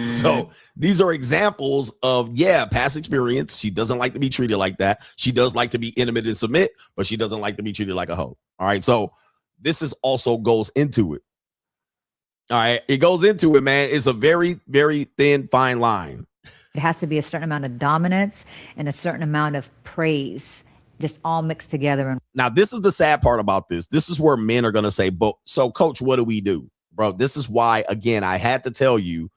S1: So these are examples of, past experience. She doesn't like to be treated like that. She does like to be intimate and submit, but she doesn't like to be treated like a hoe. All right. So this is also goes into it. All right. It goes into it, man. It's a very, very thin, fine line.
S13: It has to be a certain amount of dominance and a certain amount of praise, just all mixed together. And
S1: now, this is the sad part about this. This is where men are going to say, but so coach, what do we do? Bro, this is why, again, I had to tell you,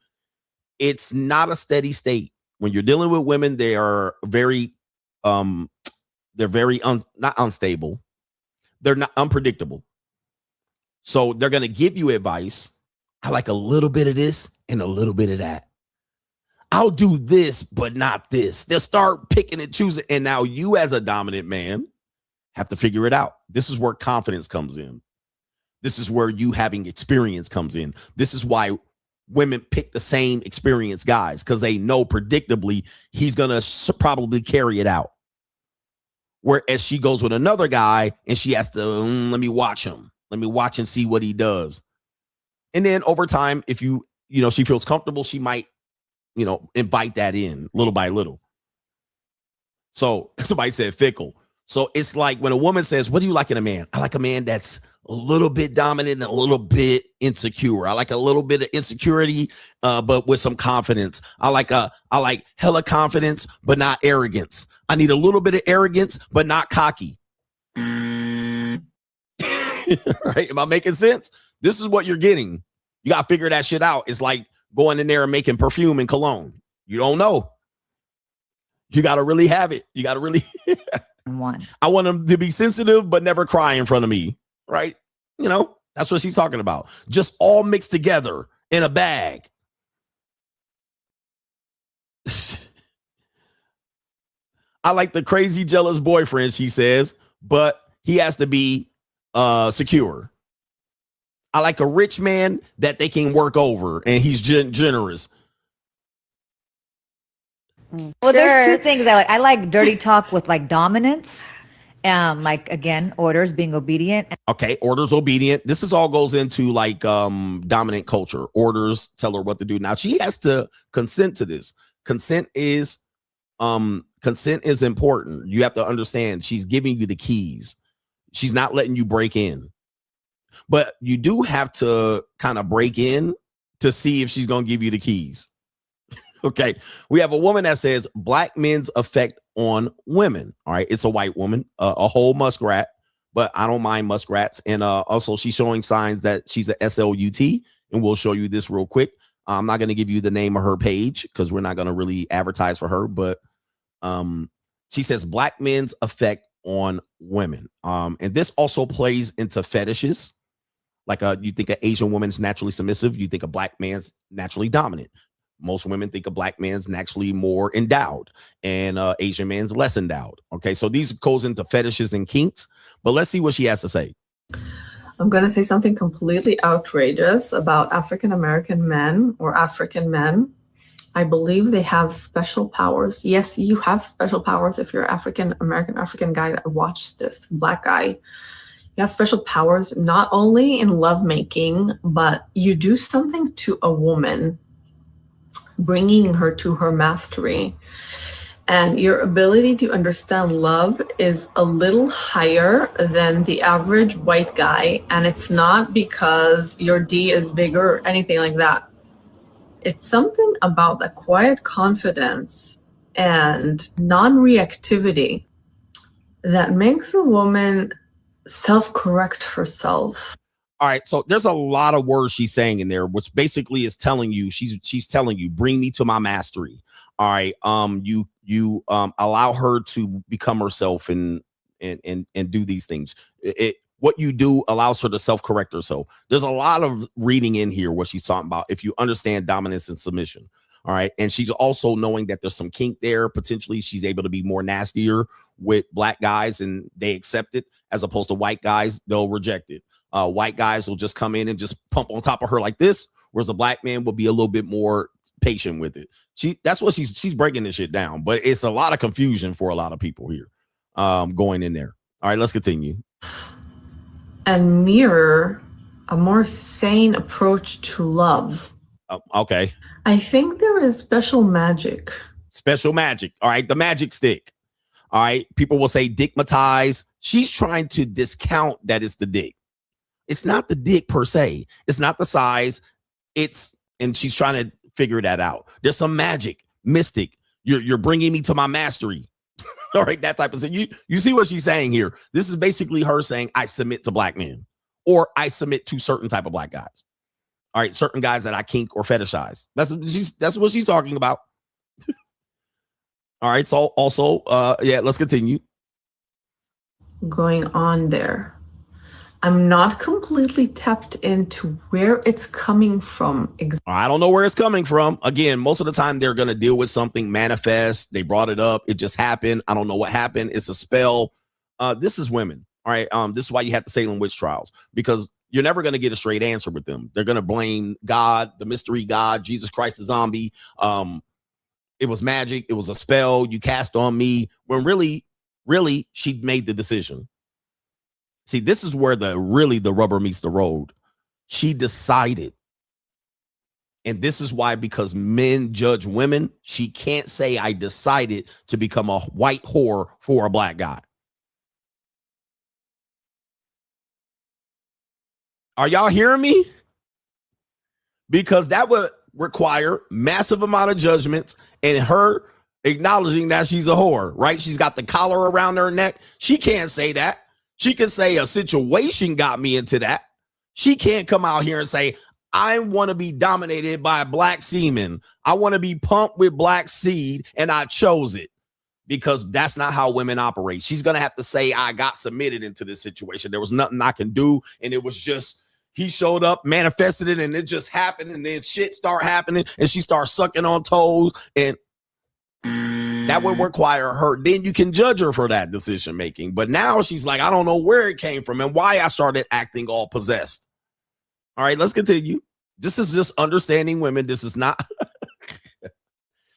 S1: it's not a steady state. When you're dealing with women, they are very, not unstable. They're not unpredictable. So they're going to give you advice. I like a little bit of this and a little bit of that. I'll do this, but not this. They'll start picking and choosing. And now you, as a dominant man, have to figure it out. This is where confidence comes in. This is where you having experience comes in. This is why women pick the same experienced guys, because they know predictably he's going to probably carry it out. Whereas she goes with another guy and she has to, let me watch him. Let me watch and see what he does. And then over time, if she feels comfortable, she might, invite that in little by little. So somebody said fickle. So it's like when a woman says, what do you like in a man? I like a man that's a little bit dominant and a little bit insecure. I like a little bit of insecurity, but with some confidence. I like hella confidence, but not arrogance. I need a little bit of arrogance, but not cocky. Right? Am I making sense? This is what you're getting. You got to figure that shit out. It's like going in there and making perfume and cologne. You don't know. You got to really have it. You got to really. I want them to be sensitive, but never cry in front of me. Right? That's what she's talking about. Just all mixed together in a bag. I like the crazy jealous boyfriend, she says, but he has to be secure. I like a rich man that they can work over and he's generous.
S13: Well, there's two things I like. I like dirty talk with like dominance. Like again, orders, being obedient.
S1: Okay, orders, obedient. This all goes into like dominant culture. Orders, tell her what to do. Now she has to consent to this. Consent is important. You have to understand she's giving you the keys. She's not letting you break in. But you do have to kind of break in to see if she's going to give you the keys. Okay. We have a woman that says black men's effect on women. All right. It's a white woman, a whole muskrat, but I don't mind muskrats. And also she's showing signs that she's a SLUT, and we'll show you this real quick. I'm not going to give you the name of her page because we're not going to really advertise for her, but she says black men's effect on women. And this also plays into fetishes. Like you think an Asian woman's naturally submissive. You think a black man's naturally dominant. Most women think a black man's naturally more endowed and Asian man's less endowed. Okay, so these goes into fetishes and kinks, but let's see what she has to say.
S14: I'm going to say something completely outrageous about African-American men or African men. I believe they have special powers. Yes, you have special powers if you're African-American, African guy that watched this, black guy. You have special powers not only in lovemaking, but you do something to a woman, bringing her to her mastery. And your ability to understand love is a little higher than the average white guy. And it's not because your D is bigger or anything like that. It's something about the quiet confidence and non-reactivity that makes a woman self-correct herself.
S1: All All right. So there's a lot of words she's saying in there, which basically is telling you, she's telling you, bring me to my mastery. All right. You allow her to become herself and do these things. What you do allows her to self-correct herself. There's a lot of reading in here what she's talking about if you understand dominance and submission. All right. And she's also knowing that there's some kink there. Potentially she's able to be more nastier with black guys and they accept it, as opposed to white guys, they'll reject it. White guys will just come in and just pump on top of her like this, whereas a black man will be a little bit more patient with it. That's what she's breaking this shit down, but it's a lot of confusion for a lot of people here going in there. All right, let's continue.
S14: And mirror a more sane approach to love.
S1: Okay.
S14: I think there is special magic.
S1: Special magic. All right. The magic stick. All right. People will say dickmatize. She's trying to discount that it's the dick. It's not the dick per se. It's not the size. And she's trying to figure that out. There's some magic, mystic. You're bringing me to my mastery. All right. That type of thing. You see what she's saying here. This is basically her saying, I submit to black men, or I submit to certain type of black guys. All right, certain guys that I kink or fetishize. That's what she's talking about. All right, so also, yeah, let's continue.
S14: Going on there. I'm not completely tapped into where it's coming from.
S1: I don't know where it's coming from. Again, most of the time they're going to deal with something manifest. They brought it up. It just happened. I don't know what happened. It's a spell. This is women. All right. This is why you have the Salem witch trials, because you're never going to get a straight answer with them. They're going to blame God, the mystery God, Jesus Christ, the zombie. It was magic. It was a spell you cast on me, when really she made the decision. See, this is where the rubber meets the road. She decided. And this is why, because men judge women, she can't say I decided to become a white whore for a black guy. Are y'all hearing me? Because that would require massive amount of judgments and her acknowledging that she's a whore, right? She's got the collar around her neck. She can't say that. She can say a situation got me into that. She can't come out here and say, I want to be dominated by black semen. I want to be pumped with black seed and I chose it. Because that's not how women operate. She's going to have to say, I got submitted into this situation. There was nothing I can do. And it was just, he showed up, manifested it, and it just happened. And then shit start happening and she starts sucking on toes. And that would require her. Then you can judge her for that decision making. But now she's like, I don't know where it came from and why I started acting all possessed. All right, let's continue. This is just understanding women. This is not.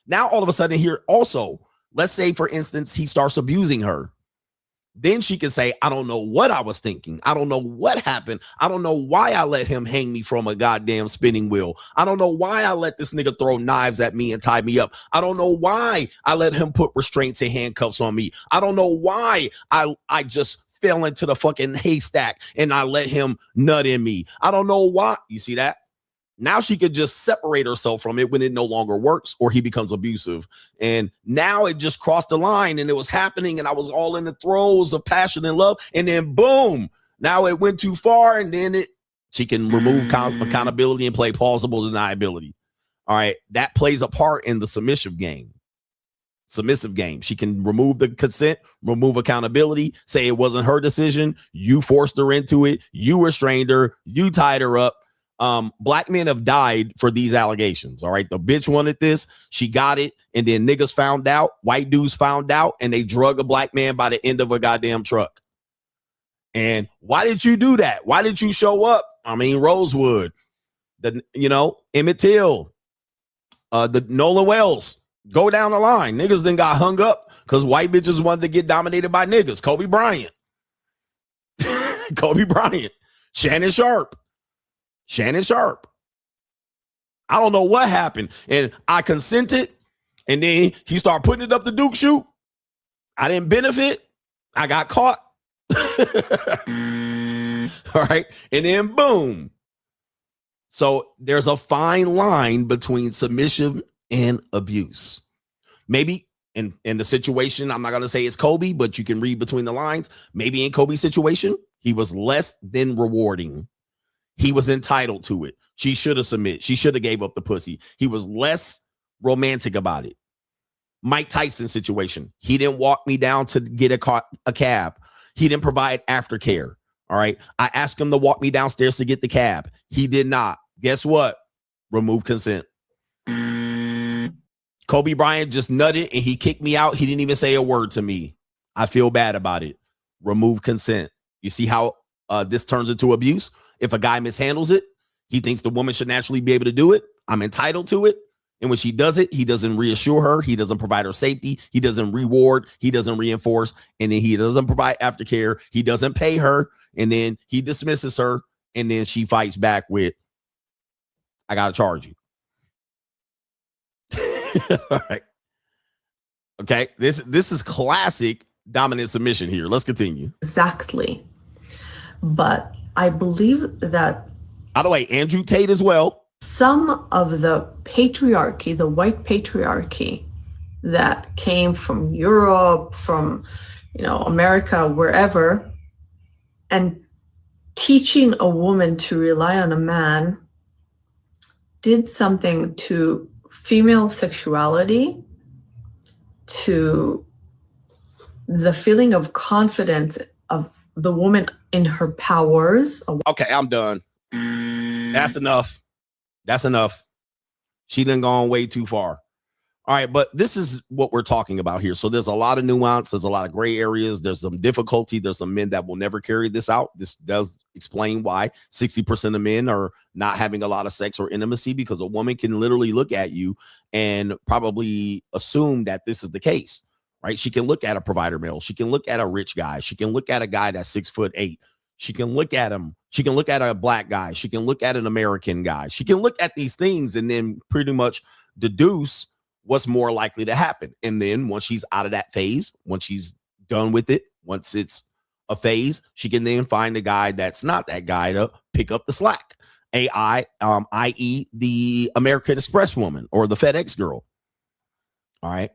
S1: Now, all of a sudden here also, let's say, for instance, he starts abusing her. Then she can say, I don't know what I was thinking. I don't know what happened. I don't know why I let him hang me from a goddamn spinning wheel. I don't know why I let this nigga throw knives at me and tie me up. I don't know why I let him put restraints and handcuffs on me. I don't know why I just fell into the fucking haystack and I let him nut in me. I don't know why. You see that? Now she could just separate herself from it when it no longer works or he becomes abusive. And now it just crossed the line and it was happening and I was all in the throes of passion and love. And then boom, now it went too far and then she can remove accountability and play plausible deniability. All right. That plays a part in the submissive game. She can remove the consent, remove accountability, say it wasn't her decision. You forced her into it. You restrained her. You tied her up. Black men have died for these allegations. All right. The bitch wanted this. She got it. And then niggas found out, white dudes found out, and they drug a black man by the end of a goddamn truck. And why did you do that? Why did you show up? I mean, Rosewood, Emmett Till, the Nolan Wells, go down the line. Niggas then got hung up because white bitches wanted to get dominated by niggas. Kobe Bryant, Shannon Sharp. I don't know what happened. And I consented. And then he started putting it up the Duke shoot. I didn't benefit. I got caught. All right. And then boom. So there's a fine line between submission and abuse. Maybe in the situation, I'm not going to say it's Kobe, but you can read between the lines. Maybe in Kobe's situation, he was less than rewarding. He was entitled to it. She should have submitted. She should have gave up the pussy. He was less romantic about it. Mike Tyson situation. He didn't walk me down to get a cab. He didn't provide aftercare. All right. I asked him to walk me downstairs to get the cab. He did not. Guess what? Remove consent. Kobe Bryant just nutted and he kicked me out. He didn't even say a word to me. I feel bad about it. Remove consent. You see how this turns into abuse? If a guy mishandles it, he thinks the woman should naturally be able to do it. I'm entitled to it. And when she does it, he doesn't reassure her. He doesn't provide her safety. He doesn't reward. He doesn't reinforce. And then he doesn't provide aftercare. He doesn't pay her. And then he dismisses her. And then she fights back with, I got to charge you. All right. Okay. This is classic dominant submission here. Let's continue.
S14: Exactly. But I believe that.
S1: By the way, Andrew Tate as well.
S14: Some of the patriarchy, the white patriarchy that came from Europe, from, America, wherever, and teaching a woman to rely on a man did something to female sexuality, to the feeling of confidence of the woman in her powers.
S1: Okay, I'm done. That's enough. That's enough. She done gone way too far. All right, but this is what we're talking about here. So there's a lot of nuance. There's a lot of gray areas. There's some difficulty. There's some men that will never carry this out. This does explain why 60% of men are not having a lot of sex or intimacy, because a woman can literally look at you and probably assume that this is the case, right? She can look at a provider male. She can look at a rich guy. She can look at a guy that's 6'8". She can look at him. She can look at a black guy. She can look at an American guy. She can look at these things and then pretty much deduce what's more likely to happen. And then once she's out of that phase, once she's done with it, once it's a phase, she can then find a guy that's not that guy to pick up the slack. i.e. the American Express woman or the FedEx girl. All right.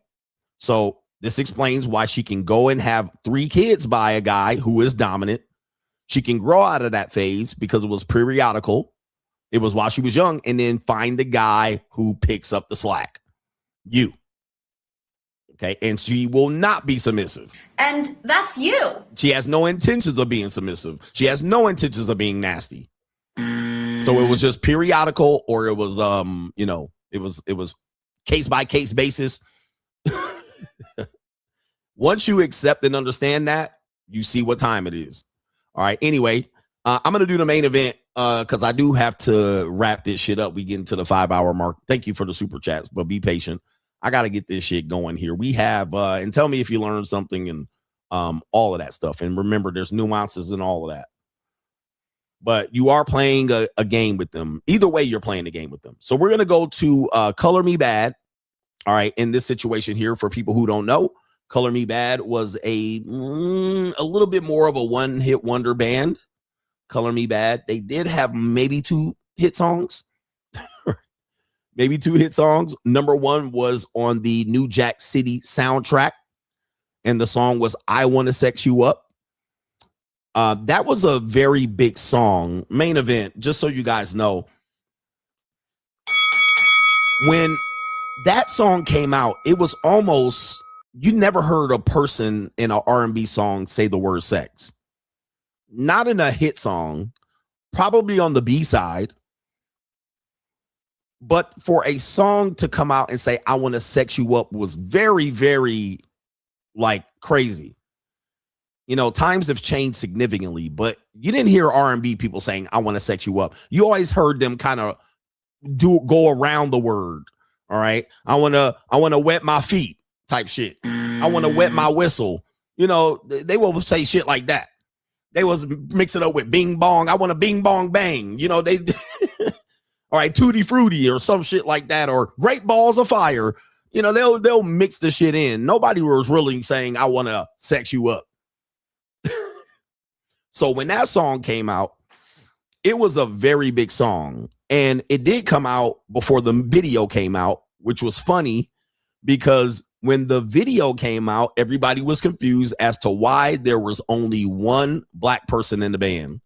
S1: So this explains why she can go and have 3 kids by a guy who is dominant. She can grow out of that phase because it was periodical. It was while she was young, and then find the guy who picks up the slack. You. Okay. And she will not be submissive.
S16: And that's you.
S1: She has no intentions of being submissive. She has no intentions of being nasty. So it was just periodical, or it was, it was case by case basis. Once you accept and understand that, you see what time it is. All right. Anyway, I'm going to do the main event because I do have to wrap this shit up. We get into the 5-hour mark. Thank you for the super chats, but be patient. I got to get this shit going here. We have, and tell me if you learned something and all of that stuff. And remember, there's nuances and all of that. But you are playing a game with them. Either way, you're playing a game with them. So we're going to go to Color Me Bad. All right. In this situation here, for people who don't know, Color Me Bad was a little bit more of a one-hit wonder band. Color Me Bad. They did have maybe 2 hit songs. Maybe 2 hit songs. Number 1 was on the New Jack City soundtrack, and the song was I Want to Sex You Up. That was a very big song. Main event, just so you guys know. When that song came out, it was almost... You never heard a person in an R&B song say the word sex. Not in a hit song, probably on the B side. But for a song to come out and say, I want to sex you up was very, very crazy. Times have changed significantly, but you didn't hear R&B people saying, I want to sex you up. You always heard them kind of go around the word. All right. I want to wet my feet. Type shit. I want to wet my whistle. They will say shit like that. They was mix it up with bing bong. I want to bing bong bang. They all right, tutti fruity or some shit like that, or great balls of fire. They'll mix the shit in. Nobody was really saying I want to sex you up. So when that song came out, it was a very big song, and it did come out before the video came out, which was funny because when the video came out, everybody was confused as to why there was only 1 black person in the band.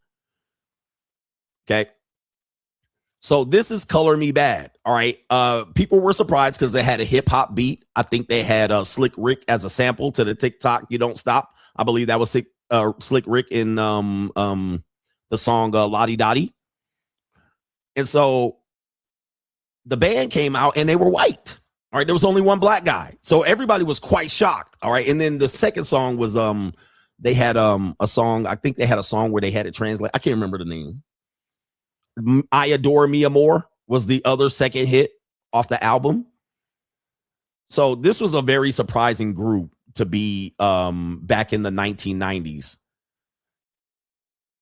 S1: Okay. So this is Color Me Bad. All right. People were surprised because they had a hip hop beat. I think they had Slick Rick as a sample to the TikTok You Don't Stop. I believe that was Slick Rick in the song Lottie Dottie. And so the band came out and they were white. All right. There was only one black guy. So everybody was quite shocked. All right. And then the second song was they had a song. I think they had a song where they had it translate. I can't remember the name. I Adore Me More was the other second hit off the album. So this was a very surprising group to be back in the 1990s.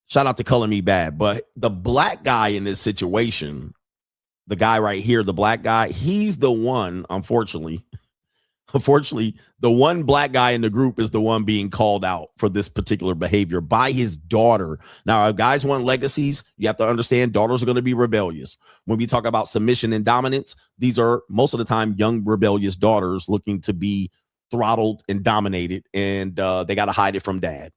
S1: Shout out to Color Me Bad. But the black guy in this situation, the guy right here, the black guy, he's the one, unfortunately, the one black guy in the group is the one being called out for this particular behavior by his daughter. Now, if guys want legacies, you have to understand daughters are going to be rebellious. When we talk about submission and dominance, these are most of the time young rebellious daughters looking to be throttled and dominated, and they got to hide it from dad.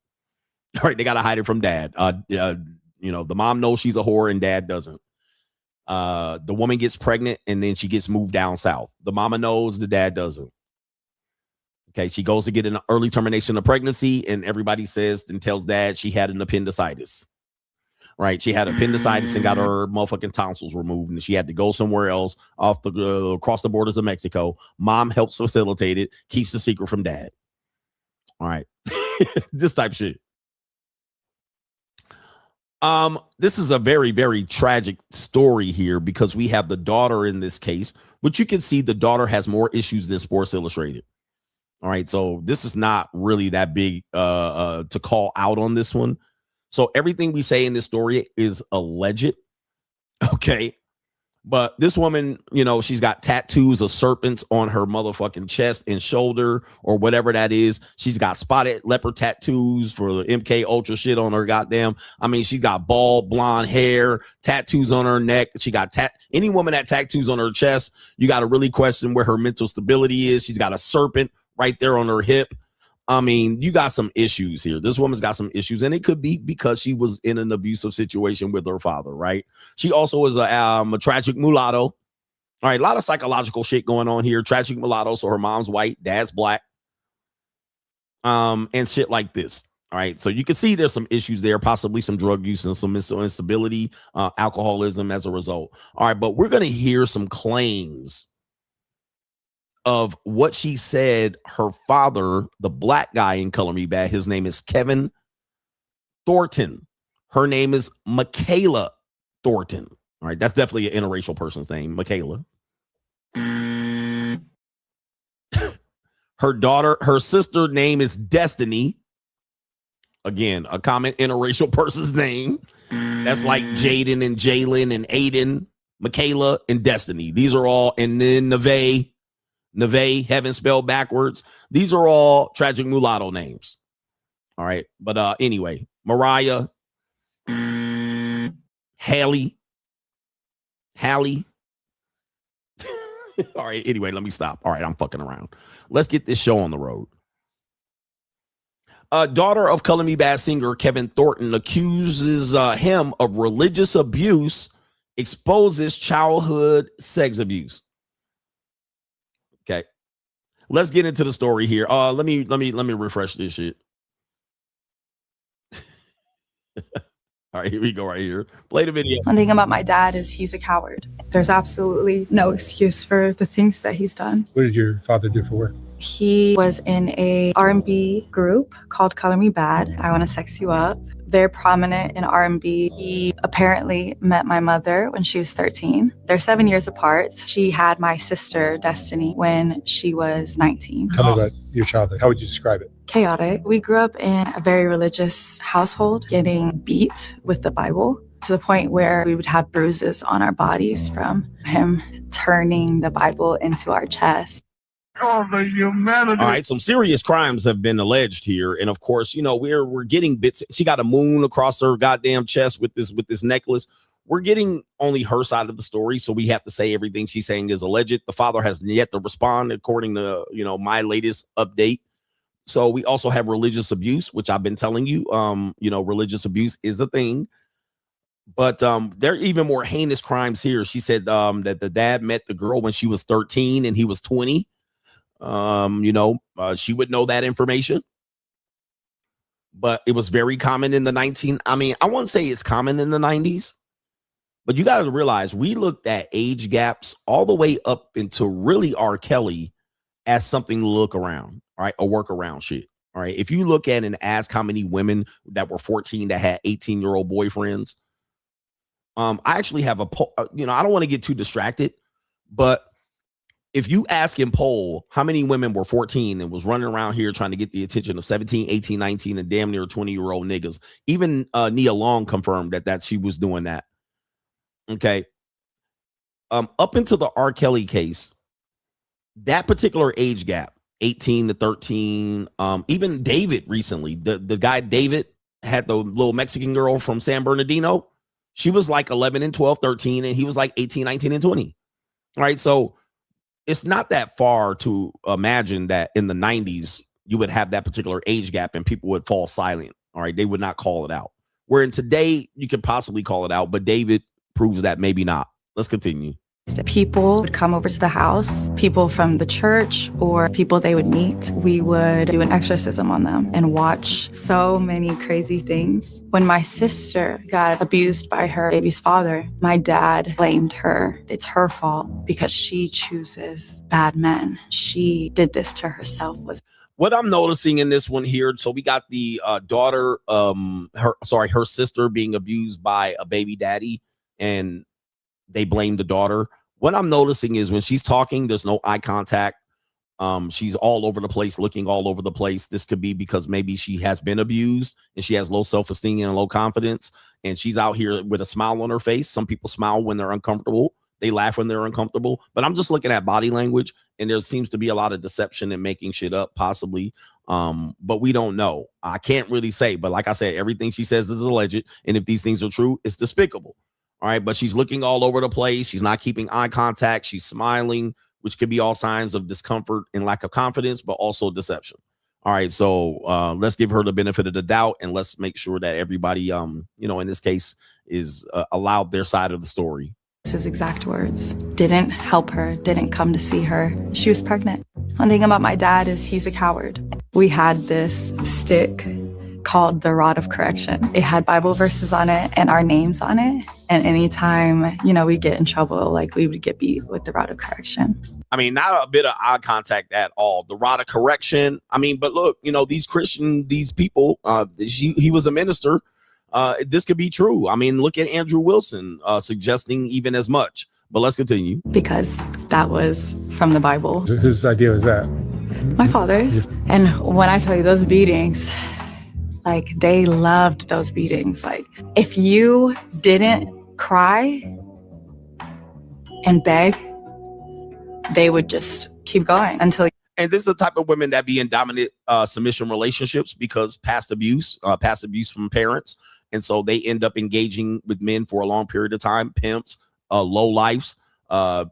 S1: All right, they got to hide it from dad. The mom knows she's a whore and dad doesn't. The woman gets pregnant and then she gets moved down south. The mama knows, the dad doesn't. Okay, she goes to get an early termination of pregnancy, and everybody says and tells dad she had an appendicitis. Right, she had appendicitis and got her motherfucking tonsils removed, and she had to go somewhere else across the borders of Mexico. Mom helps facilitate it, keeps the secret from dad. All right, this type of shit. This is a very, very tragic story here because we have the daughter in this case, which you can see the daughter has more issues than Sports Illustrated. All right, so this is not really that big to call out on this one. So everything we say in this story is alleged. Okay. But this woman, she's got tattoos of serpents on her motherfucking chest and shoulder or whatever that is. She's got spotted leopard tattoos for the MK Ultra shit on her goddamn. I mean, she got bald blonde hair, tattoos on her neck. She got any woman that tattoos on her chest, you got to really question where her mental stability is. She's got a serpent right there on her hip. I mean, you got some issues here. This woman's got some issues, and it could be because she was in an abusive situation with her father, right? She also is a tragic mulatto. All right, a lot of psychological shit going on here. Tragic mulatto, so her mom's white, dad's black, and shit like this. All right, so you can see there's some issues there, possibly some drug use and some mental instability, alcoholism as a result. All right, but we're going to hear some claims of what she said her father, the black guy in Color Me Bad, his name is Kevin Thornton. Her name is Mikayla Thornton. All right, that's definitely an interracial person's name, Mikayla. Her sister name is Destiny. Again, a common interracial person's name. That's like Jaden and Jalen and Aiden, Mikayla and Destiny. These are all, and then Neve, heaven spelled backwards. These are all tragic mulatto names. All right. But anyway, Mariah, Hallie. All right. Anyway, let me stop. All right. I'm fucking around. Let's get this show on the road. Daughter of Color Me Bad singer Kevin Thornton accuses him of religious abuse, exposes childhood sex abuse. Okay, let's get into the story here. Let me refresh this shit. All right, here we go right here. Play the video.
S16: One thing about my dad is he's a coward. There's absolutely no excuse for the things that he's done.
S17: What did your father do for work?
S16: He was in a R&B group called Color Me Bad. I Want to Sex You Up. Very prominent in R&B. He apparently met my mother when she was 13. They're 7 years apart. She had my sister, Destiny, when she was 19.
S17: Tell me about your childhood. How would you describe it?
S16: Chaotic. We grew up in a very religious household, getting beat with the Bible to the point where we would have bruises on our bodies from him turning the Bible into our chest.
S1: All right, some serious crimes have been alleged here, and of course, we're getting bits. She got a moon across her goddamn chest with this necklace. We're getting only her side of the story, so we have to say everything she's saying is alleged. The father has yet to respond, according to my latest update. So we also have religious abuse, which I've been telling you. Religious abuse is a thing. But there are even more heinous crimes here. She said that the dad met the girl when she was 13 and he was 20. She would know that information. But it was very common in the I wouldn't say it's common in the 90s. But you got to realize we looked at age gaps all the way up into really R. Kelly as something to look around, all right, or work around shit. All right. If you look at and ask how many women that were 14 that had 18-year-old boyfriends, I actually have a poll. I don't want to get too distracted, but if you ask in poll how many women were 14 and was running around here trying to get the attention of 17, 18, 19, and damn near 20-year-old niggas, even Nia Long confirmed that she was doing that. Okay. Up into the R. Kelly case, that particular age gap, 18 to 13, even David recently, the guy David had the little Mexican girl from San Bernardino. She was like 11 and 12, 13, and he was like 18, 19, and 20. All right. So it's not that far to imagine that in the 90s, you would have that particular age gap and people would fall silent. All right. They would not call it out. Where in today, you could possibly call it out, but David proves that maybe not. Let's continue.
S16: People would come over to the house, people from the church or people they would meet. We would do an exorcism on them and watch so many crazy things. When my sister got abused by her baby's father, my dad blamed her. It's her fault because she chooses bad men. She did this to herself.
S1: What I'm noticing in this one here, so we got the daughter, her sister being abused by a baby daddy, and they blame the daughter. What I'm noticing is when she's talking, there's no eye contact. She's all over the place, looking all over the place. This could be because maybe she has been abused and she has low self-esteem and low confidence. And she's out here with a smile on her face. Some people smile when they're uncomfortable. They laugh when they're uncomfortable. But I'm just looking at body language, and there seems to be a lot of deception and making shit up, possibly. But we don't know. I can't really say. But like I said, everything she says is alleged. And if these things are true, it's despicable. All right, but she's looking all over the place. She's not keeping eye contact. She's smiling, which could be all signs of discomfort and lack of confidence, but also deception. All right, so let's give her the benefit of the doubt, and let's make sure that everybody, in this case, is allowed their side of the story.
S16: His exact words. Didn't help her, didn't come to see her. She was pregnant. One thing about my dad is he's a coward. We had this stick called the Rod of Correction. It had Bible verses on it and our names on it. And anytime, we get in trouble, like we would get beat with the Rod of Correction.
S1: I mean, not a bit of eye contact at all. The Rod of Correction. I mean, but look, these people, he was a minister. This could be true. I mean, look at Andrew Wilson suggesting even as much. But let's continue.
S16: Because that was from the Bible.
S17: Whose idea was that?
S16: My father's. And when I tell you those beatings, like, they loved those beatings. Like, if you didn't cry and beg, they would just keep going until.
S1: And this is the type of women that be in dominant submission relationships because past abuse from parents. And so they end up engaging with men for a long period of time, pimps, low lifes,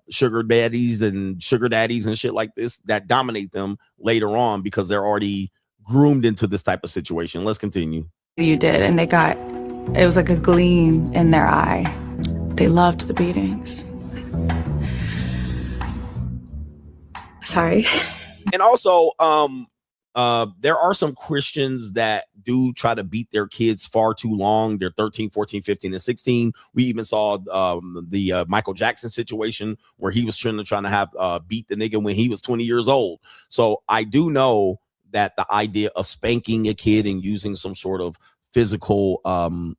S1: sugar daddies and shit like this that dominate them later on because they're already groomed into this type of situation. Let's continue.
S16: You did, and it was like a gleam in their eye. They loved the beatings. Sorry.
S1: And also, there are some Christians that do try to beat their kids far too long. They're 13, 14, 15, and 16. We even saw the Michael Jackson situation where he was trying to have beat the nigga when he was 20 years old. So I do know that the idea of spanking a kid and using some sort of physical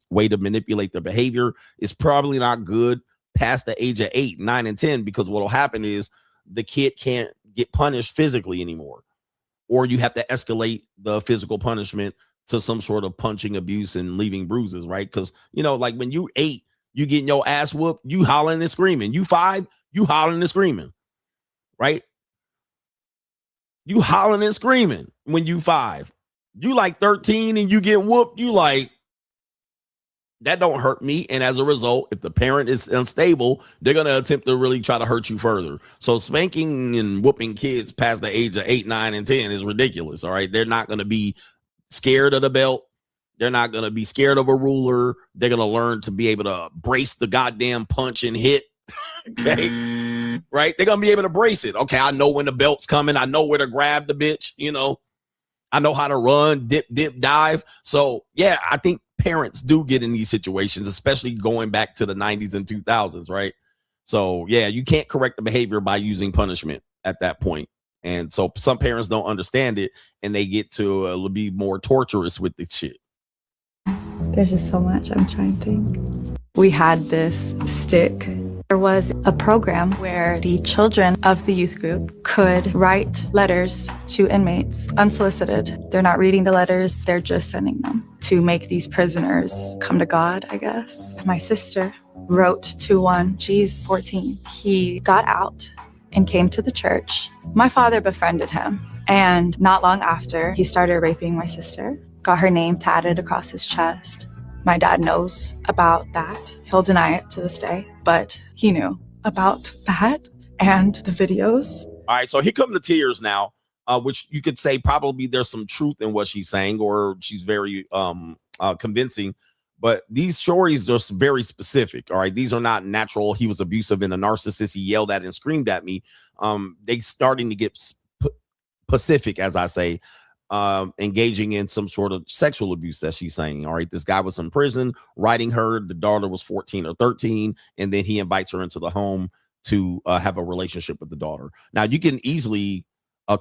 S1: way to manipulate their behavior is probably not good past the age of 8, 9, and 10, because what will happen is the kid can't get punished physically anymore. Or you have to escalate the physical punishment to some sort of punching, abuse, and leaving bruises, right? Because, like when you 8, you getting your ass whooped, you hollering and screaming. You 5, you hollering and screaming, right? You hollering and screaming when you 5. You like 13 and you get whooped, you like, that don't hurt me. And as a result, if the parent is unstable, they're going to attempt to really try to hurt you further. So spanking and whooping kids past the age of 8, 9, and 10 is ridiculous. All right. They're not going to be scared of the belt. They're not going to be scared of a ruler. They're going to learn to be able to brace the goddamn punch and hit. Okay. Right? They're going to be able to brace it. Okay, I know when the belt's coming. I know where to grab the bitch. You know, I know how to run, dip, dive. So, yeah, I think parents do get in these situations, especially going back to the 90s and 2000s, right? So, yeah, you can't correct the behavior by using punishment at that point. And so some parents don't understand it, and they get to be more torturous with this shit.
S16: There's just so much. I'm trying to think. We had this stick. There was a program where the children of the youth group could write letters to inmates unsolicited. They're not reading the letters, they're just sending them to make these prisoners come to God, I guess. My sister wrote to one, she's 14. He got out and came to the church. My father befriended him, and not long after, he started raping my sister, got her name tatted across his chest. My dad knows about that. He'll deny it to this day, but he knew about that and the videos.
S1: All right, so here come the tears now, which you could say probably there's some truth in what she's saying, or she's very convincing. But these stories are very specific. All right, these are not natural. He was abusive and a narcissist. He yelled at and screamed at me. They starting to get specific, as I say. Engaging in some sort of sexual abuse that she's saying. All right, this guy was in prison writing her. The daughter was 14 or 13, and then he invites her into the home to have a relationship with the daughter. Now, you can easily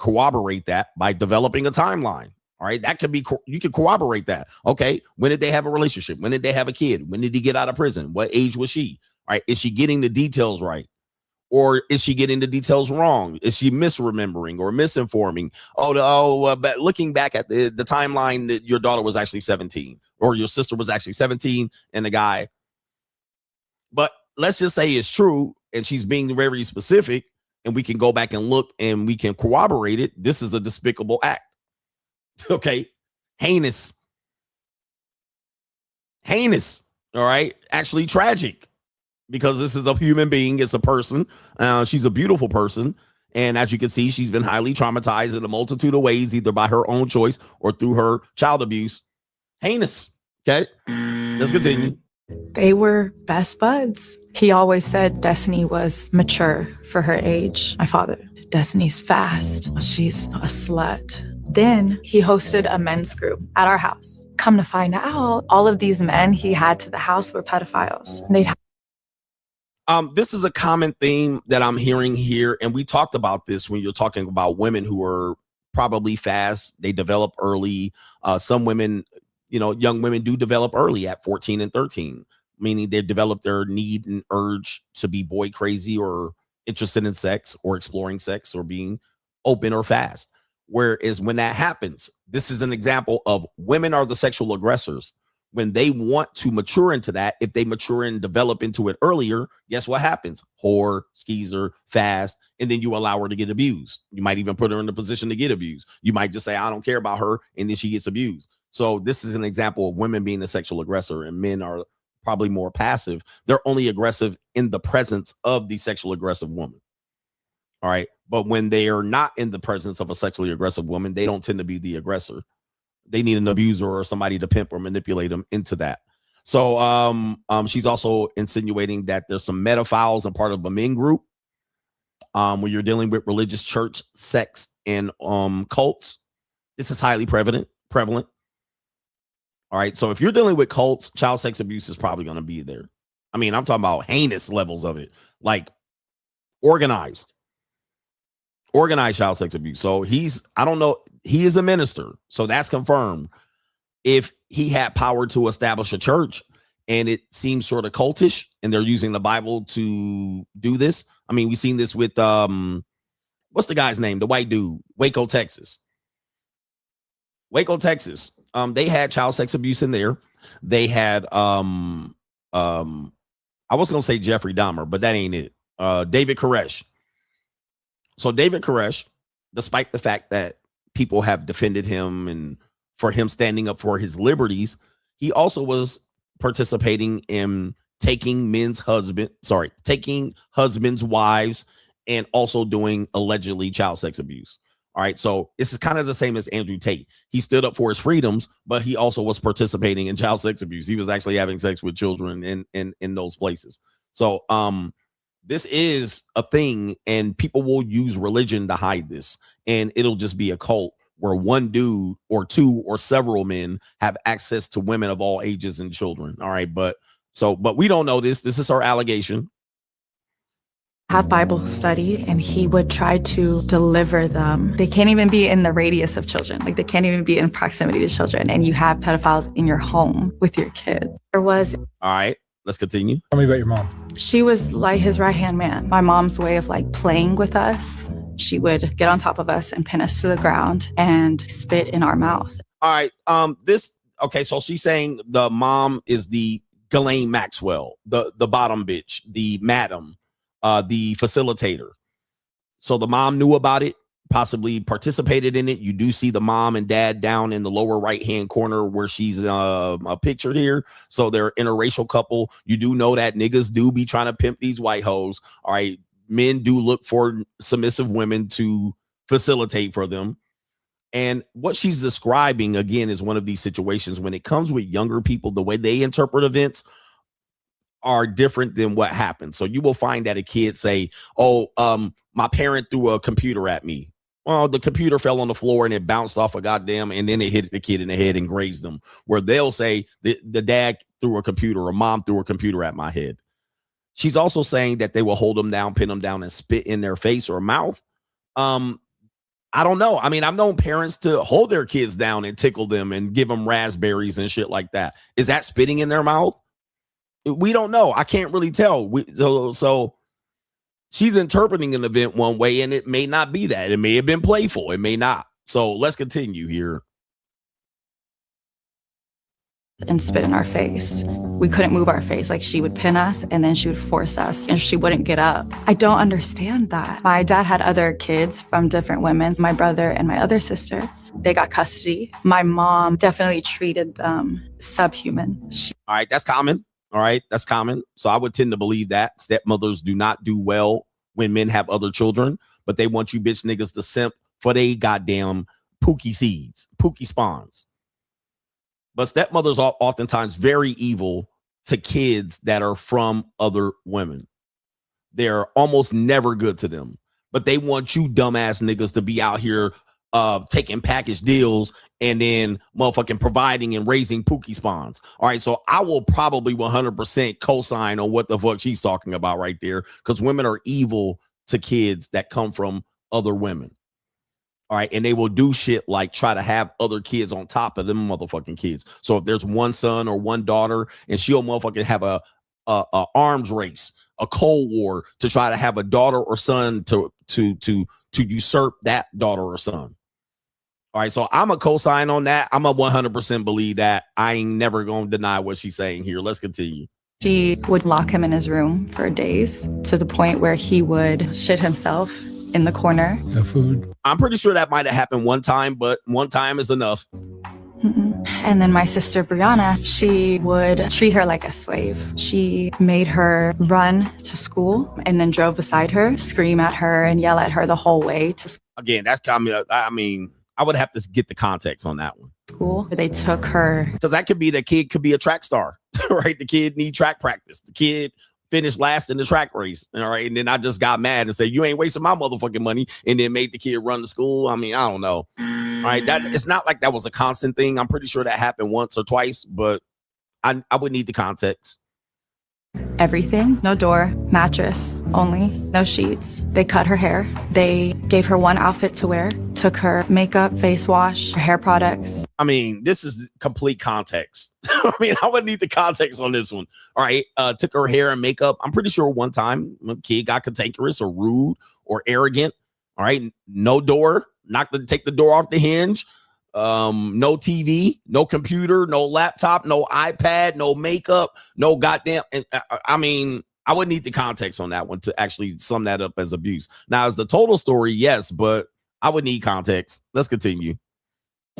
S1: corroborate that by developing a timeline. All right, that could be, you can corroborate that. Okay, when did they have a relationship? When did they have a kid? When did he get out of prison? What age was she? All right, is she getting the details right? Or is she getting the details wrong? Is she misremembering or misinforming? But looking back at the timeline, that your daughter was actually 17, or your sister was actually 17, and the guy. But let's just say it's true, and she's being very specific, and we can go back and look, and we can corroborate it. This is a despicable act. Okay, heinous. All right, actually tragic. Because this is a human being, it's a person. She's a beautiful person. And as you can see, she's been highly traumatized in a multitude of ways, either by her own choice or through her child abuse. Heinous. Okay, let's continue.
S16: They were best buds. He always said Destiny was mature for her age. My father, Destiny's fast. She's a slut. Then he hosted a men's group at our house. Come to find out, all of these men he had to the house were pedophiles. They'd
S1: this is a common theme that I'm hearing here, and we talked about this when you're talking about women who are probably fast. They develop early. Some women, young women do develop early at 14 and 13, meaning they develop their need and urge to be boy crazy or interested in sex or exploring sex or being open or fast. Whereas when that happens, this is an example of women are the sexual aggressors. When they want to mature into that, if they mature and develop into it earlier, guess what happens? Whore, skeezer, fast, and then you allow her to get abused. You might even put her in the position to get abused. You might just say, I don't care about her, and then she gets abused. So this is an example of women being the sexual aggressor, and men are probably more passive. They're only aggressive in the presence of the sexual aggressive woman. All right. But when they are not in the presence of a sexually aggressive woman, they don't tend to be the aggressor. They need an abuser or somebody to pimp or manipulate them into that. So she's also insinuating that there's some pedophiles and part of a men group when you're dealing with religious, church, sex, and cults. This is highly prevalent. All right. So if you're dealing with cults, child sex abuse is probably going to be there. I mean, I'm talking about heinous levels of it, like organized child sex abuse. So I don't know. He is a minister. So that's confirmed. If he had power to establish a church and it seems sort of cultish and they're using the Bible to do this. I mean, we've seen this with, what's the guy's name? The white dude, Waco, Texas. They had child sex abuse in there. They had, I was going to say Jeffrey Dahmer, but that ain't it. David Koresh. So David Koresh, despite the fact that people have defended him and for him standing up for his liberties, he also was participating in taking husbands' wives, and also doing allegedly child sex abuse. All right. So this is kind of the same as Andrew Tate. He stood up for his freedoms, but he also was participating in child sex abuse. He was actually having sex with children in those places. So this is a thing, and people will use religion to hide this, and it'll just be a cult where one dude or two or several men have access to women of all ages and children. All right. But we don't know this. This is our allegation.
S16: Have Bible study, and he would try to deliver them. They can't even be in the radius of children. Like, they can't even be in proximity to children. And you have pedophiles in your home with your kids. There was.
S1: All right, let's continue.
S17: Tell me about your mom.
S16: She was like his right-hand man. My mom's way of like playing with us. She would get on top of us and pin us to the ground and spit in our mouth.
S1: All right. Okay. So she's saying the mom is the Ghislaine Maxwell, the bottom bitch, the madam, the facilitator. So the mom knew about it, possibly participated in it. You do see the mom and dad down in the lower right-hand corner where she's pictured here. So they're an interracial couple. You do know that niggas do be trying to pimp these white hoes. All right. Men do look for submissive women to facilitate for them. And what she's describing, again, is one of these situations when it comes with younger people, the way they interpret events are different than what happens. So you will find that a kid say, oh, my parent threw a computer at me. Well, the computer fell on the floor and it bounced off a goddamn, and then it hit the kid in the head and grazed them. Where they'll say the dad threw a computer or mom threw a computer at my head. She's also saying that they will hold them down, pin them down, and spit in their face or mouth. I don't know. I mean, I've known parents to hold their kids down and tickle them and give them raspberries and shit like that. Is that spitting in their mouth? We don't know. I can't really tell. So she's interpreting an event one way, and it may not be that. It may have been playful. It may not. So let's continue here.
S16: And spit in our face. We couldn't move our face. Like, she would pin us and then she would force us and she wouldn't get up. I don't understand that. My dad had other kids from different women, my brother and my other sister. They got custody. My mom definitely treated them subhuman.
S1: All right, that's common. All right, that's common. So I would tend to believe that stepmothers do not do well when men have other children, but they want you bitch niggas to simp for they goddamn pookie seeds, pookie spawns. But stepmothers are oftentimes very evil to kids that are from other women. They're almost never good to them, but they want you dumbass niggas to be out here taking package deals and then motherfucking providing and raising pookie spawns. All right, so I will probably 100% co-sign on what the fuck she's talking about right there, because women are evil to kids that come from other women. All right. And they will do shit like try to have other kids on top of them motherfucking kids. So if there's one son or one daughter, and she'll motherfucking have a arms race, a cold war to try to have a daughter or son to usurp that daughter or son. All right. So I'm a cosign on that. I'm a 100% believe that. I ain't never going to deny what she's saying here. Let's continue.
S16: She would lock him in his room for days to the point where he would shit himself in the corner.
S17: The food.
S1: I'm pretty sure that might have happened one time, but one time is enough.
S16: And then my sister Brianna, she would treat her like a slave. She made her run to school and then drove beside her, scream at her and yell at her the whole way to school.
S1: Again, that's common. I mean, I would have to get the context on that one.
S16: They took her.
S1: Because that could be, the kid could be a track star, right? The kid need track practice. The kid finished last in the track race. All right. And then I just got mad and said, you ain't wasting my motherfucking money. And then made the kid run to school. I mean, I don't know. All right. That it's not like that was a constant thing. I'm pretty sure that happened once or twice, but I would need the context.
S16: Everything, no door, mattress only, no sheets. They cut her hair. They gave her one outfit to wear, took her makeup, face wash, her hair products.
S1: I mean, this is complete context. I mean, I would need the context on this one. All right. Took her hair and makeup. I'm pretty sure one time a kid got cantankerous or rude or arrogant. All right. No door, take the door off the hinge. No TV, no computer, no laptop, no iPad, no makeup, no goddamn. And I mean, I would need the context on that one to actually sum that up as abuse. Now, as the total story, yes, but I would need context. Let's continue.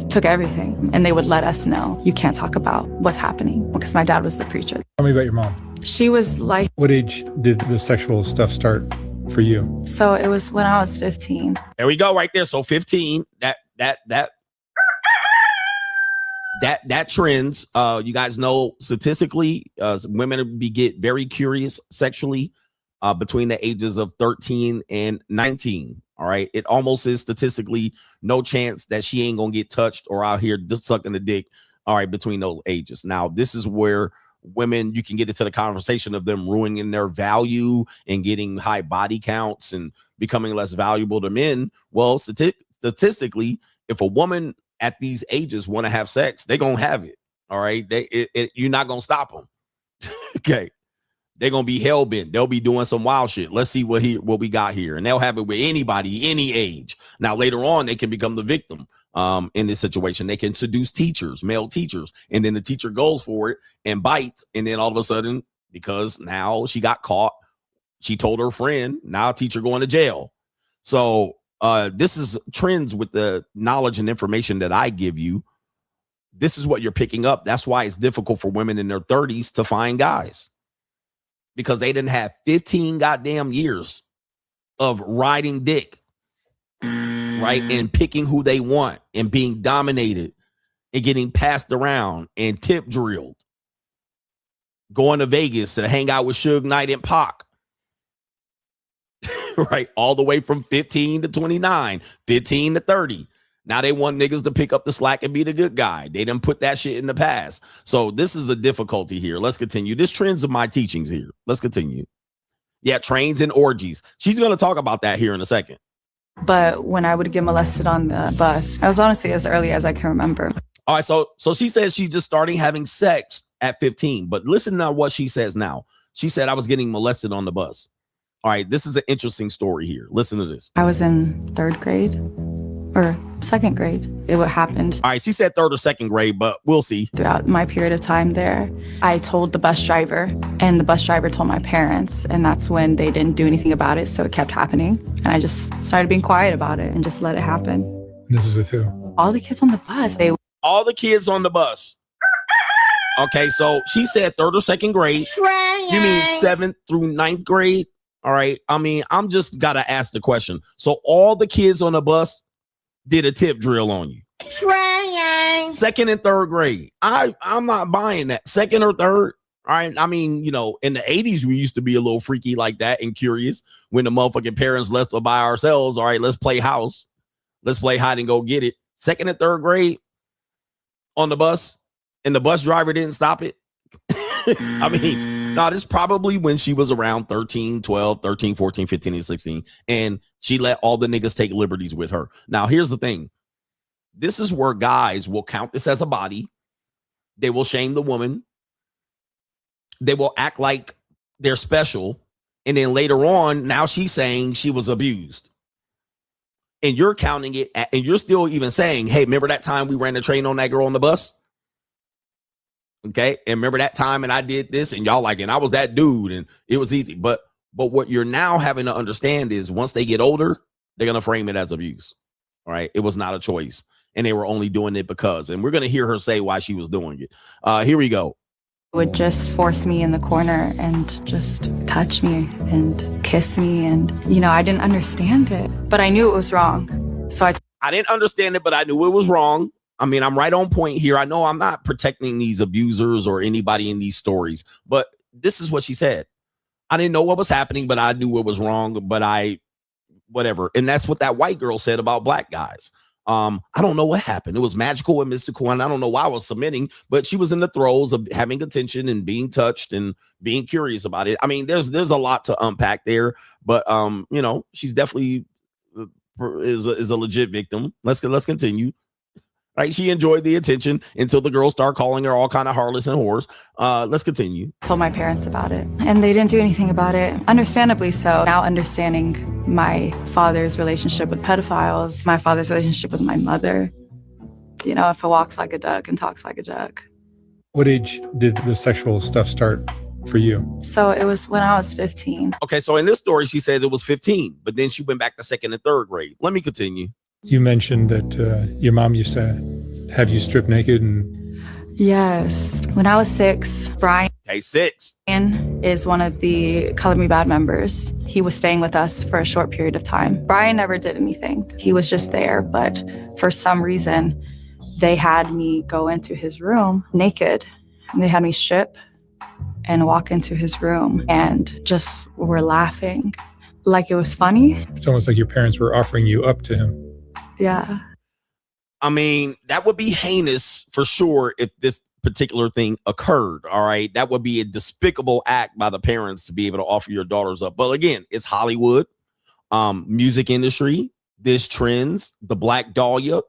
S16: Took everything, and they would let us know, you can't talk about what's happening, because my dad was the preacher.
S17: Tell me about your mom.
S16: She was like...
S17: What age did the sexual stuff start? for you?
S16: So it was when I was 15.
S1: There we go, right there. So 15. That trends. You guys know statistically, women get very curious sexually between the ages of 13 and 19. All right. It almost is statistically no chance that she ain't gonna get touched or out here just sucking the dick. All right, between those ages. Now, this is where women, you can get into the conversation of them ruining their value and getting high body counts and becoming less valuable to men. Well, statistically, if a woman at these ages want to have sex, they're gonna have it. All right, you're not gonna stop them. Okay, they're gonna be hell bent. They'll be doing some wild shit. Let's see what we got here, and they'll have it with anybody, any age. Now later on, they can become the victim. In this situation, they can seduce teachers, male teachers, and then the teacher goes for it and bites, and then all of a sudden, because now she got caught, she told her friend, now teacher going to jail. So this is trends with the knowledge and information that I give you. This is what you're picking up. That's why it's difficult for women in their 30s to find guys, because they didn't have 15 goddamn years of riding dick, right? And picking who they want and being dominated and getting passed around and tip drilled, going to Vegas to hang out with Suge Knight and Pac. Right, all the way from 15 to 29, 15 to 30. Now they want niggas to pick up the slack and be the good guy. They didn't put that shit in the past. So this is a difficulty here. Let's continue. This trends of my teachings here. Let's continue. Yeah, trains and orgies. She's going to talk about that here in a second.
S16: But when I would get molested on the bus, I was honestly as early as I can remember.
S1: All right, so she says she's just starting having sex at 15. But listen to what she says now. She said, I was getting molested on the bus. All right, this is an interesting story here. Listen to this.
S16: I was in 3rd grade or 2nd grade. It what happened.
S1: All right, she said 3rd or 2nd grade, but we'll see.
S16: Throughout my period of time there, I told the bus driver, and the bus driver told my parents, and that's when they didn't do anything about it, so it kept happening. And I just started being quiet about it and just let it happen.
S17: This is with who?
S16: All the kids on the bus.
S1: All the kids on the bus. Okay, so she said 3rd or 2nd grade. You mean 7th through 9th grade? All right. I mean, I'm just got to ask the question. So all the kids on the bus did a tip drill on you. 2nd and 3rd grade. I'm not buying that. 2nd or 3rd. All right. I mean, you know, in the 80s, we used to be a little freaky like that and curious when the motherfucking parents left us by ourselves. All right, let's play house. Let's play hide and go get it. 2nd and 3rd grade on the bus, and the bus driver didn't stop it. I mean, no, this is probably when she was around 13, 12, 13, 14, 15, and 16. And she let all the niggas take liberties with her. Now, here's the thing. This is where guys will count this as a body. They will shame the woman. They will act like they're special. And then later on, now she's saying she was abused. And you're counting it, and you're still even saying, hey, remember that time we ran the train on that girl on the bus? Okay, and remember that time and I did this, and y'all like, and I was that dude, and it was easy. But what you're now having to understand is once they get older, they're gonna frame it as abuse. All right, it was not a choice, and they were only doing it because. And we're gonna hear her say why she was doing it. Here we go.
S16: Would just force me in the corner and just touch me and kiss me, and you know, I didn't understand it, but I knew it was wrong. So
S1: I didn't understand it, but I knew it was wrong. I mean, I'm right on point here. I know I'm not protecting these abusers or anybody in these stories, but this is what she said. I didn't know what was happening, but I knew it was wrong, but whatever. And that's what that white girl said about black guys. I don't know what happened. It was magical and mystical, and I don't know why I was submitting, but she was in the throes of having attention and being touched and being curious about it. I mean, there's a lot to unpack there, but you know, she's definitely is a legit victim. Let's continue. Right, she enjoyed the attention until the girls start calling her all kind of harlots and whores. Let's continue.
S16: Told my parents about it, and they didn't do anything about it. Understandably so. Now understanding my father's relationship with pedophiles, my father's relationship with my mother. You know, if it walks like a duck and talks like a duck.
S17: What age did the sexual stuff start for you?
S16: So it was when I was 15.
S1: Okay, so in this story, she says it was 15, but then she went back to 2nd and 3rd grade. Let me continue.
S17: You mentioned that your mom used to have you strip naked and...
S16: Yes. When I was 6, Bryan
S1: Hey, 6.
S16: is is one of the Color Me Bad members. He was staying with us for a short period of time. Bryan never did anything. He was just there, but for some reason, they had me go into his room naked. And they had me strip and walk into his room and just were laughing like it was funny.
S17: It's almost like your parents were offering you up to him.
S16: Yeah.
S1: I mean, that would be heinous for sure if this particular thing occurred. All right. That would be a despicable act by the parents to be able to offer your daughters up. But again, it's Hollywood, music industry. This trends, the Black Dahlia.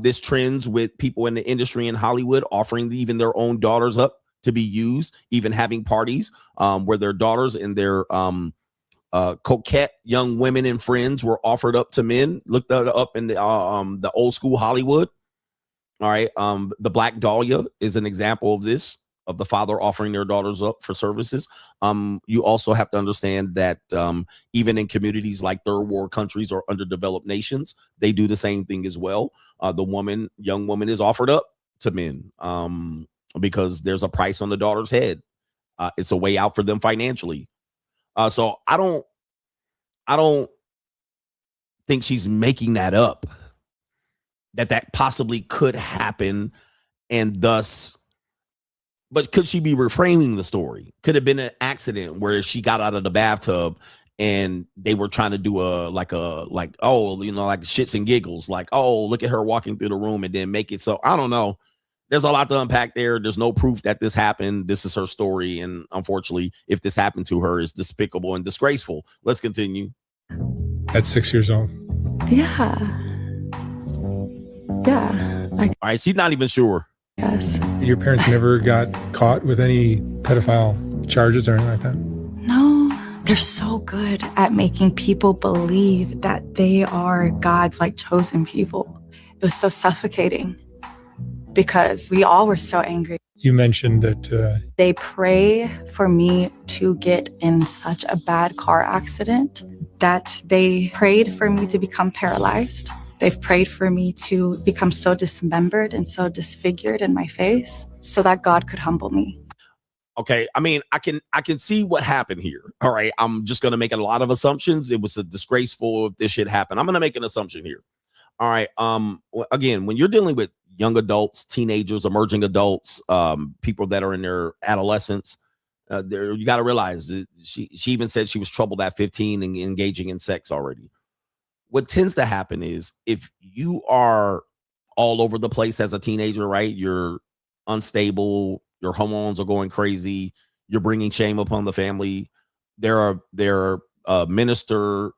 S1: This trends with people in the industry in Hollywood offering even their own daughters up to be used, even having parties where their daughters and their coquette young women and friends were offered up to men. Look that up in the old school Hollywood. All right. The Black Dahlia is an example of this, of the father offering their daughters up for services. You also have to understand that even in communities like third world countries or underdeveloped nations, they do the same thing as well. The young woman is offered up to men because there's a price on the daughter's head. It's a way out for them financially. So I don't think she's making that up, that possibly could happen. And thus, but could she be reframing the story? Could have been an accident where she got out of the bathtub and they were trying to do like shits and giggles, like, oh, look at her walking through the room, and then make it so. I don't know. There's a lot to unpack there. There's no proof that this happened. This is her story. And unfortunately, if this happened to her, it's despicable and disgraceful. Let's continue.
S17: At 6 years old.
S16: Yeah. Yeah.
S1: All right. She's not even sure.
S16: Yes.
S17: Your parents never got caught with any pedophile charges or anything like that?
S16: No. They're so good at making people believe that they are God's chosen people. It was so suffocating because we all were so angry.
S17: You mentioned that
S16: they pray for me to get in such a bad car accident that they prayed for me to become paralyzed. They've prayed for me to become so dismembered and so disfigured in my face so that God could humble me.
S1: Okay. I mean, I can see what happened here. All right. I'm just going to make a lot of assumptions. It was a disgraceful if this shit happened. I'm going to make an assumption here. All right. Again, when you're dealing with young adults, teenagers, emerging adults, people that are in their adolescence, you got to realize that she even said she was troubled at 15 and engaging in sex already. What tends to happen is if you are all over the place as a teenager, right? You're unstable, your hormones are going crazy, you're bringing shame upon the family. They're a minister,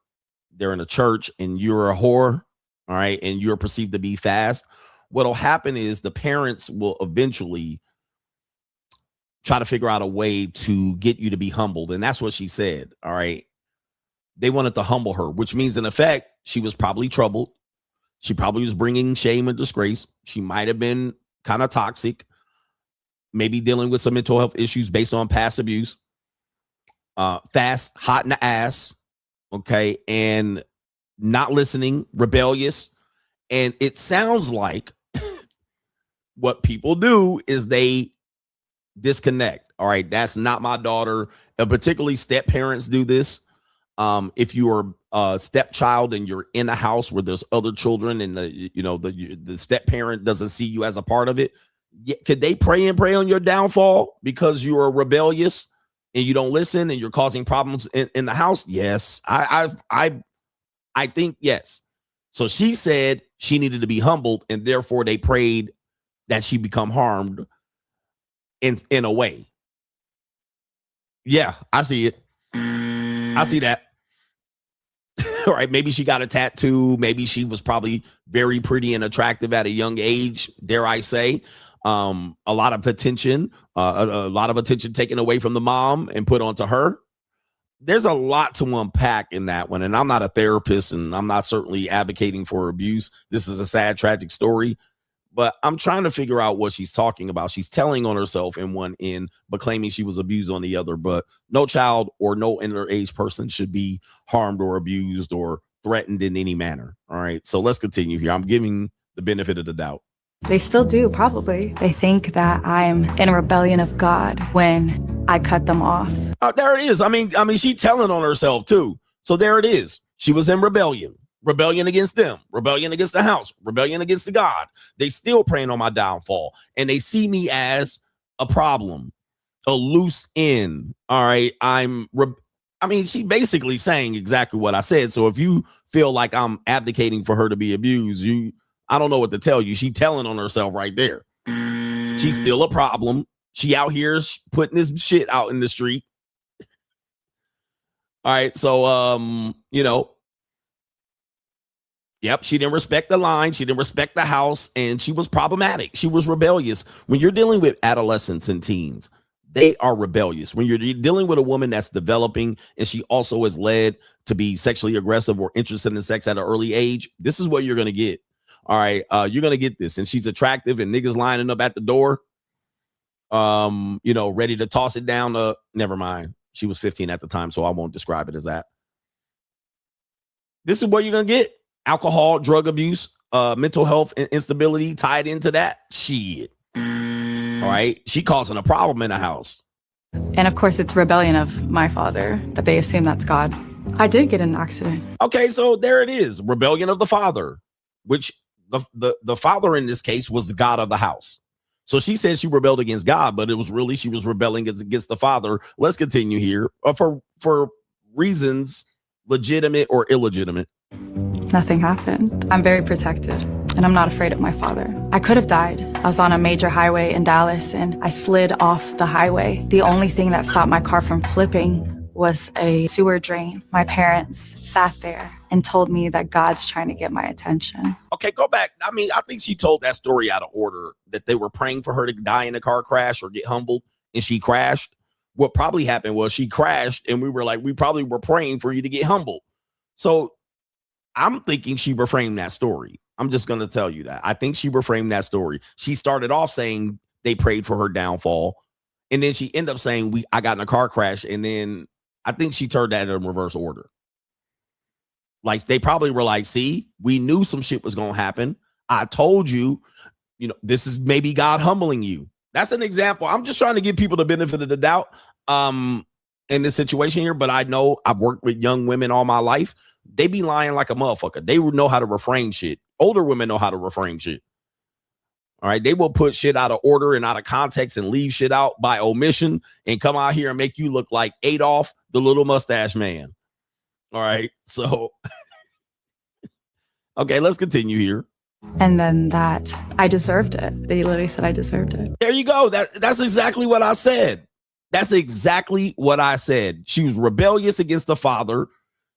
S1: they're in a church, and you're a whore, all right? And you're perceived to be fast. What'll happen is the parents will eventually try to figure out a way to get you to be humbled. And that's what she said, all right? They wanted to humble her, which means in effect, she was probably troubled. She probably was bringing shame and disgrace. She might have been kind of toxic, maybe dealing with some mental health issues based on past abuse, fast, hot in the ass, okay, and not listening, rebellious. And it sounds like what people do is they disconnect. All right, that's not my daughter. And particularly step parents do this. If you are a stepchild and you're in a house where there's other children and the step parent doesn't see you as a part of it, could they pray on your downfall because you are rebellious and you don't listen and you're causing problems in the house? Yes, I think yes. So she said she needed to be humbled, and therefore they prayed that she become harmed in a way. Yeah, I see it. I see that. All right, maybe she got a tattoo. Maybe she was probably very pretty and attractive at a young age, dare I say. A lot of attention taken away from the mom and put onto her. There's a lot to unpack in that one. And I'm not a therapist, and I'm not certainly advocating for abuse. This is a sad, tragic story. But I'm trying to figure out what she's talking about. She's telling on herself in one end, but claiming she was abused on the other. But no child or no underage person should be harmed or abused or threatened in any manner. All right. So let's continue here. I'm giving the benefit of the doubt.
S16: They still do, probably. They think that I'm in rebellion of God when I cut them off.
S1: There it is. I mean, she telling on herself too. So there it is. She was in rebellion against them, rebellion against the house, rebellion against the God. They still praying on my downfall, and they see me as a problem, a loose end. All right. She basically saying exactly what I said. So if you feel like I'm abdicating for her to be abused, I don't know what to tell you. She telling on herself right there. She's still a problem. She out here putting this shit out in the street. All right. So, yep, she didn't respect the line. She didn't respect the house, and she was problematic. She was rebellious. When you're dealing with adolescents and teens, they are rebellious. When you're dealing with a woman that's developing and she also is led to be sexually aggressive or interested in sex at an early age, this is what you're going to get. All right. You're going to get this. And she's attractive and niggas lining up at the door, ready to toss it down. Never mind. She was 15 at the time, so I won't describe it as that. This is what you're going to get. Alcohol, drug abuse, mental health and instability tied into that. Shit. All right. She causing a problem in the house.
S16: And of course, it's rebellion of my father, but they assume that's God. I did get in an accident.
S1: Okay, so there it is. Rebellion of the father, which the father in this case was the God of the house. So she said she rebelled against God, but it was really she was rebelling against the father. Let's continue here for reasons legitimate or illegitimate.
S16: Nothing happened. I'm very protected, and I'm not afraid of my father. I could have died. I was on a major highway in Dallas, and I slid off the highway. The only thing that stopped my car from flipping was a sewer drain. My parents sat there and told me that God's trying to get my attention.
S1: Okay, go back. I think she told that story out of order, that they were praying for her to die in a car crash or get humbled, and she crashed. What probably happened was she crashed, and we were like, we probably were praying for you to get humbled. So I'm thinking she reframed that story. I'm just going to tell you that. I think she reframed that story. She started off saying they prayed for her downfall, and then she ended up saying, I got in a car crash, and then I think she turned that in reverse order. Like, they probably were like, see, we knew some shit was going to happen. I told you, this is maybe God humbling you. That's an example. I'm just trying to give people the benefit of the doubt in this situation here. But I know I've worked with young women all my life. They be lying like a motherfucker. They know how to reframe shit. Older women know how to reframe shit. All right. They will put shit out of order and out of context and leave shit out by omission and come out here and make you look like Adolf, the little mustache man. All right. So, okay, let's continue here.
S16: And then that I deserved it. They literally said I deserved it.
S1: There you go. That's exactly what I said. That's exactly what I said. She was rebellious against the father.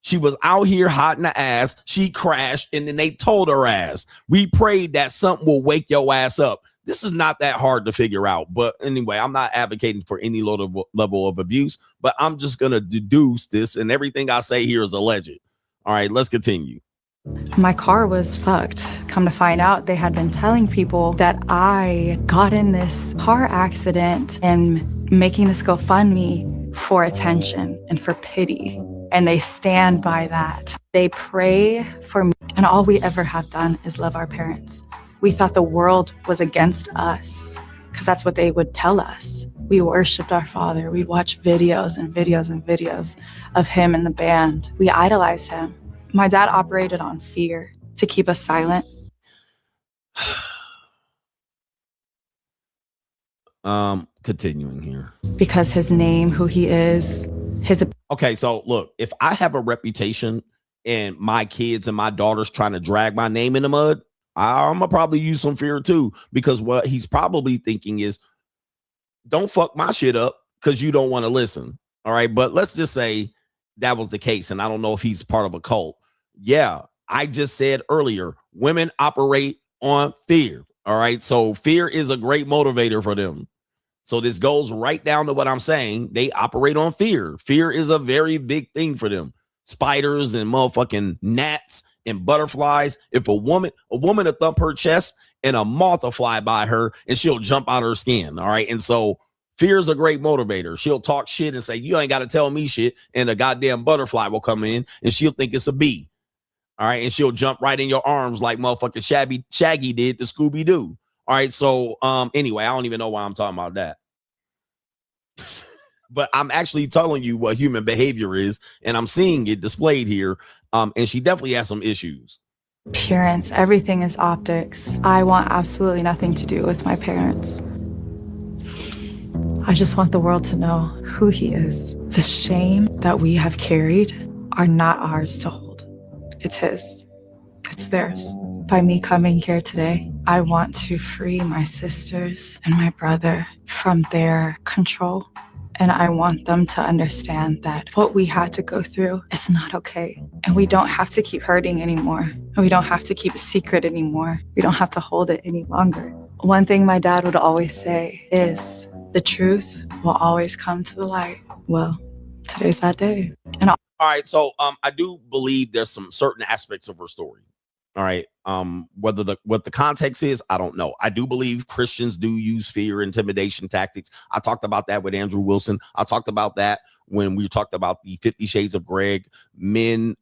S1: She was out here hot in the ass. She crashed, and then they told her ass, we prayed that something will wake your ass up. This is not that hard to figure out. But anyway, I'm not advocating for any level of abuse, but I'm just going to deduce this, and everything I say here is alleged. All right, let's continue.
S16: My car was fucked. Come to find out, they had been telling people that I got in this car accident and making this GoFundMe for attention and for pity. And they stand by that. They pray for me. And all we ever have done is love our parents. We thought the world was against us because that's what they would tell us. We worshiped our father. We'd watch videos and videos and videos of him and the band. We idolized him. My dad operated on fear to keep us silent.
S1: Continuing here.
S16: Because his name, who he is,
S1: Okay, so look, if I have a reputation and my kids and my daughters trying to drag my name in the mud, I'm gonna probably use some fear too, because what he's probably thinking is, don't fuck my shit up because you don't want to listen. All right, but let's just say that was the case, and I don't know if he's part of a cult. Yeah, I just said earlier, women operate on fear. All right, so fear is a great motivator for them. So this goes right down to what I'm saying. They operate on fear. Fear is a very big thing for them. Spiders and motherfucking gnats and butterflies. If a woman will thump her chest and a moth will fly by her and she'll jump out her skin. All right. And so fear is a great motivator. She'll talk shit and say, you ain't got to tell me shit. And a goddamn butterfly will come in and she'll think it's a bee. All right. And she'll jump right in your arms like motherfucking Shaggy did to Scooby-Doo. All right. So anyway, I don't even know why I'm talking about that. But I'm actually telling you what human behavior is, and I'm seeing it displayed here. And she definitely has some issues.
S16: Appearance, everything is optics. I want absolutely nothing to do with my parents. I just want the world to know who he is. The shame that we have carried are not ours to hold. It's his. It's theirs. By me coming here today, I want to free my sisters and my brother from their control. And I want them to understand that what we had to go through is not okay. And we don't have to keep hurting anymore. And we don't have to keep a secret anymore. We don't have to hold it any longer. One thing my dad would always say is, the truth will always come to the light. Well, today's that day. And
S1: all right, so I do believe there's some certain aspects of her story. All right. What the context is, I don't know. I do believe Christians do use fear, intimidation tactics. I talked about that with Andrew Wilson. I talked about that when we talked about the 50 Shades of Greg, men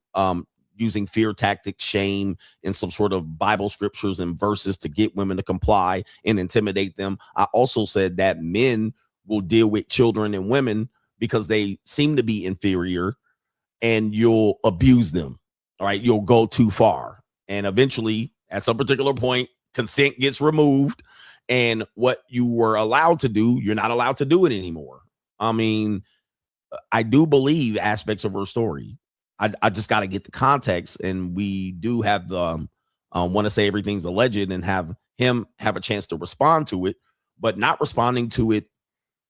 S1: using fear tactics, shame, and some sort of Bible scriptures and verses to get women to comply and intimidate them. I also said that men will deal with children and women because they seem to be inferior, and you'll abuse them. All right. You'll go too far. And eventually, at some particular point, consent gets removed. And what you were allowed to do, you're not allowed to do it anymore. I mean, I do believe aspects of her story. I just got to get the context. And we do have the want to say everything's alleged and have him have a chance to respond to it. But not responding to it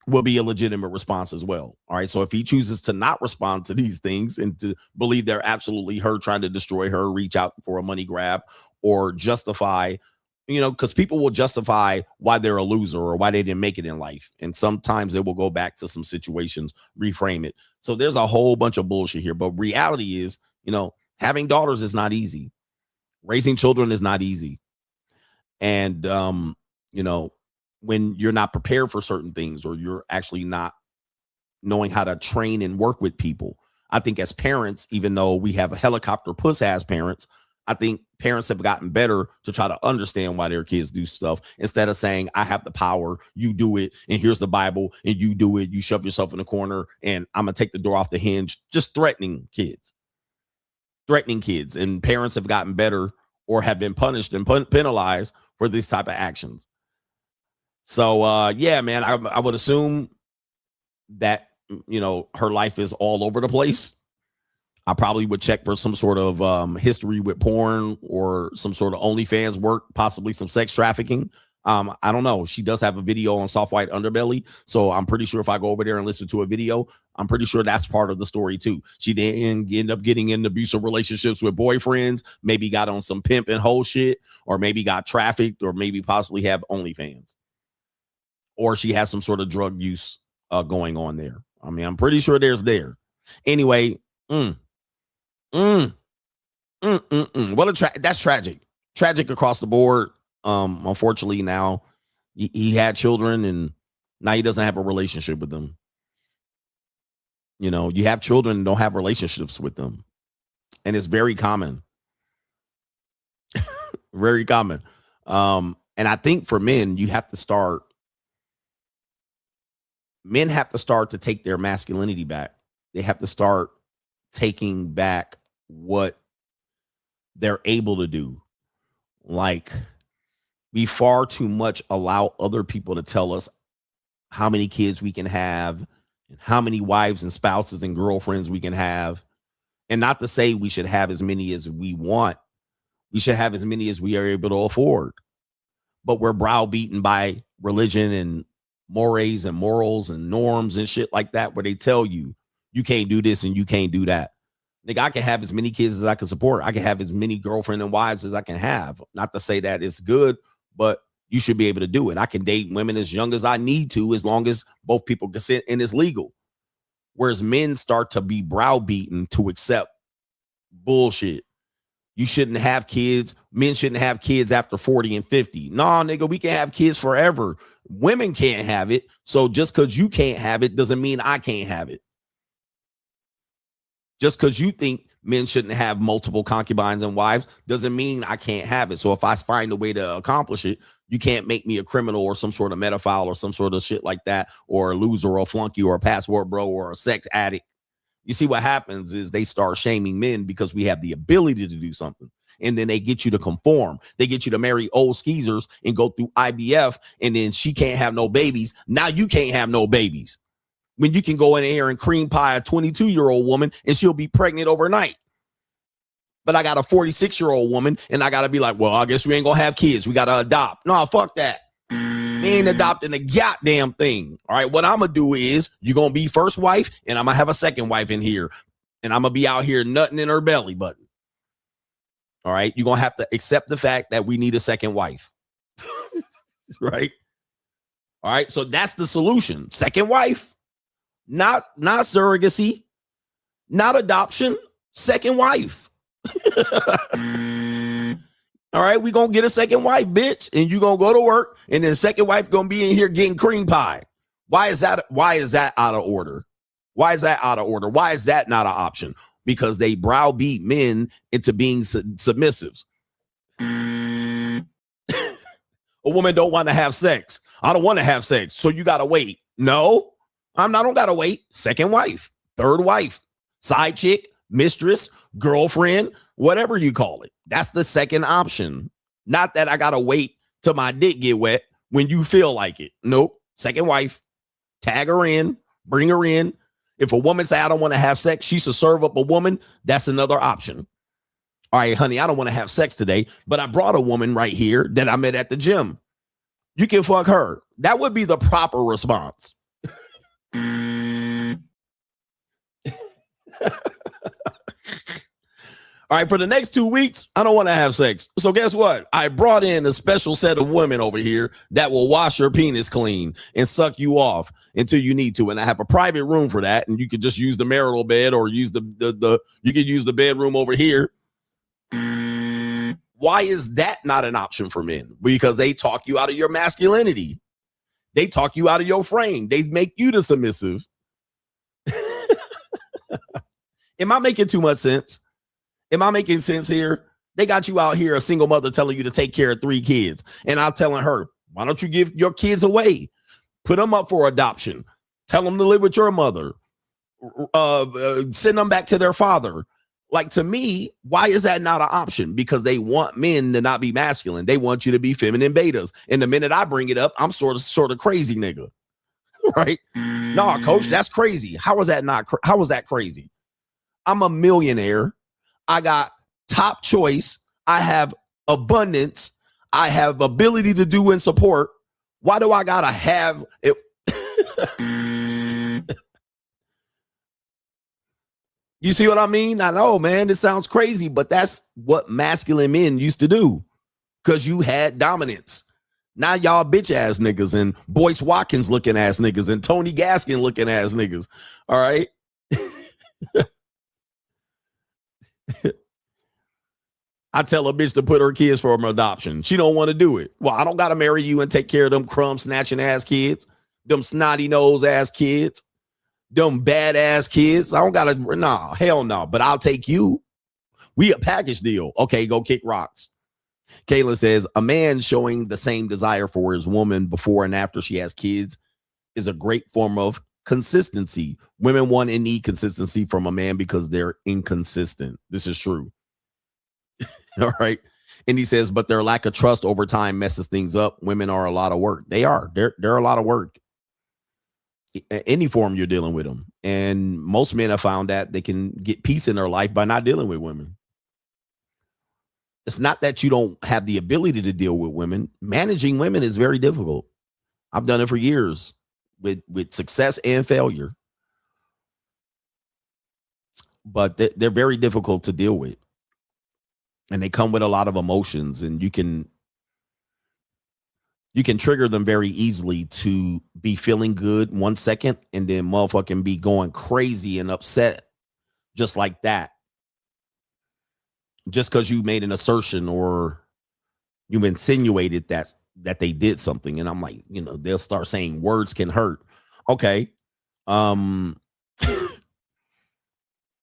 S1: will be a legitimate response as well. All right. So if he chooses to not respond to these things and to believe they're absolutely her trying to destroy her, reach out for a money grab, or justify, because people will justify why they're a loser or why they didn't make it in life. And sometimes they will go back to some situations, reframe it. So there's a whole bunch of bullshit here. But reality is, having daughters is not easy. Raising children is not easy. And, when you're not prepared for certain things, or you're actually not knowing how to train and work with people. I think as parents, even though we have a helicopter puss ass parents, I think parents have gotten better to try to understand why their kids do stuff instead of saying, I have the power, you do it, and here's the Bible, and you do it, you shove yourself in the corner, and I'm going to take the door off the hinge. Just threatening kids. And parents have gotten better or have been punished and penalized for this type of actions. So, yeah, man, I would assume that, her life is all over the place. I probably would check for some sort of history with porn or some sort of OnlyFans work, possibly some sex trafficking. I don't know. She does have a video on Soft White Underbelly. So I'm pretty sure if I go over there and listen to a video, I'm pretty sure that's part of the story too. She didn't end up getting in abusive relationships with boyfriends, maybe got on some pimp and hoe shit, or maybe got trafficked, or maybe possibly have OnlyFans. Or she has some sort of drug use going on there. I mean, I'm pretty sure there's there. Anyway, that's tragic. Tragic across the board. Unfortunately, now he had children, and now he doesn't have a relationship with them. You have children and don't have relationships with them, and it's very common. Very common. And I think for men, men have to start to take their masculinity back. They have to start taking back what they're able to do. Like, we far too much allow other people to tell us how many kids we can have, and how many wives and spouses and girlfriends we can have. And not to say we should have as many as we want. We should have as many as we are able to afford. But we're browbeaten by religion and mores and morals and norms and shit like that, where they tell you, you can't do this and you can't do that. Nigga, I can have as many kids as I can support. I can have as many girlfriends and wives as I can have. Not to say that it's good, but you should be able to do it. I can date women as young as I need to, as long as both people consent and it's legal. Whereas men start to be browbeaten to accept bullshit. You shouldn't have kids. Men shouldn't have kids after 40 and 50. Nah, nigga, we can have kids forever. Women can't have it. So just because you can't have it doesn't mean I can't have it. Just because you think men shouldn't have multiple concubines and wives doesn't mean I can't have it. So if I find a way to accomplish it, You can't make me a criminal or some sort of pedophile or some sort of shit like that, or a loser or a flunky or a password bro or a sex addict. You see what happens is they start shaming men because we have the ability to do something. And then they get you to conform. They get you to marry old skeezers and go through IVF, and then she can't have no babies. Now you can't have no babies. When you can go in there and cream pie a 22-year-old woman and she'll be pregnant overnight. But I got a 46-year-old woman and I got to be like, well, I guess we ain't going to have kids. We got to adopt. No, fuck that. We ain't adopting a goddamn thing. All right. What I'm going to do is you're going to be first wife and I'm going to have a second wife in here. And I'm going to be out here nutting in her belly button. All right. You're going to have to accept the fact that we need a second wife. Right. All right. So that's the solution. Second wife, not surrogacy, not adoption, second wife. All right, we gonna get a second wife, bitch, and you gonna go to work, and then second wife gonna be in here getting cream pie. Why is that out of order? Why is that out of order? Why is that not an option? Because they browbeat men into being submissives. A woman don't want to have sex. I don't want to have sex, so you gotta wait. No, I don't gotta wait. Second wife, third wife, side chick, mistress, girlfriend, whatever you call it. That's the second option. Not that I gotta wait till my dick get wet when you feel like it. Nope. Second wife, tag her in, bring her in. If a woman say I don't want to have sex, she should serve up a woman. That's another option. All right, honey, I don't want to have sex today, but I brought a woman right here that I met at the gym. You can fuck her. That would be the proper response. All right, for the next 2 weeks, I don't want to have sex. So guess what? I brought in a special set of women over here that will wash your penis clean and suck you off until you need to. And I have a private room for that. And you can just use the marital bed or use you can use the bedroom over here. Why is that not an option for men? Because they talk you out of your masculinity. They talk you out of your frame. They make you the submissive. Am I making too much sense? Am I making sense here? They got you out here, a single mother telling you to take care of 3 kids. And I'm telling her, why don't you give your kids away? Put them up for adoption. Tell them to live with your mother. Send them back to their father. Like, to me, why is that not an option? Because they want men to not be masculine. They want you to be feminine betas. And the minute I bring it up, I'm sort of crazy nigga. Right? No, coach, that's crazy. How is that crazy? I'm a millionaire. I got top choice. I have abundance. I have ability to do and support. Why do I gotta have it? You see what I mean? I know, man, it sounds crazy, but that's what masculine men used to do because you had dominance. Now y'all bitch ass niggas and Boyce Watkins looking ass niggas and Tony Gaskin looking ass niggas. All right. I tell a bitch to put her kids for adoption. She don't want to do it. Well, I don't got to marry you and take care of them crumb snatching ass kids, them snotty nose ass kids, them bad ass kids. I don't got to. Nah, hell no. But I'll take you. We a package deal. Okay, go kick rocks. Kayla says a man showing the same desire for his woman before and after she has kids is a great form of consistency. Women want and need consistency from a man because they're inconsistent. This is true. All right. And he says, but their lack of trust over time messes things up. Women are a lot of work. They are. They're a lot of work. Any form you're dealing with them. And most men have found that they can get peace in their life by not dealing with women. It's not that you don't have the ability to deal with women. Managing women is very difficult. I've done it for years with success and failure. But they're very difficult to deal with. And they come with a lot of emotions, and you can trigger them very easily to be feeling good 1 second and then motherfucking be going crazy and upset just like that. Just because you made an assertion or you insinuated that they did something. And I'm like, they'll start saying words can hurt. Okay.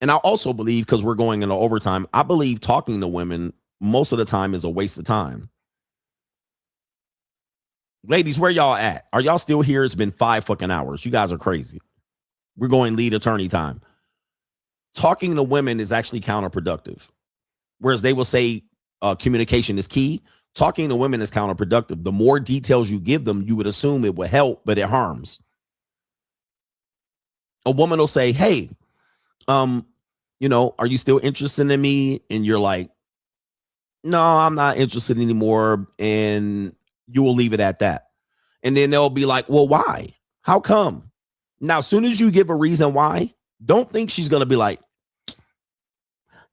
S1: And I also believe, because we're going into overtime, I believe talking to women most of the time is a waste of time. Ladies, where y'all at? Are y'all still here? It's been 5 fucking hours. You guys are crazy. We're going lead attorney time. Talking to women is actually counterproductive. Whereas they will say communication is key. Talking to women is counterproductive. The more details you give them, you would assume it would help, but it harms. A woman will say, hey, are you still interested in me? And you're like, no, I'm not interested anymore. And you will leave it at that. And then they'll be like, well, why? How come? Now, as soon as you give a reason why, don't think she's going to be like,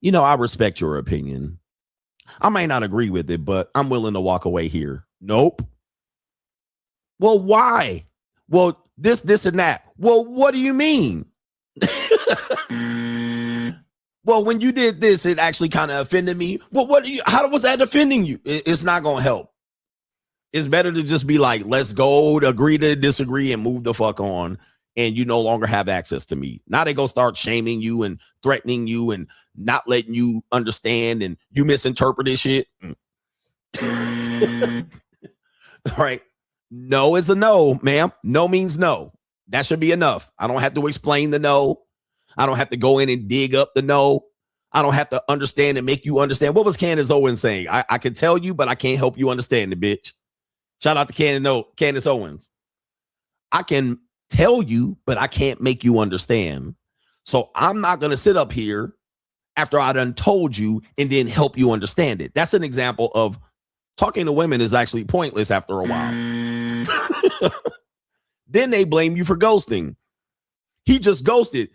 S1: I respect your opinion. I might not agree with it, but I'm willing to walk away here. Nope. Well, why? Well, this and that. Well, what do you mean? Well, when you did this, it actually kind of offended me. Well, how was that offending you? It's not going to help. It's better to just be like, let's go to agree to disagree and move the fuck on. And you no longer have access to me. Now they go start shaming you and threatening you and not letting you understand, and you misinterpreted shit. All right. No is a no, ma'am. No means no. That should be enough. I don't have to explain the no. I don't have to go in and dig up the no. I don't have to understand and make you understand. What was Candace Owens saying? I can tell you, but I can't help you understand it, bitch. Shout out to Candace Owens. I can tell you, but I can't make you understand. So I'm not going to sit up here after I done told you and then help you understand it. That's an example of talking to women is actually pointless after a while. Then they blame you for ghosting. He just ghosted.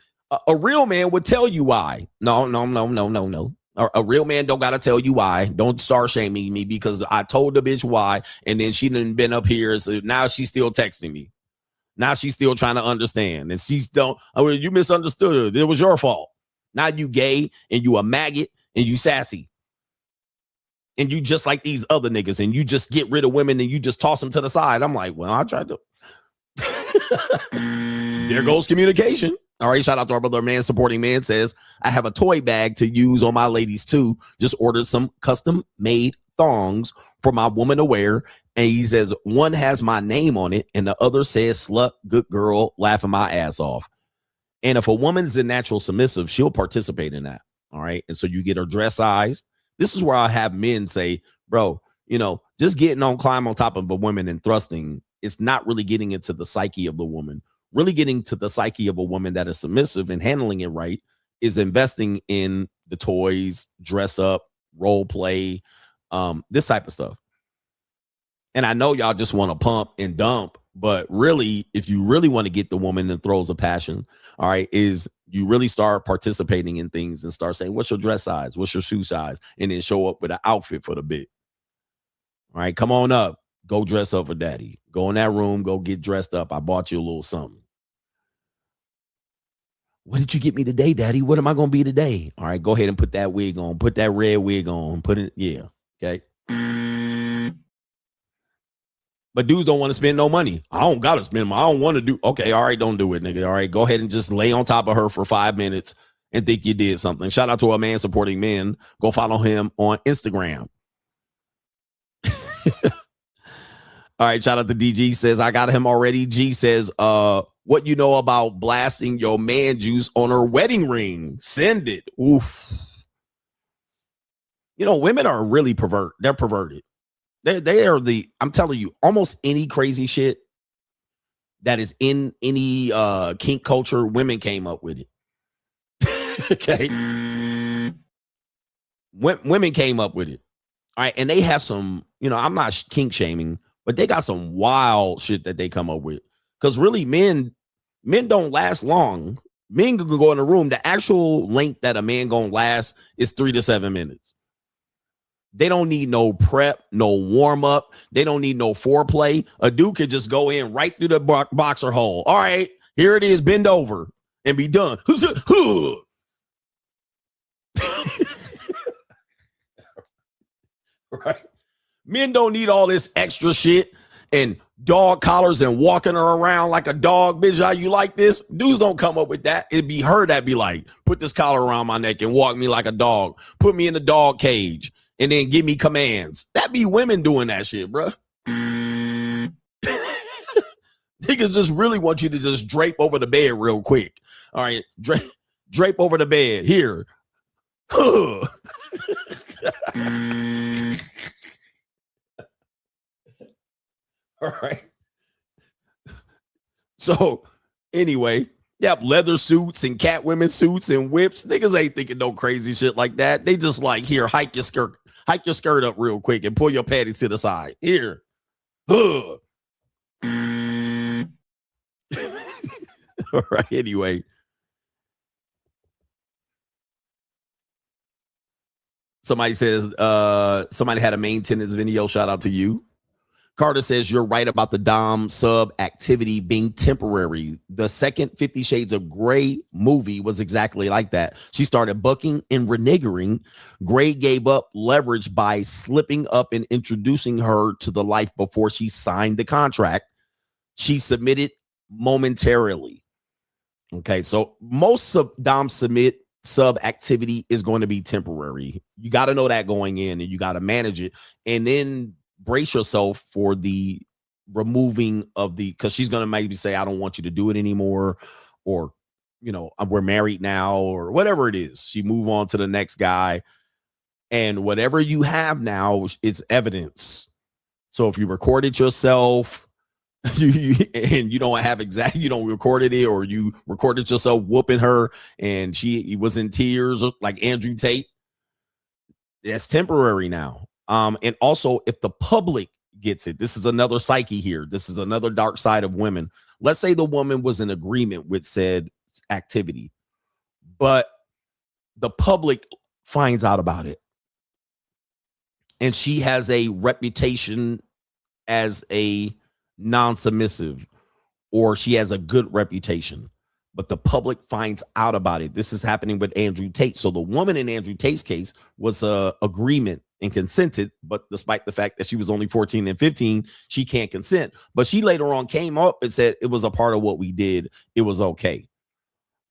S1: A real man would tell you why. No. A real man don't got to tell you why. Don't start shaming me because I told the bitch why, and then she done been up here. So now she's still texting me. Now she's still trying to understand, and you misunderstood her. It was your fault. Now you gay, and you a maggot, and you sassy, and you just like these other niggas, and you just get rid of women, and you just toss them to the side. I'm like, well, I tried to. There goes communication. All right, shout out to our brother Man Supporting Man says, I have a toy bag to use on my ladies too. Just ordered some custom made thongs for my woman to wear. And he says, one has my name on it and the other says slut, good girl, laughing my ass off. And if a woman's a natural submissive, she'll participate in that. All right. And so you get her dress size. This is where I have men say, bro, just getting on, climb on top of a woman and thrusting, it's not really getting into the psyche of the woman. Really getting to the psyche of a woman that is submissive and handling it right is investing in the toys, dress up, role play, this type of stuff. And I know y'all just want to pump and dump, but really, if you really want to get the woman in throes of passion, all right, is you really start participating in things and start saying, what's your dress size? What's your shoe size? And then show up with an outfit for the bit. All right, come on up. Go dress up for daddy. Go in that room. Go get dressed up. I bought you a little something. What did you get me today, daddy? What am I going to be today? All right, go ahead and put that wig on. Put that red wig on. Put it, yeah. Okay. But dudes don't want to spend no money. I don't got to spend. I don't want to do. Okay, all right, don't do it, nigga. All right, go ahead and just lay on top of her for 5 minutes and think you did something. Shout out to our Man Supporting Men. Go follow him on Instagram. All right, shout out to DG says, I got him already. G says, what you know about blasting your man juice on her wedding ring? Send it. Oof. Women are really they're perverted. They are I'm telling you, almost any crazy shit that is in any kink culture, women came up with it. Okay. Women came up with it. All right. And they have some, I'm not kink shaming, but they got some wild shit that they come up with. Because really, men don't last long. Men can go in the room. The actual length that a man gonna last is 3 to 7 minutes. They don't need no prep, no warm up. They don't need no foreplay. A dude could just go in right through the boxer hole. All right, here it is. Bend over and be done. Right. Men don't need all this extra shit and dog collars and walking her around like a dog. Bitch, how you like this? Dudes don't come up with that. It'd be her that be like, put this collar around my neck and walk me like a dog. Put me in the dog cage and then give me commands. That be women doing that shit, bro. Niggas just really want you to just drape over the bed real quick. All right, drape over the bed here. All right. So anyway, yep, leather suits and Catwoman suits and whips. Niggas ain't thinking no crazy shit like that. They just like, here, hike your skirt up real quick and pull your panties to the side. Here. All right, anyway. Somebody says, somebody had a main tenants video. Shout out to you. Carter says, you're right about the Dom sub activity being temporary. The second 50 Shades of Grey movie was exactly like that. She started bucking and reneging. Grey gave up leverage by slipping up and introducing her to the life before she signed the contract. She submitted momentarily. Okay, so most of Dom submit sub activity is going to be temporary. You got to know that going in, and you got to manage it, and then brace yourself for the removing of the, because she's going to maybe say, I don't want you to do it anymore, or, you know, we're married now, or whatever it is. She move on to the next guy, and whatever you have now, it's evidence. So if you recorded yourself, and you don't have you don't recorded it, or you recorded yourself whooping her and he was in tears like Andrew Tate, that's temporary now. And also, if the public gets it, this is another psyche here. This is another dark side of women. Let's say the woman was in agreement with said activity, but the public finds out about it, and she has a reputation as a non-submissive, or she has a good reputation, but the public finds out about it. This is happening with Andrew Tate. So the woman in Andrew Tate's case was a agreement and consented, but despite the fact that she was only 14 and 15, she can't consent. But she later on came up and said it was a part of what we did. It was okay.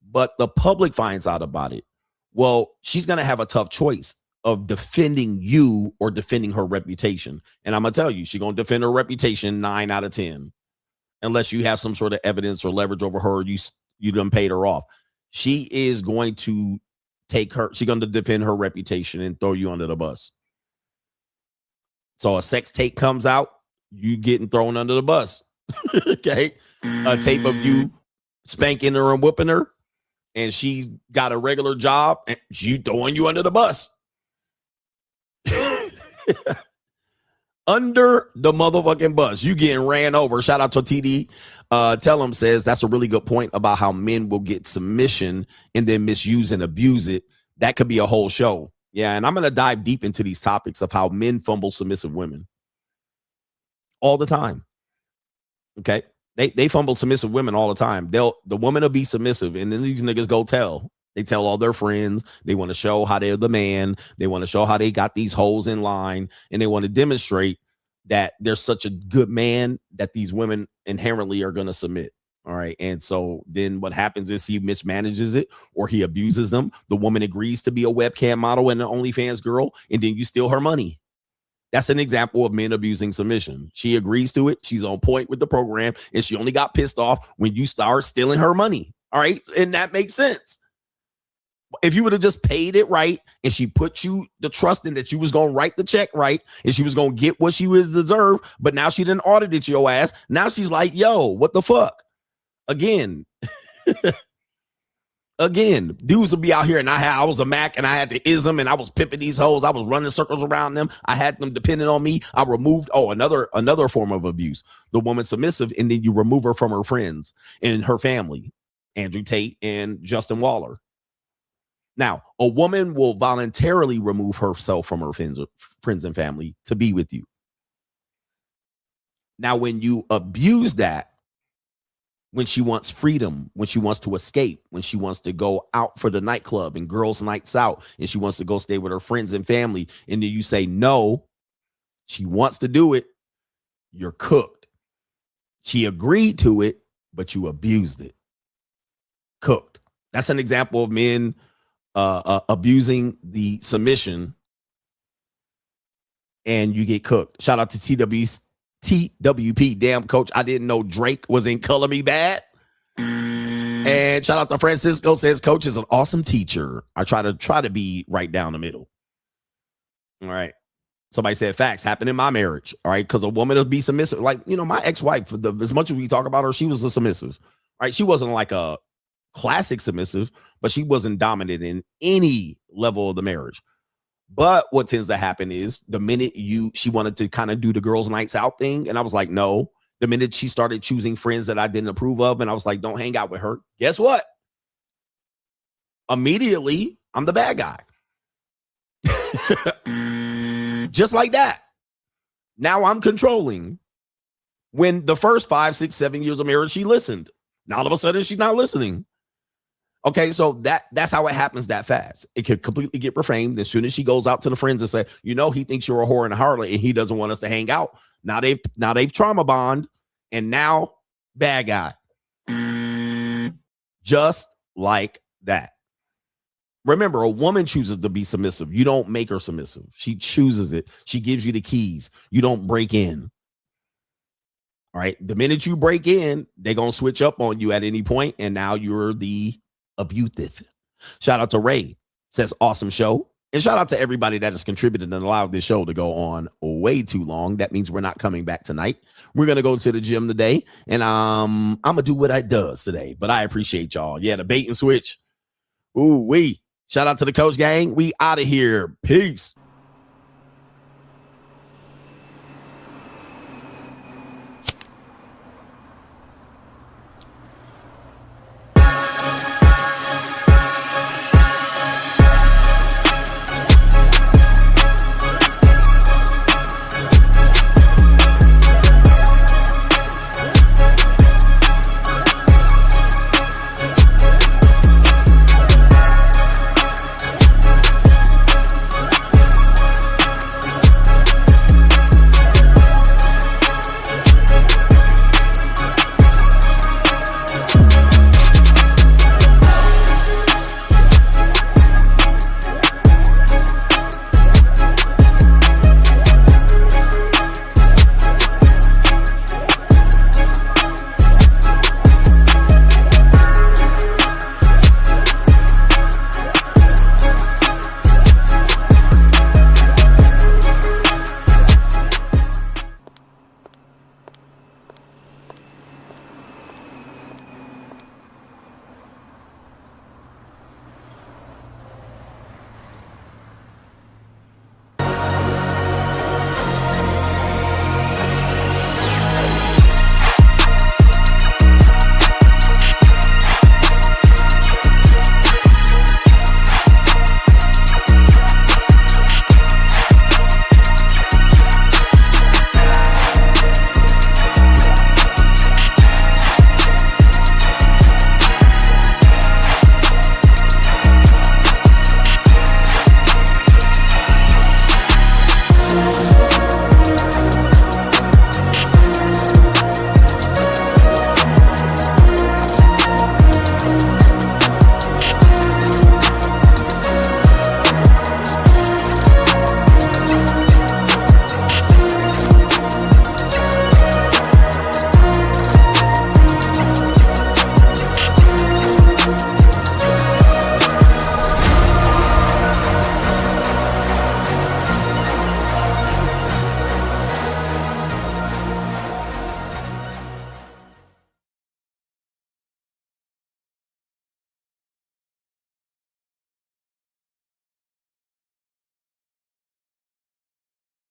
S1: But the public finds out about it. Well, she's going to have a tough choice of defending you or defending her reputation. And I'm going to tell you, she's going to defend her reputation 9 out of 10, unless you have some sort of evidence or leverage over her. You done paid her off. She is going to she's going to defend her reputation and throw you under the bus. So a sex tape comes out, you getting thrown under the bus. Okay. A tape of you spanking her and whooping her, and she's got a regular job, and she throwing you under the bus. Under the motherfucking bus. You getting ran over. Shout out to TD. Tell him says that's a really good point about how men will get submission and then misuse and abuse it. That could be a whole show. Yeah, and I'm going to dive deep into these topics of how men fumble submissive women all the time. Okay? They fumble submissive women all the time. The woman will be submissive, and then these niggas go tell. They tell all their friends. They want to show how they're the man. They want to show how they got these hoes in line, and they want to demonstrate that they're such a good man that these women inherently are going to submit. All right. And so then what happens is he mismanages it, or he abuses them. The woman agrees to be a webcam model and an OnlyFans girl, and then you steal her money. That's an example of men abusing submission. She agrees to it. She's on point with the program, and she only got pissed off when you start stealing her money. All right. And that makes sense. If you would have just paid it right, and she put you the trust in that you was going to write the check right, and she was going to get what she was deserved, but now she didn't audited your ass. Now she's like, yo, what the fuck? Again, dudes will be out here, and I was a Mac, and I had the ism, and I was pimping these hoes. I was running circles around them. I had them depending on me. I removed, another form of abuse. The woman submissive, and then you remove her from her friends and her family, Andrew Tate and Justin Waller. Now, a woman will voluntarily remove herself from her friends and family to be with you. Now, when you abuse that, when she wants freedom, when she wants to escape, when she wants to go out for the nightclub and girls' nights out, and she wants to go stay with her friends and family, and then you say no, she wants to do it, you're cooked. She agreed to it, but you abused it. Cooked. That's an example of men abusing the submission, and you get cooked. Shout out to TWP, damn coach, I didn't know Drake was in Color Me Bad. And shout out to Francisco, says coach is an awesome teacher. I try to be right down the middle. All right. Somebody said facts happen in my marriage. All right. Because a woman will be submissive. Like, you know, my ex-wife, as much as we talk about her, she was a submissive. Right. She wasn't like a classic submissive, but she wasn't dominant in any level of the marriage. But what tends to happen is the minute she wanted to kind of do the girls' nights out thing. And I was like, no. The minute she started choosing friends that I didn't approve of, and I was like, don't hang out with her. Guess what? Immediately, I'm the bad guy. Just like that. Now I'm controlling. When the first 5, 6, 7 years of marriage, she listened. Now all of a sudden, she's not listening. Okay, so that's how it happens that fast. It could completely get reframed as soon as she goes out to the friends and say, you know, he thinks you're a whore and a harlot, and he doesn't want us to hang out. Now they've trauma bond, and now bad guy. Just like that. Remember, a woman chooses to be submissive. You don't make her submissive. She chooses it. She gives you the keys. You don't break in. All right. The minute you break in, they're going to switch up on you at any point, and now you're the abusive. Shout out to Ray. Says awesome show. And shout out to everybody that has contributed and allowed this show to go on way too long. That means we're not coming back tonight. We're going to go to the gym today, and I'm going to do what I does today. But I appreciate y'all. Yeah, the bait and switch. Ooh, wee. Shout out to the coach gang. We out of here. Peace.